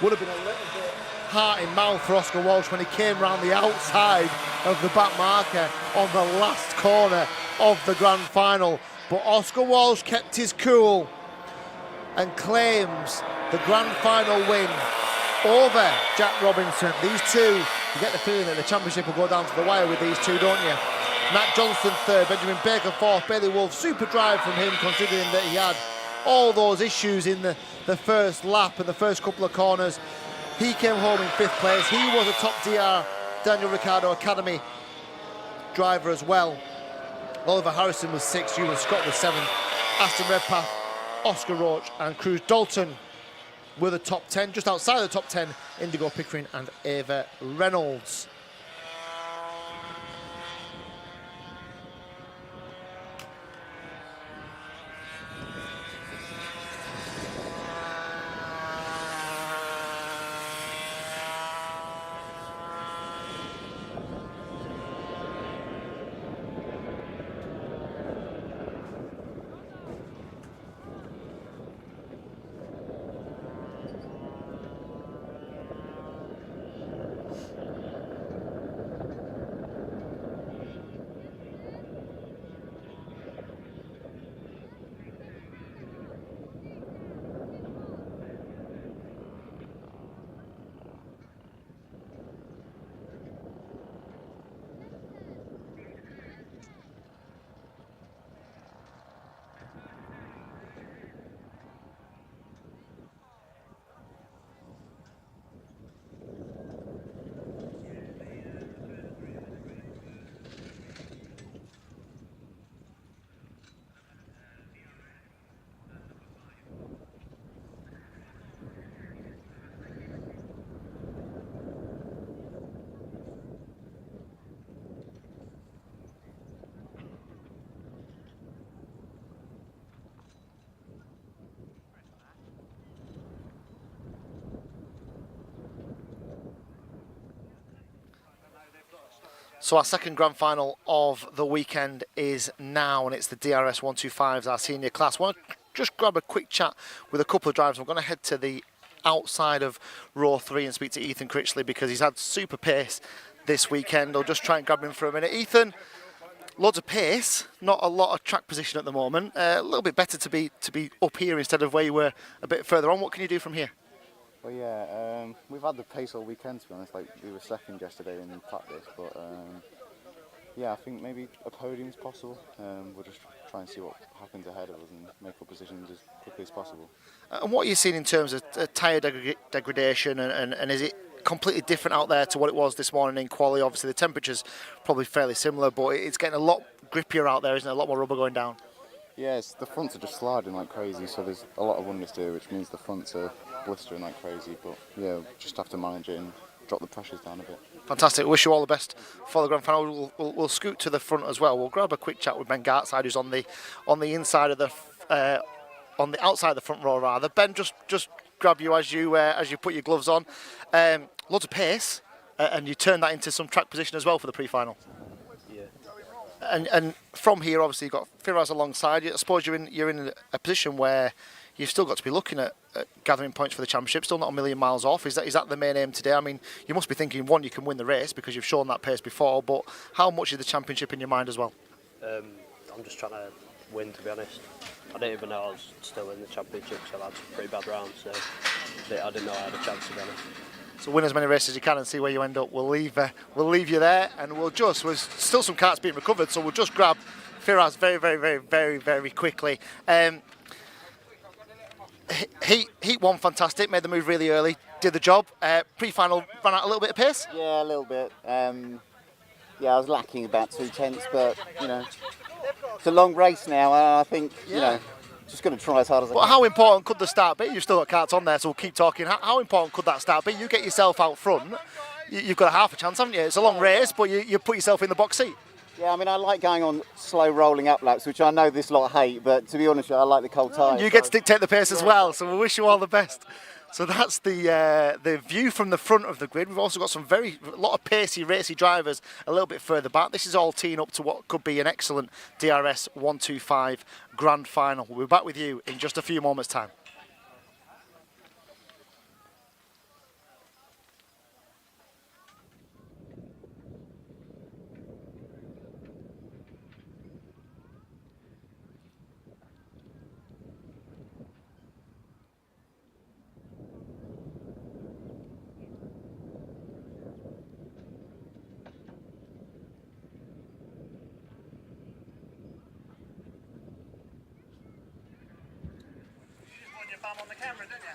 Would have been a little bit heart in mouth for Oscar Walsh when he came round the outside of the back marker on the last corner of the grand final. But Oscar Walsh kept his cool and claims the grand final win over Jack Robinson. These two, you get the feeling that the championship will go down to the wire with these two, don't you? Nat Johnston third, Benjamin Baker fourth, Bailey Wolf, super drive from him considering that he had all those issues in the first lap and the first couple of corners. He came home in 5th place. He was a top DR Daniel Ricciardo Academy driver as well. Oliver Harrison was 6th, Ewan Scott was 7th, Aston Redpath, Oscar Roach and Cruz Dalton were the top 10. Just outside of the top 10, Indigo Pickering and Ava Reynolds. So our second grand final of the weekend is now, and it's the DRS 125s, our senior class. I want to just grab a quick chat with a couple of drivers. I'm going to head to the outside of row 3 and speak to Ethan Critchley because he's had super pace this weekend. I'll just try and grab him for a minute. Ethan, loads of pace, not a lot of track position at the moment. A little bit better to be up here instead of where you were a bit further on. What can you do from here? Well, yeah, we've had the pace all weekend, to be honest. Like, we were second yesterday in practice, but yeah, I think maybe a podium's possible. We'll just try and see what happens ahead of us and make our positions as quickly as possible. And what are you seeing in terms of tyre degradation, and is it completely different out there to what it was this morning in quali? Obviously, the temperature's probably fairly similar, but it's getting a lot grippier out there, isn't it? A lot more rubber going down. Yes, the fronts are just sliding like crazy, so there's a lot of understeer, which means the fronts are blistering like crazy. But yeah, we'll just have to manage it and drop the pressures down a bit. Fantastic. Wish you all the best for the grand final. We'll scoot to the front as well. We'll grab a quick chat with Ben Gartside, who's on the inside of the on the outside of the front row rather. Ben, just grab you as you put your gloves on. Loads of pace, and you turn that into some track position as well for the pre-final. Yeah. And from here, obviously, you've got Firaz alongside you. I suppose you're in a position where you've still got to be looking at gathering points for the championship. Still not a million miles off. Is that the main aim today? I mean, you must be thinking, one, you can win the race because you've shown that pace before. But how much is the championship in your mind as well? I'm just trying to win, to be honest. I didn't even know I was still in the championship, so I had some pretty bad rounds. So I didn't know I had a chance, to be honest. So win as many races as you can and see where you end up. We'll leave you there, and there's still some karts being recovered, so we'll just grab Firaz very quickly. Heat 1, fantastic, made the move really early, did the job. Pre-final ran out a little bit of pace. Yeah, a little bit. Yeah, I was lacking about 2/10, but it's a long race now, and I think just going to try as hard as I can. But how important could the start be? You've still got karts on there, so we'll keep talking. How important could that start be? You get yourself out front, you've got a half a chance, haven't you? It's a long race, but you put yourself in the box seat. Yeah, I mean, I like going on slow rolling up laps, which I know this lot hate, but to be honest, I like the cold tyres. You get to dictate the pace as well, so we wish you all the best. So that's the view from the front of the grid. We've also got a lot of pacey, racy drivers a little bit further back. This is all teeing up to what could be an excellent DRS 125 Grand Final. We'll be back with you in just a few moments' time. On the camera, didn't you?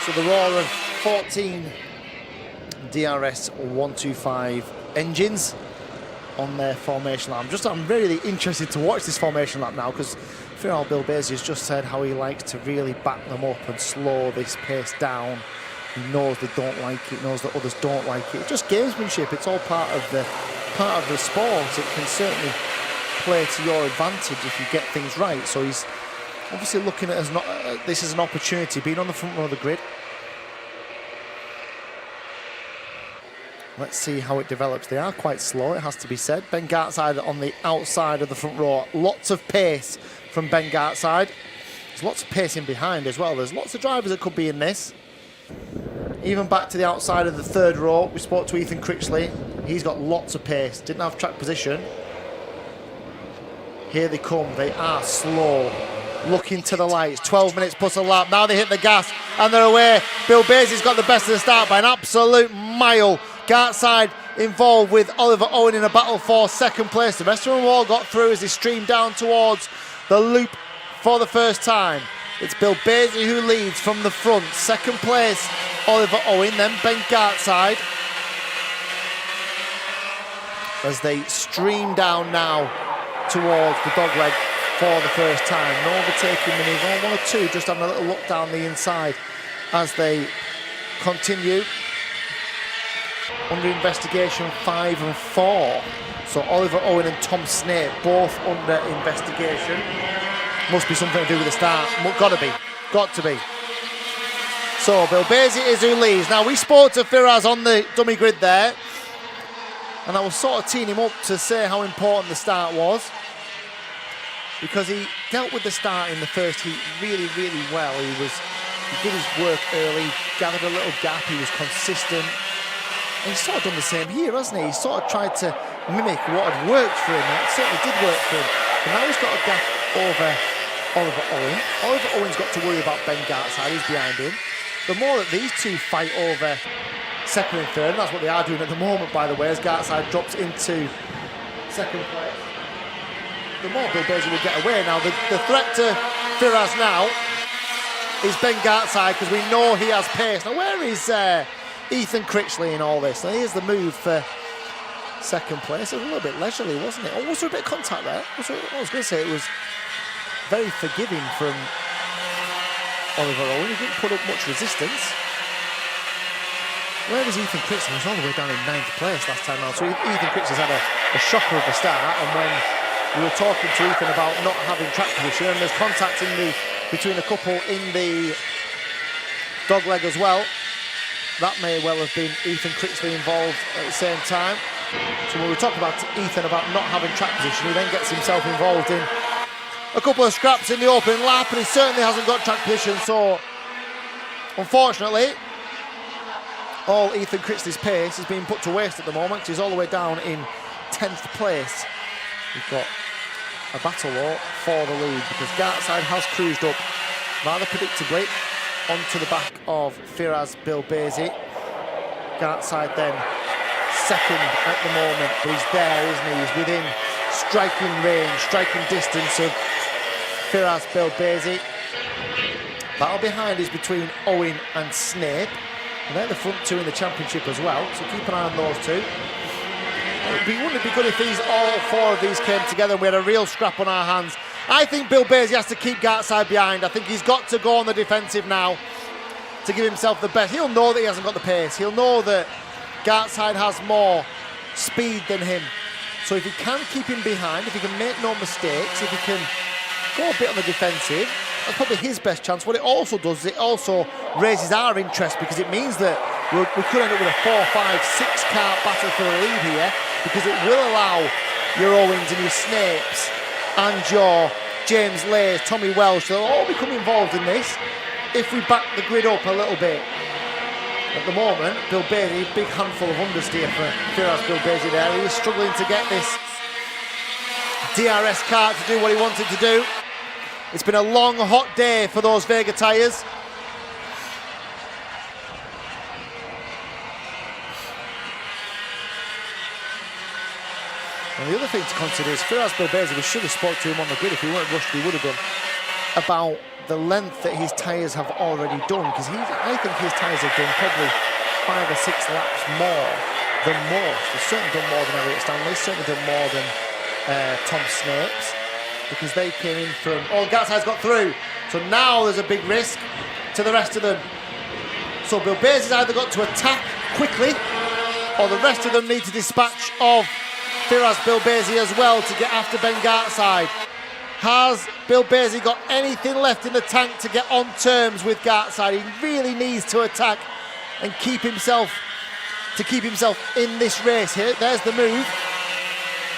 So the roar of 14 DRS 125 engines on their formation lap. I'm really interested to watch this formation lap now, because Bill Basie has just said how he likes to really back them up and slow this pace down. He knows they don't like it, knows that others don't like it. It's just gamesmanship. It's all part of the sport. It can certainly play to your advantage if you get things right. So he's obviously looking at this as an opportunity, being on the front row of the grid. Let's see how it develops. They are quite slow, it has to be said. Ben Gartside on the outside of the front row. Lots of pace from Ben Gartside. There's lots of pace in behind as well. There's lots of drivers that could be in this. Even back to the outside of the third row, we spoke to Ethan Critchley. He's got lots of pace. Didn't have track position. Here they come. They are slow. Looking to the lights. 12 minutes plus a lap. Now they hit the gas and they're away. Bill Basie's got the best of the start by an absolute mile. Gartside involved with Oliver Owen in a battle for second place. The rest of them all got through as they stream down towards the loop for the first time. It's Bill Basie who leads from the front. Second place, Oliver Owen, then Ben Gartside. As they stream down now towards the dogleg for the first time. No overtaking maneuver. One or two just having a little look down the inside as they continue. Under investigation 5 and 4. So Oliver Owen and Tom Snape both under investigation. Must be something to do with the start. Got to be. So Bill Basie is who leads. Now we spoke to Firaz on the dummy grid there, and I was sort of teeing him up to say how important the start was. because he dealt with the start in the first heat really, really well. He did his work early, gathered a little gap, he was consistent. And he's sort of done the same here, hasn't he? He's sort of tried to mimic what had worked for him, and it certainly did work for him. And now he's got a gap over Oliver Owen. Oliver Owen's got to worry about Ben Gartside, who's behind him. The more that these two fight over second and third, and that's what they are doing at the moment, by the way, as Gartside drops into second place, the more Bill Beasley will get away. Now, the threat to Firas now is Ben Gartside, because we know he has pace. Now, where is Ethan Critchley in all this? Now, here's the move for second place. It was a little bit leisurely, wasn't it? Oh, was there a bit of contact there? I was going to say it was very forgiving from Oliver Owen. He didn't put up much resistance. Where was Ethan Critchley? He was all the way down in 9th place last time out. So Ethan Critchley's had a shocker of a start, and when we were talking to Ethan about not having track position, and there's contact between a couple in the dogleg as well, that may well have been Ethan Critchley involved at the same time. So when we talk about Ethan about not having track position, he then gets himself involved in a couple of scraps in the opening lap, and he certainly hasn't got track position. So unfortunately, all Ethan Critchley's pace is being put to waste at the moment, because he's all the way down in 10th place. We've got a battle though for the lead, because Gartside has cruised up rather predictably onto the back of Firas Bilbezi. Gartside then second at the moment, but he's there, isn't he? He's within striking range, striking distance of Firas Bilbezi. Battle behind is between Owen and Snape, and they're the front two in the championship as well, so keep an eye on those two. Wouldn't it be good if all four of these came together and we had a real scrap on our hands? I think Bilbezi has to keep Gartside behind. I think he's got to go on the defensive now to give himself the best. He'll know that he hasn't got the pace. He'll know that Gartside has more speed than him. So if he can keep him behind, if he can make no mistakes, if he can go a bit on the defensive, that's probably his best chance. What it also does is it also raises our interest, because it means that we could end up with a 4, 5, 6 car battle for the lead here, because it will allow your Owens and your Snapes and your James Lays, Tommy Welsh, they'll all become involved in this if we back the grid up a little bit. At the moment, Bilbezi, big handful of understeer for Firas Bilbezi there. He is struggling to get this DRS kart to do what he wanted to do. It's been a long, hot day for those Vega tyres. And the other thing to consider is Firas Bilbezi, we should have spoke to him on the grid. If he weren't rushed, we would have done, about the length that his tyres have already done, because I think his tyres have done probably 5 or 6 laps more than most. They've certainly done more than Elliott Stanley, certainly done more than Tom Snapes, because they came in from... Oh, Gartside's got through. So now there's a big risk to the rest of them. So Bilbezi's either got to attack quickly, or the rest of them need to dispatch of Firas Bilbezi as well to get after Ben Gartside. Has Bilbezi got anything left in the tank to get on terms with Gartside? He really needs to attack and keep himself in this race here. There's the move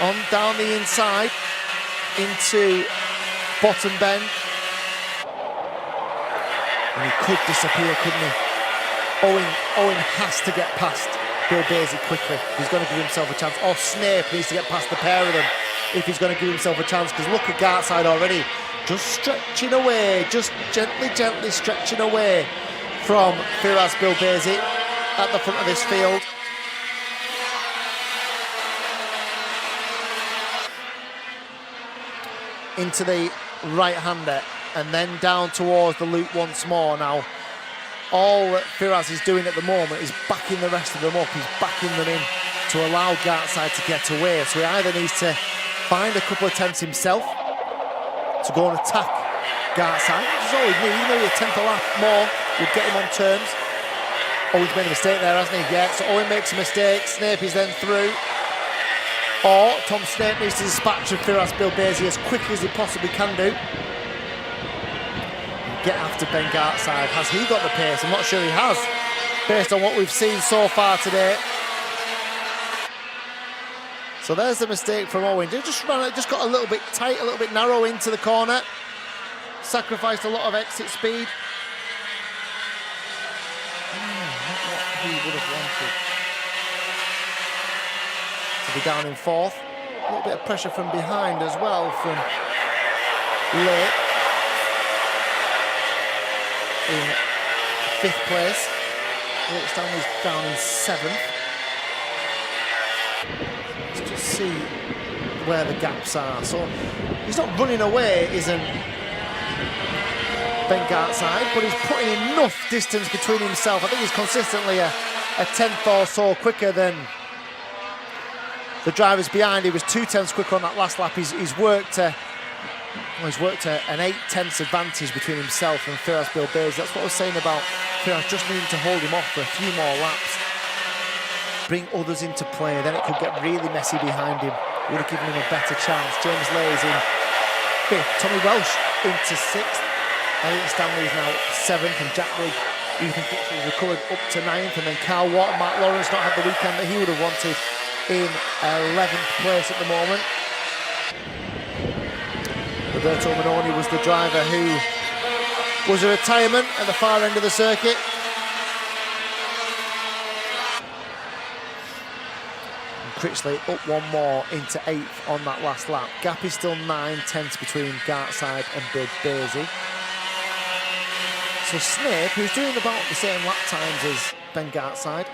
on down the inside into bottom bend. And he could disappear, couldn't he? Owen has to get past Bilbezi quickly. He's going to give himself a chance. Or Snape needs to get past the pair of them if he's going to give himself a chance, because look at Gartside already, just stretching away, just gently stretching away from Firas Bilbezi at the front of this field. Into the right-hander and then down towards the loop once more. Now, all that Firas is doing at the moment is backing the rest of them up. He's backing them in to allow Gartside to get away. So he either needs to find a couple of attempts himself to go and attack Gartside, which is all he needs. Maybe a tenth of a lap more would get him on terms. Owen's made a mistake there, hasn't he? Yeah, so Owen makes a mistake. Snape is then through. Or Tom Snape needs to dispatch of Firas Bilbezi as quickly as he possibly can do. Get after Ben Gartside. Has he got the pace? I'm not sure he has, based on what we've seen so far today. So there's the mistake from Owen. He just got a little bit tight, a little bit narrow into the corner. Sacrificed a lot of exit speed. Not what he would have wanted. To be down in fourth. A little bit of pressure from behind as well from Late in 5th place. Late Stanley's down in 7th. Let's just see where the gaps are. So he's not running away, isn't Ben Gartside, but he's putting enough distance between himself. I think he's consistently a 10th or so quicker than the drivers behind. He was 2/10 quicker on that last lap. He's worked an 8/10 advantage between himself and Firas Bilbez. That's what I was saying about Firas just needing to hold him off for a few more laps. Bring others into play, then it could get really messy behind him. Would have given him a better chance. James Lay's in 5th. Tommy Welsh into 6th. Elliot Stanley's now 7th, and Jack Rigg, Ethan Fitch's recovered up to 9th, and then Carl Watt and Mark Lawrence not had the weekend that he would have wanted in 11th place at the moment. Roberto Manoni was the driver who was a retirement at the far end of the circuit. And Critchley up one more into 8th on that last lap. Gap is still 9/10 between Gartside and Bilbezi. So Snape, who's doing about the same lap times as Ben Gartside,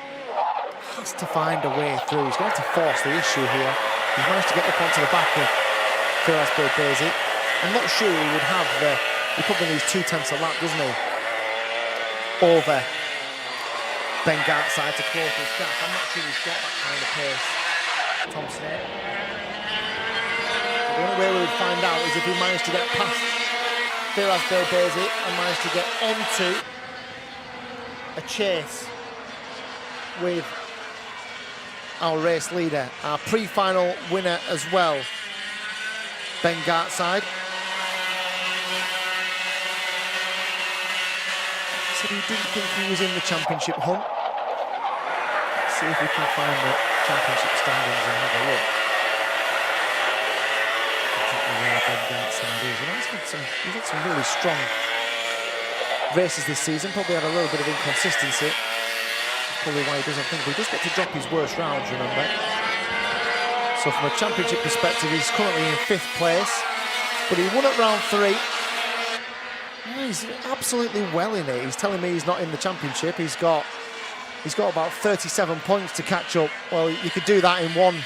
has to find a way through. He's going to have to force the issue here. He's managed to get up onto the back of Firas Bilbezi. I'm not sure he would have he probably needs 2/10 a lap, doesn't he? Over Ben Gartside to close this gap. I'm not sure he's got that kind of pace, Tom Snape. The only way we would find out is if he managed to get past Firas Bilbezi and managed to get onto a chase with our race leader, our pre-final winner as well, Ben Gartside. Said he didn't think he was in the championship hunt. Let's see if we can find the championship standings and have a look. Exactly where Ben Gartside is. And he's had some really strong races this season. Probably had a little bit of inconsistency. Probably why he doesn't think. He does get to drop his worst rounds, remember. So from a championship perspective, he's currently in 5th place, but he won at round 3. Yeah, he's absolutely well in it. He's telling me he's not in the championship. He's got about 37 points to catch up. Well, you could do that in one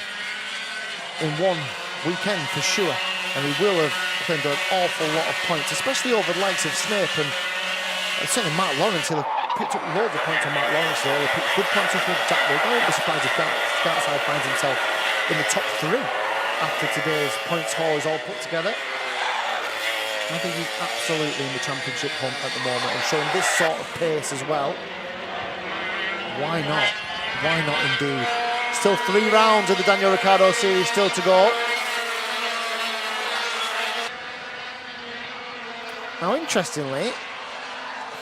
weekend for sure, and he will have claimed an awful lot of points, especially over the likes of Snape and certainly Mark Lawrence. He'll have picked up loads of points on Mark Lawrence. He'll have picked good points up with Jack Rigg. I won't be surprised if Gartside finds himself in the top 3 after today's points haul is all put together. I think he's absolutely in the championship hunt at the moment, and showing this sort of pace as well. Why not? Why not indeed? Still 3 rounds of the Daniel Ricciardo Series still to go. Now, interestingly,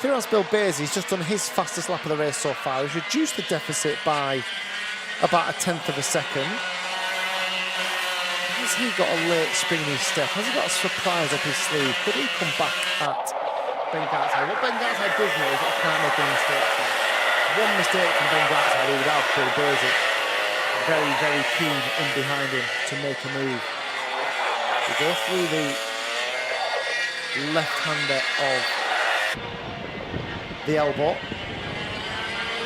Firas Bilbezi's just done his fastest lap of the race so far. He's reduced the deficit by about 1/10 of a second. Has he got a late spring in his step? Has he got a surprise up his sleeve? Could he come back at Ben Gartside? What Ben Gartside does know is that he can't make any mistakes. One mistake from Ben Gartside, he would have Bilbezi very, very keen in behind him to make a move. We go through the left-hander of the elbow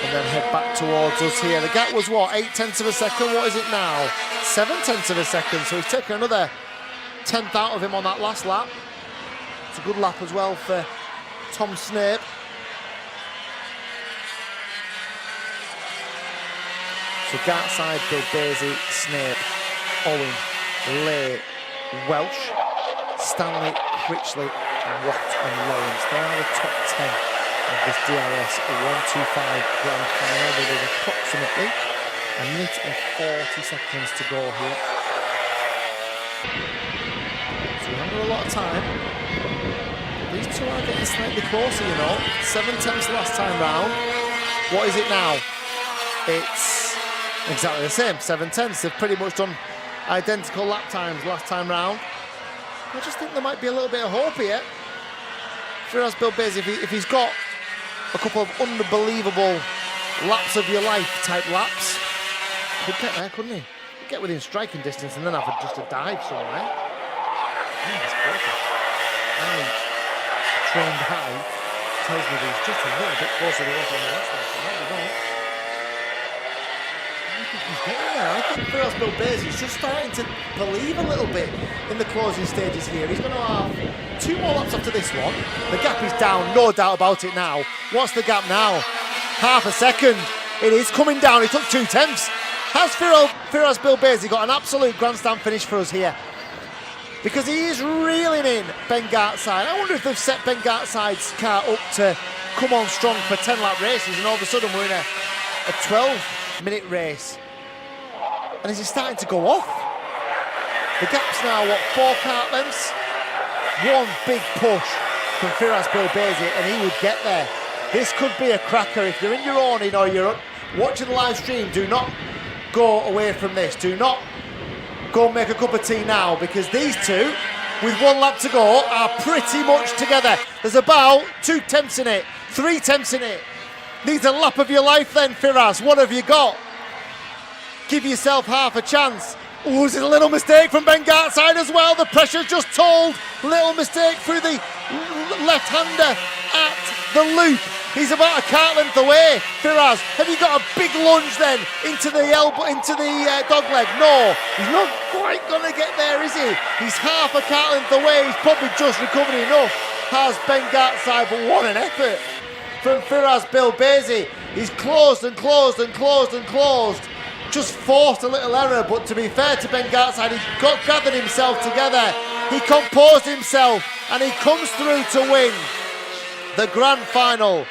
and then head back towards us here. The gap was what, 8/10 of a second? What is it now? 7/10 of a second. So he's taken another 10th out of him on that last lap. It's a good lap as well for Tom Snape. So Gartside, Bilbezi, Snape, Owen, Lay, Welsh, Stanley, Critchley, Watt and Lawrence. They are the top 10 of this DRS 125 Grand Final. There is approximately 1 minute and 40 seconds to go here. So we're under a lot of time. These two are getting slightly closer, you know. 7/10 last time round. What is it now? It's exactly the same, 7/10. They've pretty much done identical lap times last time round. I just think there might be a little bit of hope here. Firas Bilbezi, if he's got a couple of unbelievable laps of your life type laps, could get there, couldn't he? Could get within striking distance and then have just a dive somewhere. Yeah, that's perfect. My trained eye tells me that he's just a little bit closer than he was on the last one, so there we go. I think he's getting there. I think Firas Bilbezi is just starting to believe a little bit in the closing stages here. He's going to have 2 more laps after this one. The gap is down, no doubt about it now. What's the gap now? Half a second. It is coming down. He took 2 tenths. Has Firas Bilbezi got an absolute grandstand finish for us here? Because he is reeling in Ben Gartside. I wonder if they've set Ben Gartside's car up to come on strong for 10-lap races, and all of a sudden we're in a 12-minute race. And is he starting to go off? The gap's now, what, 4 kart lengths? One big push from Firas Bilbezi and he would get there. This could be a cracker. If you're in your awning or you're watching the live stream, do not go away from this. Do not go and make a cup of tea now, because these two, with 1 lap to go, are pretty much together. There's about 2 tenths in it, 3 tenths in it. Needs a lap of your life then, Firas. What have you got? Give yourself half a chance. Oh, is it a little mistake from Ben Gartside as well? The pressure's just told. Little mistake through the left-hander at the loop. He's about a kart length away. Firas, have you got a big lunge then into the elbow, into the dog leg? No, he's not quite going to get there, is he? He's half a kart length away. He's probably just recovered enough. Has Ben Gartside, but what an effort from Firas Bilbezi. He's closed and closed and closed and closed. Just forced a little error, but to be fair to Ben Gartside, he gathered himself together. He composed himself and he comes through to win the grand final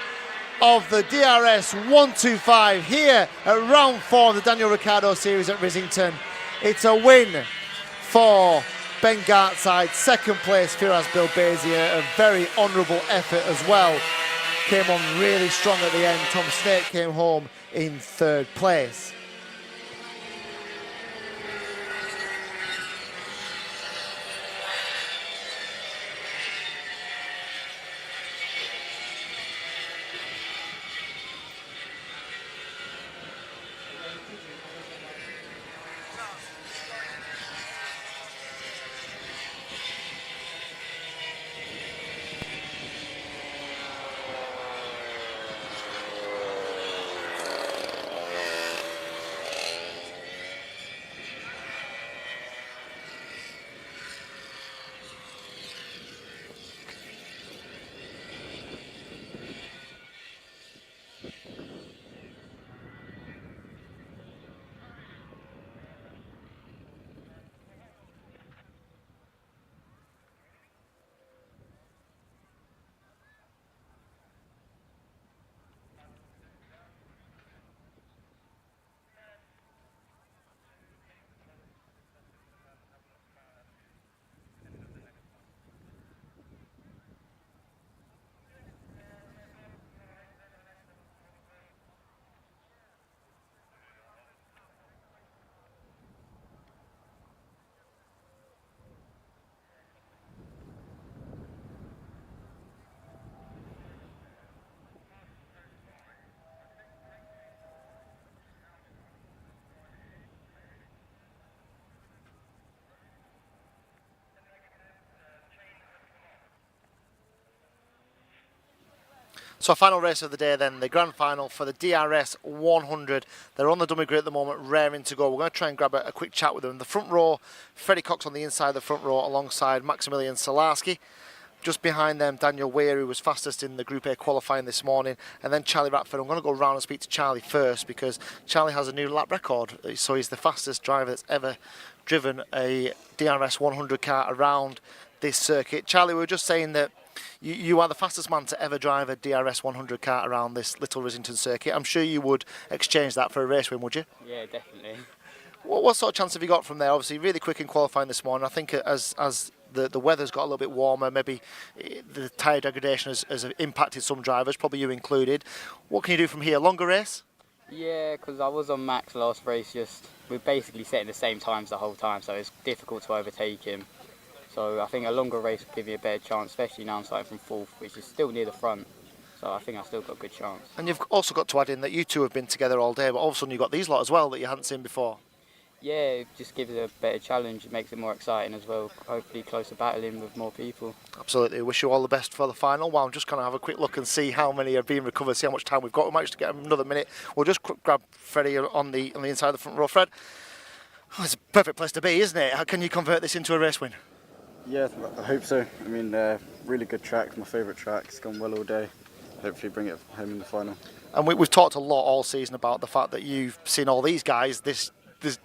of the DRS 125 here at round 4 of the Daniel Ricciardo Series at Rissington. It's a win for Ben Gartside. Second place, Firas Bilbezi, a very honourable effort as well. Came on really strong at the end. Tom Snake came home in 3rd place. So final race of the day then, the grand final for the DRS 100. They're on the dummy grid at the moment, raring to go. We're going to try and grab a quick chat with them. The front row, Freddie Cox on the inside of the front row alongside Maximilian Salarski. Just behind them, Daniel Weir, who was fastest in the Group A qualifying this morning. And then Charlie Ratford. I'm going to go round and speak to Charlie first because Charlie has a new lap record. So he's the fastest driver that's ever driven a DRS 100 car around this circuit. Charlie, we were just saying that you are the fastest man to ever drive a DRS 100 car around this little Rissington circuit. I'm sure you would exchange that for a race win, would you? Yeah, definitely. What sort of chance have you got from there? Obviously, really quick in qualifying this morning. I think as the weather's got a little bit warmer, maybe the tyre degradation has impacted some drivers, probably you included. What can you do from here? Longer race? Yeah, because I was on Max last race, we're basically setting the same times the whole time, so it's difficult to overtake him. So I think a longer race would give you a better chance, especially now I'm starting from fourth, which is still near the front. So I think I still got a good chance. And you've also got to add in that you two have been together all day, but all of a sudden you've got these lot as well that you hadn't seen before. Yeah, it just gives it a better challenge. It makes it more exciting as well. Hopefully closer battling with more people. Absolutely. Wish you all the best for the final. Well, I'm just going to have a quick look and see how many are being recovered, see how much time we've got. We might just get another minute. We'll just grab Freddie on the inside of the front row. Fred, it's a perfect place to be, isn't it? How can you convert this into a race win? Yeah, I hope so. I mean, really good track, my favourite track. It's gone well all day. Hopefully bring it home in the final. And we've talked a lot all season about the fact that you've seen all these guys this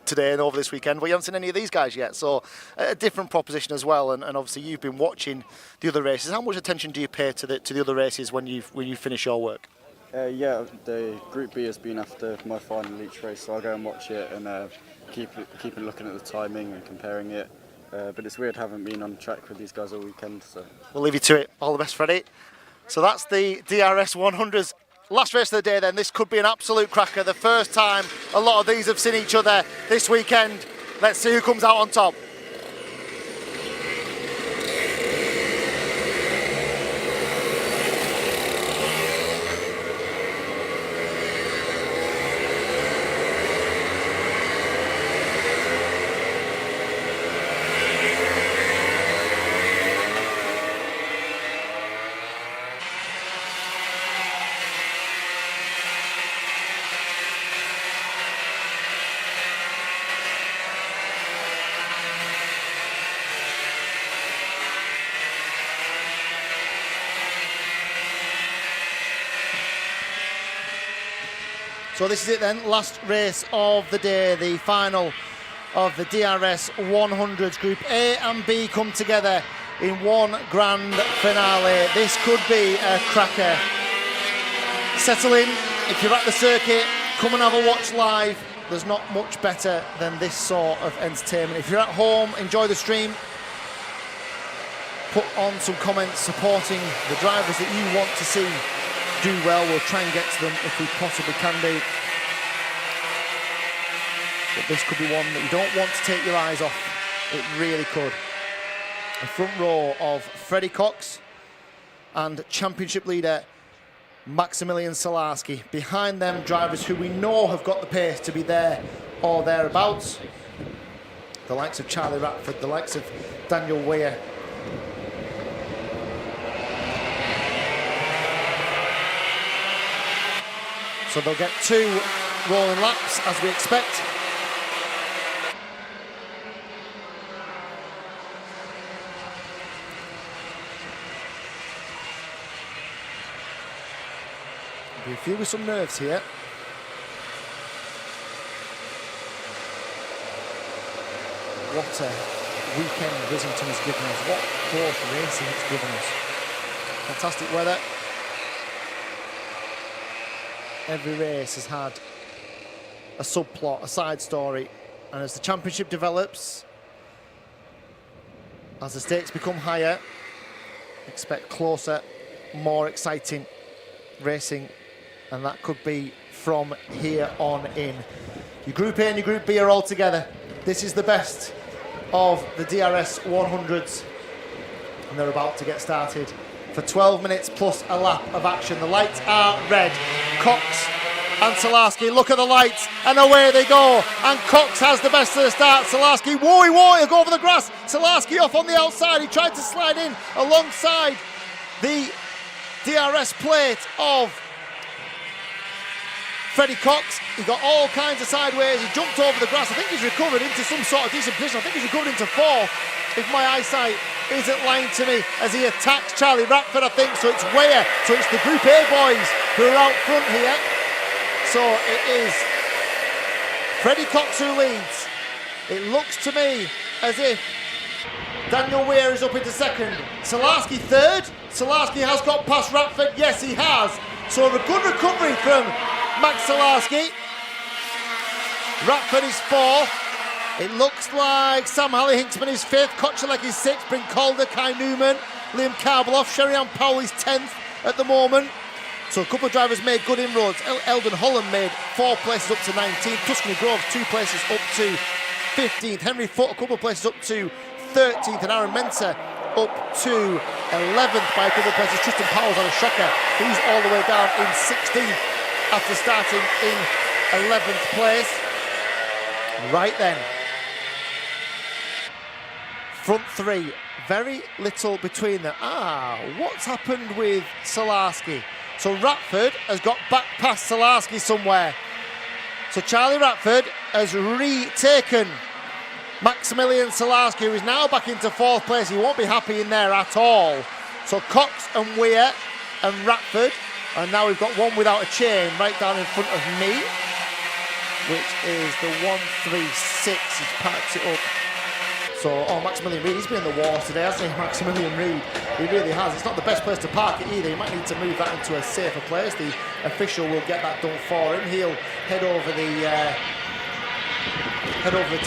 today and over this weekend, but you haven't seen any of these guys yet. So a different proposition as well. And obviously you've been watching the other races. How much attention do you pay to the other races when you finish your work? Yeah, the Group B has been after my final each race, so I'll go and watch it and keep looking at the timing and comparing it. But it's weird having been on track with these guys all weekend. So we'll leave you to it. All the best, Freddie. So that's the DRS 100's last race of the day then. This could be an absolute cracker. The first time a lot of these have seen each other this weekend. Let's see who comes out on top. So this is it then, last race of the day, the final of the DRS 100s. Group A and B come together in one grand finale. This could be a cracker. Settle in, if you're at the circuit, come and have a watch live. There's not much better than this sort of entertainment. If you're at home, enjoy the stream. Put on some comments supporting the drivers that you want to see do well. We'll try and get to them if we possibly can do. But this could be one that you don't want to take your eyes off. It really could. The front row of Freddie Cox and championship leader Maximilian Salarski. Behind them, drivers who we know have got the pace to be there or thereabouts. The likes of Charlie Ratford, the likes of Daniel Weir. So they'll get 2 rolling laps as we expect. Be a few with some nerves here. What a weekend Rissington has given us. What close racing it's given us. Fantastic weather. Every race has had a subplot, a side story, and as the championship develops, as the stakes become higher, expect closer, more exciting racing, and that could be from here on in. Your Group A and your Group B are all together. This is the best of the DRS 100s, and they're about to get started. For 12 minutes plus a lap of action. The lights are red. Cox and Salarski, look at the lights, and away they go. And Cox has the best of the start. Salarski, whoa, he'll go over the grass. Salarski off on the outside. He tried to slide in alongside the DRS plate of Freddie Cox. He got all kinds of sideways. He jumped over the grass. I think he's recovered into some sort of decent position. I think he's recovered into 4, if my eyesight isn't lying to me, as he attacks Charlie Ratford, I think. So it's Weir. So it's the Group A boys who are out front here. So it is Freddie Cox who leads. It looks to me as if Daniel Weir is up into second. Salarski third. Salarski has got past Ratford. Yes, he has. So a good recovery from Max Salarski. Ratford is 4th. It looks like Sam Halley-Hinksman is 5th, Kochalek is 6th, Bryn Calder, Kai Newman, Liam Karbeloff, Tristan Powell is 10th at the moment. So a couple of drivers made good inroads. Eldon Holland made 4 places up to 19th. Tuscany Grove 2 places up to 15th. Henry Foote a couple of places up to 13th. And Aaron Mensah up to 11th by a couple of places. Tristan Powell's on a shocker. He's all the way down in 16th after starting in 11th place. Right then. Front 3. Very little between them. What's happened with Salarski? So Ratford has got back past Salarski somewhere. So Charlie Ratford has retaken Maximilian Salarski, who is now back into 4th place. He won't be happy in there at all. So Cox and Weir and Ratford. And now we've got one without a chain right down in front of me, which is the 136. He's packed it up. So, Maximilian Reid, he's been in the war today, hasn't he, Maximilian Reid? He really has. It's not the best place to park it either. He might need to move that into a safer place. The official will get that done for him. He'll head over the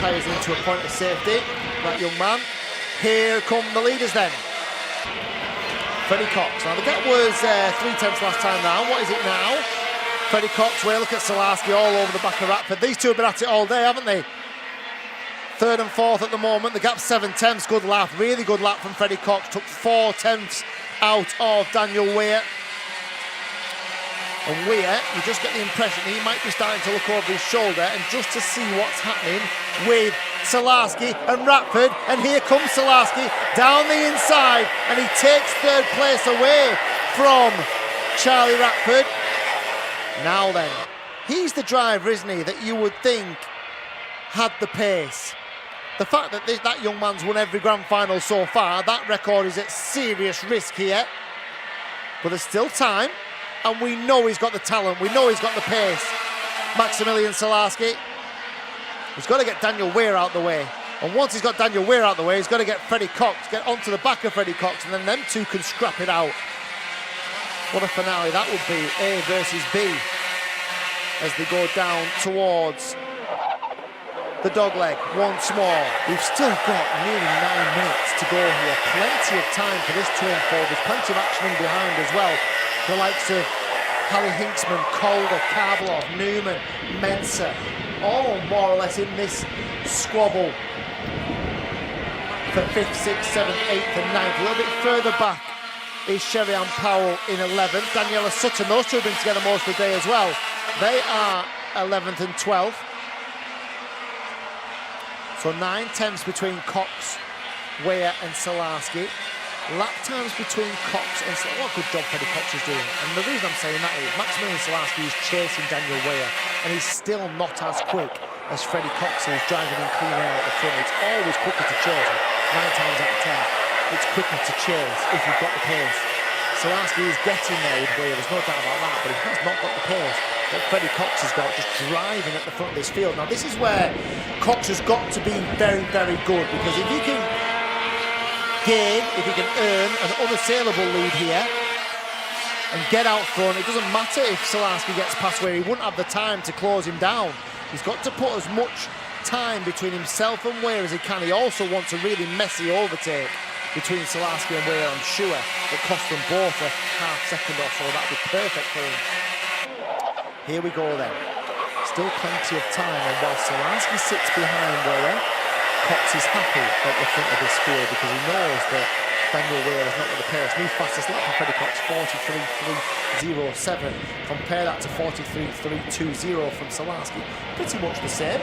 tyres into a point of safety. That young man. Here come the leaders then. Freddie Cox. Now, the gap was 3/10 last time round. What is it now? Freddie Cox, look at Salarski all over the back of Ratford. These two have been at it all day, haven't they? 3rd and 4th at the moment. The gap's 7/10. Good lap, really good lap from Freddie Cox. Took 4/10 out of Daniel Weir. And Weir, you just get the impression he might be starting to look over his shoulder and just to see what's happening with Salarski and Ratford. And here comes Salarski down the inside and he takes 3rd place away from Charlie Ratford. Now then, he's the driver, isn't he, that you would think had the pace. The fact that that young man's won every grand final so far, that record is at serious risk here. But there's still time, and we know he's got the talent, we know he's got the pace. Maximilian Salarski. He's got to get Daniel Weir out the way. And once he's got Daniel Weir out the way, he's got to get Freddie Cox, get onto the back of Freddie Cox, and then them two can scrap it out. What a finale that would be, A versus B, as they go down towards the dogleg once more. We've still got nearly 9 minutes to go here. Plenty of time for this turn forward. There's plenty of action in behind as well. The likes of Harry Hinksman, Calder, Karblov, Newman, Mensah, all more or less in this squabble for 5th, 6th, 7th, 8th and 9th. A little bit further back is Sherry-Ann Powell in 11th. Daniela Sutton, those two have been together most of the day as well. They are 11th and 12th. So 9/10 between Cox, Weir and Salarski. Lap times between Cox and Salarski. What a good job Freddie Cox is doing. And the reason I'm saying that is Maximilian Salarski is chasing Daniel Weir and he's still not as quick as Freddie Cox is driving in clean air at the front. It's always quicker to chase. 9 times out of 10, it's quicker to chase if you've got the pace. Salarski is getting there with Weir, there's no doubt about that, but he has not got the pace that Freddie Cox has got, just driving at the front of this field. Now this is where Cox has got to be very, very good, because if he can gain, if he can earn an unassailable lead here and get out front, it doesn't matter if Salarski gets past Weir, he wouldn't have the time to close him down. He's got to put as much time between himself and Weir as he can. He also wants a really messy overtake between Salarski and Weir, I'm sure, that cost them both a half-second or so. That'd be perfect for him. Here we go then. Still plenty of time, and while Salarski sits behind Weir, Cox is happy at the front of this field because he knows that Daniel Weir has not got the pace. New fastest lap for Freddie Cox, 43.307. Compare that to 43.320 from Salarski. Pretty much the same.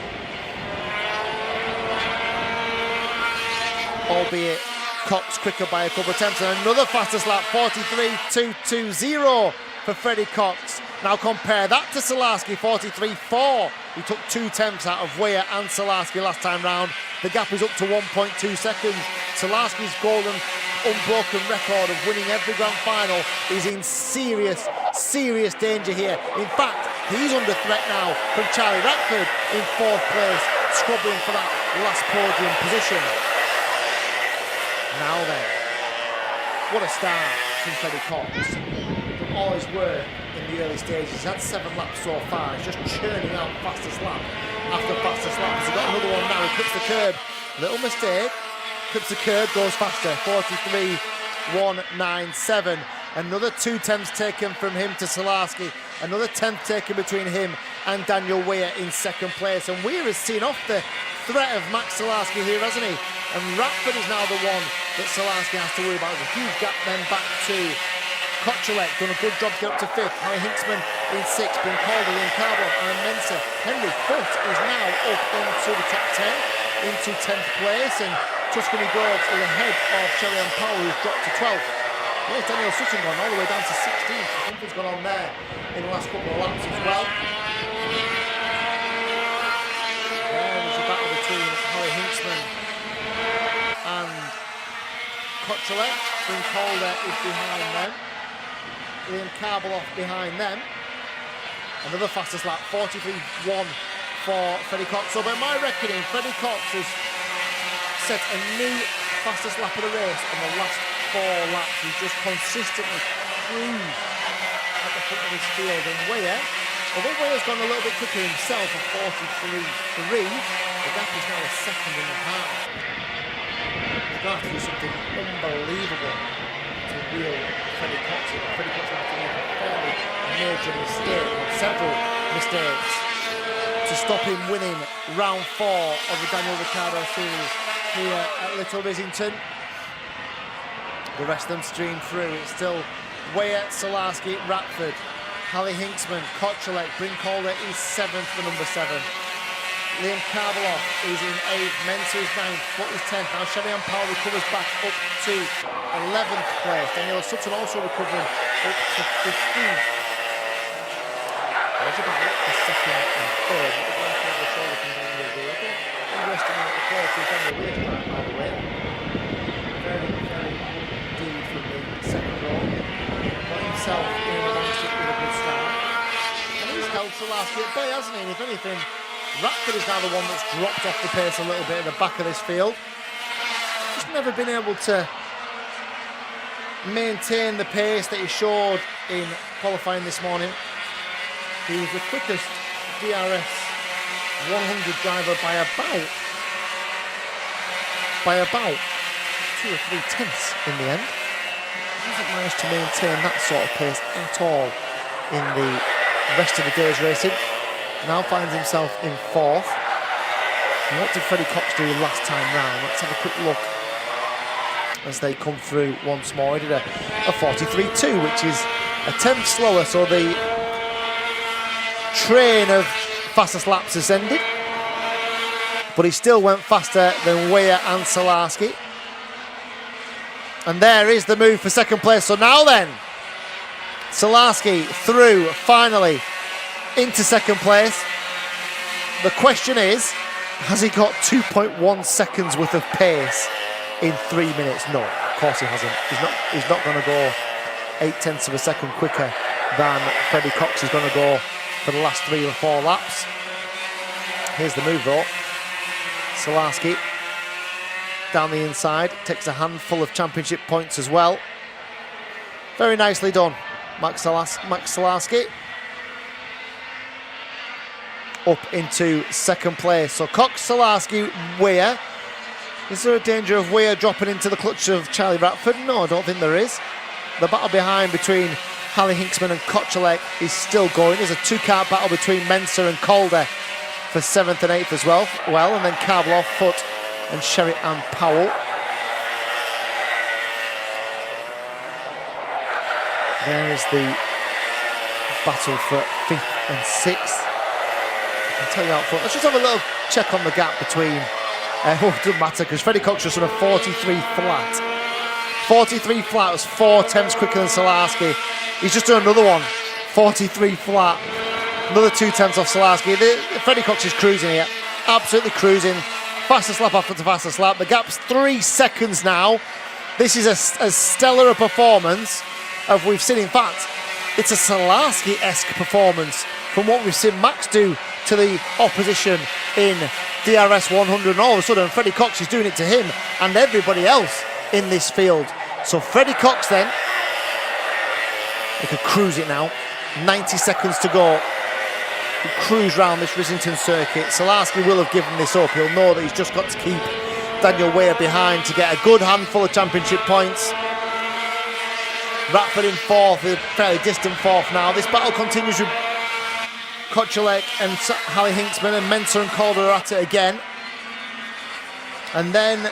Albeit Cox quicker by a couple of attempts, and another fastest lap, 43.220 for Freddie Cox. Now compare that to Salarski, 43.4. He took 2 attempts out of Weir and Salarski last time round. The gap is up to 1.2 seconds. Salarski's golden unbroken record of winning every grand final is in serious, serious danger here. In fact, he's under threat now from Charlie Ratford in 4th place, scrubbing for that last podium position. Now then, what a start from Freddie Cox. Done all his work in the early stages. He's had 7 laps so far. He's just churning out fastest lap after fastest lap. He's got another one now. He clips the curb. Little mistake. Clips the curb, goes faster. 43.197. Another 2 tenths taken from him to Salarski. Another 10th taken between him and Daniel Weir in second place. And Weir has seen off the threat of Max Salarski here, hasn't he? And Ratford is now the one that Salarski has to worry about. There's a huge gap then back to Koczalek, done a good job to get up to 5th. Harry Hinksman in 6th, been called in Carbon and Mensah. Henry Foot is now up into the top 10, into 10th place, and Tuscany Groves is ahead of Shelley and Powell, who's dropped to 12th. Yes, Daniel Sutton gone all the way down to 16th. Something's gone on there in the last couple of laps as well. There's a battle between Harry Hinksman and Koczalek. Bryn Calder is behind them. Liam Karbeloff behind them. Another fastest lap, 43.1 for Freddie Cox. So by my reckoning, Freddie Cox has set a new fastest lap of the race on the last 4 laps. He's just consistently cruised at the front of his field. And Weir, although Weir's gone a little bit quicker himself at 43.3, the gap is now a 1.5 seconds. He's going to have to do something unbelievable to wheel Freddie Cox in. Freddie Cox will have to make a fairly major mistake, or several mistakes, to stop him winning round 4 of the Daniel Ricciardo Series here at Little Rissington. The rest of them stream through. It's still Weir, Salarski, Ratford, Harry Hinksman, Koczalek, Bryn Calder is 7th for number 7. Liam Karbeloff is in 8th, Mensah is 9th, Foot is 10th. Now Shelley Powell recovers back up to 11th place. Daniel Sutton also recovering up to 15th. There's about the 2nd and 3rd. The shoulder from Daniel Weir. Underestimate the quality of Daniel Weir tonight, by the way. Very, very good indeed from the second row. Got himself in amongst it with a good start. And he's held Salarski at bay, hasn't he? And if anything, Ratford is now the one that's dropped off the pace a little bit at the back of this field. Just never been able to maintain the pace that he showed in qualifying this morning. He was the quickest DRS 100 driver by about 2 or 3 tenths in the end. He hasn't managed to maintain that sort of pace at all in the rest of the day's racing. Now finds himself in 4th. And what did Freddie Cox do last time round? Let's have a quick look as they come through once more. He did a 43.2, which is a 10th slower, so the train of fastest laps has ended. But he still went faster than Weir and Salarski. And there is the move for second place. So now then, Salarski through finally into second place. The question is, has he got 2.1 seconds worth of pace in 3 minutes? No, of course he hasn't. He's not going to go 8 tenths of a second quicker than Freddie Cox is going to go for the last 3 or 4 laps. Here's the move though. Salarski down the inside, takes a handful of championship points as well. Very nicely done, Max Salarski. Up into second place. So Cox, Salarski, Weir. Is there a danger of Weir dropping into the clutch of Charlie Ratford? No, I don't think there is. The battle behind between Harry Hinksman and Koczalek is still going. There's a 2-car battle between Mensah and Calder for 7th and 8th as well. And then Karbeloff, Foot and Sherry and Powell. There is the battle for 5th and 6th. I'll tell you out front. Let's just have a little check on the gap between. It doesn't matter because Freddie Cox just on a 43 flat. 43 flat was 4 tenths quicker than Salarski. He's just done another one. 43 flat. Another 2 tenths off Salarski. Freddie Cox is cruising here. Absolutely cruising. Fastest lap after the fastest lap. The gap's 3 seconds now. This is as stellar a performance as we've seen. In fact, it's a Salarski-esque performance from what we've seen Max do to the opposition in DRS 100, and all of a sudden Freddie Cox is doing it to him and everybody else in this field. So Freddie Cox then, he could cruise it now, 90 seconds to go, he could cruise round this Rissington circuit. Salarski will have given this up. He'll know that he's just got to keep Daniel Weir behind to get a good handful of championship points. Ratford in fourth, a fairly distant fourth now. This battle continues with Kotchalek and Hallie Hinksman, and Mensah and Calder are at it again. And then,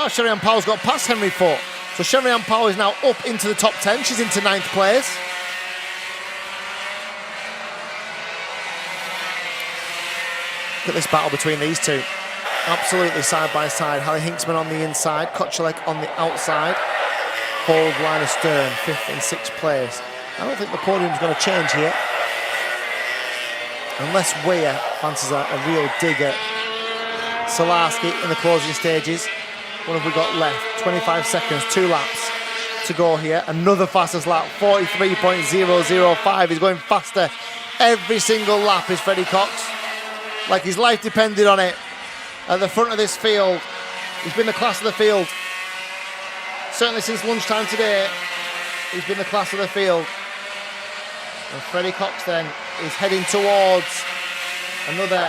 Sherry-Ann Powell's got past Henry Foote. So Sherry-Ann Powell is now up into the top 10. She's into 9th place. Look at this battle between these two. Absolutely side by side. Hallie Hinksman on the inside, Kotchalek on the outside. Hold line astern, 5th and 6th place. I don't think the podium's going to change here. Unless Weir fancies a real dig at Salarski in the closing stages. What have we got left? 25 seconds, 2 laps to go here. Another fastest lap, 43.005. He's going faster every single lap, is Freddie Cox. Like his life depended on it. At the front of this field, he's been the class of the field. Certainly since lunchtime today, he's been the class of the field. And Freddie Cox then is heading towards another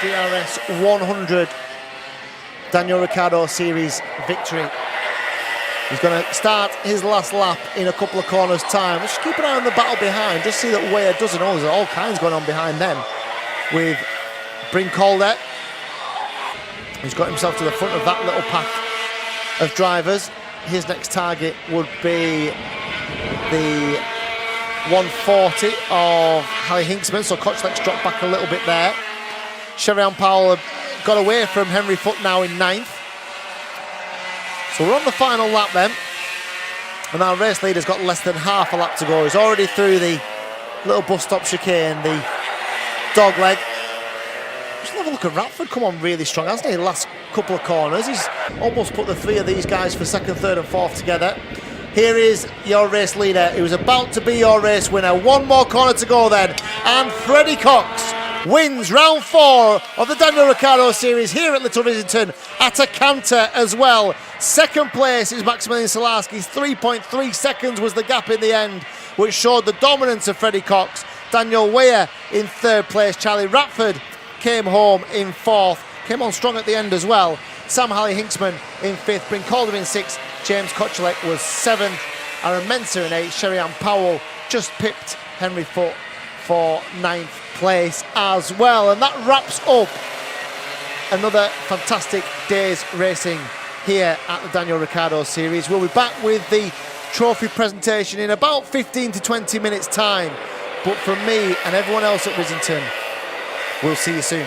DRS 100 Daniel Ricciardo Series victory. He's going to start his last lap in a couple of corners' time. Just keep an eye on the battle behind. Just see that Weir doesn't know. There's all kinds going on behind them. With Bryn Calder, he's got himself to the front of that little pack of drivers. His next target would be the 140 of Hallie Hinksman, so Kotchalek's dropped back a little bit there. Sherry-Ann Powell got away from Henry Foote now in 9th. So we're on the final lap then, and our race leader's got less than half a lap to go. He's already through the little bus stop chicane, the dog leg. Just have a look at Ratford, come on really strong, hasn't he? Last couple of corners, he's almost put the 3 of these guys for 2nd, 3rd and 4th together. Here is your race leader, who was about to be your race winner. 1 more corner to go then, and Freddie Cox wins round 4 of the Daniel Ricciardo Series here at Little Rissington at a canter as well. 2nd place is Maximilian Salarski's 3.3 seconds was the gap in the end, which showed the dominance of Freddie Cox. Daniel Weir in 3rd place. Charlie Ratford came home in 4th, came on strong at the end as well. Sam Hallie Hinksman in 5th, Bryn Calder in 6th, James Kotchalek was 7th, Aaron Mensah in 8th, Sherry-Ann Powell just pipped Henry Foote for 9th place as well. And that wraps up another fantastic day's racing here at the Daniel Ricciardo Series. We'll be back with the trophy presentation in about 15 to 20 minutes time. But from me and everyone else at Rissington, we'll see you soon.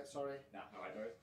sorry. Nah, alright, no worries.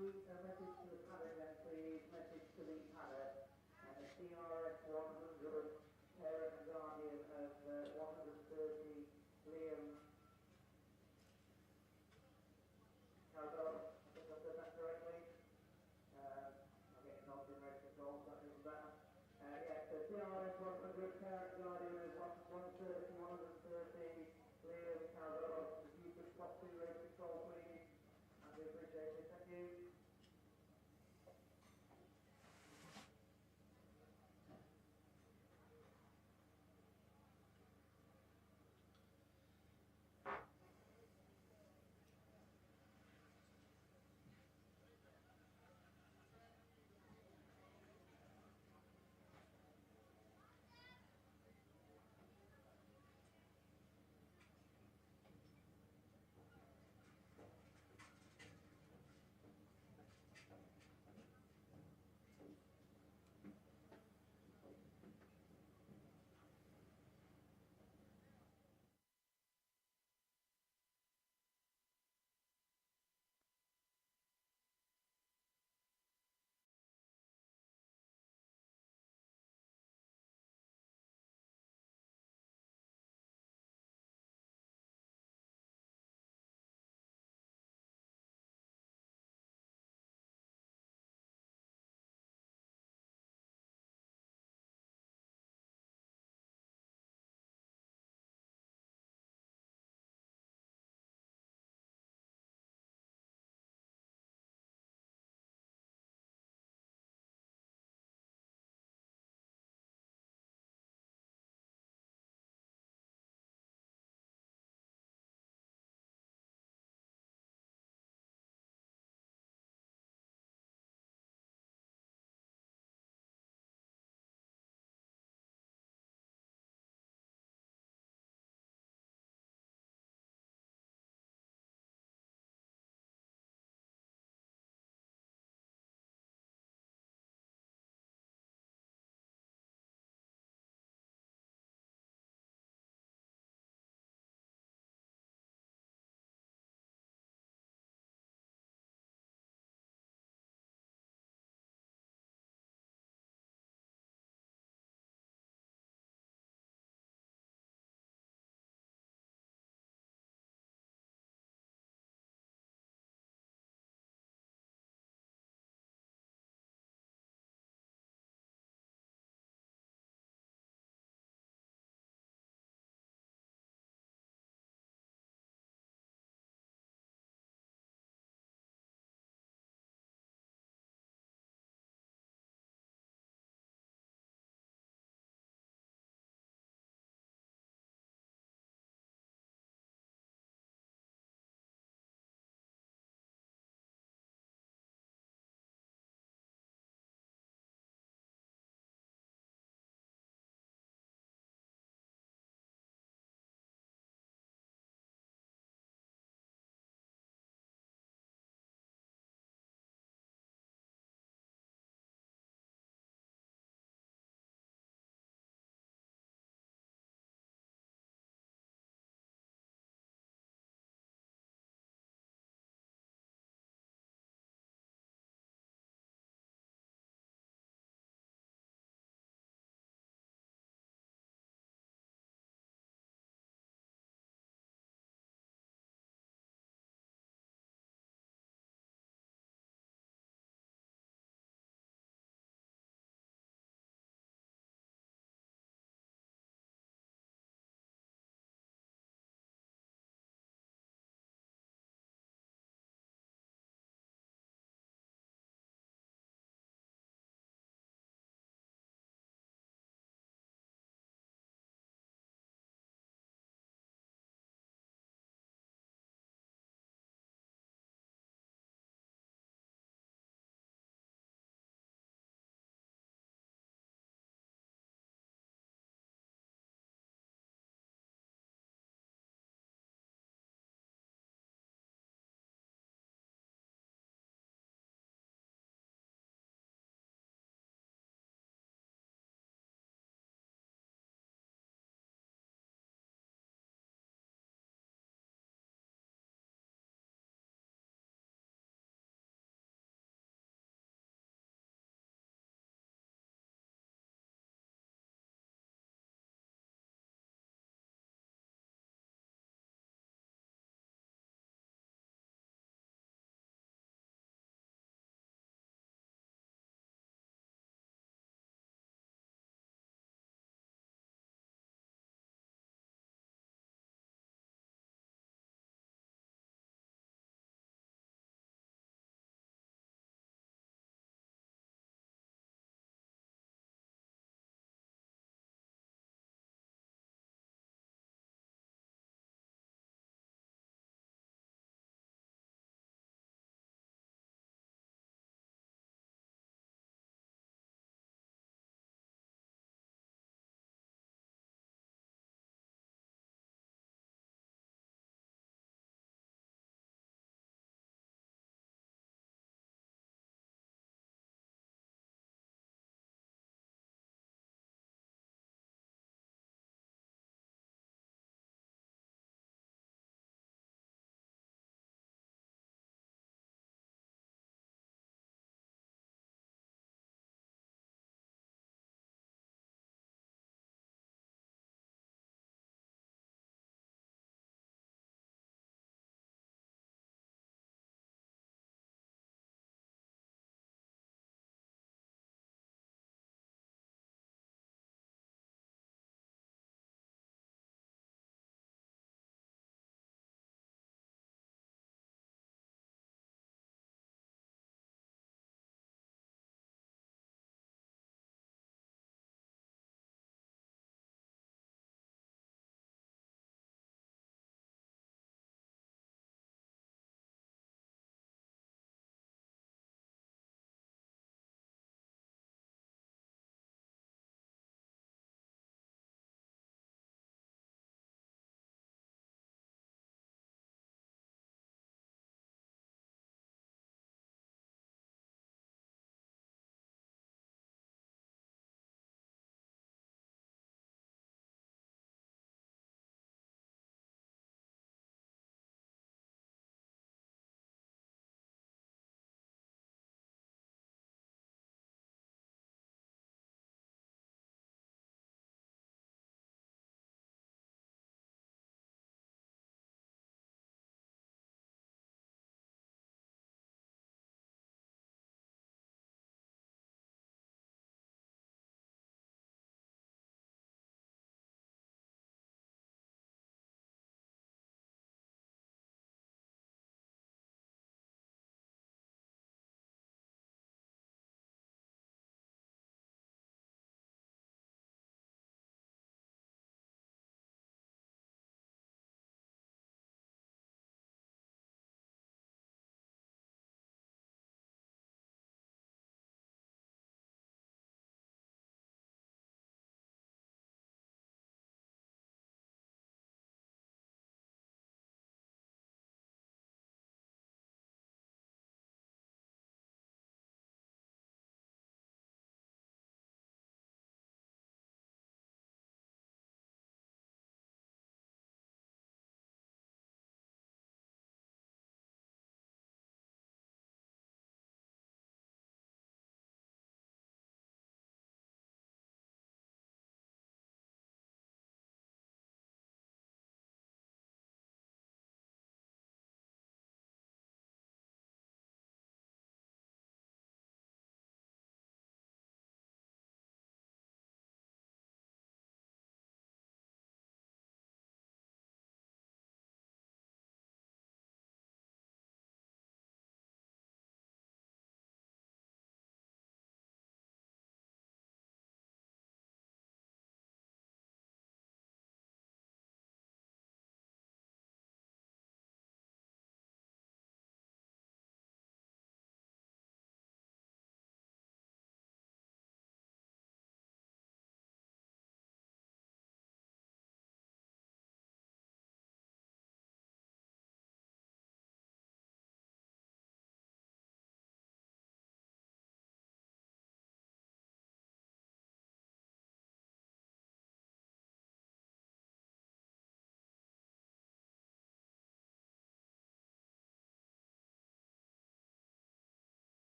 a message to the paddock then, please? Message to the paddock. And the TRS 100, parent and guardian of 130, Liam Caldor. I think I've said that correctly. I'm getting nods in race control, so that doesn't matter. Yeah, so TRS 100, parent and guardian of 130, 130, Liam Caldor. If you could stop to race control, please. I do appreciate it. Thank you.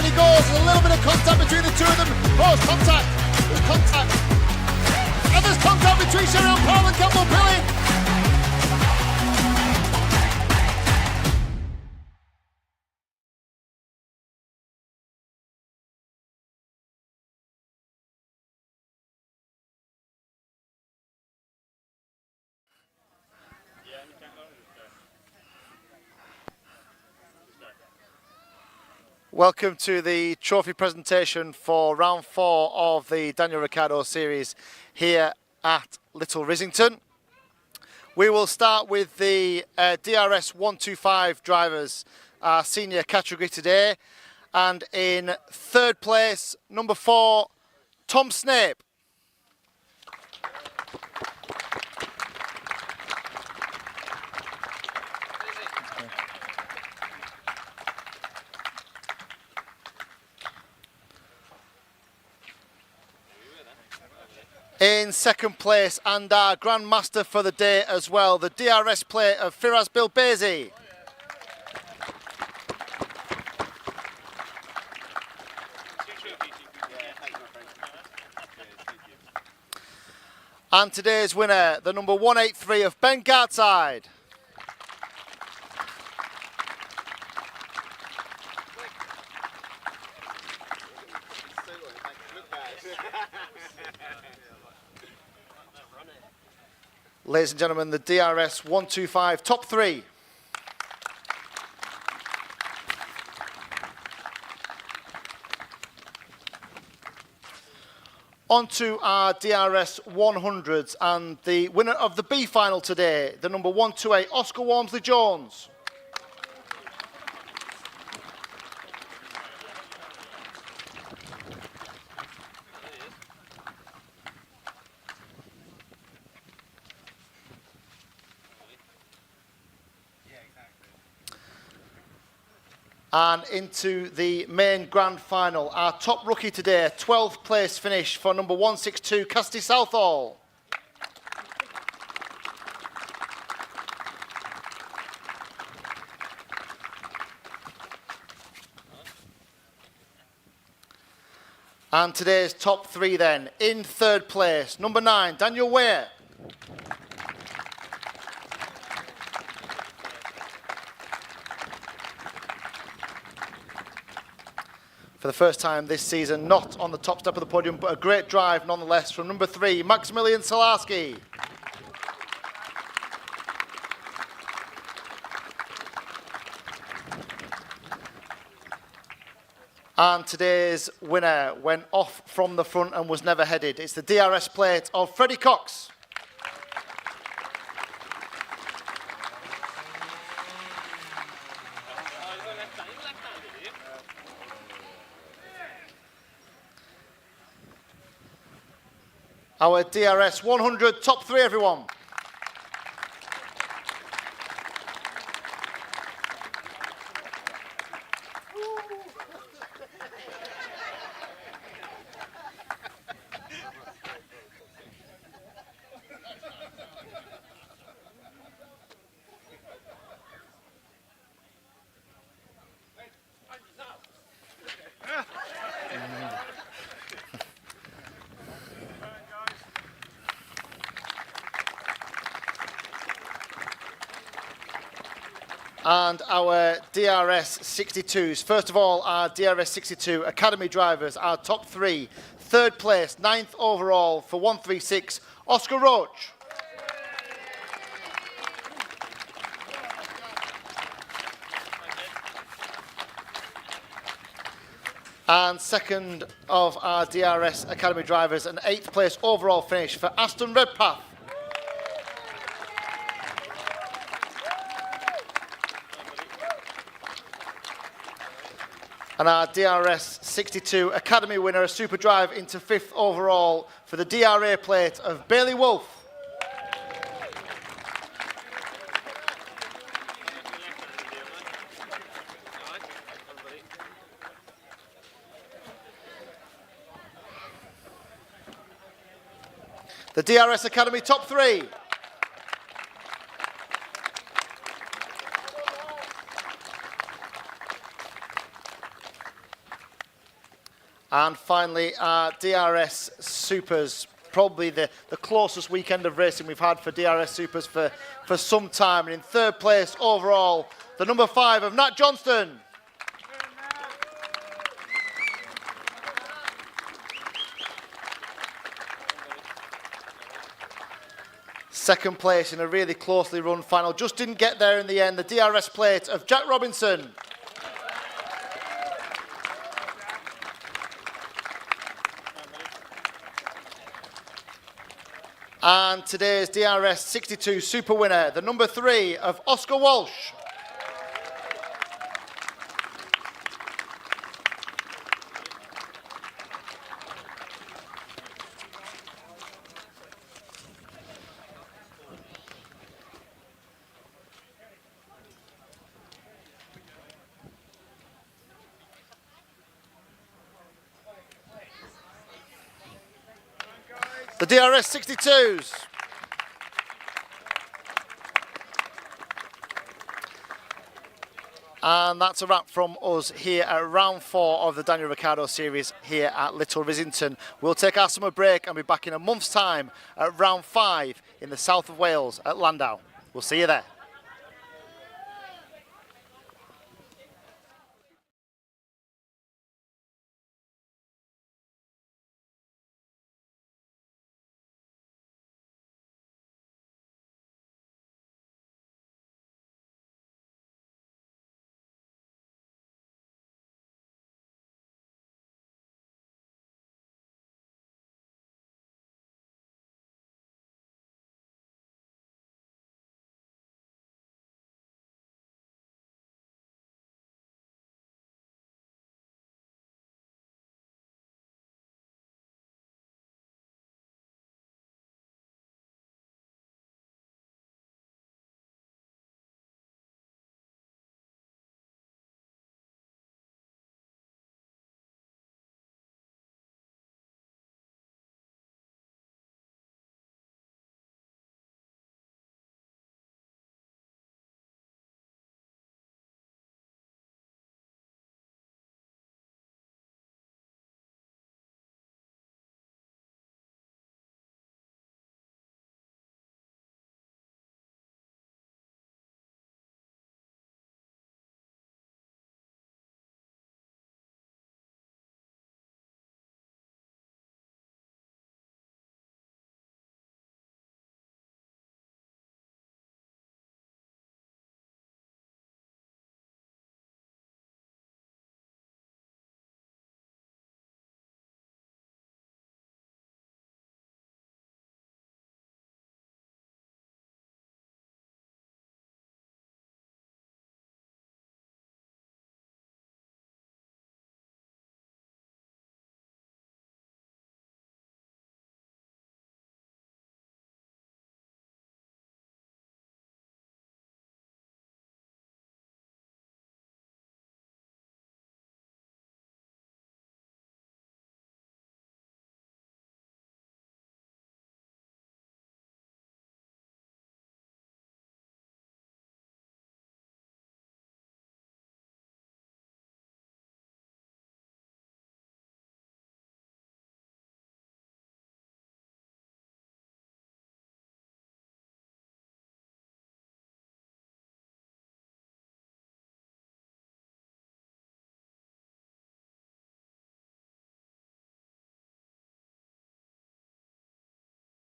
inside he goes. There's a little bit of contact between the two of them. Oh, there's contact. There's contact. And there's contact between Tristan Powell and Campbell Pilling. Welcome to the trophy presentation for round 4 of the Daniel Ricciardo Series here at Little Rissington. We will start with the DRS 125 drivers, our senior category today. And in third place, number 4, Tom Snape. In second place, and our Grand Master for the day as well, the DRS plate of Firas Bilbezi. And today's winner, the number 183 of Ben Gartside. Ladies and gentlemen, the DRS 125 top 3. On to our DRS 100s and the winner of the B final today, the number 128, Oscar Walmsley Jones. And into the main grand final. Our top rookie today, 12th place finish for number 162, Cassidy Southall. And today's top 3 then. In third place, number 9, Daniel Weir. For the first time this season, not on the top step of the podium, but a great drive nonetheless from number 3, Maximilian Salarski. And today's winner went off from the front and was never headed. It's the DRS plate of Freddie Cox. Our DRS 100 top 3, everyone. And our DRS 62s. First of all, our DRS 62 Academy drivers, our top 3. Third place, 9th overall for 136, Oscar Roach. And second of our DRS Academy drivers, an 8th place overall finish for Aston Redpath. And our DRS 62 Academy winner, a super drive into 5th overall for the DRA plate of Bailey Wolf. The DRS Academy top 3. And finally, our DRS Supers, probably the closest weekend of racing we've had for DRS Supers for some time. And in third place overall, the number 5 of Nat Johnston. Second place in a really closely run final. Just didn't get there in the end. The DRS plate of Jack Robinson. And today's DRS 62 Super winner, the number 3 of Oscar Walsh. The DRS 62s. And that's a wrap from us here at round 4 of the Daniel Ricciardo Series here at Little Rissington. We'll take our summer break and be back in a month's time at round 5 in the south of Wales at Landau. We'll see you there.